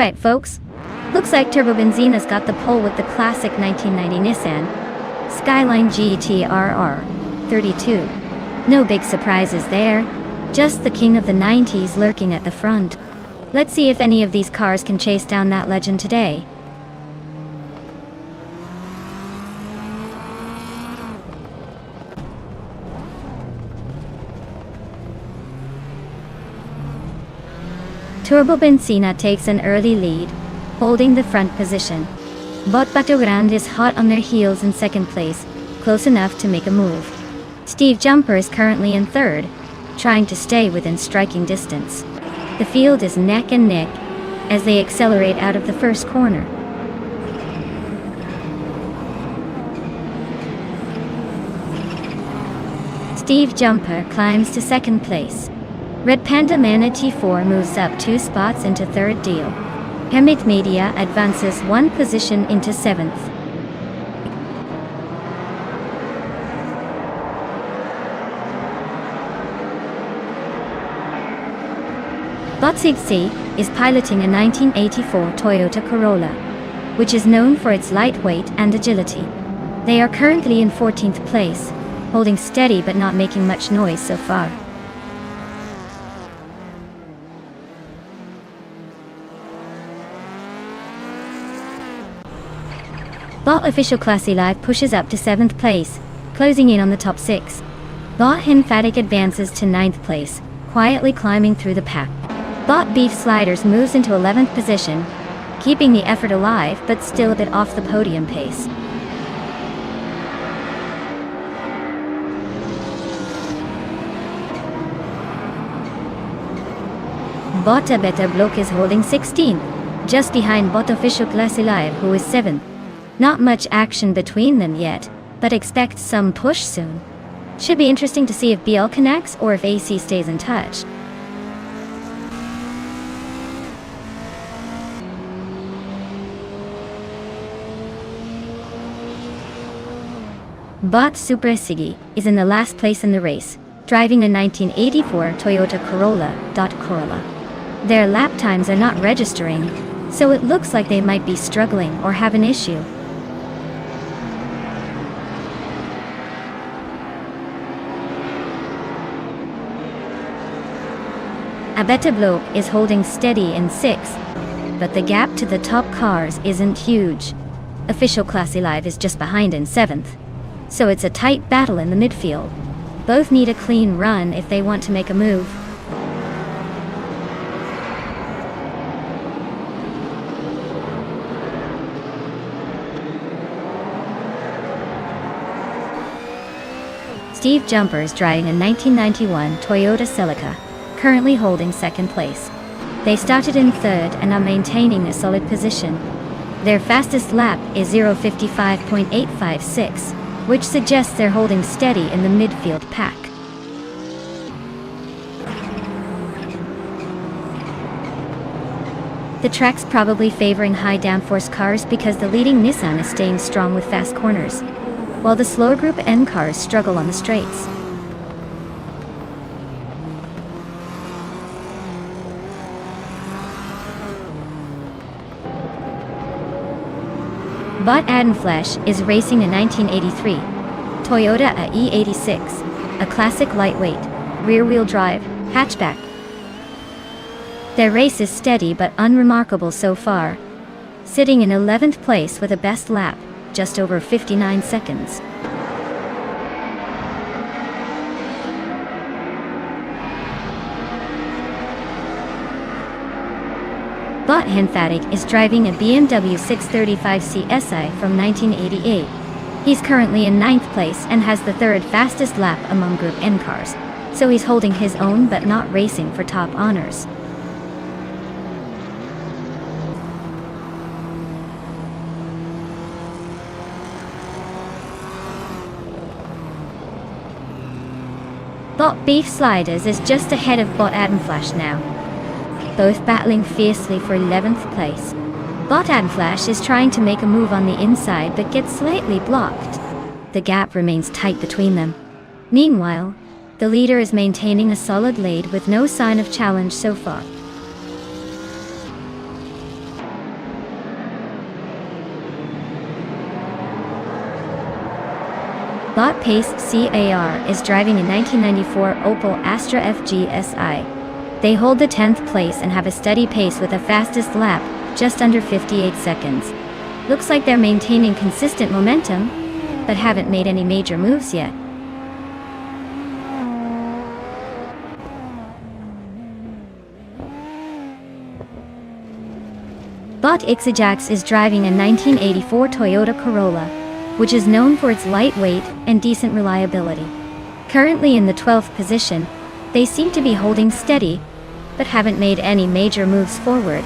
Alright folks, looks like Turbo Benzina's got the pole with the classic 1990 Nissan Skyline GT-RR 32. No big surprises there, just the king of the 90s lurking at the front. Let's see if any of these cars can chase down that legend today. Turbo Benzina takes an early lead, holding the front position. But Bato Grande is hot on their heels in second place, close enough to make a move. Steve Jumper is currently in third, trying to stay within striking distance. The field is neck and neck as they accelerate out of the first corner. Steve Jumper climbs to second place. Red Panda Mana T4 moves up 2 spots into third deal. Hemit Media advances 1 position into 7th. Botsipsi is piloting a 1984 Toyota Corolla, which is known for its lightweight and agility. They are currently in 14th place, holding steady but not making much noise so far. Bot Official Classy Live pushes up to 7th place, closing in on the top 6. Bot Emphatic advances to 9th place, quietly climbing through the pack. Bot Beef Sliders moves into 11th position, keeping the effort alive but still a bit off the podium pace. Bot Beta Block is holding 16th, just behind Bot Official Classy Live, who is 7th. Not much action between them yet, but expect some push soon. Should be interesting to see if BL connects or if AC stays in touch. Bot Super Siggy is in the last place in the race, driving a 1984 Toyota Corolla. Their lap times are not registering, so it looks like they might be struggling or have an issue. Abeta Bloke is holding steady in 6th, but the gap to the top cars isn't huge. Official Classy Live is just behind in 7th, so it's a tight battle in the midfield. Both need a clean run if they want to make a move. Steve Jumper is driving a 1991 Toyota Celica, currently holding 2nd place. They started in 3rd and are maintaining a solid position. Their fastest lap is 0:55.856, which suggests they're holding steady in the midfield pack. The track's probably favoring high downforce cars because the leading Nissan is staying strong with fast corners, while the slower Group N cars struggle on the straights. Bot Adenflash is racing a 1983 Toyota E86, a classic lightweight, rear-wheel drive, hatchback. Their race is steady but unremarkable so far, sitting in 11th place with a best lap, just over 59 seconds. Bot Emphatic is driving a BMW 635C SI from 1988. He's currently in 9th place and has the 3rd fastest lap among Group N cars, so he's holding his own but not racing for top honors. Bot Beef Sliders is just ahead of Bot Adenflash now, both battling fiercely for 11th place. Bot Adenflash is trying to make a move on the inside but gets slightly blocked. The gap remains tight between them. Meanwhile, the leader is maintaining a solid lead with no sign of challenge so far. Lot Pace CAR is driving a 1994 Opel Astra FG-SI. They hold the 10th place and have a steady pace with a fastest lap, just under 58 seconds. Looks like they're maintaining consistent momentum, but haven't made any major moves yet. Lot Ixajax is driving a 1984 Toyota Corolla, which is known for its lightweight and decent reliability. Currently in the 12th position, they seem to be holding steady, but haven't made any major moves forward.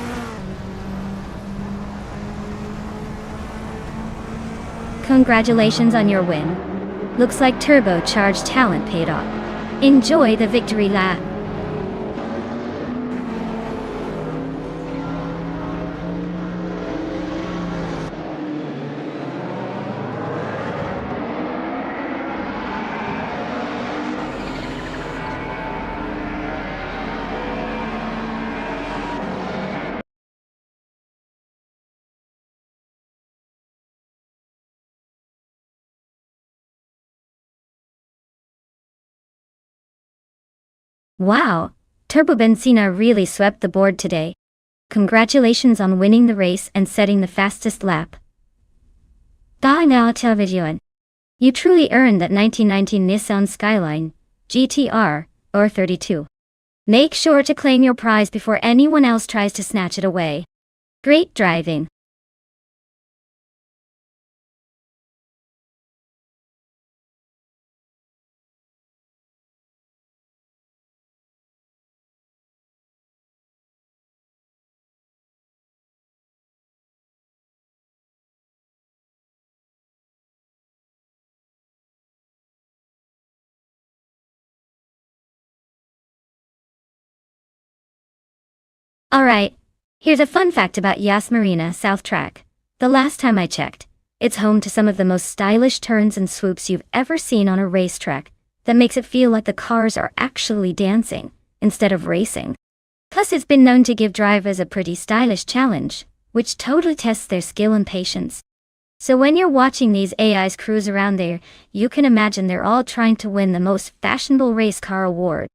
Congratulations on your win. Looks like turbocharged talent paid off. Enjoy the victory lap. Wow, Turbo Benzina really swept the board today. Congratulations on winning the race and setting the fastest lap. Dahil television. You truly earned that 1919 Nissan Skyline GTR or 32. Make sure to claim your prize before anyone else tries to snatch it away. Great driving. Alright, here's a fun fact about Yas Marina South Track. The last time I checked, it's home to some of the most stylish turns and swoops you've ever seen on a racetrack that makes it feel like the cars are actually dancing instead of racing. Plus it's been known to give drivers a pretty stylish challenge, which totally tests their skill and patience. So when you're watching these AIs cruise around there, you can imagine they're all trying to win the most fashionable race car award.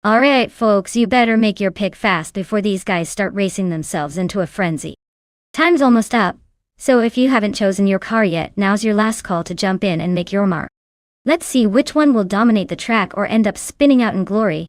Alright folks, you better make your pick fast before these guys start racing themselves into a frenzy. Time's almost up, so if you haven't chosen your car yet, now's your last call to jump in and make your mark. Let's see which one will dominate the track or end up spinning out in glory.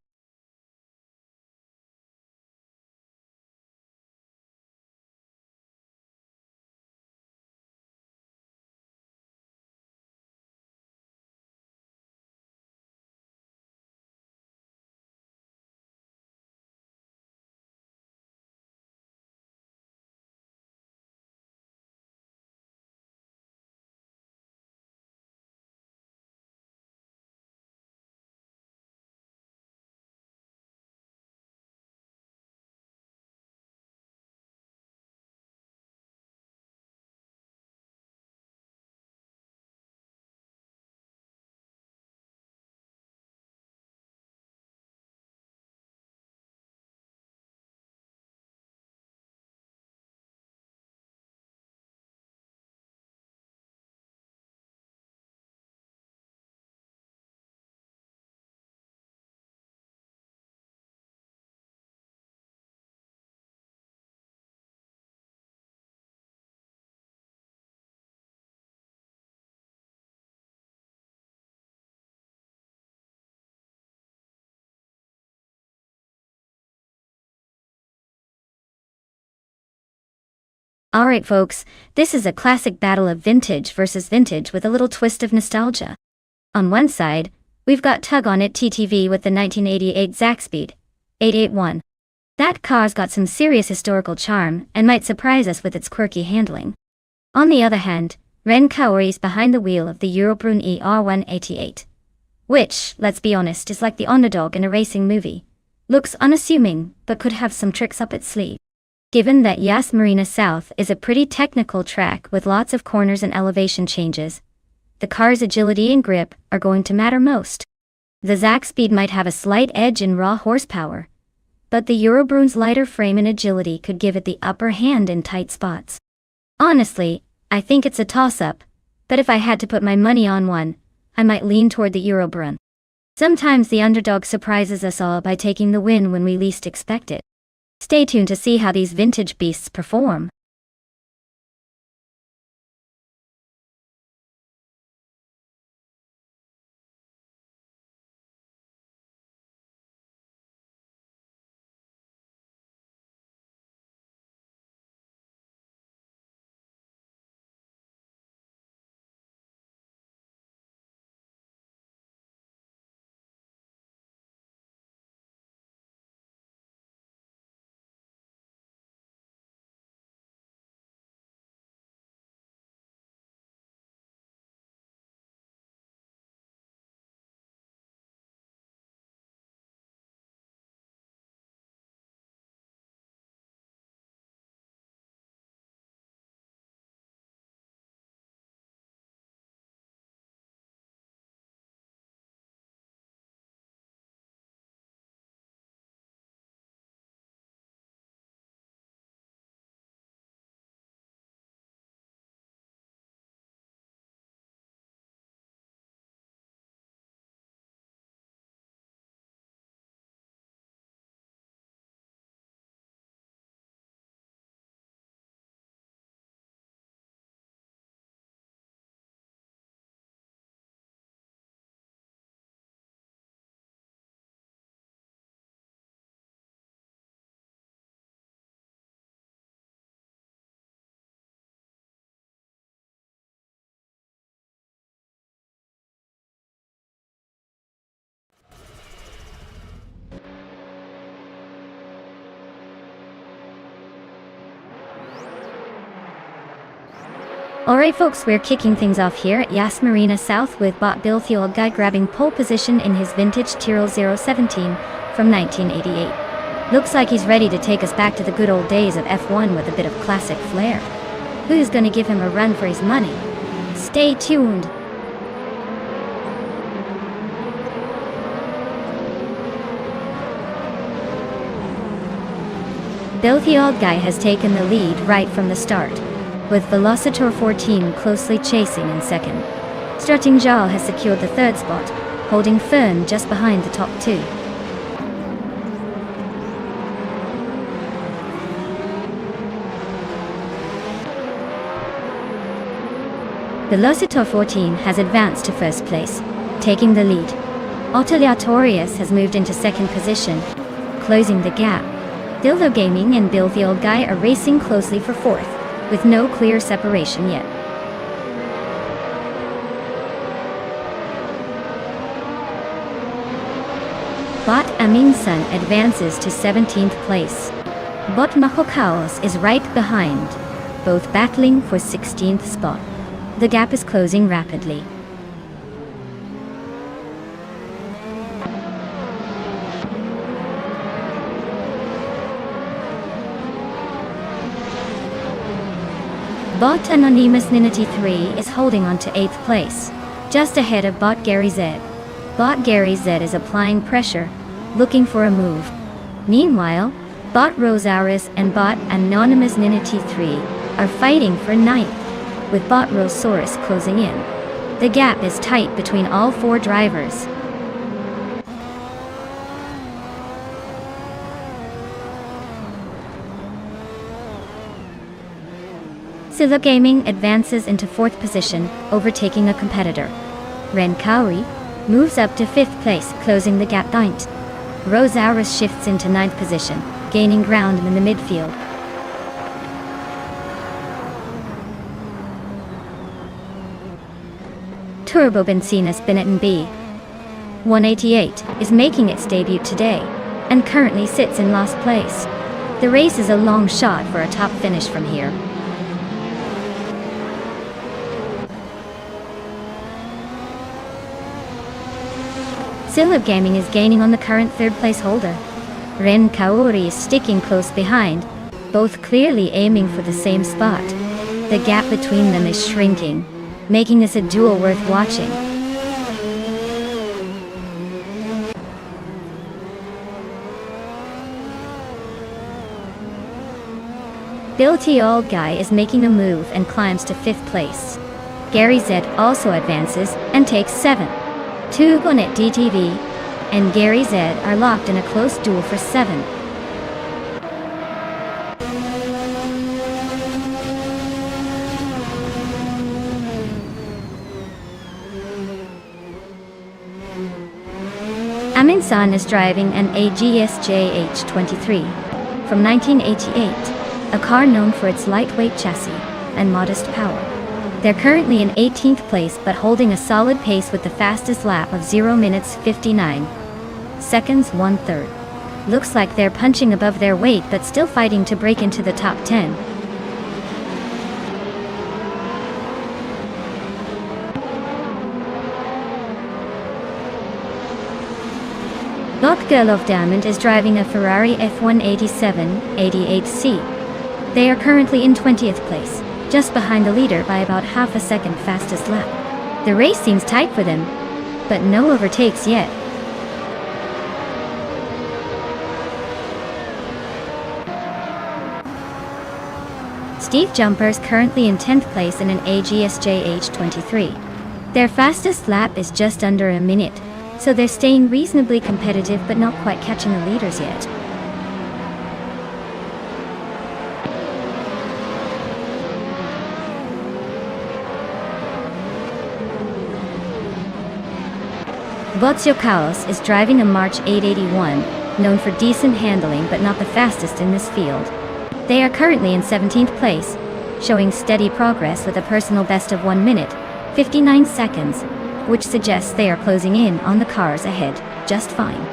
Alright folks, this is a classic battle of vintage versus vintage with a little twist of nostalgia. On one side, we've got Tug on It TTV with the 1988 Zaxpeed 881. That car's got some serious historical charm and might surprise us with its quirky handling. On the other hand, Ren Kaori is behind the wheel of the Eurobrunn ER188. Which, let's be honest, is like the underdog in a racing movie. Looks unassuming, but could have some tricks up its sleeve. Given that Yas Marina South is a pretty technical track with lots of corners and elevation changes, the car's agility and grip are going to matter most. The Zack Speed might have a slight edge in raw horsepower, but the Eurobrunn's lighter frame and agility could give it the upper hand in tight spots. Honestly, I think it's a toss-up, but if I had to put my money on one, I might lean toward the Eurobrunn. Sometimes the underdog surprises us all by taking the win when we least expect it. Stay tuned to see how these vintage beasts perform. Alright folks, we're kicking things off here at Yas Marina South with bot Bill Thiolguy grabbing pole position in his vintage Tyrrell 017 from 1988. Looks like he's ready to take us back to the good old days of F1 with a bit of classic flair. Who's gonna give him a run for his money? Stay tuned! Bill Thiolguy has taken the lead right from the start, with Velocitor 14 closely chasing in second. Starting Jarl has secured the third spot, holding firm just behind the top two. Velocitor 14 has advanced to first place, taking the lead. Oteliatorius has moved into second position, closing the gap. Dildo Gaming and Bill Thiolguy are racing closely for fourth, with no clear separation yet. Bot Aminsan advances to 17th place. Bot Mahokaos is right behind, both battling for 16th spot. The gap is closing rapidly. Bot Anonymous Ninity 3 is holding on to 8th place, just ahead of Bot Gary Z. Bot Gary Z is applying pressure, looking for a move. Meanwhile, Bot Rosaurus and Bot Anonymous Ninity 3 are fighting for 9th, with Bot Rosaurus closing in. The gap is tight between all four drivers. Silla Gaming advances into 4th position, overtaking a competitor. Ren Kaori moves up to 5th place, closing the gap 9th. Rosaurus shifts into 9th position, gaining ground in the midfield. Turbo Bencinus Benetton B 188 is making its debut today, and currently sits in last place. The race is a long shot for a top finish from here. Silib Gaming is gaining on the current third place holder. Ren Kaori is sticking close behind, both clearly aiming for the same spot. The gap between them is shrinking, making this a duel worth watching. Bill T. Old Guy is making a move and climbs to 5th place. Gary Z also advances and takes 7th. Tugonet DTV and Gary Z are locked in a close duel for 7th. Amin San is driving an AGSJ H23 from 1988, a car known for its lightweight chassis and modest power. They're currently in 18th place but holding a solid pace with the fastest lap of 0 minutes 59 seconds 1/3. Looks like they're punching above their weight but still fighting to break into the top 10. Girl of Diamond is driving a Ferrari F187 88C. They are currently in 20th place, just behind the leader by about half a second fastest lap. The race seems tight for them, but no overtakes yet. Steve Jumper is currently in 10th place in an AGSJ H23. Their fastest lap is just under a minute, so they're staying reasonably competitive but not quite catching the leaders yet. Bozio Chaos is driving a March 881, known for decent handling but not the fastest in this field. They are currently in 17th place, showing steady progress with a personal best of 1 minute, 59 seconds, which suggests they are closing in on the cars ahead just fine.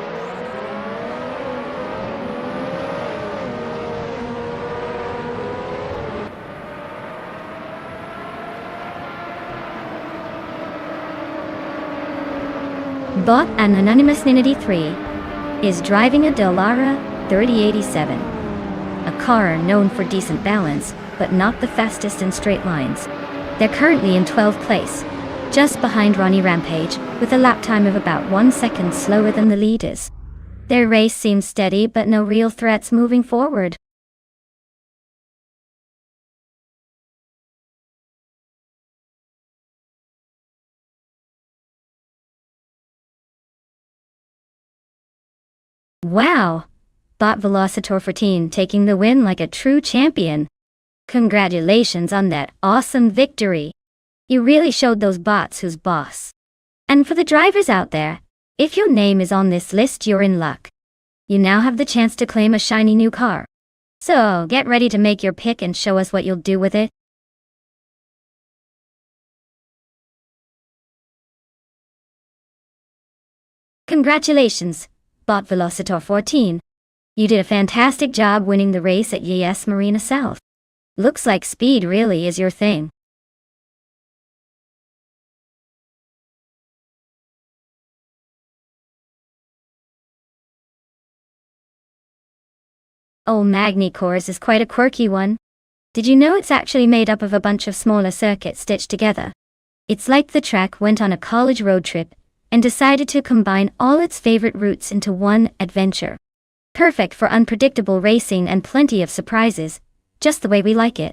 Bot an Anonymous Ninity 3 is driving a Dallara 3087, a car known for decent balance, but not the fastest in straight lines. They're currently in 12th place, just behind Ronnie Rampage, with a lap time of about 1 second slower than the leaders. Their race seems steady but no real threats moving forward. Wow! Bot Velocitor 14 taking the win like a true champion. Congratulations on that awesome victory. You really showed those bots who's boss. And for the drivers out there, if your name is on this list, you're in luck. You now have the chance to claim a shiny new car. So get ready to make your pick and show us what you'll do with it. Congratulations, Bot Velocitor 14. You did a fantastic job winning the race at Yes Marina South. Looks like speed really is your thing. Oh, Magni Course is quite a quirky one. Did you know it's actually made up of a bunch of smaller circuits stitched together? It's like the track went on a college road trip and decided to combine all its favorite routes into one adventure. Perfect for unpredictable racing and plenty of surprises, just the way we like it.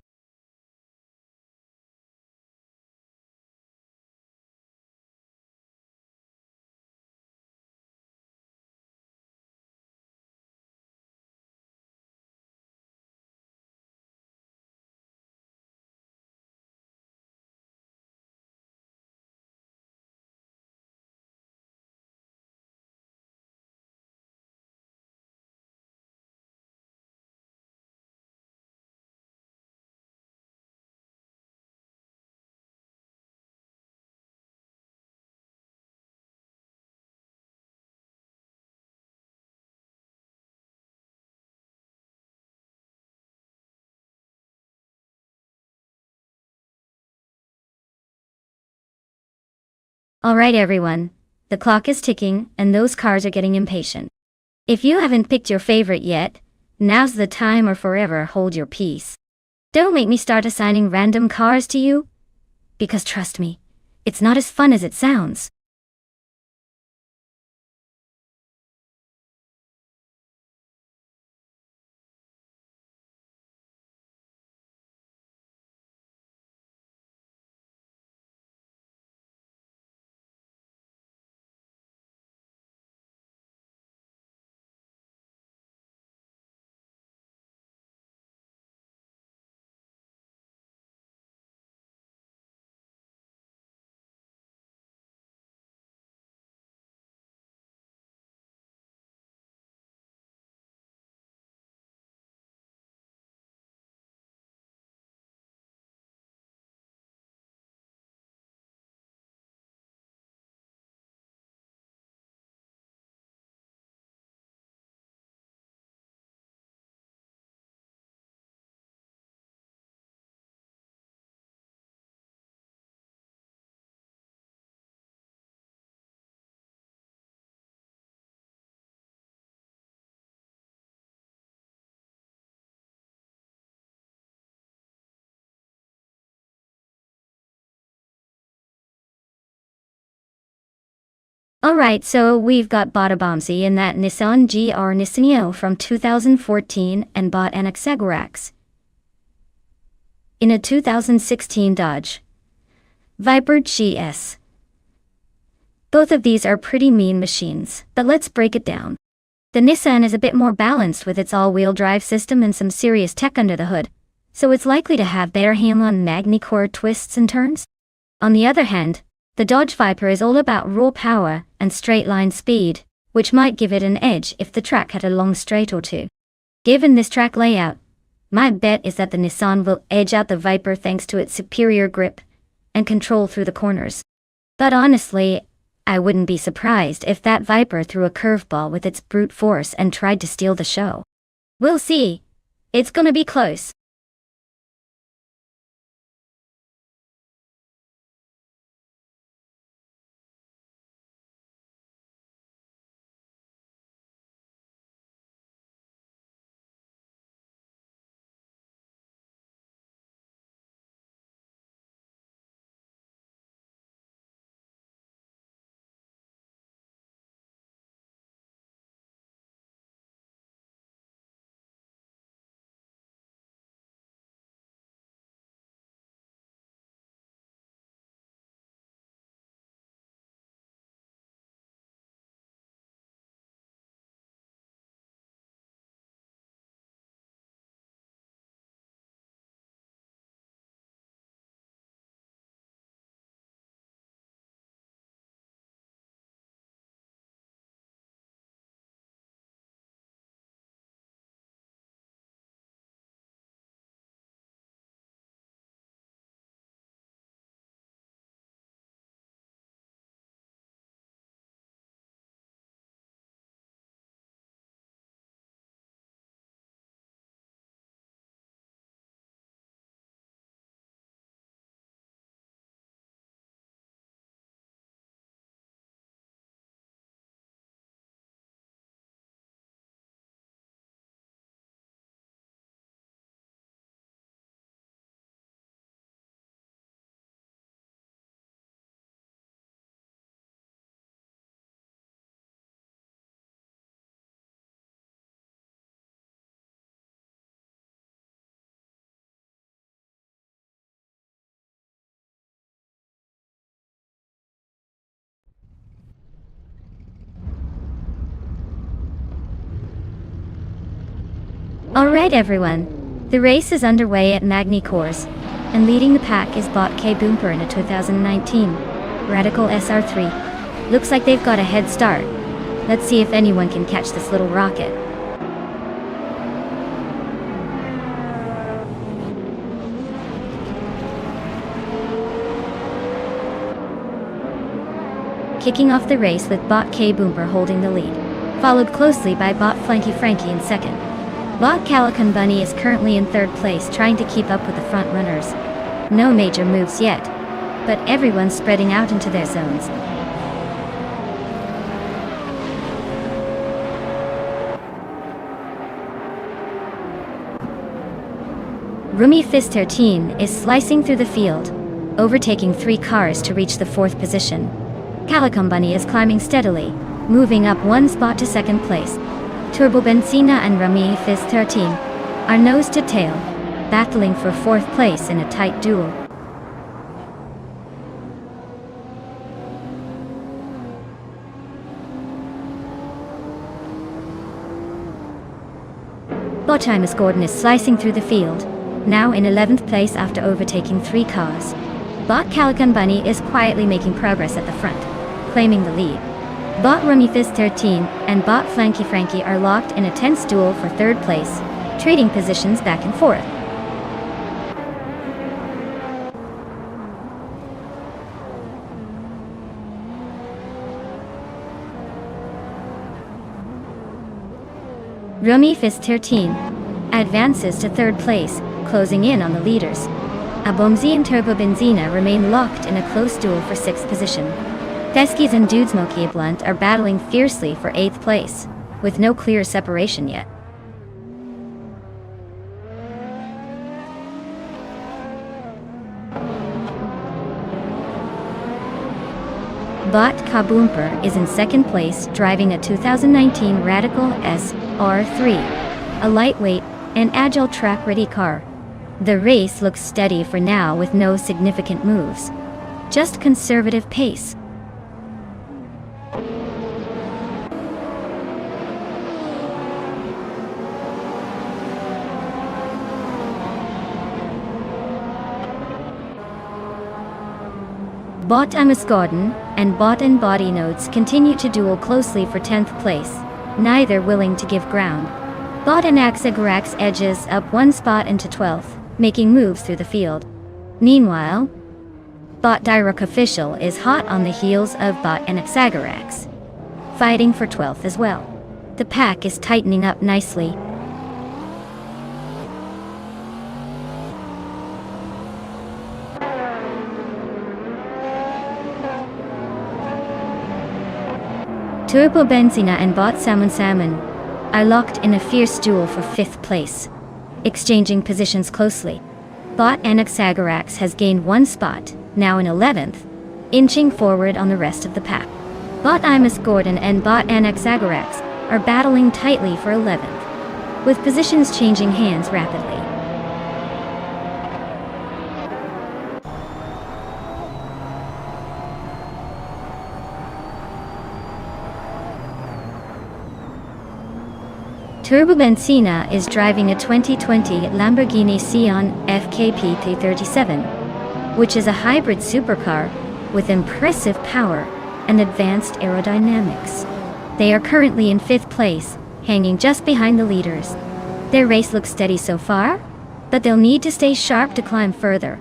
Alright everyone, the clock is ticking and those cars are getting impatient. If you haven't picked your favorite yet, now's the time or forever hold your peace. Don't make me start assigning random cars to you, because trust me, it's not as fun as it sounds. Alright, so we've got bought a Bombsy in that Nissan GR Nissanio from 2014 and bought an Exagurax in a 2016 Dodge Viper GS. Both of these are pretty mean machines, but let's break it down. The Nissan is a bit more balanced with its all-wheel drive system and some serious tech under the hood, so it's likely to have better handle on magni-core twists and turns. On the other hand, the Dodge Viper is all about raw power and straight-line speed, which might give it an edge if the track had a long straight or two. Given this track layout, my bet is that the Nissan will edge out the Viper thanks to its superior grip and control through the corners. But honestly, I wouldn't be surprised if that Viper threw a curveball with its brute force and tried to steal the show. We'll see. It's gonna be close. Alright everyone, the race is underway at Magni Course, and leading the pack is Bot K Boomper in a 2019 Radical SR3. Looks like they've got a head start. Let's see if anyone can catch this little rocket. Kicking off the race with Bot K Boomper holding the lead, followed closely by Bot Flanky Frankie in second. Bot Calican Bunny is currently in third place trying to keep up with the front runners. No major moves yet, but everyone's spreading out into their zones. Rumi Fist 13 is slicing through the field, overtaking 3 cars to reach the 4th position. Calicom Bunny is climbing steadily, moving up 1 spot to 2nd place. Turbo Benzina and Rumi Fist 13 are nose to tail, battling for 4th place in a tight duel. Botimus Gordon is slicing through the field, now in 11th place after overtaking 3 cars. Bot Calican Bunny is quietly making progress at the front, claiming the lead. Bot Rumi Fist 13 and Bot Flanky Frankie are locked in a tense duel for 3rd place, trading positions back and forth. Rumi Fist 13 advances to 3rd place, closing in on the leaders. Abomzi and Turbo Benzina remain locked in a close duel for 6th position. Teskies and Dude Smoky Blunt are battling fiercely for 8th place, with no clear separation yet. Bot Kaboomper is in 2nd place, driving a 2019 Radical SR3, a lightweight and agile track-ready car. The race looks steady for now with no significant moves, just conservative pace. Bot Amos Gordon and Bot and Body Nodes continue to duel closely for 10th place, neither willing to give ground. Bot and Axagarax edges up 1 spot into 12th, making moves through the field. Meanwhile, Bot Direct Official is hot on the heels of Bot and Axagarax, fighting for 12th as well. The pack is tightening up nicely. Turbo Benzina and Bot Salmon are locked in a fierce duel for 5th place, exchanging positions closely. Bot Anaxagarax has gained 1 spot, now in 11th, inching forward on the rest of the pack. Bot Imus Gordon and Bot Anaxagarax are battling tightly for 11th, with positions changing hands rapidly. Turbo Benzina is driving a 2020 Lamborghini Sion FKP T37, which is a hybrid supercar with impressive power and advanced aerodynamics. They are currently in 5th place, hanging just behind the leaders. Their race looks steady so far, but they'll need to stay sharp to climb further.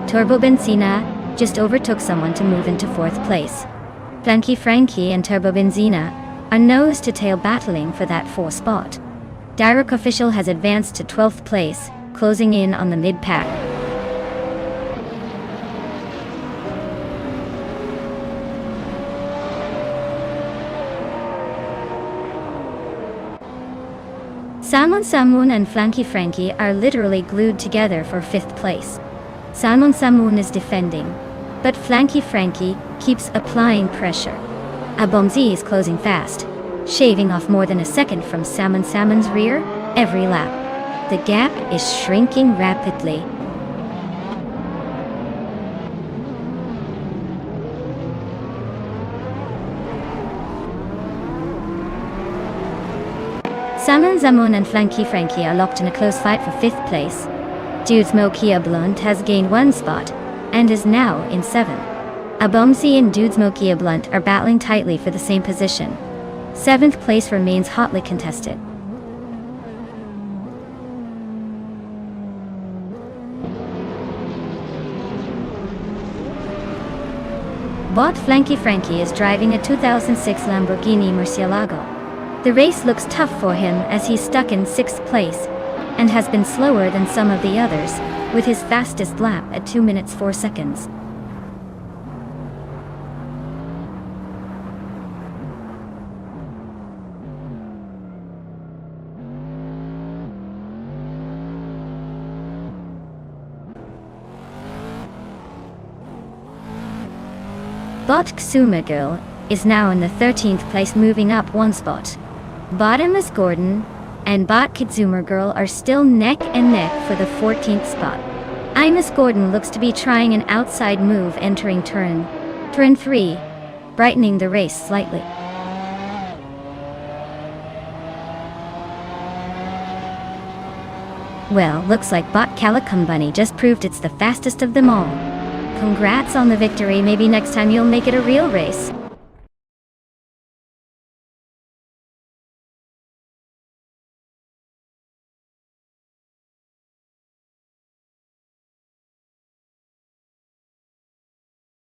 Turbo Benzina just overtook someone to move into 4th place. Flanky Frankie and Turbo Benzina are nose to tail battling for that 4th spot. Direct Official has advanced to 12th place, closing in on the mid-pack. Salmon and Flanky Frankie are literally glued together for 5th place. Salmon is defending, but Flanky Frankie keeps applying pressure. Abomzi is closing fast, shaving off more than a second from Salmon's rear every lap. The gap is shrinking rapidly. Salmon and Flanky Frankie are locked in a close fight for 5th place. Dude Smoky Blunt has gained 1 spot and is now in 7th. Abomzi and Dude Smoky Blunt are battling tightly for the same position. 7th place remains hotly contested. Bot Flanky Frankie is driving a 2006 Lamborghini Murcielago. The race looks tough for him as he's stuck in 6th place, and has been slower than some of the others, with his fastest lap at 2 minutes 4 seconds. Bot Xumagirl is now in the 13th place, moving up 1 spot. Bottomless Gordon and Bot Girl are still neck and neck for the 14th spot. Imus Gordon looks to be trying an outside move entering turn 3, brightening the race slightly. Well, looks like Bot Calicum Bunny just proved it's the fastest of them all. Congrats on the victory. Maybe next time you'll make it a real race.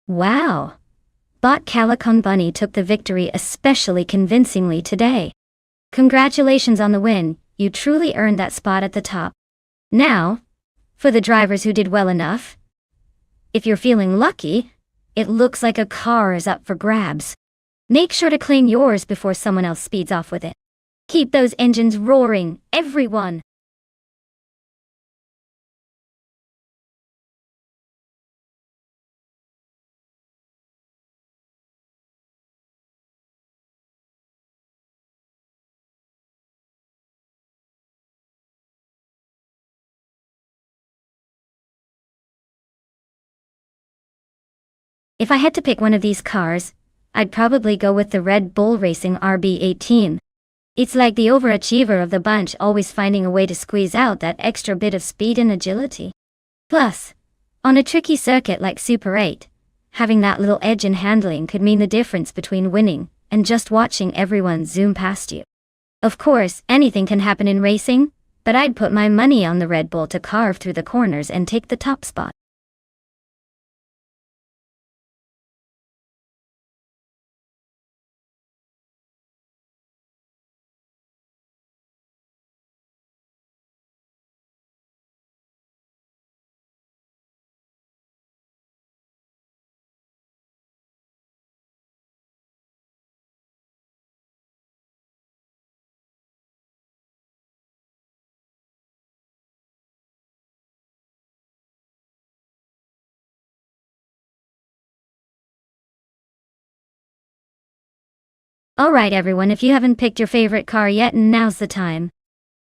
Wow! Bot Calicum Bunny took the victory especially convincingly today. Congratulations on the win, you truly earned that spot at the top. Now, for the drivers who did well enough, if you're feeling lucky, it looks like a car is up for grabs. Make sure to claim yours before someone else speeds off with it. Keep those engines roaring, everyone! If I had to pick one of these cars, I'd probably go with the Red Bull Racing RB18. It's like the overachiever of the bunch, always finding a way to squeeze out that extra bit of speed and agility. Plus, on a tricky circuit like Super 8, having that little edge in handling could mean the difference between winning and just watching everyone zoom past you. Of course, anything can happen in racing, but I'd put my money on the Red Bull to carve through the corners and take the top spot. Alright everyone, if you haven't picked your favorite car yet, now's the time.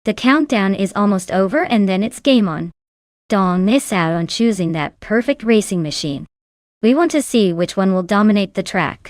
The countdown is almost over and then it's game on. Don't miss out on choosing that perfect racing machine. We want to see which one will dominate the track.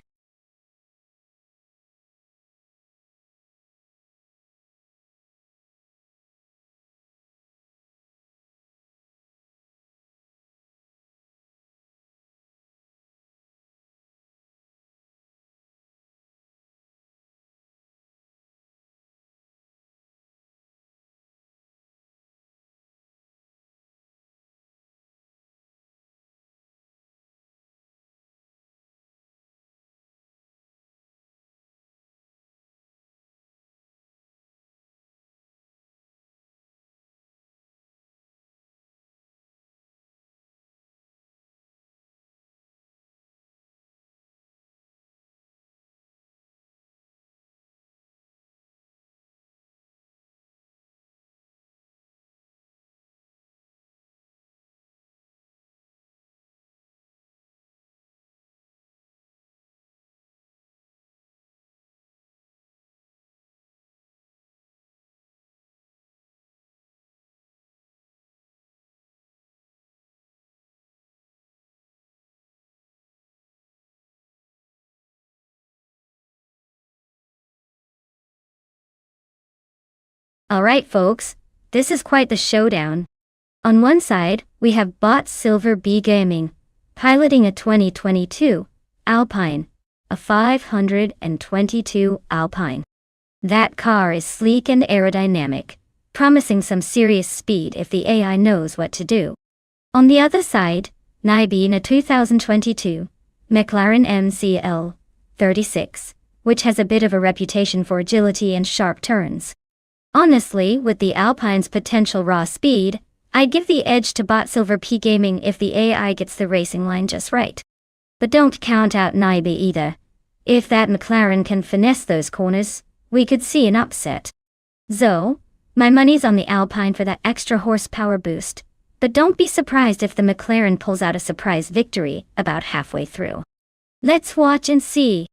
Alright folks, this is quite the showdown. On one side, we have Bot Silver B Gaming, piloting a 2022 Alpine, a 522 Alpine. That car is sleek and aerodynamic, promising some serious speed if the AI knows what to do. On the other side, Nibin, a 2022 McLaren MCL 36, which has a bit of a reputation for agility and sharp turns. Honestly, with the Alpine's potential raw speed, I'd give the edge to Bot Silver P Gaming if the AI gets the racing line just right. But don't count out Naibe either. If that McLaren can finesse those corners, we could see an upset. So, my money's on the Alpine for that extra horsepower boost, but don't be surprised if the McLaren pulls out a surprise victory about halfway through. Let's watch and see.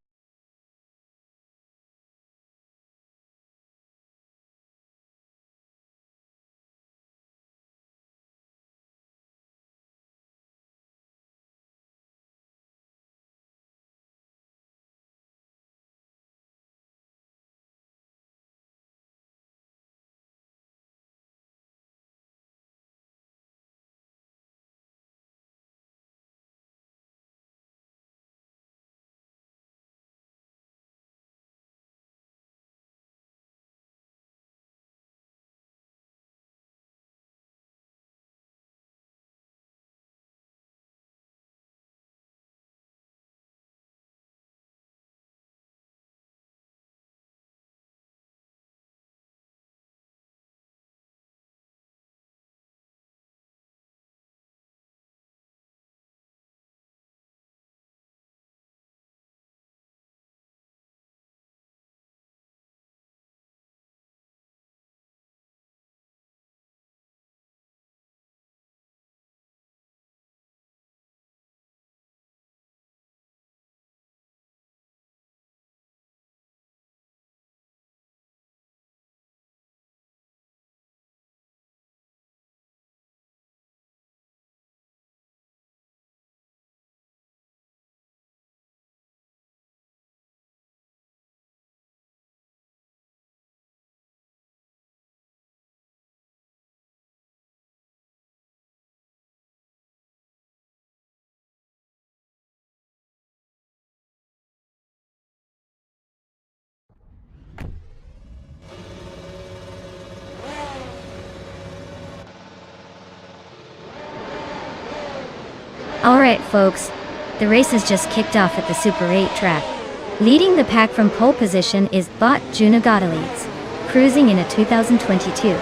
Alright folks, the race has just kicked off at the Super 8 track. Leading the pack from pole position is Bot Juno Leads, cruising in a 2022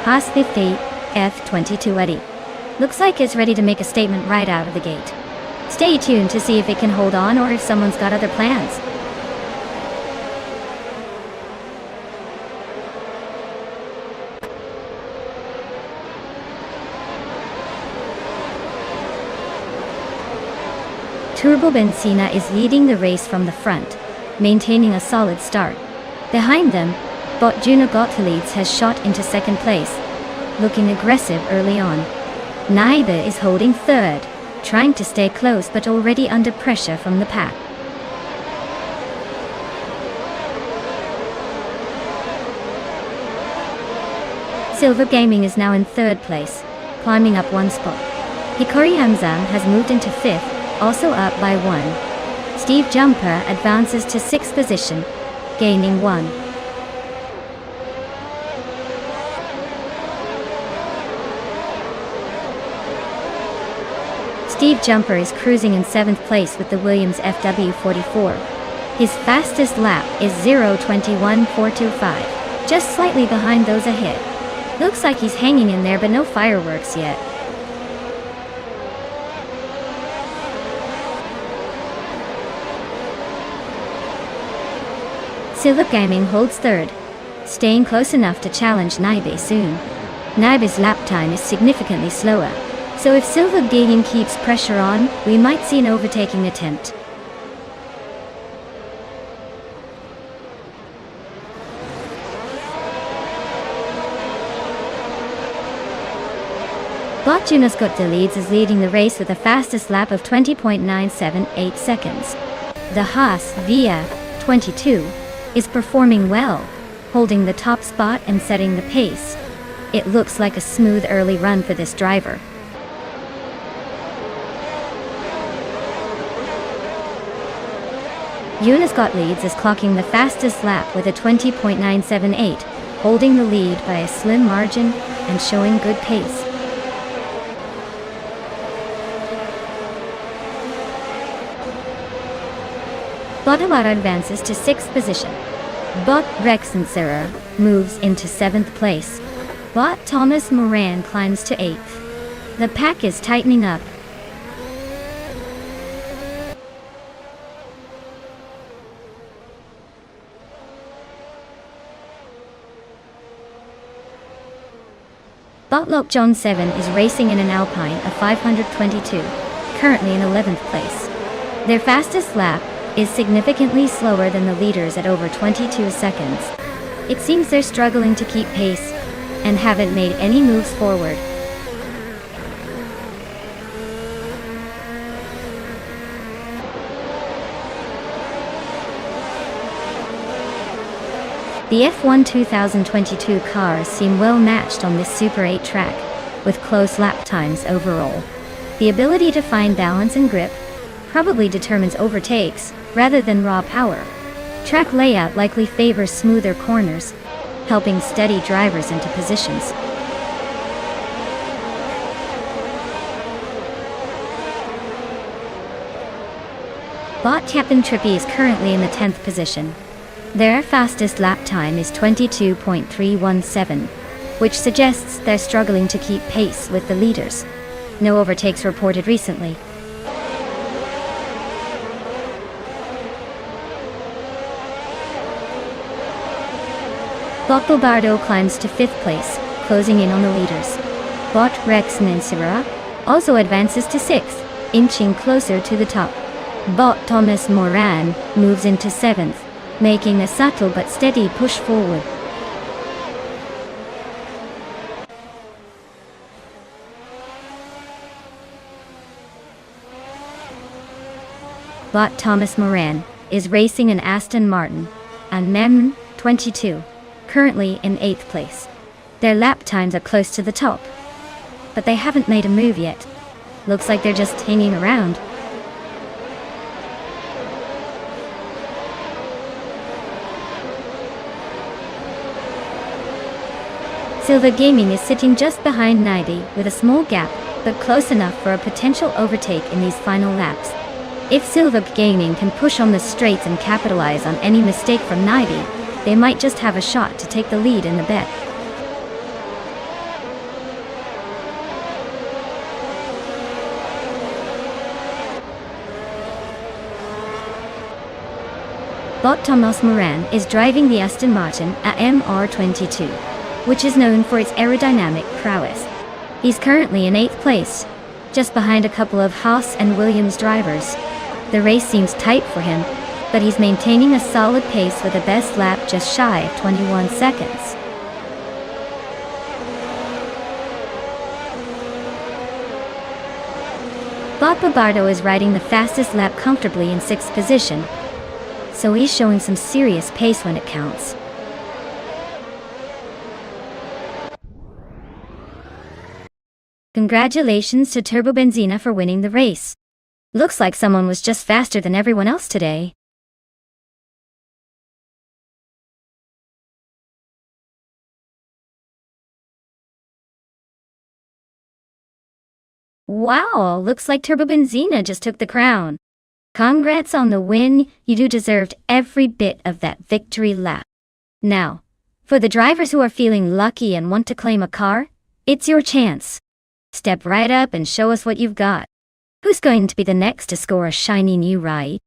Haas 50 F22 Eddy. Looks like it's ready to make a statement right out of the gate. Stay tuned to see if it can hold on or if someone's got other plans. Turbo Benzina is leading the race from the front, maintaining a solid start. Behind them, Bot Juno Leads has shot into second place, looking aggressive early on. Naibe is holding third, trying to stay close but already under pressure from the pack. Silver Gaming is now in third place, climbing up one spot. Hikari Hamzan has moved into fifth, also up by one. Steve Jumper advances to sixth position, gaining one. Steve Jumper is cruising in 7th place with the Williams FW44. His fastest lap is 0:21.425, just slightly behind those ahead. Looks like he's hanging in there but no fireworks yet. Silver Gaming holds third, staying close enough to challenge Naibe soon. Naibe's lap time is significantly slower, so if Silver Gaming keeps pressure on, we might see an overtaking attempt. Bot Juno's Leads is leading the race with a fastest lap of 20.978 seconds. The Haas Via 22 is performing well, holding the top spot and setting the pace. It looks like a smooth early run for this driver. Eunice Leads is clocking the fastest lap with a 20.978, holding the lead by a slim margin and showing good pace. Bottomara advances to 6th position. Bot Rexensera moves into 7th place. Bot Thomas Moran climbs to 8th. The pack is tightening up. Botlok John 7 is racing in an Alpine of 522, currently in 11th place. Their fastest lap is significantly slower than the leaders at over 22 seconds. It seems they're struggling to keep pace and haven't made any moves forward. The F1 2022 cars seem well matched on this Super 8 track, with close lap times overall. The ability to find balance and grip probably determines overtakes rather than raw power. Track layout likely favors smoother corners, helping steady drivers into positions. Bot Captain Trippy is currently in the 10th position. Their fastest lap time is 22.317, which suggests they're struggling to keep pace with the leaders. No overtakes reported recently. Bot Bobardo climbs to 5th place, closing in on the leaders. Bot Rex Ninsira also advances to 6th, inching closer to the top. Bot Thomas Moran moves into 7th, making a subtle but steady push forward. Bot Thomas Moran is racing an Aston Martin, and Mem 22, currently in 8th place. Their lap times are close to the top, but they haven't made a move yet. Looks like they're just hanging around. Silver Gaming is sitting just behind Naibi with a small gap, but close enough for a potential overtake in these final laps. If Silver Gaming can push on the straights and capitalize on any mistake from Naibi, they might just have a shot to take the lead in the bet. Bot Thomas Moran is driving the Aston Martin AMR22, which is known for its aerodynamic prowess. He's currently in 8th place, just behind a couple of Haas and Williams drivers. The race seems tight for him, but he's maintaining a solid pace with a best lap just shy of 21 seconds. Bot Bobardo is riding the fastest lap comfortably in 6th position, so he's showing some serious pace when it counts. Congratulations to Turbo Benzina for winning the race. Looks like someone was just faster than everyone else today. Wow, looks like Turbo Benzina just took the crown. Congrats on the win, you do deserved every bit of that victory lap. Now, for the drivers who are feeling lucky and want to claim a car, it's your chance. Step right up and show us what you've got. Who's going to be the next to score a shiny new ride?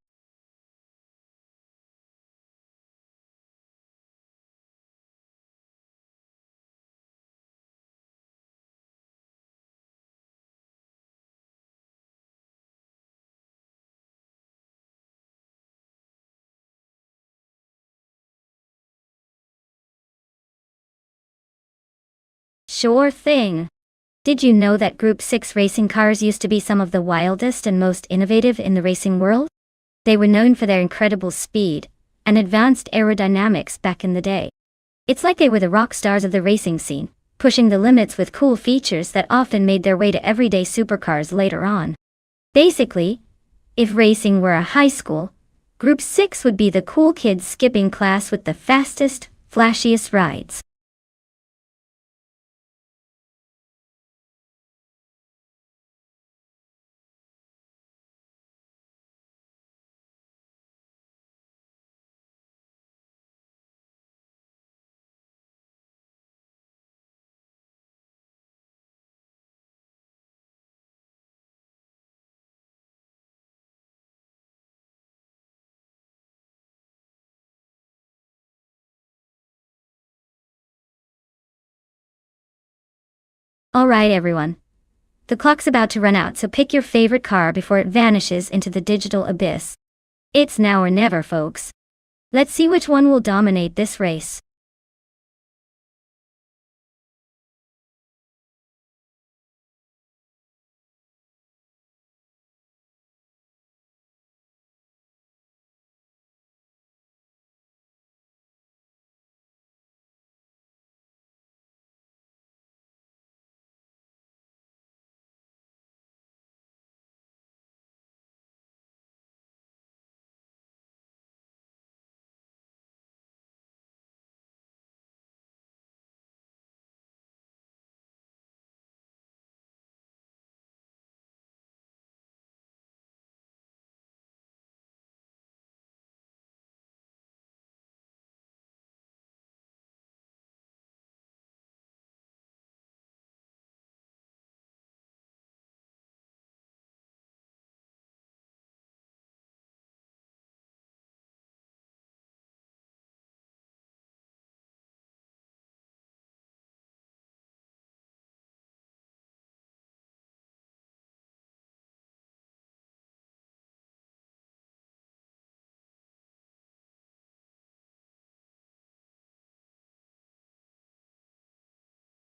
Sure thing. Did you know that Group 6 racing cars used to be some of the wildest and most innovative in the racing world? They were known for their incredible speed and advanced aerodynamics back in the day. It's like they were the rock stars of the racing scene, pushing the limits with cool features that often made their way to everyday supercars later on. Basically, if racing were a high school, Group 6 would be the cool kids skipping class with the fastest, flashiest rides. Alright everyone. The clock's about to run out, so pick your favorite car before it vanishes into the digital abyss. It's now or never, folks. Let's see which one will dominate this race.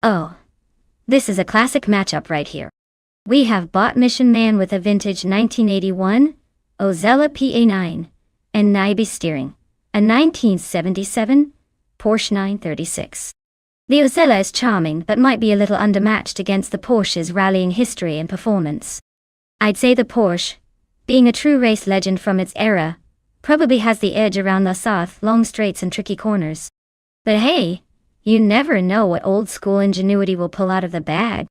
Oh. This is a classic matchup right here. We have Bot Mission Man with a vintage 1981 Ozella PA9 and Nybe steering, a 1977 Porsche 936. The Ozella is charming but might be a little undermatched against the Porsche's rallying history and performance. I'd say the Porsche, being a true race legend from its era, probably has the edge around the South, long straights and tricky corners. But hey, you never know what old school ingenuity will pull out of the bag.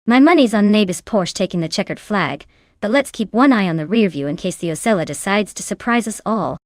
My money's on Nybe's Porsche taking the checkered flag, but let's keep one eye on the rear view in case the Ozella decides to surprise us all.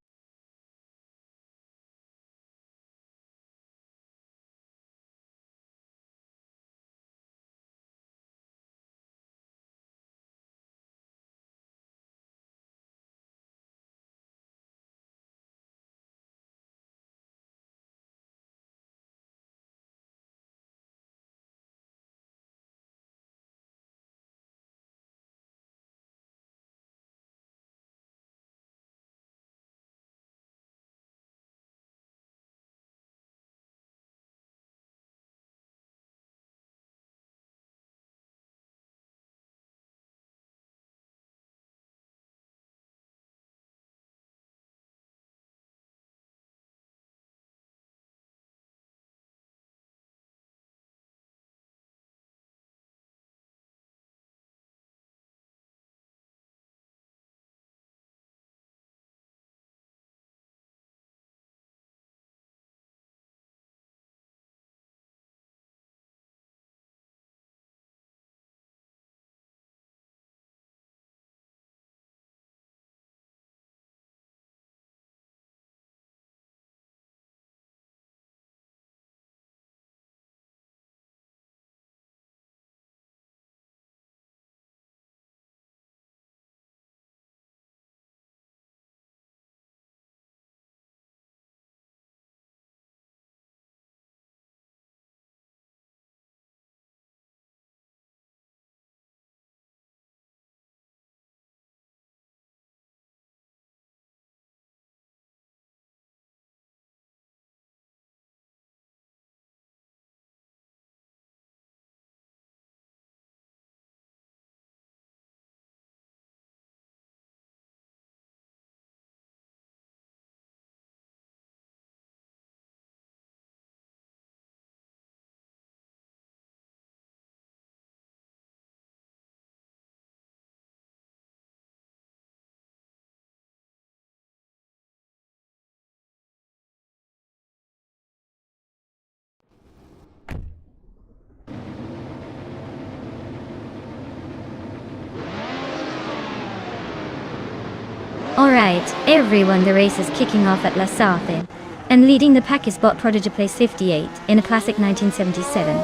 Alright, everyone, the race is kicking off at La Sarthe, and leading the pack is Bot Prodigy Place 58 in a classic 1977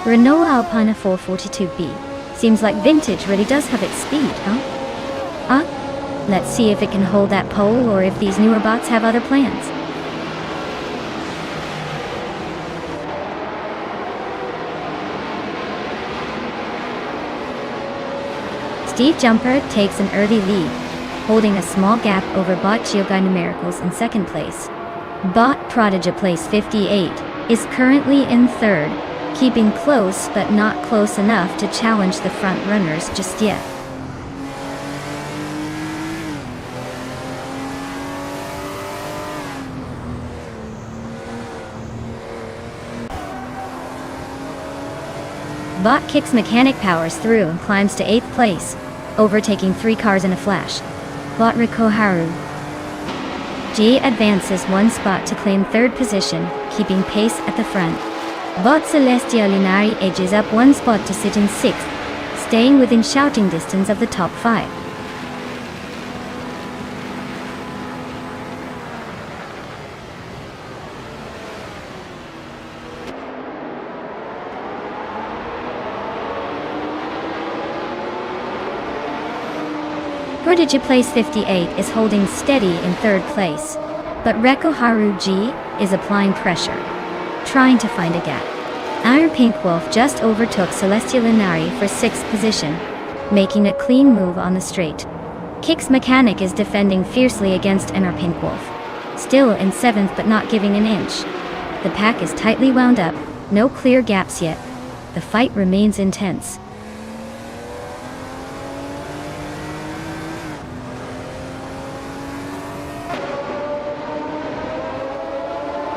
Renault Alpina 442B. Seems like vintage really does have its speed, huh? Let's see if it can hold that pole or if these newer bots have other plans. Steve Jumper takes an early lead, holding a small gap over bot Geoguy Numericals in second place. Bot Prodigy Place 58 is currently in third, keeping close but not close enough to challenge the front runners just yet. Bot Kicks Mechanic powers through and climbs to 8th place, overtaking 3 cars in a flash. Bot Rikoharu G advances 1 spot to claim 3rd position, keeping pace at the front. Bot Celestia Linari edges up 1 spot to sit in 6th, staying within shouting distance of the top 5. Prodigy Place 58 is holding steady in 3rd place, but Rikoharu G is applying pressure, trying to find a gap. Iron Pink Wolf just overtook Celestia Linari for 6th position, making a clean move on the straight. Kicks Mechanic is defending fiercely against Iron Pink Wolf, still in 7th but not giving an inch. The pack is tightly wound up, no clear gaps yet. The fight remains intense.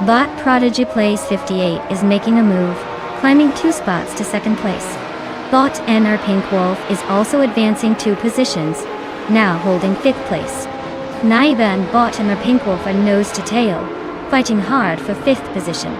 Bot Prodigy Place 58 is making a move, climbing 2 spots to 2nd place. Bot NR Pink Wolf is also advancing 2 positions, now holding 5th place. Naiba and Bot NR Pink Wolf are nose to tail, fighting hard for 5th position.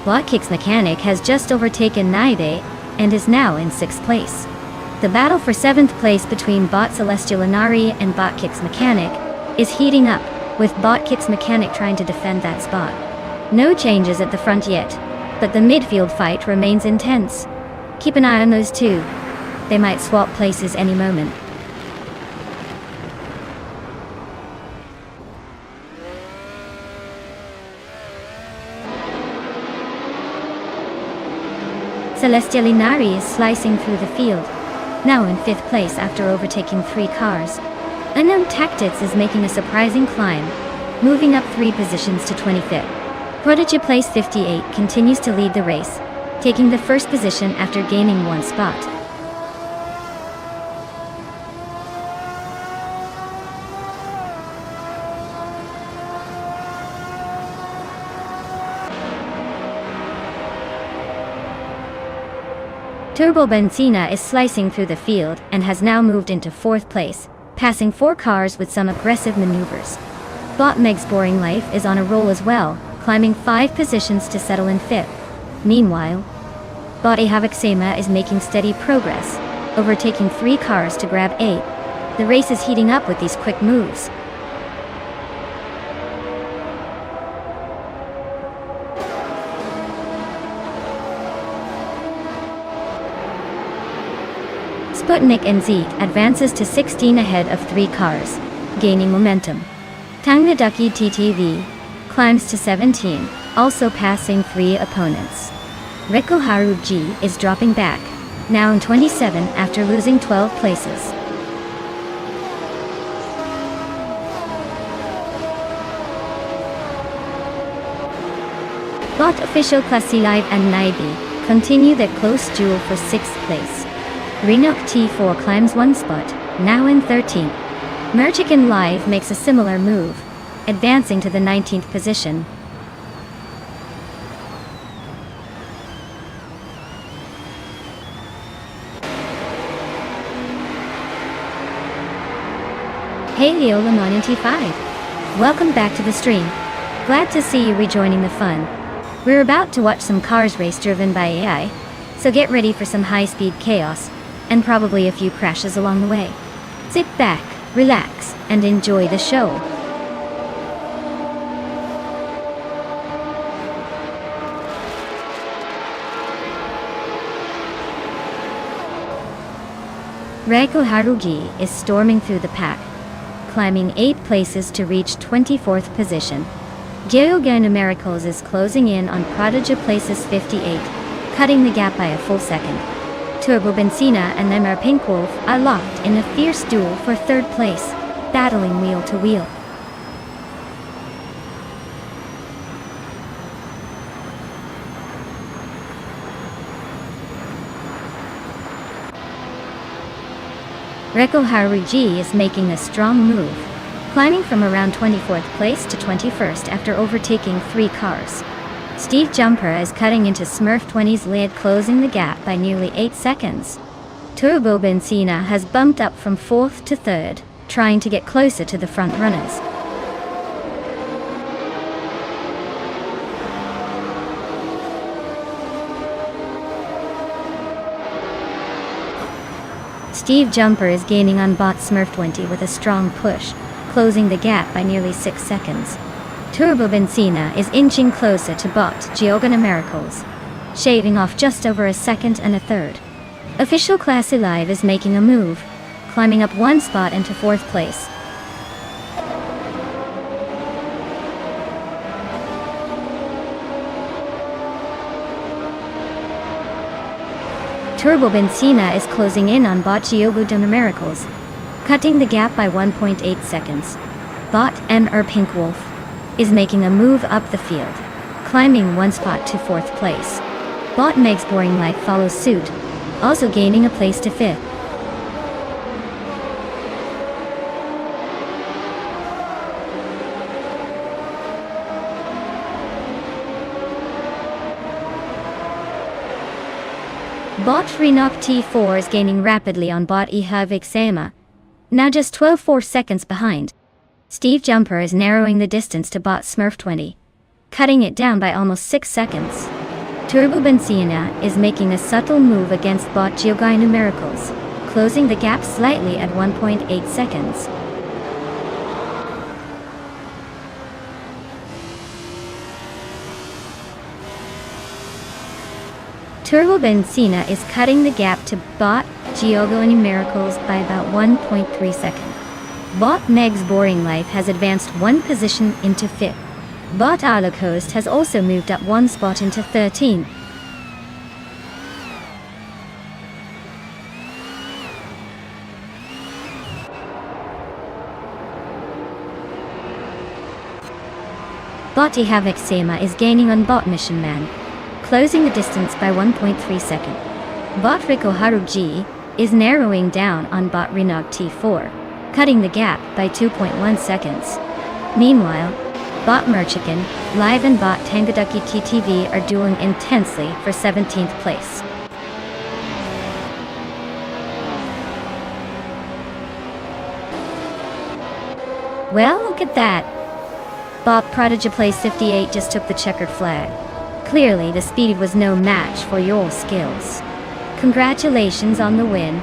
Bot Kicks Mechanic has just overtaken Naibe and is now in 6th place. The battle for 7th place between Bot Celestial Inari and Bot Kicks Mechanic is heating up, with Bot Kicks Mechanic trying to defend that spot. No changes at the front yet, but the midfield fight remains intense. Keep an eye on those two. They might swap places any moment. Celestial Inari is slicing through the field, now in 5th place after overtaking 3 cars. Unknown Tactics is making a surprising climb, moving up 3 positions to 25th. Prodigy Place 58 continues to lead the race, taking the 1st position after gaining 1 spot. Turbo Benzina is slicing through the field and has now moved into 4th place, passing 4 cars with some aggressive maneuvers. Bot Meg's Boring Life is on a roll as well, climbing 5 positions to settle in 5th. Meanwhile, Bot Havoc Sema is making steady progress, overtaking 3 cars to grab 8. The race is heating up with these quick moves. Sputnik NZ advances to 16 ahead of 3 cars, gaining momentum. Tangnaducky TTV climbs to 17, also passing 3 opponents. Rikoharu G is dropping back, now in 27 after losing 12 places. Bot Official Classy Live and Naibi continue their close duel for 6th place. Renok T4 climbs 1 spot, now in 13th. Merchican Live makes a similar move, advancing to the 19th position. Hey Leola995! Welcome back to the stream. Glad to see you rejoining the fun. We're about to watch some cars race driven by AI, so get ready for some high-speed chaos, and probably a few crashes along the way. Sit back, relax, and enjoy the show. Reiko Harugi is storming through the pack, climbing 8 places to reach 24th position. Geogana Miracles is closing in on Prodigy places 58, cutting the gap by a full second. Turbo Benzina and Lemmer Pink Wolf are locked in a fierce duel for 3rd place, battling wheel to wheel. Reko Haruji is making a strong move, climbing from around 24th place to 21st after overtaking 3 cars. Steve Jumper is cutting into Smurf 20's lead, closing the gap by nearly 8 seconds. Turbo Benzina has bumped up from 4th to 3rd, trying to get closer to the front runners. Steve Jumper is gaining on bot Smurf 20 with a strong push, closing the gap by nearly 6 seconds. Turbo Benzina is inching closer to bot Geogana Miracles, shaving off just over a second and a third. Official Classy Live is making a move, climbing up 1 spot into 4th place. Turbo Benzina is closing in on bot Geogana Miracles, cutting the gap by 1.8 seconds. Bot Mr. Pink Wolf is making a move up the field, climbing 1 spot to 4th place. Bot Meg's Boring Life follows suit, also gaining a place to 5th. Bot Renok T4 is gaining rapidly on bot Ihavik Sama, now just 12.4 seconds behind. Steve Jumper is narrowing the distance to bot Smurf 20, cutting it down by almost 6 seconds. Turbo Benzina is making a subtle move against bot Geogana Miracles, closing the gap slightly at 1.8 seconds. Turbo Benzina is cutting the gap to bot Geogana Miracles by about 1.3 seconds. Bot Meg's Boring Life has advanced 1 position into 5th. Bot Alacoast has also moved up 1 spot into 13th. Bot Ihavik Sama is gaining on bot Mission Man, closing the distance by 1.3 seconds. Bot Reko Haruji is narrowing down on bot Renok T4, cutting the gap by 2.1 seconds. Meanwhile, bot Merchikan, Live and bot Tangaduki TTV are dueling intensely for 17th place. Well, look at that. Bot Prodigy Place 58 just took the checkered flag. Clearly, the speed was no match for your skills. Congratulations on the win.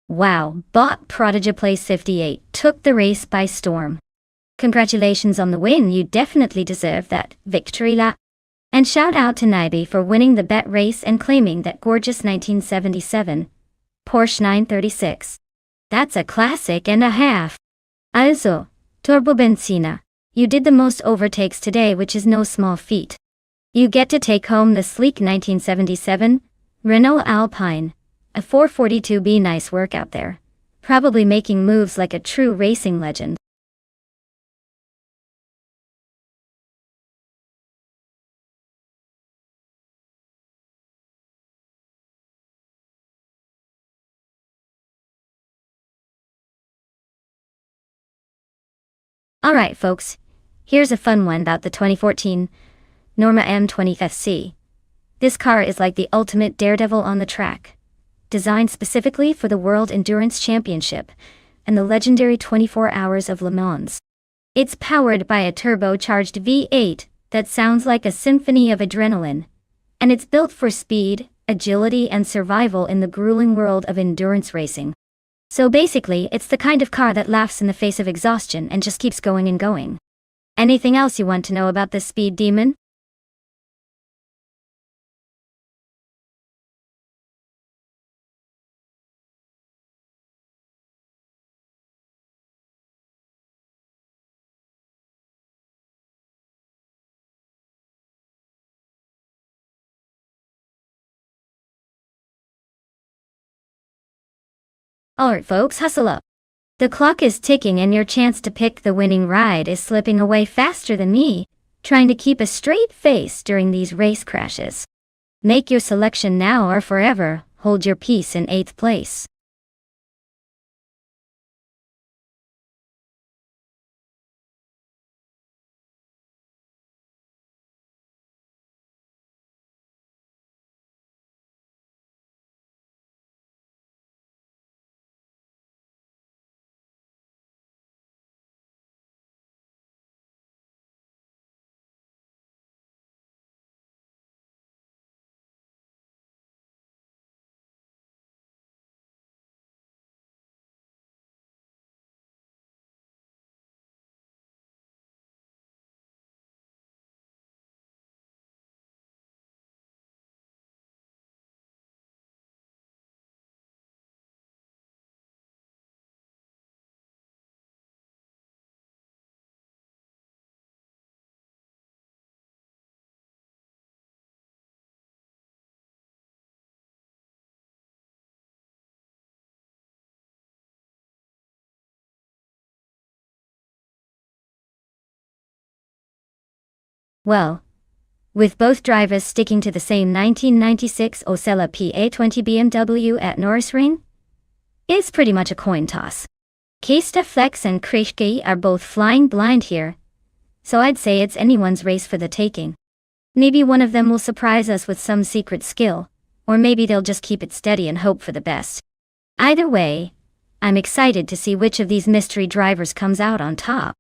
Wow, Bot Prodigy Place 58 took the race by storm. Congratulations on the win, you definitely deserve that victory lap. And shout out to Naibi for winning the bet race and claiming that gorgeous 1977 Porsche 936. That's a classic and a half. Also, Turbo Benzina, you did the most overtakes today, which is no small feat. You get to take home the sleek 1977 Renault Alpine, a 442B. Nice work out there. Probably making moves like a true racing legend. Alright folks, here's a fun one about the 2014 Norma M20SC. This car is like the ultimate daredevil on the track. Designed specifically for the World Endurance Championship and the legendary 24 Hours of Le Mans. It's powered by a turbocharged V8 that sounds like a symphony of adrenaline, and it's built for speed, agility and survival in the grueling world of endurance racing. So basically, it's the kind of car that laughs in the face of exhaustion and just keeps going and going. Anything else you want to know about this speed demon? Alright folks, hustle up. The clock is ticking and your chance to pick the winning ride is slipping away faster than me, trying to keep a straight face during these race crashes. Make your selection now or forever hold your peace in 8th place. Well, with both drivers sticking to the same 1996 Osella PA20 BMW at Norrisring, it's pretty much a coin toss. Kista Flex and Krishke are both flying blind here, so I'd say it's anyone's race for the taking. Maybe one of them will surprise us with some secret skill, or maybe they'll just keep it steady and hope for the best. Either way, I'm excited to see which of these mystery drivers comes out on top.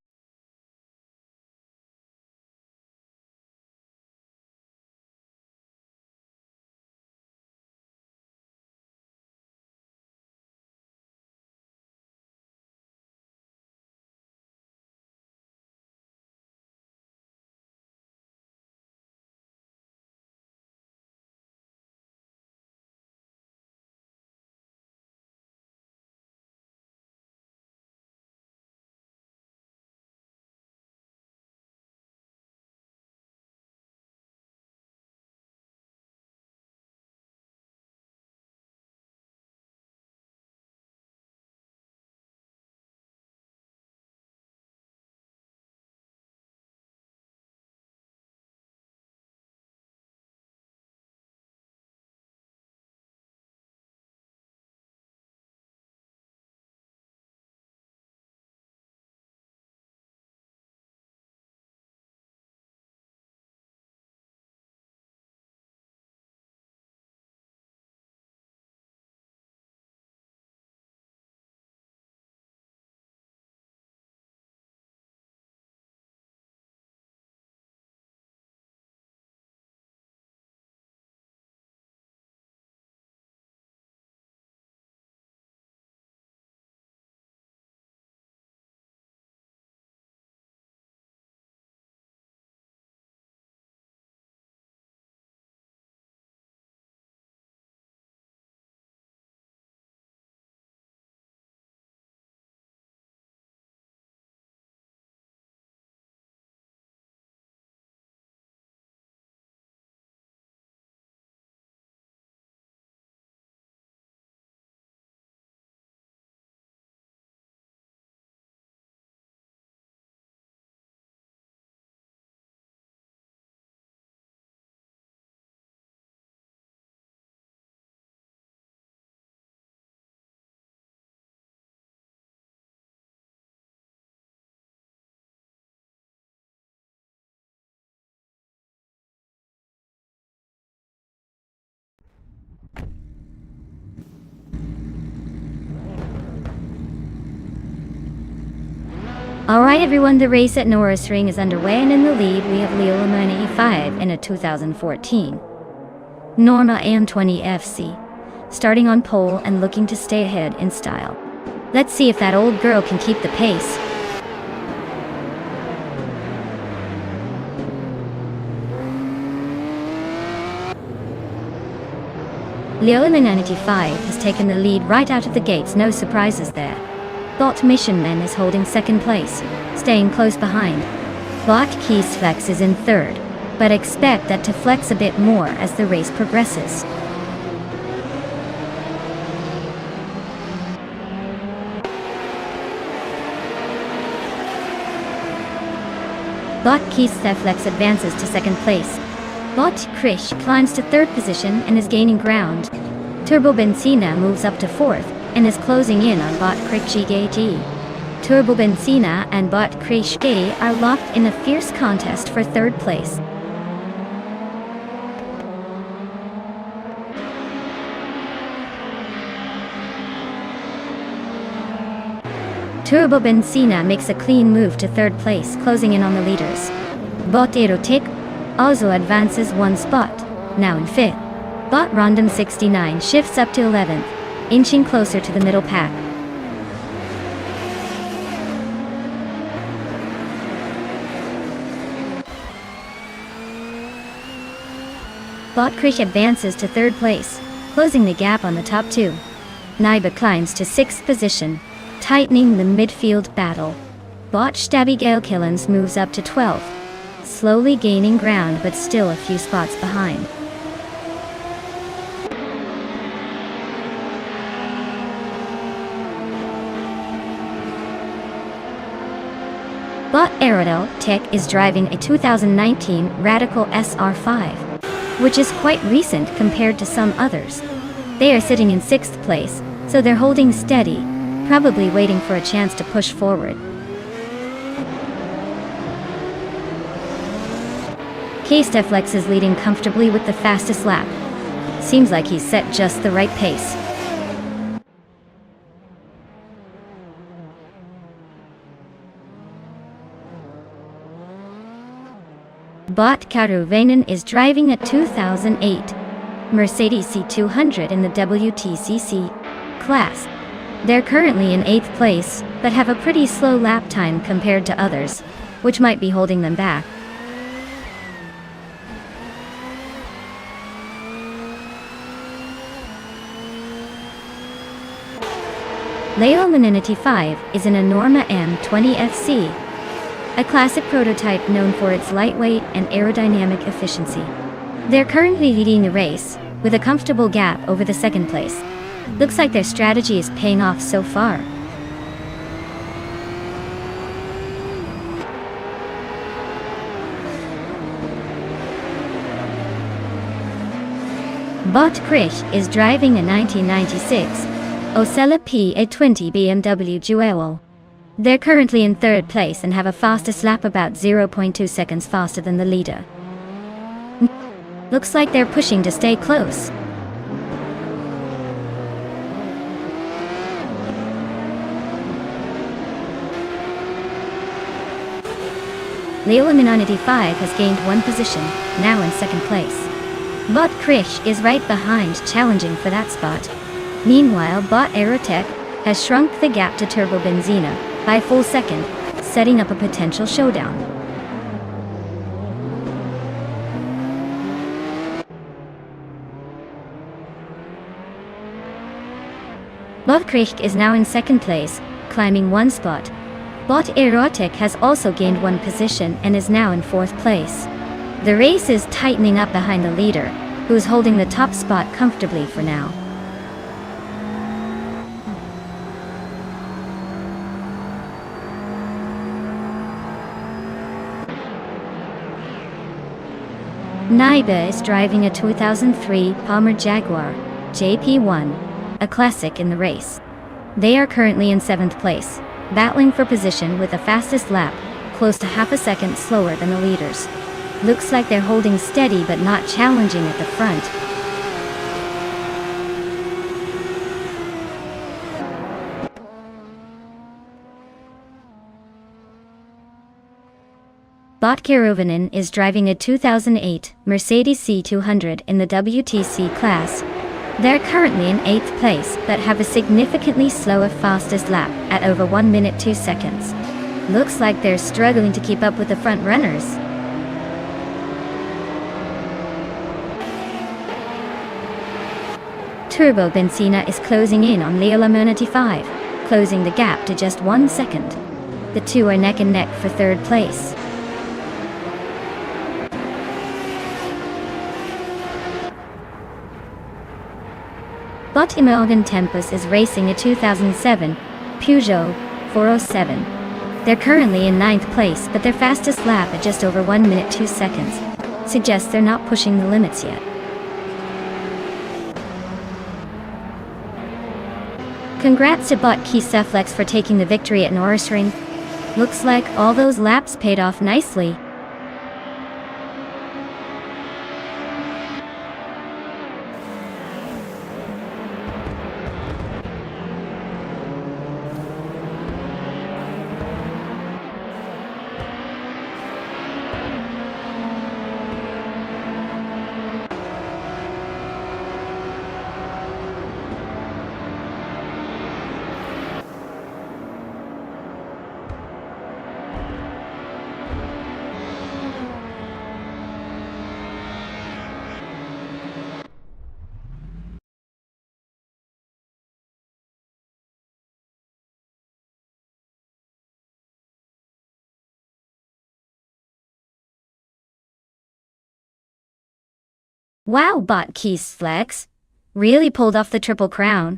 Alright everyone, the race at Nürburgring is underway, and in the lead we have Leo Lemon E5 in a 2014 Norma AM20 FC, starting on pole and looking to stay ahead in style. Let's see if that old girl can keep the pace. Leo Lemon 95 has taken the lead right out of the gates, no surprises there. Bot Mission Man is holding second place, staying close behind. Bot Keys Flex is in third, but expect that to flex a bit more as the race progresses. Bot Keys Flex advances to second place. Bot Krish climbs to third position and is gaining ground. Turbo Benzina moves up to fourth and is closing in on Bot Krishgate. Turbo Benzina and Bot Krishgate are locked in a fierce contest for third place. Turbo Benzina makes a clean move to third place, closing in on the leaders. Bot Erotic also advances one spot, now in fifth. Bot Random 69 shifts up to 11th, inching closer to the middle pack. Bot Krish advances to third place, closing the gap on the top two. Naiba climbs to sixth position, tightening the midfield battle. Bot Stabby Gale Killens moves up to 12th, slowly gaining ground but still a few spots behind. Bot Aerodel Tech is driving a 2019 Radical SR5, which is quite recent compared to some others. They are sitting in sixth place, so they're holding steady, probably waiting for a chance to push forward. K-Steflex is leading comfortably with the fastest lap. Seems like he's set just the right pace. Bot Karuvainen is driving a 2008 Mercedes C200 in the WTCC class. They're currently in 8th place, but have a pretty slow lap time compared to others, which might be holding them back. Leo Manenity 5 is in a Norma M20 FC, a classic prototype known for its lightweight and aerodynamic efficiency. They're currently leading the race, with a comfortable gap over the second place. Looks like their strategy is paying off so far. Bot Krish is driving a 1996 Osella PA20 BMW Duello. They're currently in third place and have a fastest lap about 0.2 seconds faster than the leader. Looks like they're pushing to stay close. Leo Minonity 5 has gained one position, now in second place. Bot Krish is right behind, challenging for that spot. Meanwhile, Bot Aerotech has shrunk the gap to Turbo Benzina by a full second, setting up a potential showdown. Bot Krish is now in second place, climbing one spot. Bot Erotic has also gained one position and is now in fourth place. The race is tightening up behind the leader, who is holding the top spot comfortably for now. Naiba is driving a 2003 Palmer Jaguar JP1, a classic in the race. They are currently in 7th place, battling for position with the fastest lap, close to half a second slower than the leaders. Looks like they're holding steady but not challenging at the front. Bot Kirovinen is driving a 2008 Mercedes C200 in the WTC class. They're currently in 8th place, but have a significantly slower fastest lap at over 1 minute 2 seconds. Looks like they're struggling to keep up with the front runners. Turbo Benzina is closing in on Leo Lamernity 5, closing the gap to just 1 second. The two are neck and neck for 3rd place. Bot Imogen Tempus is racing a 2007 Peugeot 407. They're currently in 9th place, but their fastest lap at just over 1 minute 2 seconds suggests they're not pushing the limits yet. Congrats to Bot Kiseflex for taking the victory at Norrisring. Looks like all those laps paid off nicely. Wow, Bot Kiseflex really pulled off the Triple Crown,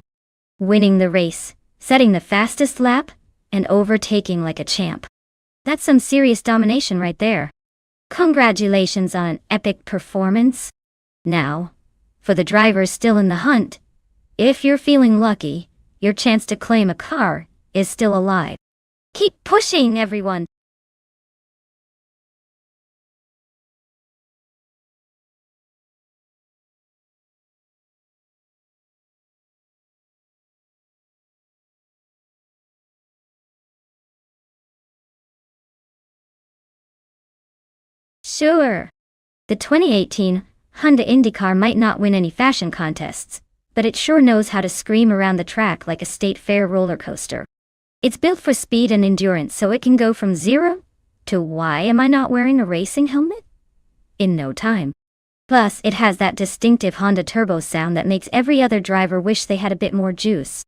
winning the race, setting the fastest lap, and overtaking like a champ. That's some serious domination right there. Congratulations on an epic performance. Now, for the drivers still in the hunt, if you're feeling lucky, your chance to claim a car is still alive. Keep pushing, everyone! Sure. The 2018 Honda IndyCar might not win any fashion contests, but it sure knows how to scream around the track like a state fair roller coaster. It's built for speed and endurance, so it can go from 0 to "why am I not wearing a racing helmet?" in no time. Plus, it has that distinctive Honda turbo sound that makes every other driver wish they had a bit more juice.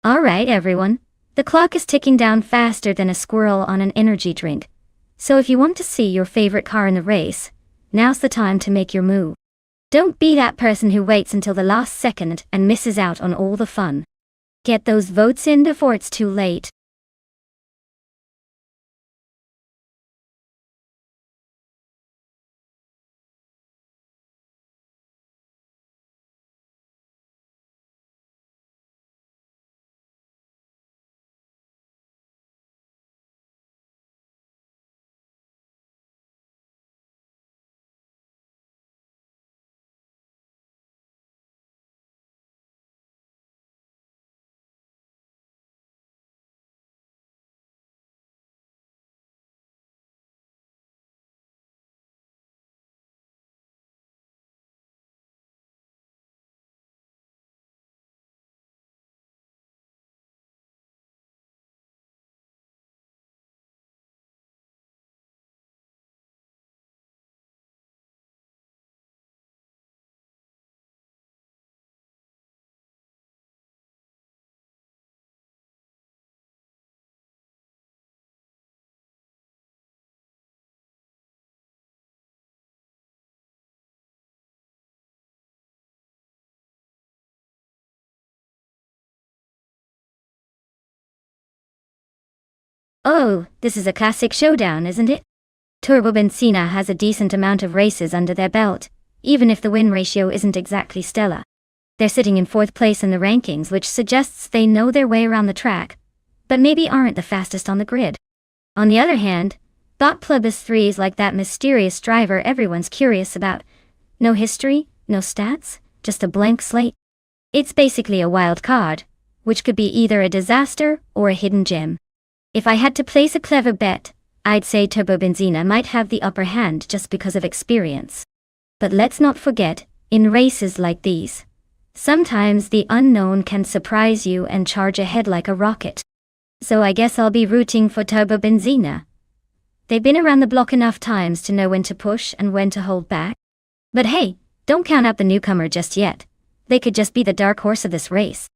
Alright, everyone. The clock is ticking down faster than a squirrel on an energy drink. So if you want to see your favorite car in the race, now's the time to make your move. Don't be that person who waits until the last second and misses out on all the fun. Get those votes in before it's too late. Oh, this is a classic showdown, isn't it? Turbo Benzina has a decent amount of races under their belt, even if the win ratio isn't exactly stellar. They're sitting in 4th place in the rankings, which suggests they know their way around the track, but maybe aren't the fastest on the grid. On the other hand, Bot Plebis 3 is like that mysterious driver everyone's curious about. No history, no stats, just a blank slate. It's basically a wild card, which could be either a disaster or a hidden gem. If I had to place a clever bet, I'd say Turbo Benzina might have the upper hand just because of experience. But let's not forget, in races like these, sometimes the unknown can surprise you and charge ahead like a rocket. So I guess I'll be rooting for Turbo Benzina. They've been around the block enough times to know when to push and when to hold back. But hey, don't count out the newcomer just yet. They could just be the dark horse of this race.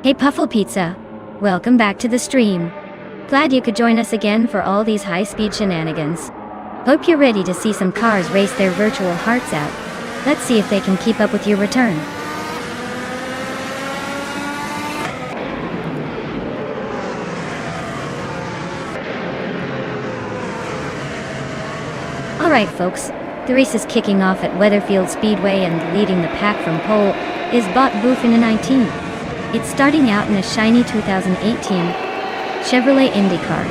Hey Puffle Pizza, welcome back to the stream. Glad you could join us again for all these high-speed shenanigans. Hope you're ready to see some cars race their virtual hearts out. Let's see if they can keep up with your return. Alright folks, the race is kicking off at Weatherfield Speedway, and leading the pack from pole is Bot Boofin 19. It's starting out in a shiny 2018 Chevrolet Indy car.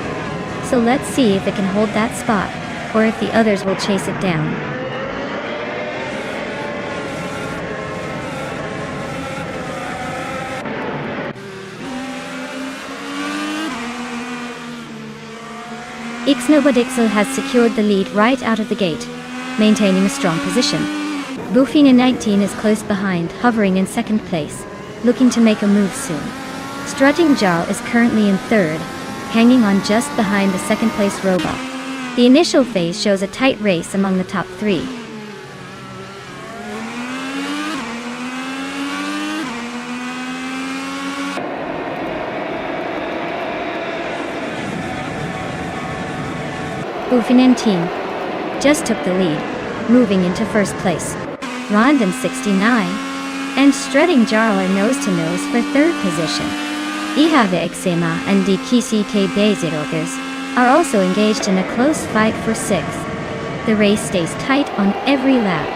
So let's see if it can hold that spot, or if the others will chase it down. Ixnobodixel has secured the lead right out of the gate, maintaining a strong position. Boofina 19 is close behind, hovering in 2nd place, looking to make a move soon. Strutting Jarl is currently in 3rd, hanging on just behind the 2nd place robot. The initial phase shows a tight race among the top 3. Boofinen team just took the lead, moving into 1st place. Rondon 69 and Strutting Jarl are nose-to-nose for 3rd position. Ihave Exema and Dikisi K Bezirogers are also engaged in a close fight for 6th. The race stays tight on every lap.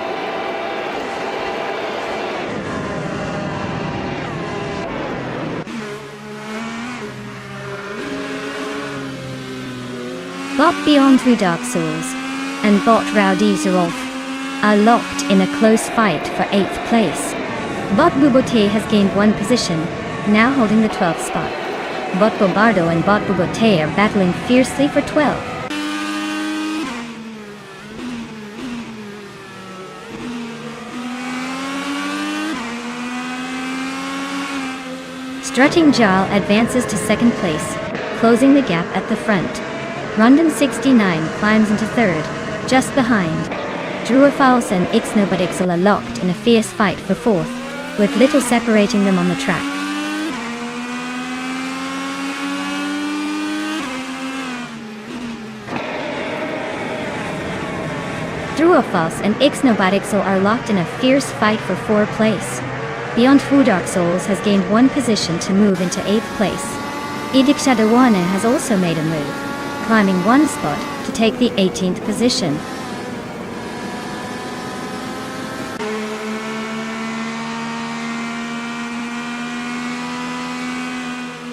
Bot Beyond Two Dark Souls and Bot Rowdy Zerolf are locked in a close fight for 8th place. Bot Bubote has gained 1 position, now holding the 12th spot. Bot Bombardo and Bot Bubote are battling fiercely for 12. Strutting Jarl advances to second place, closing the gap at the front. Rondon 69 climbs into third, just behind. Druafals and Ixnobadixel are locked in a fierce fight for fourth, with little separating them on the track. Druafals and Ixnobadixel are locked in a fierce fight for fourth place. Beyond Who Dark Souls has gained one position to move into 8th place. Idikshadawana has also made a move, climbing one spot to take the 18th position.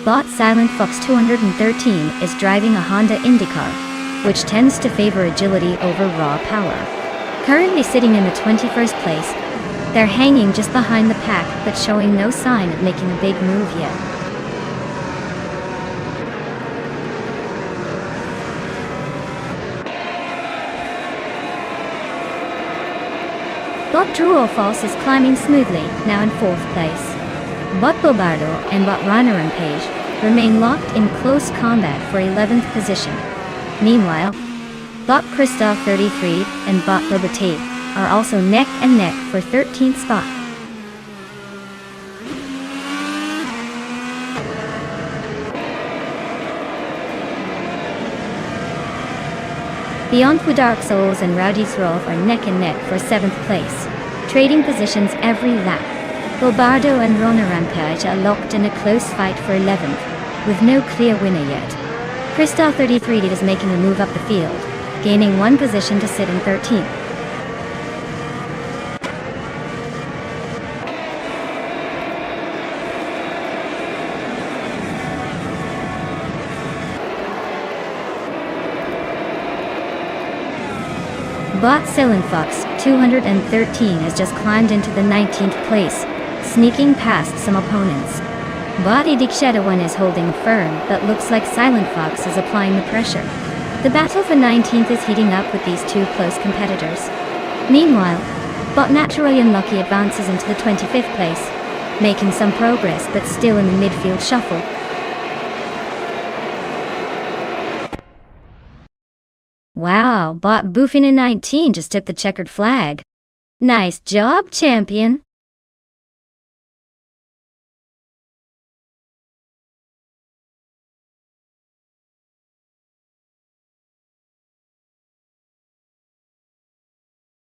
Bot Silent Fox 213 is driving a Honda IndyCar, which tends to favor agility over raw power. Currently sitting in the 21st place, they're hanging just behind the pack but showing no sign of making a big move yet. Bot Druafals is climbing smoothly, now in 4th place. Bot Bobardo and Bot Rana Rampage remain locked in close combat for 11th position. Meanwhile, Bot Christoph 33 and Bot Bobate are also neck and neck for 13th spot. Beyond Who Dark Souls and Rowdy Throlf are neck and neck for 7th place, trading positions every lap. Bobardo and Rona Rampage are locked in a close fight for 11th, with no clear winner yet. Christoph 33 is making a move up the field, gaining one position to sit in 13th. Bot Silent Fox 213 has just climbed into the 19th place, sneaking past some opponents. Bot Idikshadawan is holding firm, but looks like Silent Fox is applying the pressure. The battle for 19th is heating up with these two close competitors. Meanwhile, Bot Naturally Unlucky advances into the 25th place, making some progress but still in the midfield shuffle. Wow, Bot Boofina 19 just took the checkered flag. Nice job, champion!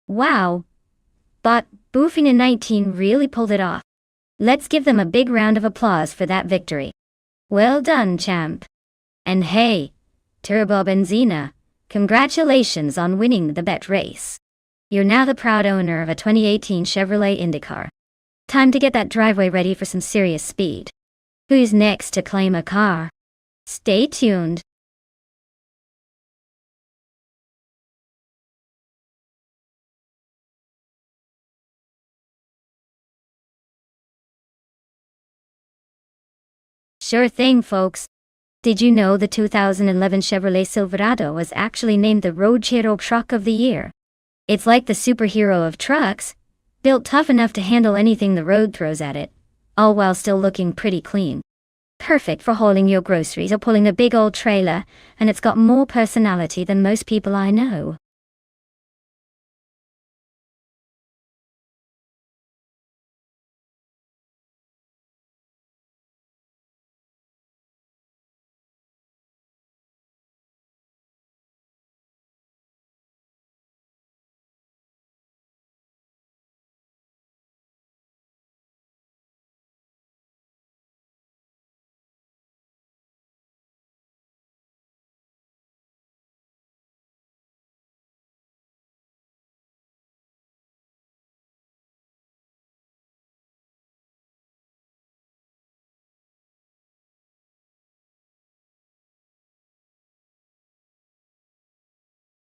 Wow, Bot Boofina 19 really pulled it off. Let's give them a big round of applause for that victory. Well done, champ. And hey, Turbo Benzina, congratulations on winning the bet race. You're now the proud owner of a 2018 Chevrolet IndyCar. Time to get that driveway ready for some serious speed. Who's next to claim a car? Stay tuned. Sure thing, folks. Did you know the 2011 Chevrolet Silverado was actually named the Road Hero Truck of the Year? It's like the superhero of trucks, built tough enough to handle anything the road throws at it, all while still looking pretty clean. Perfect for hauling your groceries or pulling a big old trailer, and it's got more personality than most people I know.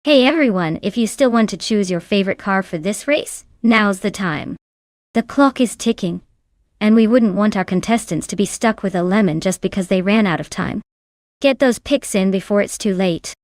Hey everyone, if you still want to choose your favorite car for this race, now's the time. The clock is ticking, and we wouldn't want our contestants to be stuck with a lemon just because they ran out of time. Get those picks in before it's too late.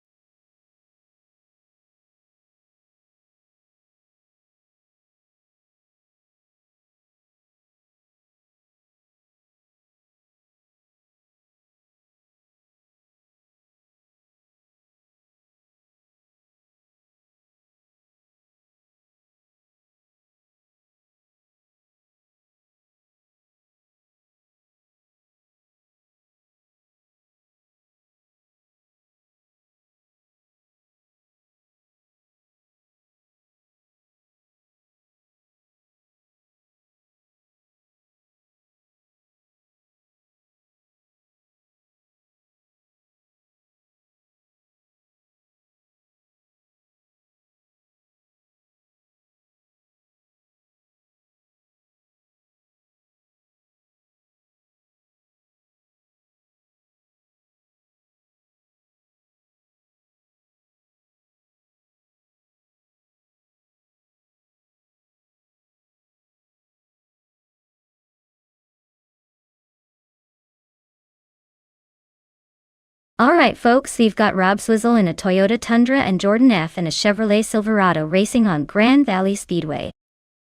Alright folks, we've got Rob Swizzle in a Toyota Tundra and Jordan F in a Chevrolet Silverado racing on Grand Valley Speedway.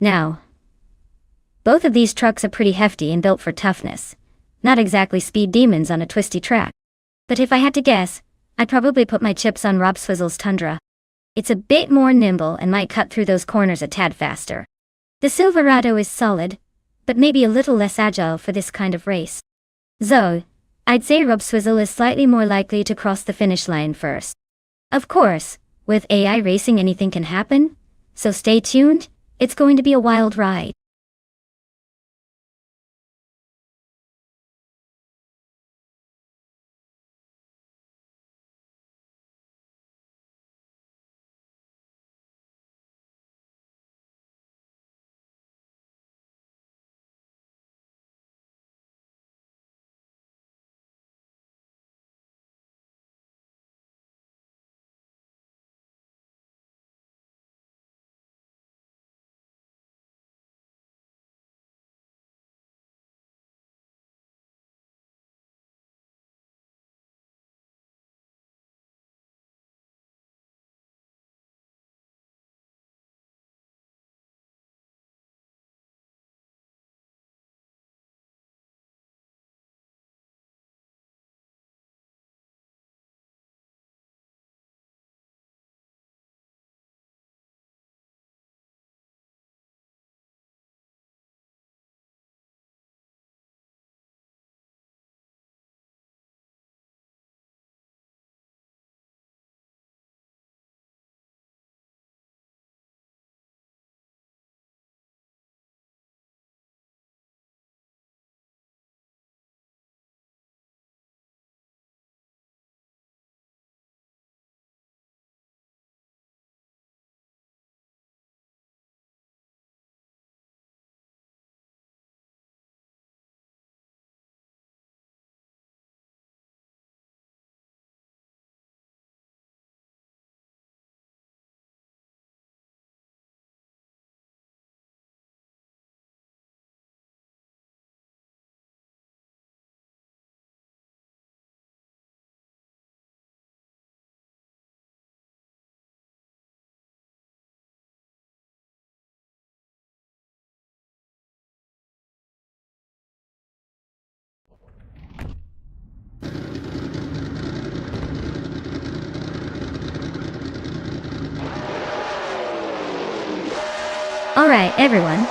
Now, both of these trucks are pretty hefty and built for toughness. Not exactly speed demons on a twisty track. But if I had to guess, I'd probably put my chips on Rob Swizzle's Tundra. It's a bit more nimble and might cut through those corners a tad faster. The Silverado is solid, but maybe a little less agile for this kind of race. So, I'd say Rob Swizzle is slightly more likely to cross the finish line first. Of course, with AI racing anything can happen, so stay tuned, it's going to be a wild ride. Alright everyone,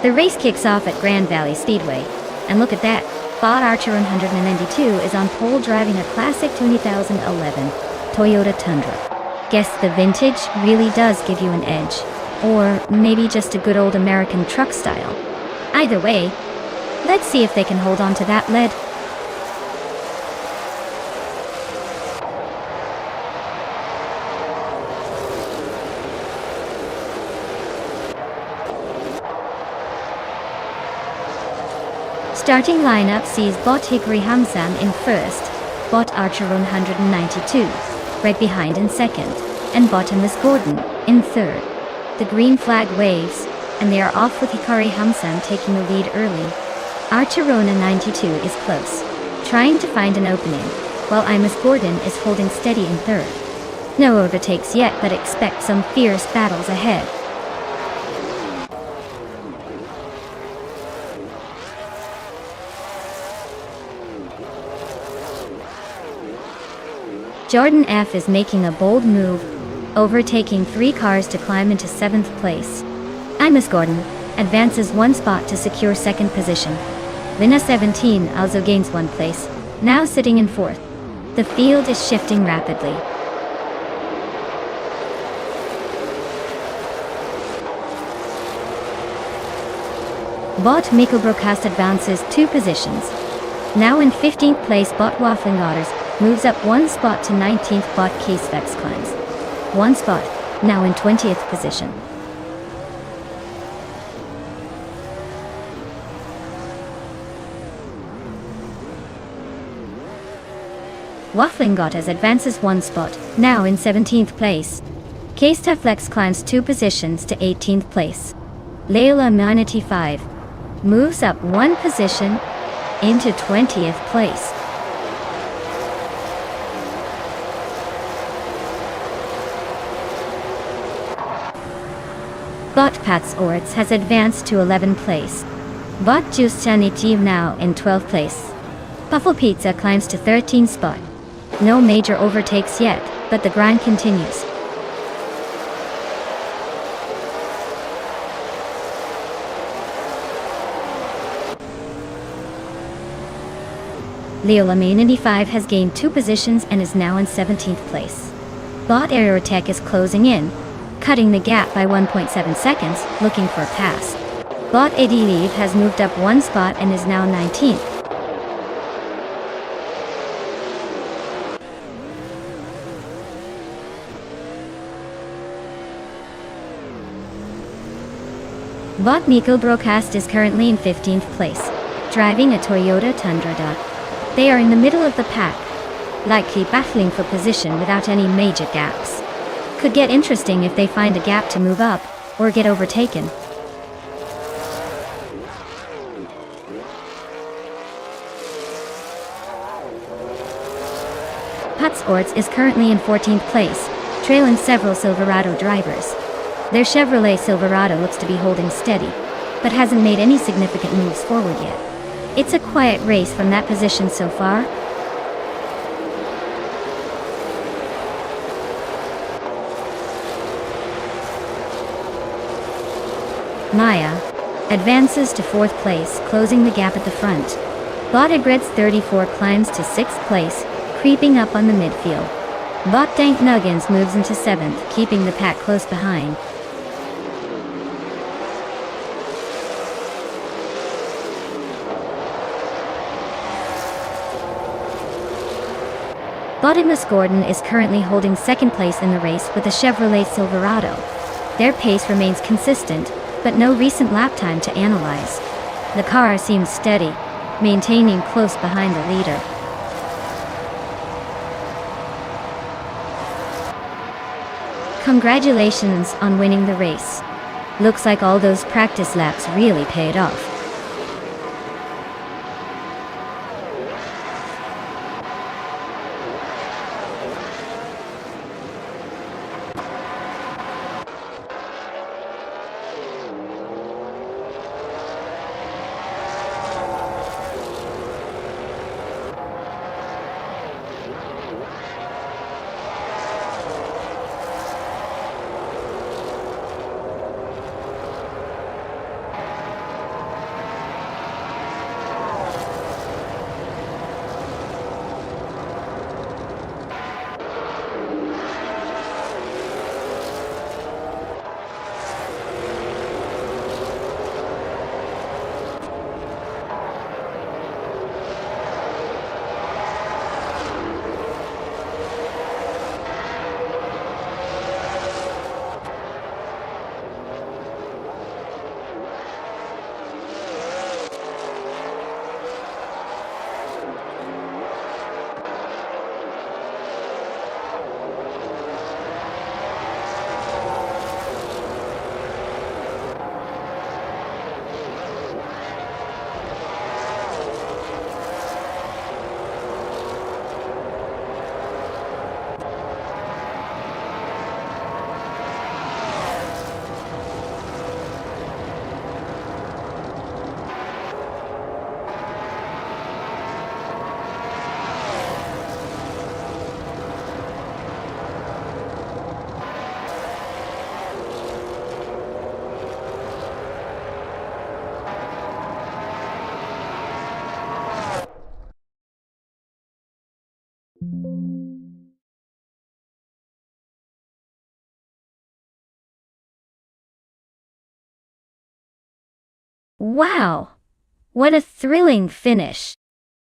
the race kicks off at Grand Valley Speedway, and look at that, Bob Archer 192 is on pole driving a classic 2011 Toyota Tundra. Guess the vintage really does give you an edge, or maybe just a good old American truck style. Either way, let's see if they can hold on to that lead. Starting lineup sees Bot Hickory Hamsam in first, Bot Archer 192, right behind in second, and Bottomless Gordon in third. The green flag waves, and they are off with Hikari Hamsam taking the lead early. Archer 92 is close, trying to find an opening, while Imus Gordon is holding steady in third. No overtakes yet, but expect some fierce battles ahead. Jordan F is making a bold move, overtaking 3 cars to climb into 7th place. Imus Gordon advances 1 spot to secure 2nd position. Lina 17 also gains 1 place, now sitting in 4th. The field is shifting rapidly. Bot Miko Broadcast advances 2 positions. Now in 15th place, Bot Waffling Otters moves up 1 spot to 19th. Bot Keysvex climbs 1 spot, now in 20th position. Waffling Gottes advances 1 spot, now in 17th place. Keysteflex climbs 2 positions to 18th place. Layla Manatee 5 moves up 1 position into 20th place. Pat's Orts has advanced to 11th place. Bot Justanity now in 12th place. Buffalo Pizza climbs to 13th spot. No major overtakes yet, but the grind continues. Leo Lamain 95 has gained 2 positions and is now in 17th place. Bot Aerotech is closing in, cutting the gap by 1.7 seconds, looking for a pass. Bot AD Leave has moved up 1 spot and is now 19th. Bot Nico Broadcast is currently in 15th place, driving a Toyota Tundra. They are in the middle of the pack, likely battling for position without any major gaps. Could get interesting if they find a gap to move up, or get overtaken. Pat's Orts is currently in 14th place, trailing several Silverado drivers. Their Chevrolet Silverado looks to be holding steady, but hasn't made any significant moves forward yet. It's a quiet race from that position so far. Maya advances to 4th place, closing the gap at the front. Bot Agrets 34 climbs to 6th place, creeping up on the midfield. Bot Dank Nuggins moves into 7th, keeping the pack close behind. Bottimus Gordon is currently holding 2nd place in the race with a Chevrolet Silverado. Their pace remains consistent, but no recent lap time to analyze. The car seems steady, maintaining close behind the leader. Congratulations on winning the race. Looks like all those practice laps really paid off. Wow! What a thrilling finish!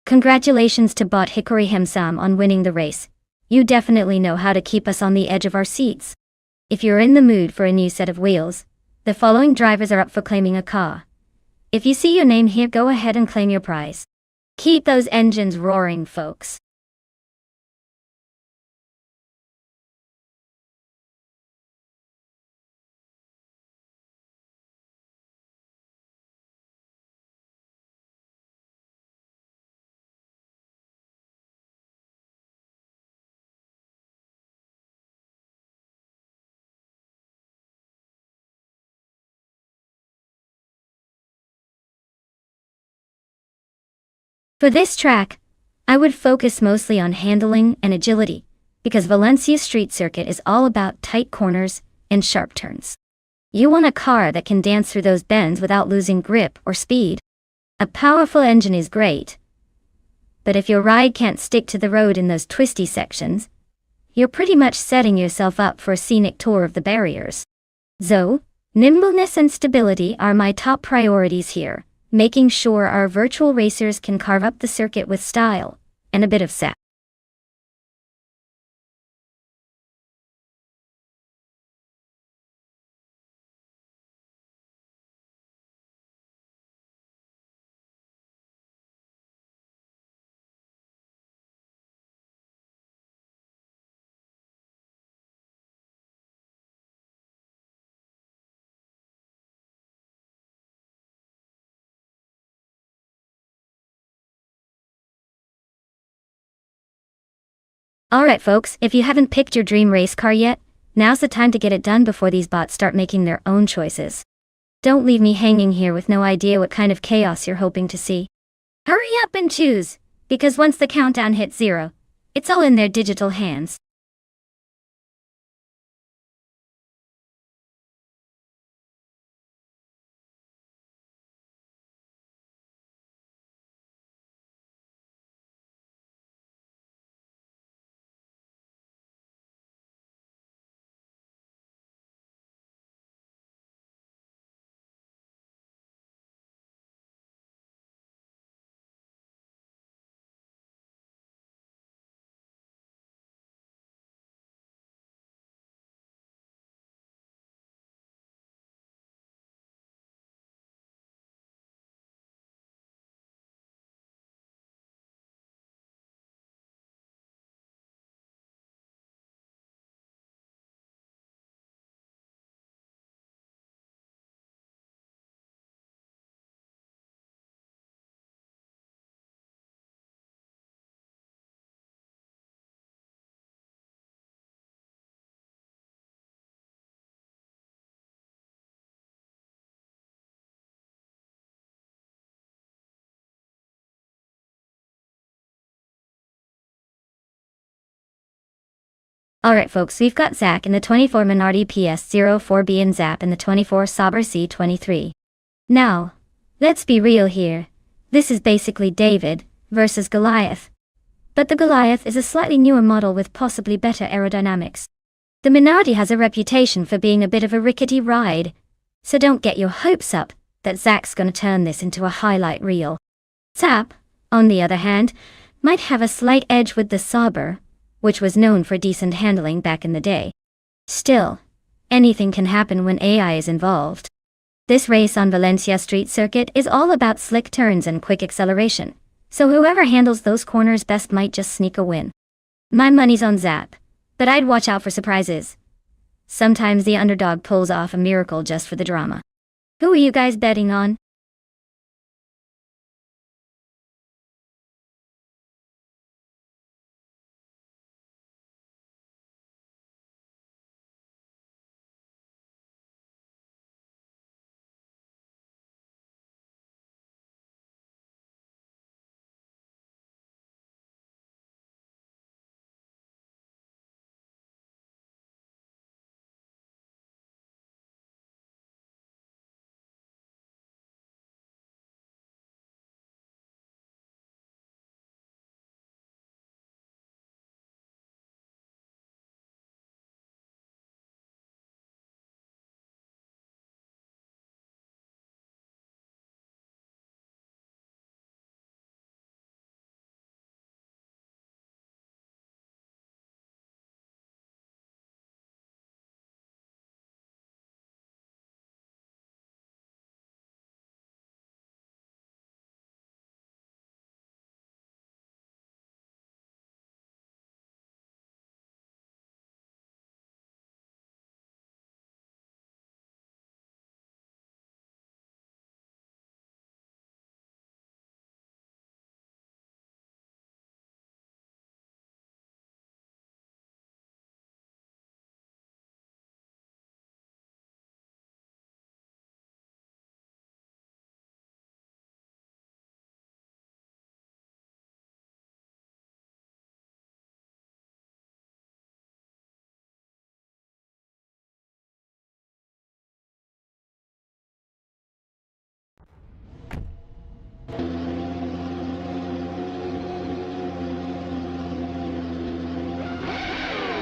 Congratulations to Bot Hikori Himsam on winning the race. You definitely know how to keep us on the edge of our seats. If you're in the mood for a new set of wheels, the following drivers are up for claiming a car. If you see your name here, go ahead and claim your prize. Keep those engines roaring, folks. For this track, I would focus mostly on handling and agility, because Valencia Street Circuit is all about tight corners and sharp turns. You want a car that can dance through those bends without losing grip or speed. A powerful engine is great, but if your ride can't stick to the road in those twisty sections, you're pretty much setting yourself up for a scenic tour of the barriers. So, nimbleness and stability are my top priorities here, making sure our virtual racers can carve up the circuit with style and a bit of sass. Alright folks, if you haven't picked your dream race car yet, now's the time to get it done before these bots start making their own choices. Don't leave me hanging here with no idea what kind of chaos you're hoping to see. Hurry up and choose, because once the countdown hits 0, it's all in their digital hands. Alright folks, we've got Zach in the 24 Minardi PS04B and Zap in the 24 Sauber C23. Now, let's be real here. This is basically David versus Goliath. But the Goliath is a slightly newer model with possibly better aerodynamics. The Minardi has a reputation for being a bit of a rickety ride, so don't get your hopes up that Zach's gonna turn this into a highlight reel. Zap, on the other hand, might have a slight edge with the Sauber, which was known for decent handling back in the day. Still, anything can happen when AI is involved. This race on Valencia Street Circuit is all about slick turns and quick acceleration, so whoever handles those corners best might just sneak a win. My money's on Zap, but I'd watch out for surprises. Sometimes the underdog pulls off a miracle just for the drama. Who are you guys betting on?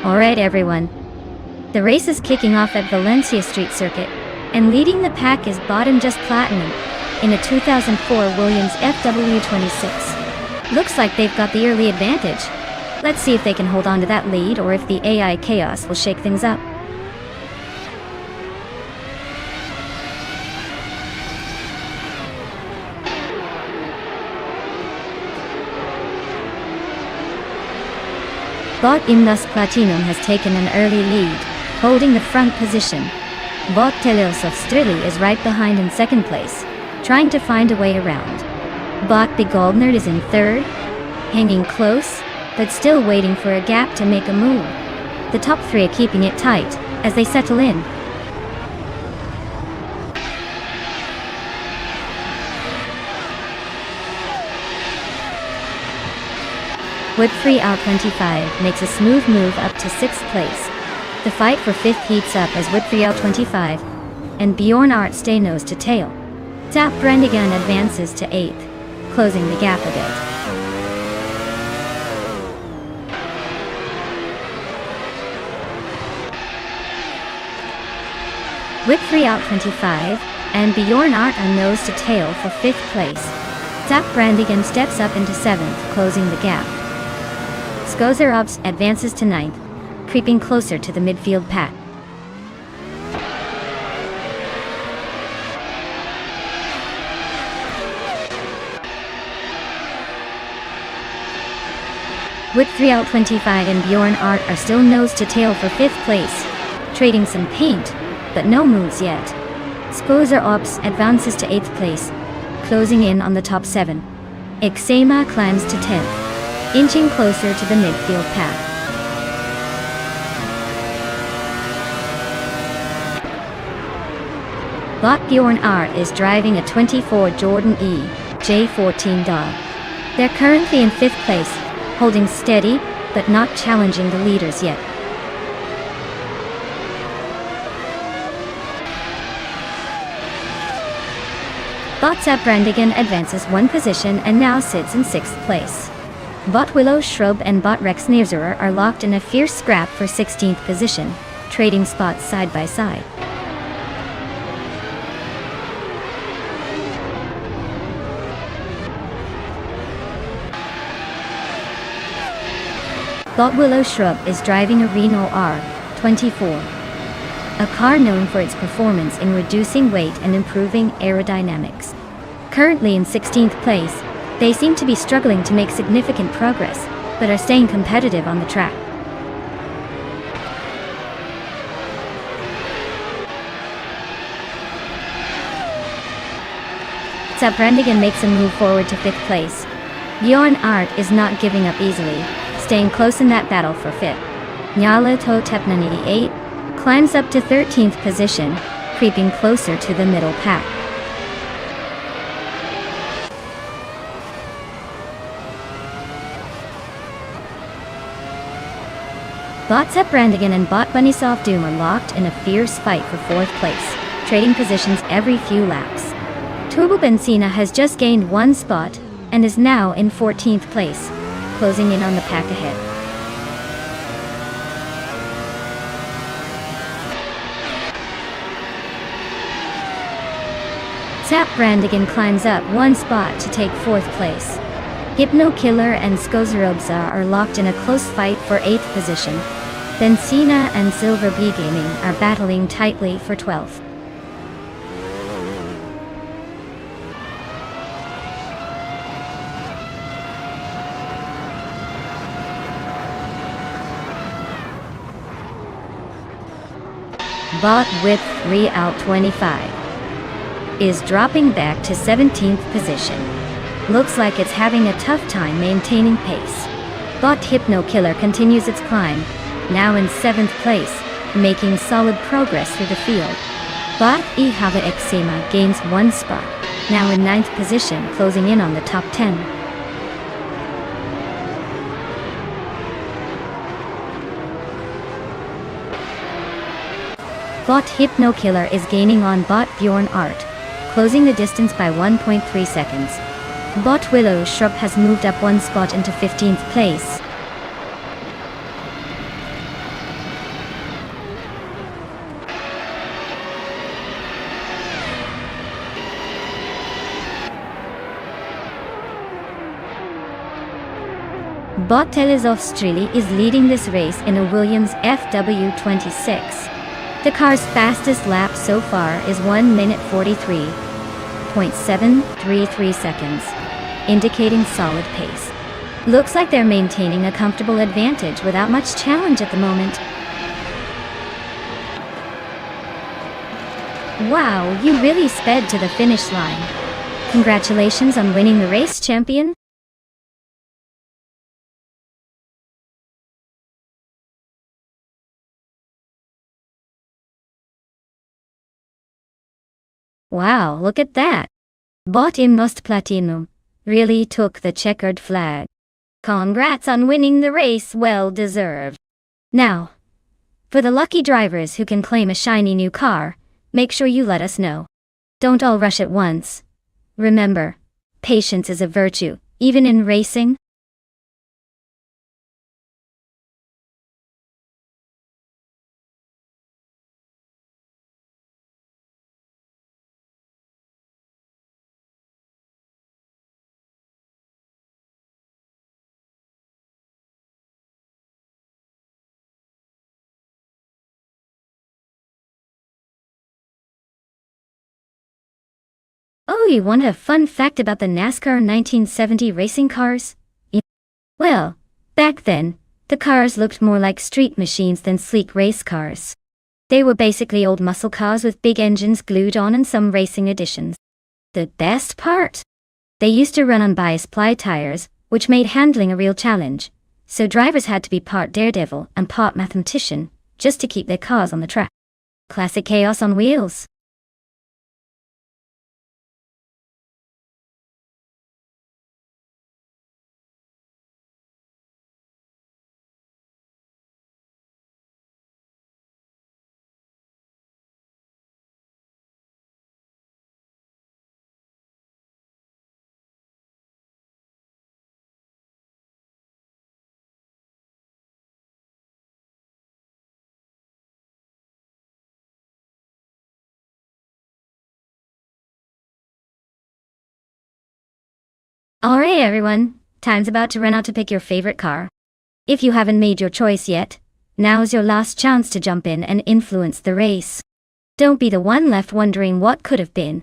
Alright everyone. The race is kicking off at Valencia Street Circuit, and leading the pack is Bottom Just Platinum, in a 2004 Williams FW26. Looks like they've got the early advantage. Let's see if they can hold on to that lead or if the AI chaos will shake things up. Bottom Platinum has taken an early lead, holding the front position. Bot Telos of Strili is right behind in second place, trying to find a way around. Bot Begoldnerd is in third, hanging close, but still waiting for a gap to make a move. The top three are keeping it tight, as they settle in. Woodfree L25 makes a smooth move up to 6th place. The fight for 5th heats up as Woodfree L25 and Bjorn Art stay nose to tail. Zap Brandigan advances to 8th, closing the gap a bit. Woodfree L25 and Bjorn Art are nose to tail for 5th place. Zap Brandigan steps up into 7th, closing the gap. Skozer Ops advances to 9th, creeping closer to the midfield pack. Woodfree L25 and Bjorn Art are still nose to tail for 5th place, trading some paint, but no moves yet. Skozer Ops advances to 8th place, closing in on the top 7. Ixema climbs to 10th, inching closer to the midfield pack. Bot Bjorn Art is driving a 24 Jordan E J14 dog. They're currently in 5th place, holding steady, but not challenging the leaders yet. Bot Zap Brandigan advances 1 position and now sits in 6th place. Bot Willow Shrub and Bot Rex Nearzurer are locked in a fierce scrap for 16th position, trading spots side by side. Bot Willow Shrub is driving a Renault R24, a car known for its performance in reducing weight and improving aerodynamics. Currently in 16th place, they seem to be struggling to make significant progress, but are staying competitive on the track. Zap Brandigan makes a move forward to 5th place. Bjorn Art is not giving up easily, staying close in that battle for 5th. Nyala Totepnani 8 climbs up to 13th position, creeping closer to the middle pack. Bot Zap Brandigan and Bot Bunnysoft Doom are locked in a fierce fight for 4th place, trading positions every few laps. Turbo Benzina has just gained 1 spot, and is now in 14th place, closing in on the pack ahead. Zap Brandigan climbs up 1 spot to take 4th place. Hypno Killer and Skozerobza are locked in a close fight for 8th position. Benzina and Silver Bee Gaming are battling tightly for 12th. Bot with 3 out 25 is dropping back to 17th position. Looks like it's having a tough time maintaining pace. Bot Hypno Killer continues its climb, now in 7th place, making solid progress through the field. Bot Ihava Ixema gains 1 spot, now in 9th position, closing in on the top 10. Bot Hypno Killer is gaining on Bot Bjorn Art, closing the distance by 1.3 seconds. Bot Willow Shrub has moved up one spot into 15th place. Bot Telesovstrili is leading this race in a Williams FW26. The car's fastest lap so far is 1 minute 43.733 seconds, indicating solid pace. Looks like they're maintaining a comfortable advantage without much challenge at the moment. Wow, you really sped to the finish line. Congratulations on winning the race, champion. Wow, look at that. Bot Most Platinum really took the checkered flag. Congrats on winning the race, well deserved. Now, for the lucky drivers who can claim a shiny new car, make sure you let us know. Don't all rush at once. Remember, patience is a virtue, even in racing. Oh, you want a fun fact about the NASCAR 1970 racing cars? Well, back then, the cars looked more like street machines than sleek race cars. They were basically old muscle cars with big engines glued on and some racing additions. The best part? They used to run on bias-ply tires, which made handling a real challenge, so drivers had to be part daredevil and part mathematician, just to keep their cars on the track. Classic chaos on wheels. Alright everyone, time's about to run out to pick your favorite car. If you haven't made your choice yet, now's your last chance to jump in and influence the race. Don't be the one left wondering what could have been.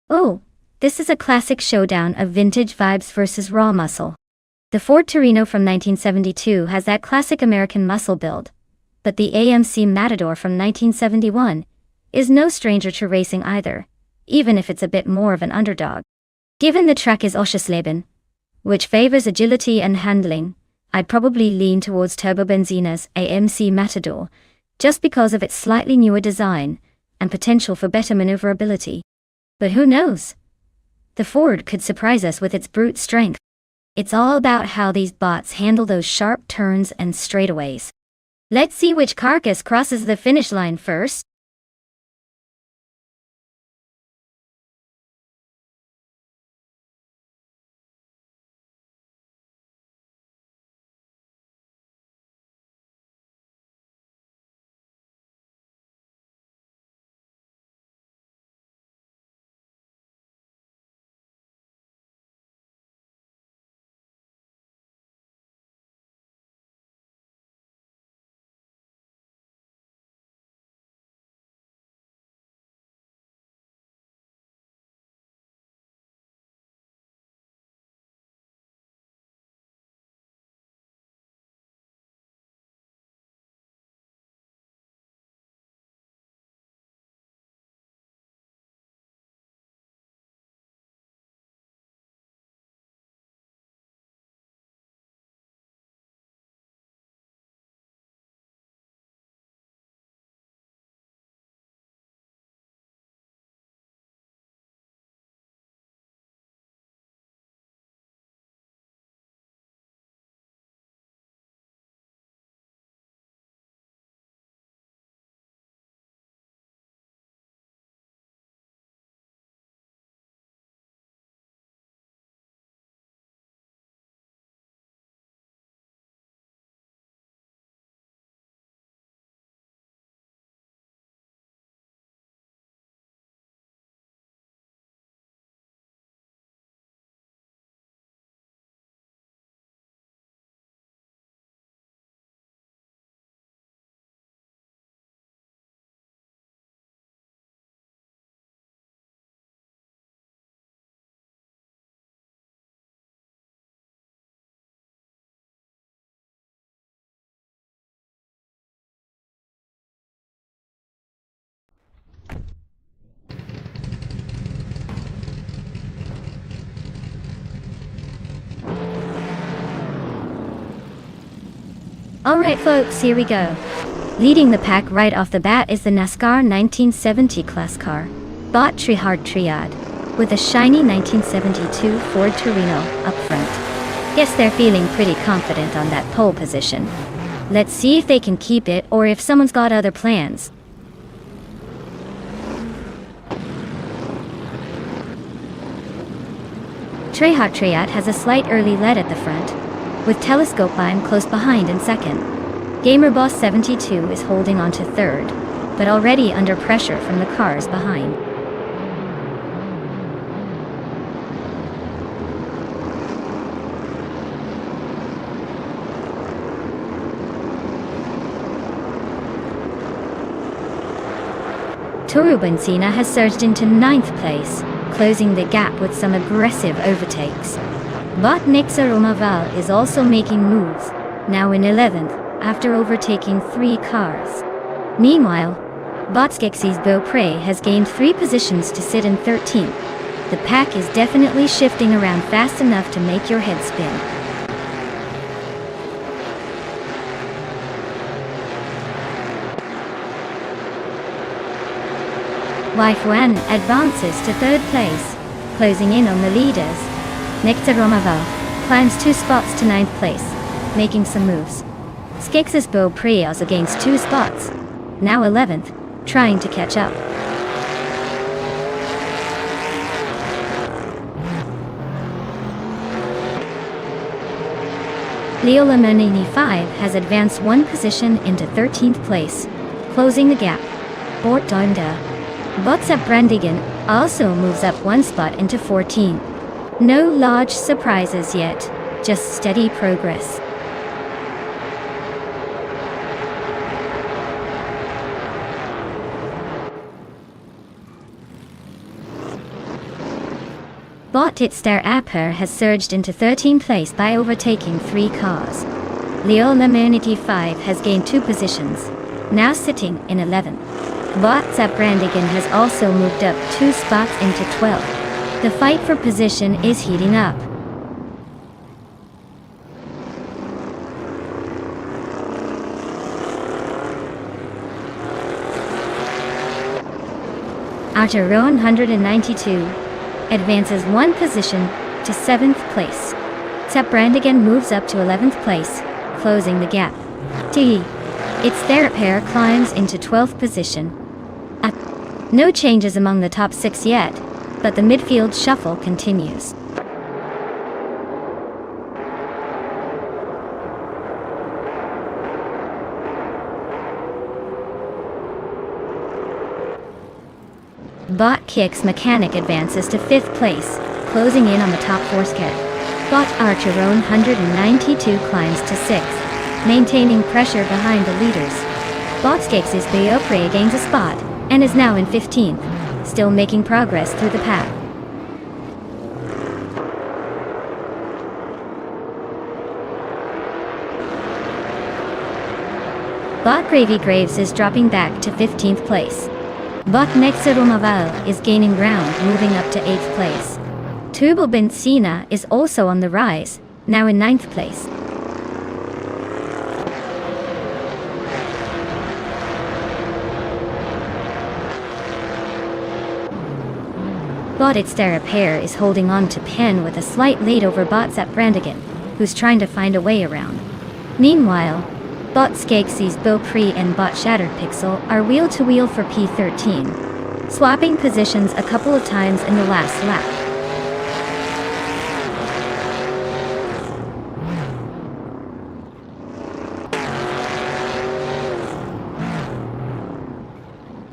Oh, this is a classic showdown of vintage vibes versus raw muscle. The Ford Torino from 1972 has that classic American muscle build, but the AMC Matador from 1971 is no stranger to racing either, even if it's a bit more of an underdog. Given the track is Oschersleben, which favors agility and handling, I'd probably lean towards Turbobenzina's AMC Matador, just because of its slightly newer design and potential for better maneuverability. But who knows? The Ford could surprise us with its brute strength. It's all about how these bots handle those sharp turns and straightaways. Let's see which carcass crosses the finish line first. Alright folks, here we go. Leading the pack right off the bat is the NASCAR 1970 class car, bought Tryhard Triad, with a shiny 1972 Ford Torino up front. Guess they're feeling pretty confident on that pole position. Let's see if they can keep it or if someone's got other plans. Tryhard Triad has a slight early lead at the front, with Telescope Lime close behind in second. Gamerboss 72 is holding on to third, but already under pressure from the cars behind. Turubensina has surged into 9th place, closing the gap with some aggressive overtakes. But Nexa Romaval is also making moves, now in 11th, after overtaking 3 cars. Meanwhile, Botskeksis Beaupre has gained 3 positions to sit in 13th. The pack is definitely shifting around fast enough to make your head spin. Waifuan advances to 3rd place, closing in on the leaders. Nexa Romaval climbs 2 spots to 9th place, making some moves. Skeksis Beaupre also gains 2 spots, now 11th, trying to catch up. Leo Lemonini 5 has advanced 1 position into 13th place, closing the gap. Bort Donda. Botsap Brandigan also moves up 1 spot into 14th. No large surprises yet, just steady progress. Botitstar Aper has surged into 13th place by overtaking 3 cars. Leo Lemonity 5 has gained 2 positions, now sitting in 11th. Botsap Brandigan has also moved up 2 spots into 12th. The fight for position is heating up. Arteron 192 advances 1 position to 7th place. Brandigan moves up to 11th place, closing the gap. Its Therapair climbs into 12th position. No changes among the top 6 yet, but the midfield shuffle continues. Bot Kicks Mechanic advances to 5th place, closing in on the top 4 sked. Bot Archeron 192 climbs to 6th, maintaining pressure behind the leaders. Botskeksis Beaupre gains a spot, and is now in 15th, still making progress through the pack. Bot Gravy Graves is dropping back to 15th place. Bot Nexa Romaval is gaining ground, moving up to 8th place. Turbo Benzina is also on the rise, now in 9th place. Botit's Therapair is holding on to Penn with a slight lead over Botsap Brandigan, who's trying to find a way around. Meanwhile, Bot Skeksis Beaupre and Bot Shattered Pixel are wheel-to-wheel for P13, swapping positions a couple of times in the last lap.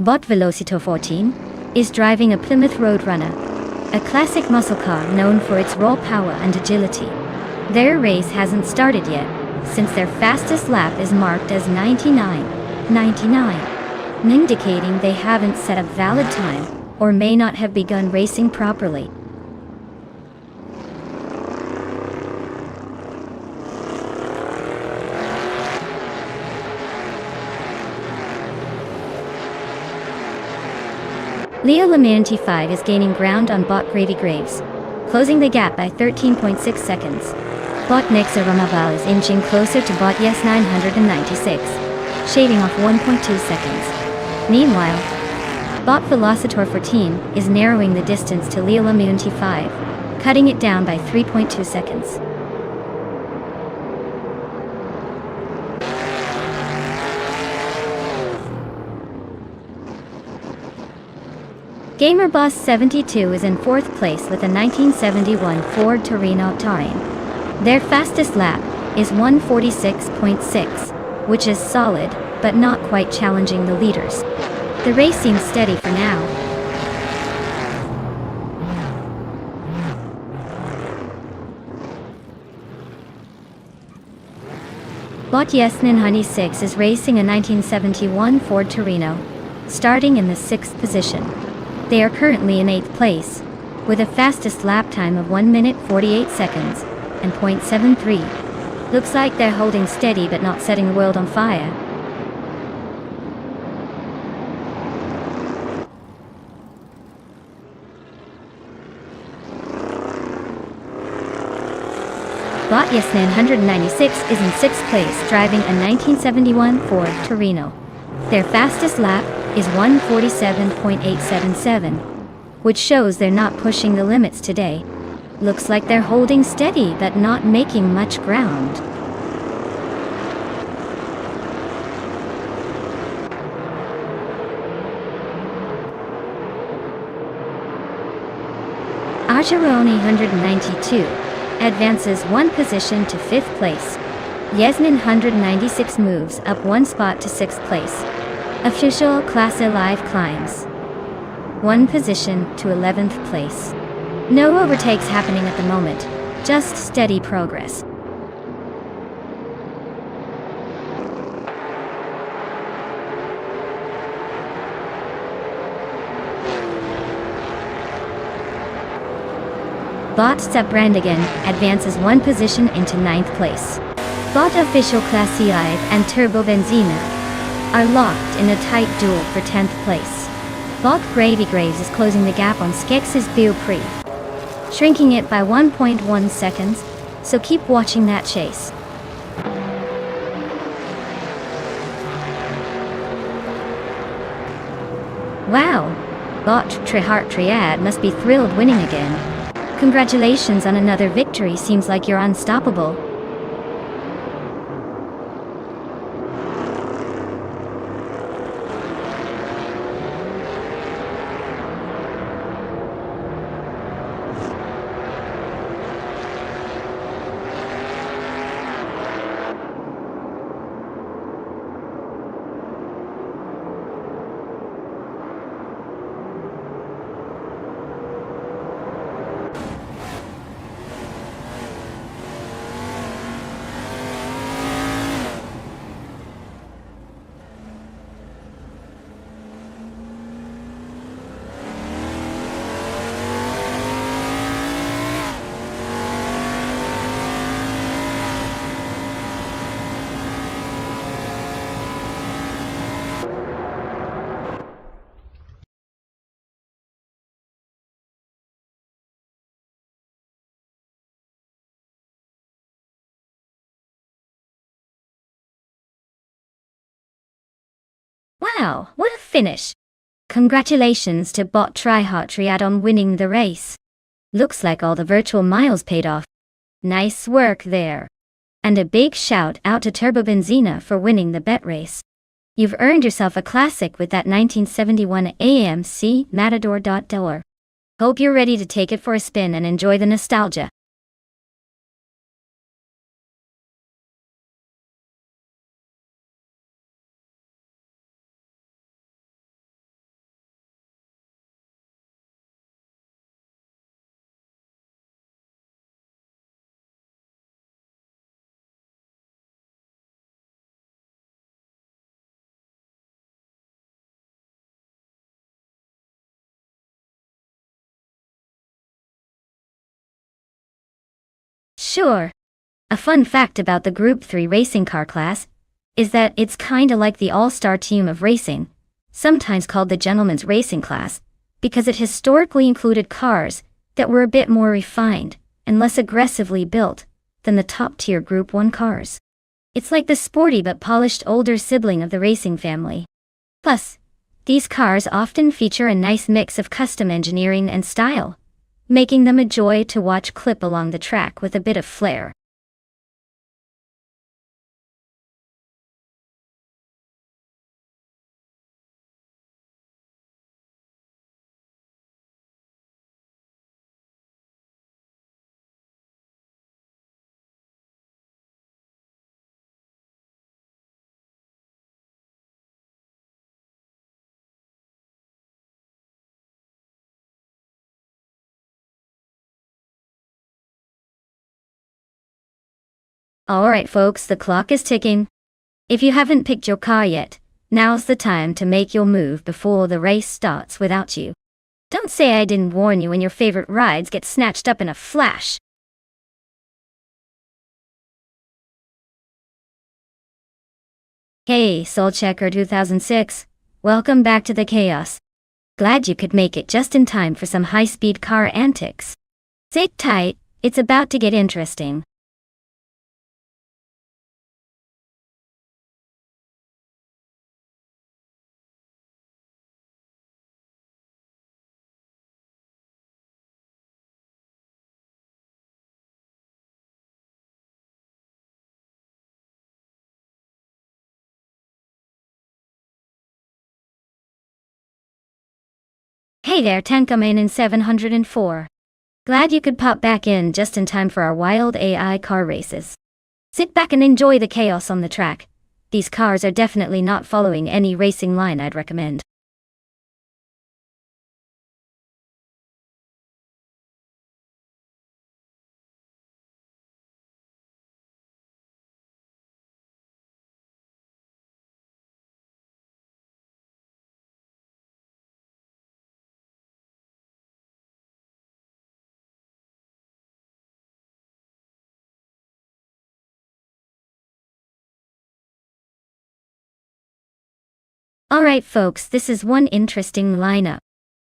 Bot Velocito 14 is driving a Plymouth Roadrunner, a classic muscle car known for its raw power and agility. Their race hasn't started yet, since their fastest lap is marked as 99.99, indicating they haven't set a valid time, or may not have begun racing properly. Leo Lamanti 5 is gaining ground on Bot Gravy Graves, closing the gap by 13.6 seconds. Bot Nexa Romaval is inching closer to Bot Yes 996, shaving off 1.2 seconds. Meanwhile, Bot Velocitor 14 is narrowing the distance to Leo Lamoon T5, cutting it down by 3.2 seconds. GamerBoss72 is in 4th place with a 1971 Ford Torino Touring. Their fastest lap is 1:46.6, which is solid, but not quite challenging the leaders. The race seems steady for now. Bot Yesnin Honey 6 is racing a 1971 Ford Torino, starting in the 6th position. They are currently in 8th place, with a fastest lap time of 1 minute 48 seconds and .73. Looks like they're holding steady but not setting the world on fire. Bot Yesnan 196 is in 6th place driving a 1971 Ford Torino. Their fastest lap is 1:47.877, which shows they're not pushing the limits today. Looks like they're holding steady but not making much ground. Ajaroni 192 advances 1 position to 5th place. Yesnin 196 moves up 1 spot to 6th place. Official Classe Live climbs 1 position to 11th place. No overtakes happening at the moment, just steady progress. Bot Sabrandigan advances 1 position into 9th place. Bot Official Classe Live and Turbo Benzina are locked in a tight duel for 10th place. Bot Gravy Graves is closing the gap on Skex's Beau Prix, shrinking it by 1.1 seconds, so keep watching that chase. Wow! Bot Trihart Triad must be thrilled winning again. Congratulations on another victory, seems like you're unstoppable. Wow, what a finish! Congratulations to Bot Trihart Triad on winning the race. Looks like all the virtual miles paid off. Nice work there. And a big shout out to Turbo Benzina for winning the bet race. You've earned yourself a classic with that 1971 AMC Matador. Hope you're ready to take it for a spin and enjoy the nostalgia. Sure. A fun fact about the Group 3 racing car class is that it's kinda like the all-star team of racing, sometimes called the gentleman's racing class, because it historically included cars that were a bit more refined and less aggressively built, than the top-tier Group 1 cars. It's like the sporty but polished older sibling of the racing family. Plus, these cars often feature a nice mix of custom engineering and style, making them a joy to watch clip along the track with a bit of flair. Alright folks, the clock is ticking. If you haven't picked your car yet, now's the time to make your move before the race starts without you. Don't say I didn't warn you when your favorite rides get snatched up in a flash. Hey, Soul Checker 2006. Welcome back to the chaos. Glad you could make it just in time for some high-speed car antics. Sit tight, it's about to get interesting. Hey there, Tenkaman in 704. Glad you could pop back in just in time for our wild AI car races. Sit back and enjoy the chaos on the track. These cars are definitely not following any racing line I'd recommend. Alright folks, this is one interesting lineup.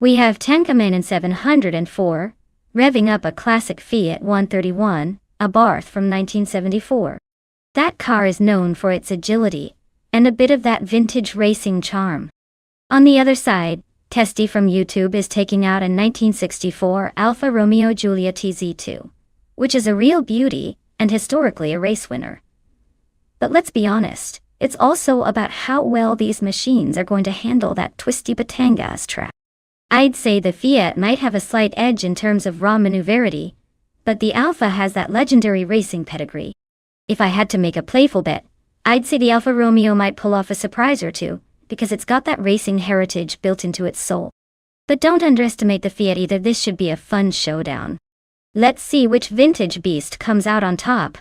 We have Tenkaman in 704, revving up a classic Fiat 131, a Barth from 1974. That car is known for its agility, and a bit of that vintage racing charm. On the other side, Testy from YouTube is taking out a 1964 Alfa Romeo Giulia TZ2, which is a real beauty, and historically a race winner. But let's be honest, it's also about how well these machines are going to handle that twisty Batangas track. I'd say the Fiat might have a slight edge in terms of raw maneuverity, but the Alfa has that legendary racing pedigree. If I had to make a playful bet, I'd say the Alfa Romeo might pull off a surprise or two, because it's got that racing heritage built into its soul. But don't underestimate the Fiat either, this should be a fun showdown. Let's see which vintage beast comes out on top.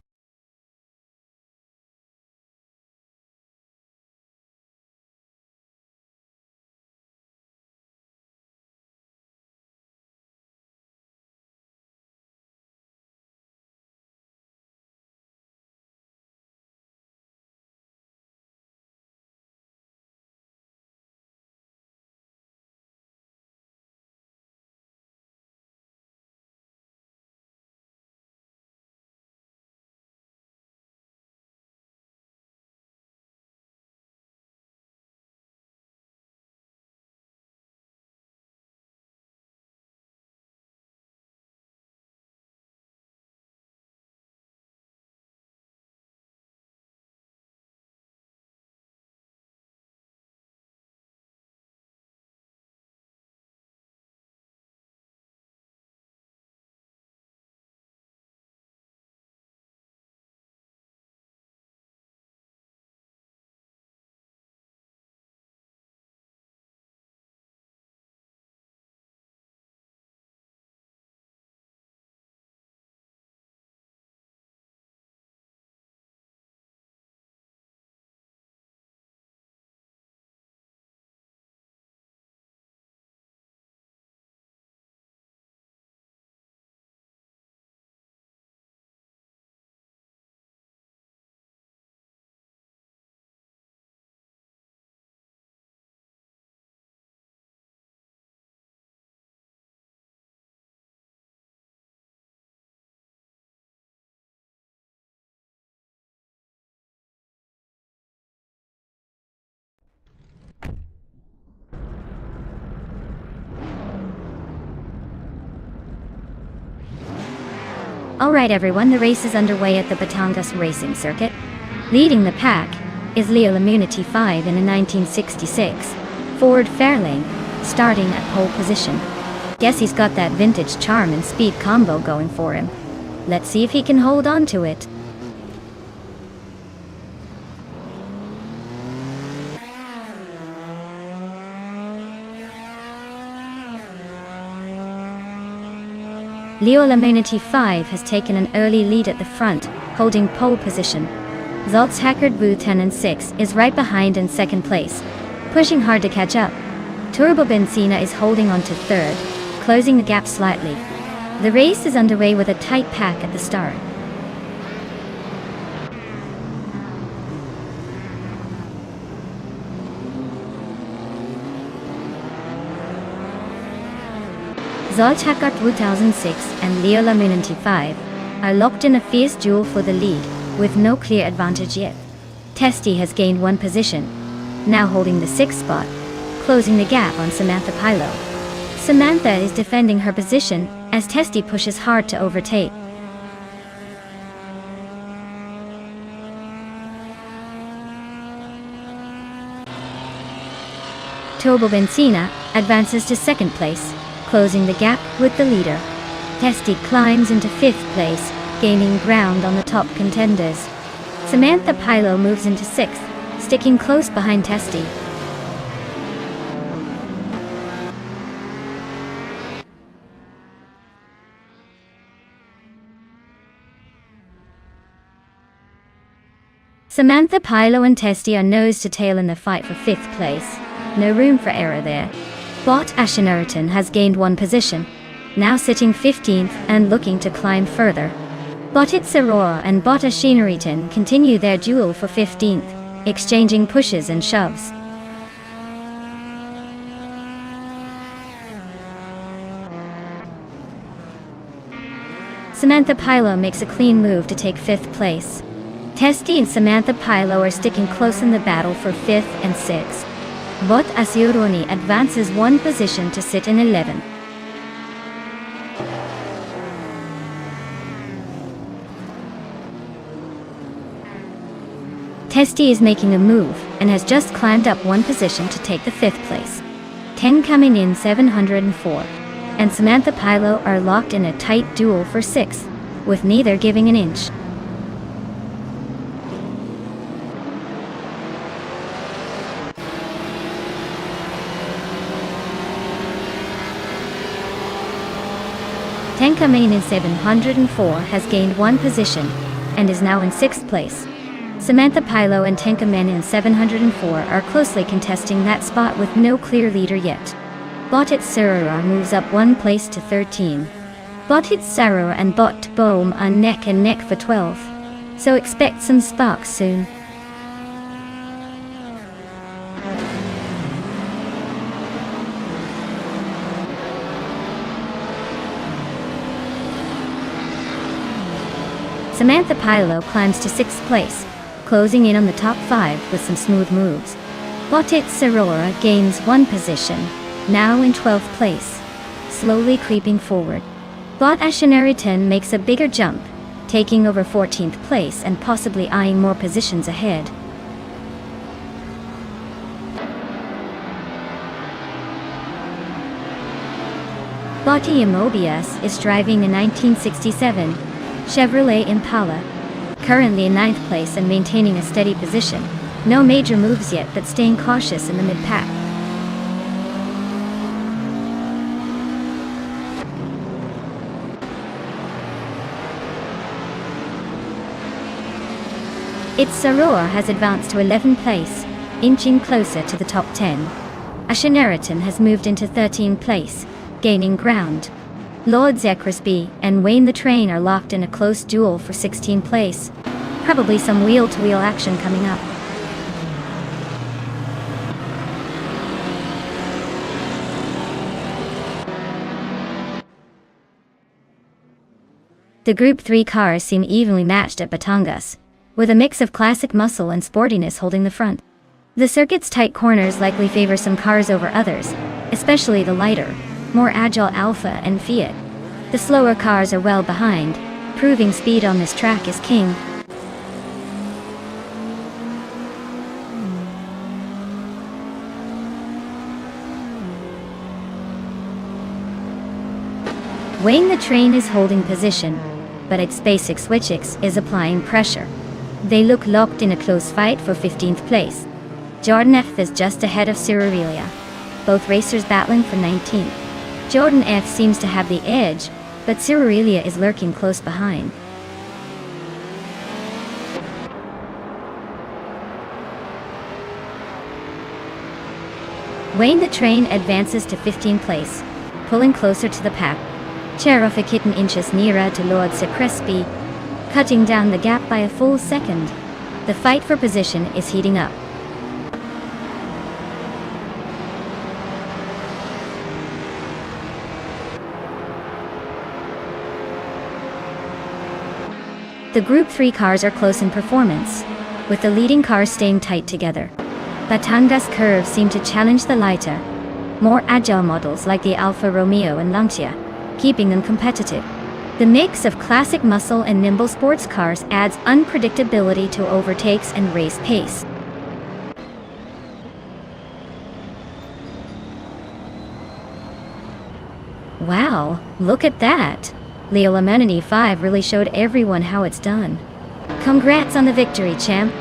Alright everyone, the race is underway at the Batangas Racing Circuit. Leading the pack is Leo Immunity 5 in a 1966 Ford Fairlane, starting at pole position. Guess he's got that vintage charm and speed combo going for him. Let's see if he can hold on to it. Leo Immunity 5 has taken an early lead at the front, holding pole position. Zolt's Hackard Bhutan 6 is right behind in second place, pushing hard to catch up. Turbo Benzina is holding on to third, closing the gap slightly. The race is underway with a tight pack at the start. Zolt Hackard 2006 and Leo Immunity 5 are locked in a fierce duel for the lead, with no clear advantage yet. Testy has gained one position, now holding the 6th spot, closing the gap on Samantha Pilo. Samantha is defending her position as Testy pushes hard to overtake. Turbo Benzina advances to second place, closing the gap with the leader. Testy climbs into 5th place, gaining ground on the top contenders. Samantha Pilo moves into 6th, sticking close behind Testy. Samantha Pilo and Testy are nose to tail in the fight for 5th place. No room for error there. Bot Ashenariton has gained one position, now sitting 15th and looking to climb further. Botit Sarora and Bot Ashenariton continue their duel for 15th, exchanging pushes and shoves. Samantha Pilo makes a clean move to take 5th place. Testy and Samantha Pilo are sticking close in the battle for 5th and 6th. Bot Asiuroni advances one position to sit in 11th. Testy is making a move and has just climbed up one position to take the 5th place. 10 coming in 704, and Samantha Pilo are locked in a tight duel for 6th, with neither giving an inch. Tenka Main in 704 has gained one position and is now in 6th place. Samantha Pilo and Tenka Men in 704 are closely contesting that spot with no clear leader yet. Botit Sarora moves up one place to 13. Botit Sarora and Bot Bohm are neck and neck for 12th, so expect some sparks soon. Samantha Pilo climbs to 6th place, closing in on the top 5 with some smooth moves. Botit Sarora gains one position, now in 12th place, slowly creeping forward. Bot Ashenariton makes a bigger jump, taking over 14th place and possibly eyeing more positions ahead. Botti Imobius is driving a 1967 Chevrolet Impala, currently in 9th place and maintaining a steady position. No major moves yet, but staying cautious in the mid-pack. Its Sarora has advanced to 11th place, inching closer to the top 10. Ashenariton has moved into 13th place, gaining ground. Lord Zekrisby and Wayne the Train are locked in a close duel for 16th place. Probably some wheel-to-wheel action coming up. The Group 3 cars seem evenly matched at Batangas, with a mix of classic muscle and sportiness holding the front. The circuit's tight corners likely favor some cars over others, especially the lighter, more agile Alfa and Fiat. The slower cars are well behind, proving speed on this track is king. Wayne the Train is holding position, but its basic switchix is applying pressure. They look locked in a close fight for 15th place. Jordan F is just ahead of Cyrilia, both racers battling for 19th. Jordan F seems to have the edge, but Cyrilia is lurking close behind. Wayne the Train advances to 15th place, pulling closer to the pack. Cherov a kitten inches nearer to Lord Secrespi, cutting down the gap by a full second. The fight for position is heating up. The Group 3 cars are close in performance, with the leading cars staying tight together. Batangas curves seem to challenge the lighter, more agile models like the Alfa Romeo and Lancia, keeping them competitive. The mix of classic muscle and nimble sports cars adds unpredictability to overtakes and race pace. Wow, look at that! Leo Amenity 5 really showed everyone how it's done. Congrats on the victory, champ!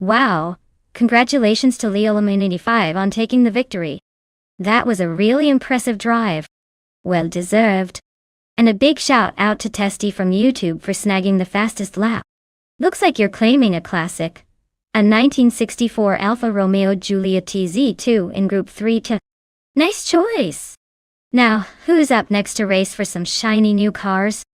Wow! Congratulations to Leo Amenity 5 on taking the victory. That was a really impressive drive. Well deserved. And a big shout out to Testy from YouTube for snagging the fastest lap. Looks like you're claiming a classic. A 1964 Alfa Romeo Giulia TZ2 in Group 3 too. Nice choice! Now, who's up next to race for some shiny new cars?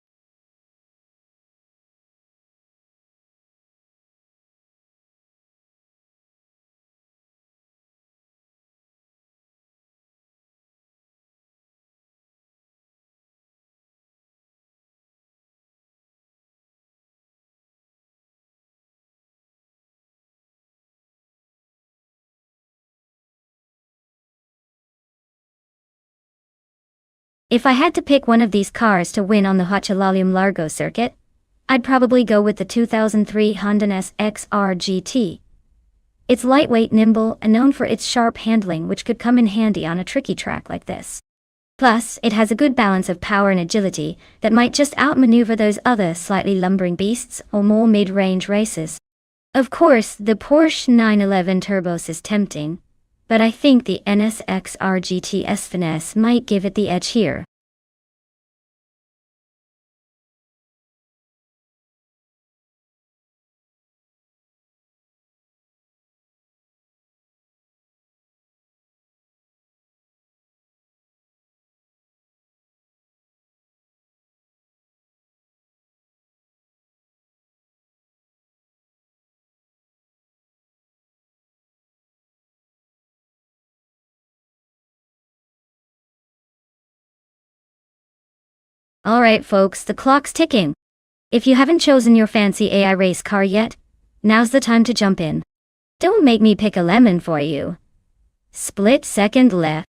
If I had to pick one of these cars to win on the Hochelalium Largo circuit, I'd probably go with the 2003 Honda SXR GT. It's lightweight, nimble, and known for its sharp handling, which could come in handy on a tricky track like this. Plus, it has a good balance of power and agility that might just outmaneuver those other slightly lumbering beasts or more mid-range races. Of course, the Porsche 911 Turbos is tempting, but I think the NSXR GT's finesse might give it the edge here. Alright folks, the clock's ticking. If you haven't chosen your fancy AI race car yet, now's the time to jump in. Don't make me pick a lemon for you. Split second left.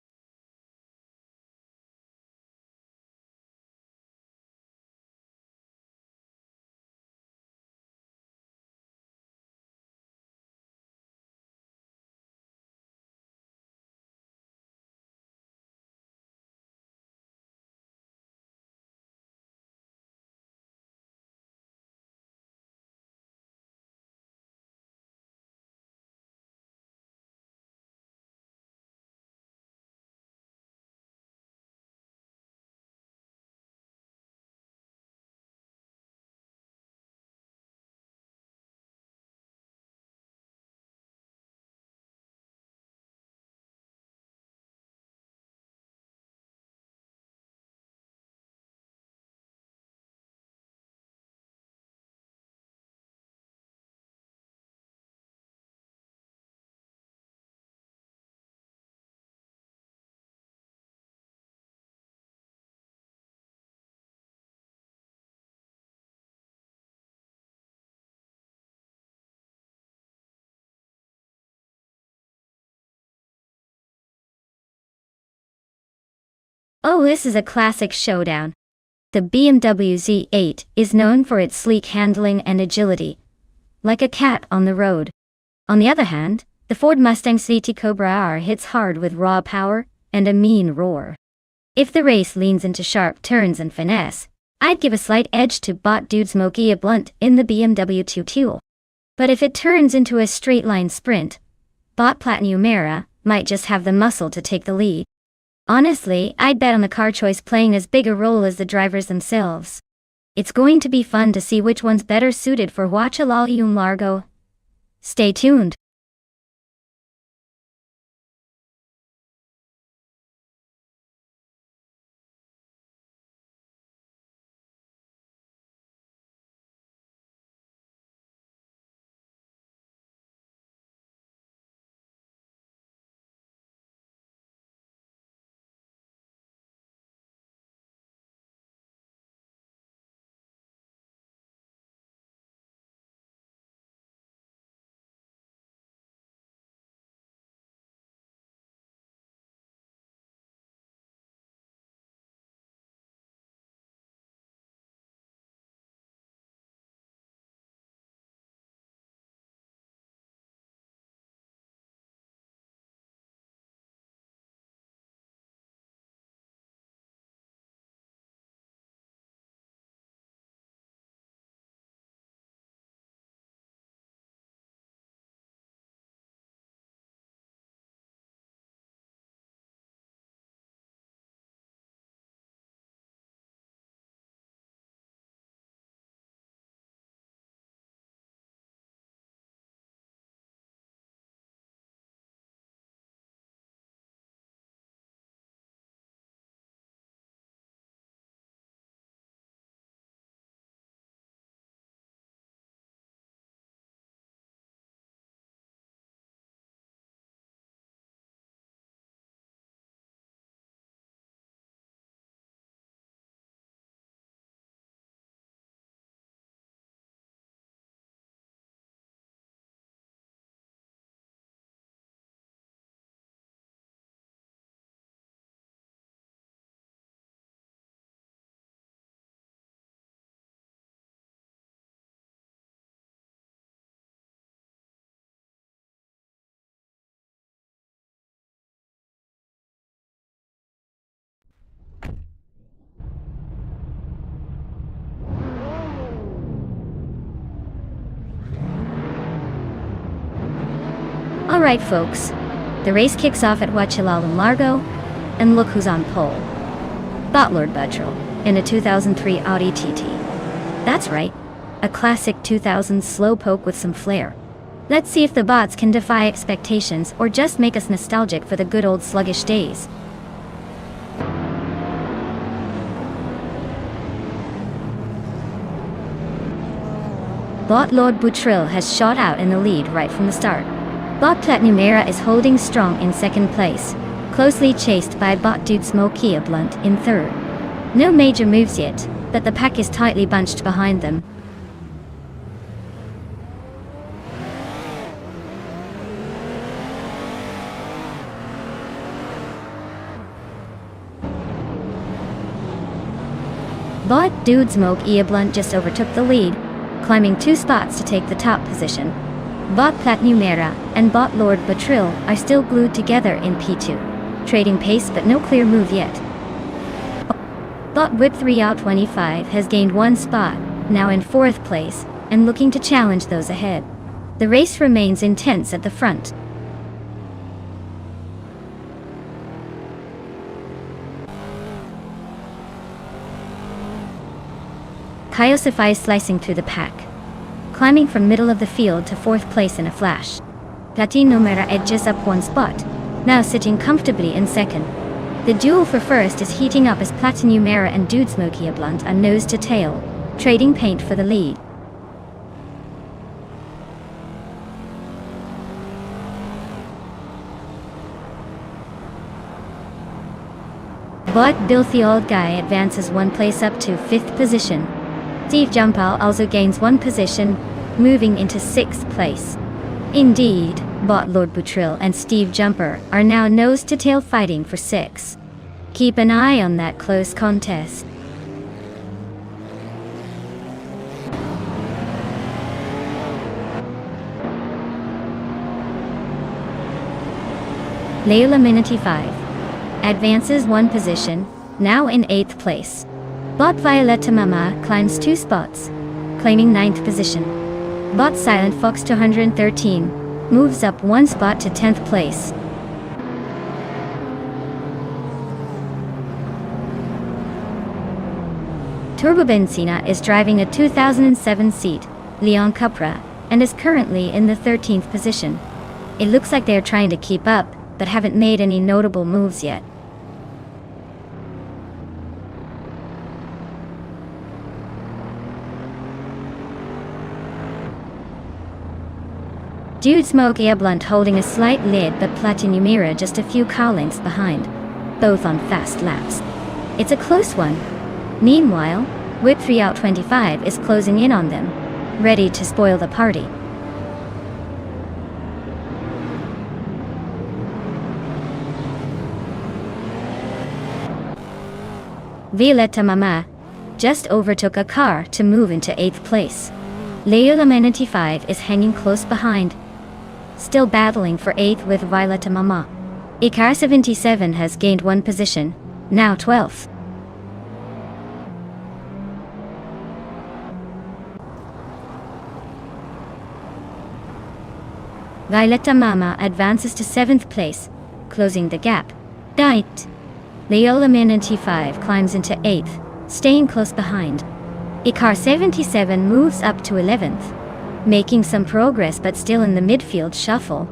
Oh, this is a classic showdown. The BMW Z8 is known for its sleek handling and agility, like a cat on the road. On the other hand, the Ford Mustang GT Cobra R hits hard with raw power and a mean roar. If the race leans into sharp turns and finesse, I'd give a slight edge to Bot Dude Smokey Blunt in the BMW 2 But if it turns into a straight-line sprint, Bot Platnumera might just have the muscle to take the lead. Honestly, I'd bet on the car choice playing as big a role as the drivers themselves. It's going to be fun to see which one's better suited for Huachalal Largo. Stay tuned. Alright folks, the race kicks off at Huachalal Largo, and look who's on pole. Botlord Buttrell, in a 2003 Audi TT. That's right, a classic 2000s slowpoke with some flair. Let's see if the bots can defy expectations or just make us nostalgic for the good old sluggish days. Botlord Buttrell has shot out in the lead right from the start. Bot Platnumera is holding strong in second place, closely chased by Bot Dude Smokey Blunt in third. No major moves yet, but the pack is tightly bunched behind them. Bot Dude Smokey Blunt just overtook the lead, climbing 2 spots to take the top position. Bot Platnumera and Botlord Buttrell are still glued together in P2, trading pace but no clear move yet. Bot Whip 3 out 25 has gained 1 spot, now in 4th place, and looking to challenge those ahead. The race remains intense at the front. Kyosify is slicing through the pack, climbing from middle of the field to 4th place in a flash. Platnumera edges up 1 spot, now sitting comfortably in 2nd. The duel for first is heating up as Platnumera and Dude Smokey Blunt are nose to tail, trading paint for the lead. Bot Filthy Old Guy advances 1 place up to 5th position. Steve Jumpal also gains 1 position, moving into 6th place. Indeed, Botlord Buttrell and Steve Jumper are now nose-to-tail fighting for 6. Keep an eye on that close contest. Layla Minity 5 advances 1 position, now in 8th place. Bot Violetta Mama climbs 2 spots, claiming 9th position. Bot Silent Fox 213 moves up 1 spot to 10th place. Turbo Benzina is driving a 2007 seat, Leon Cupra, and is currently in the 13th position. It looks like they are trying to keep up, but haven't made any notable moves yet. Dude Smoke Blunt holding a slight lead, but Platinum Era just a few car lengths behind, both on fast laps. It's a close one. Meanwhile, Whip 3 out 25 is closing in on them, ready to spoil the party. Violetta Mama just overtook a car to move into 8th place. Leola Menity 5 is hanging close behind, still battling for 8th with Violetta Mama. Icar 77 has gained 1 position, now 12th. Violetta Mama advances to 7th place, closing the gap. Diet. Leola Minity 5 climbs into 8th, staying close behind. Icar 77 moves up to 11th, making some progress but still in the midfield shuffle.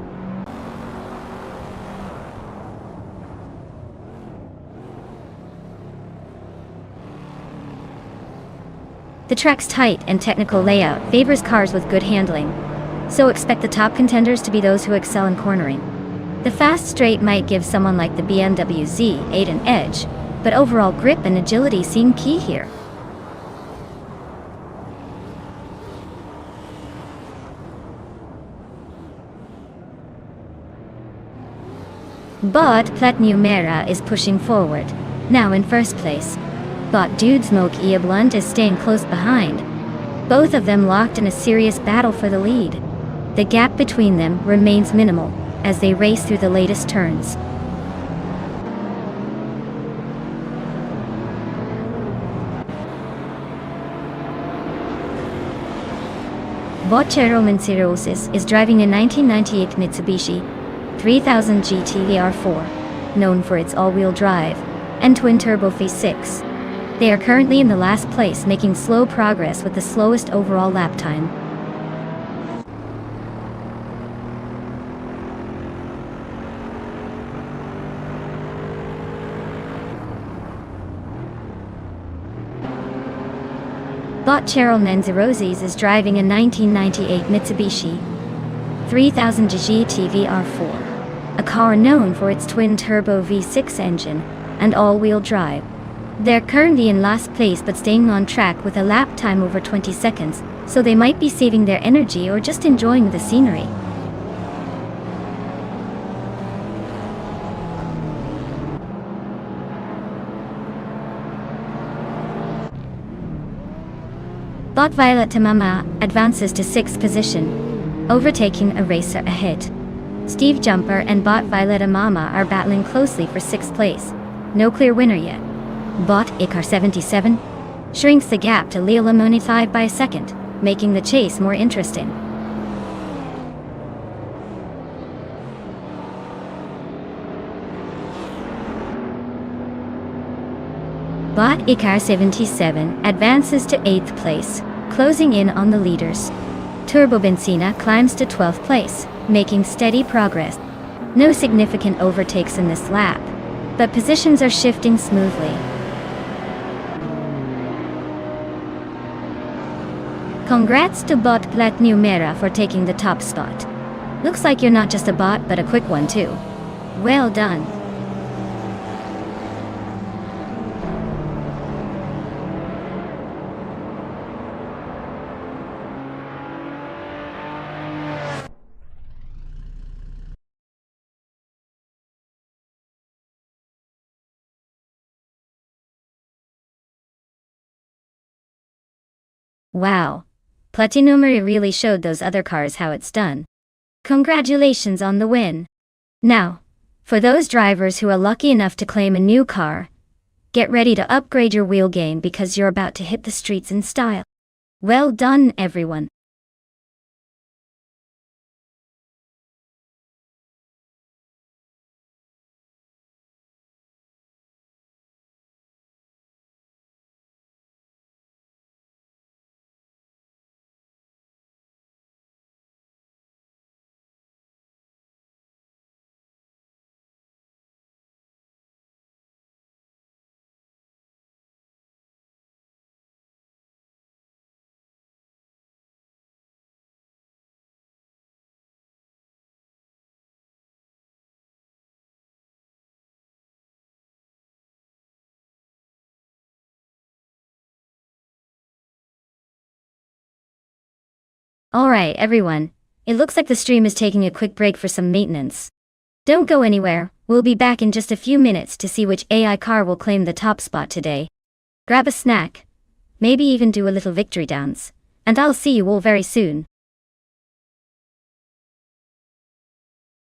The track's tight and technical layout favors cars with good handling, so expect the top contenders to be those who excel in cornering. The fast straight might give someone like the BMW Z8 an edge, but overall grip and agility seem key here. Bot Platinum Era is pushing forward, now in 1st place. Bot Dude Smoke Blunt is staying close behind, both of them locked in a serious battle for the lead. The gap between them remains minimal as they race through the latest turns. Botchero Mencirosis is driving a 1998 Mitsubishi 3000 GT VR4, known for its all-wheel drive and twin-turbo V6. They are currently in the last place, making slow progress with the slowest overall lap time. Bot Cheryl Nenzirozis is driving a 1998 Mitsubishi 3000 GT VR4, a car known for its twin-turbo V6 engine and all-wheel drive. They're currently in last place but staying on track with a lap time over 20 seconds, so they might be saving their energy or just enjoying the scenery. Bot Violetta Mama advances to 6th position, overtaking a racer ahead. Steve Jumper and Bot Violetta Mama are battling closely for 6th place. No clear winner yet. Bot Icar 77 shrinks the gap to Leola Minity 5 by a second, making the chase more interesting. Bot Icar 77 advances to 8th place, closing in on the leaders. Turbo Benzina climbs to 12th place, making steady progress. No significant overtakes in this lap, but positions are shifting smoothly. Congrats to Bot Platinum Era for taking the top spot. Looks like you're not just a bot but a quick one too. Well done. Wow. Platinumeri really showed those other cars how it's done. Congratulations on the win. Now, for those drivers who are lucky enough to claim a new car, get ready to upgrade your wheel game because you're about to hit the streets in style. Well done, everyone. Alright, everyone. It looks like the stream is taking a quick break for some maintenance. Don't go anywhere, we'll be back in just a few minutes to see which AI car will claim the top spot today. Grab a snack, maybe even do a little victory dance, and I'll see you all very soon.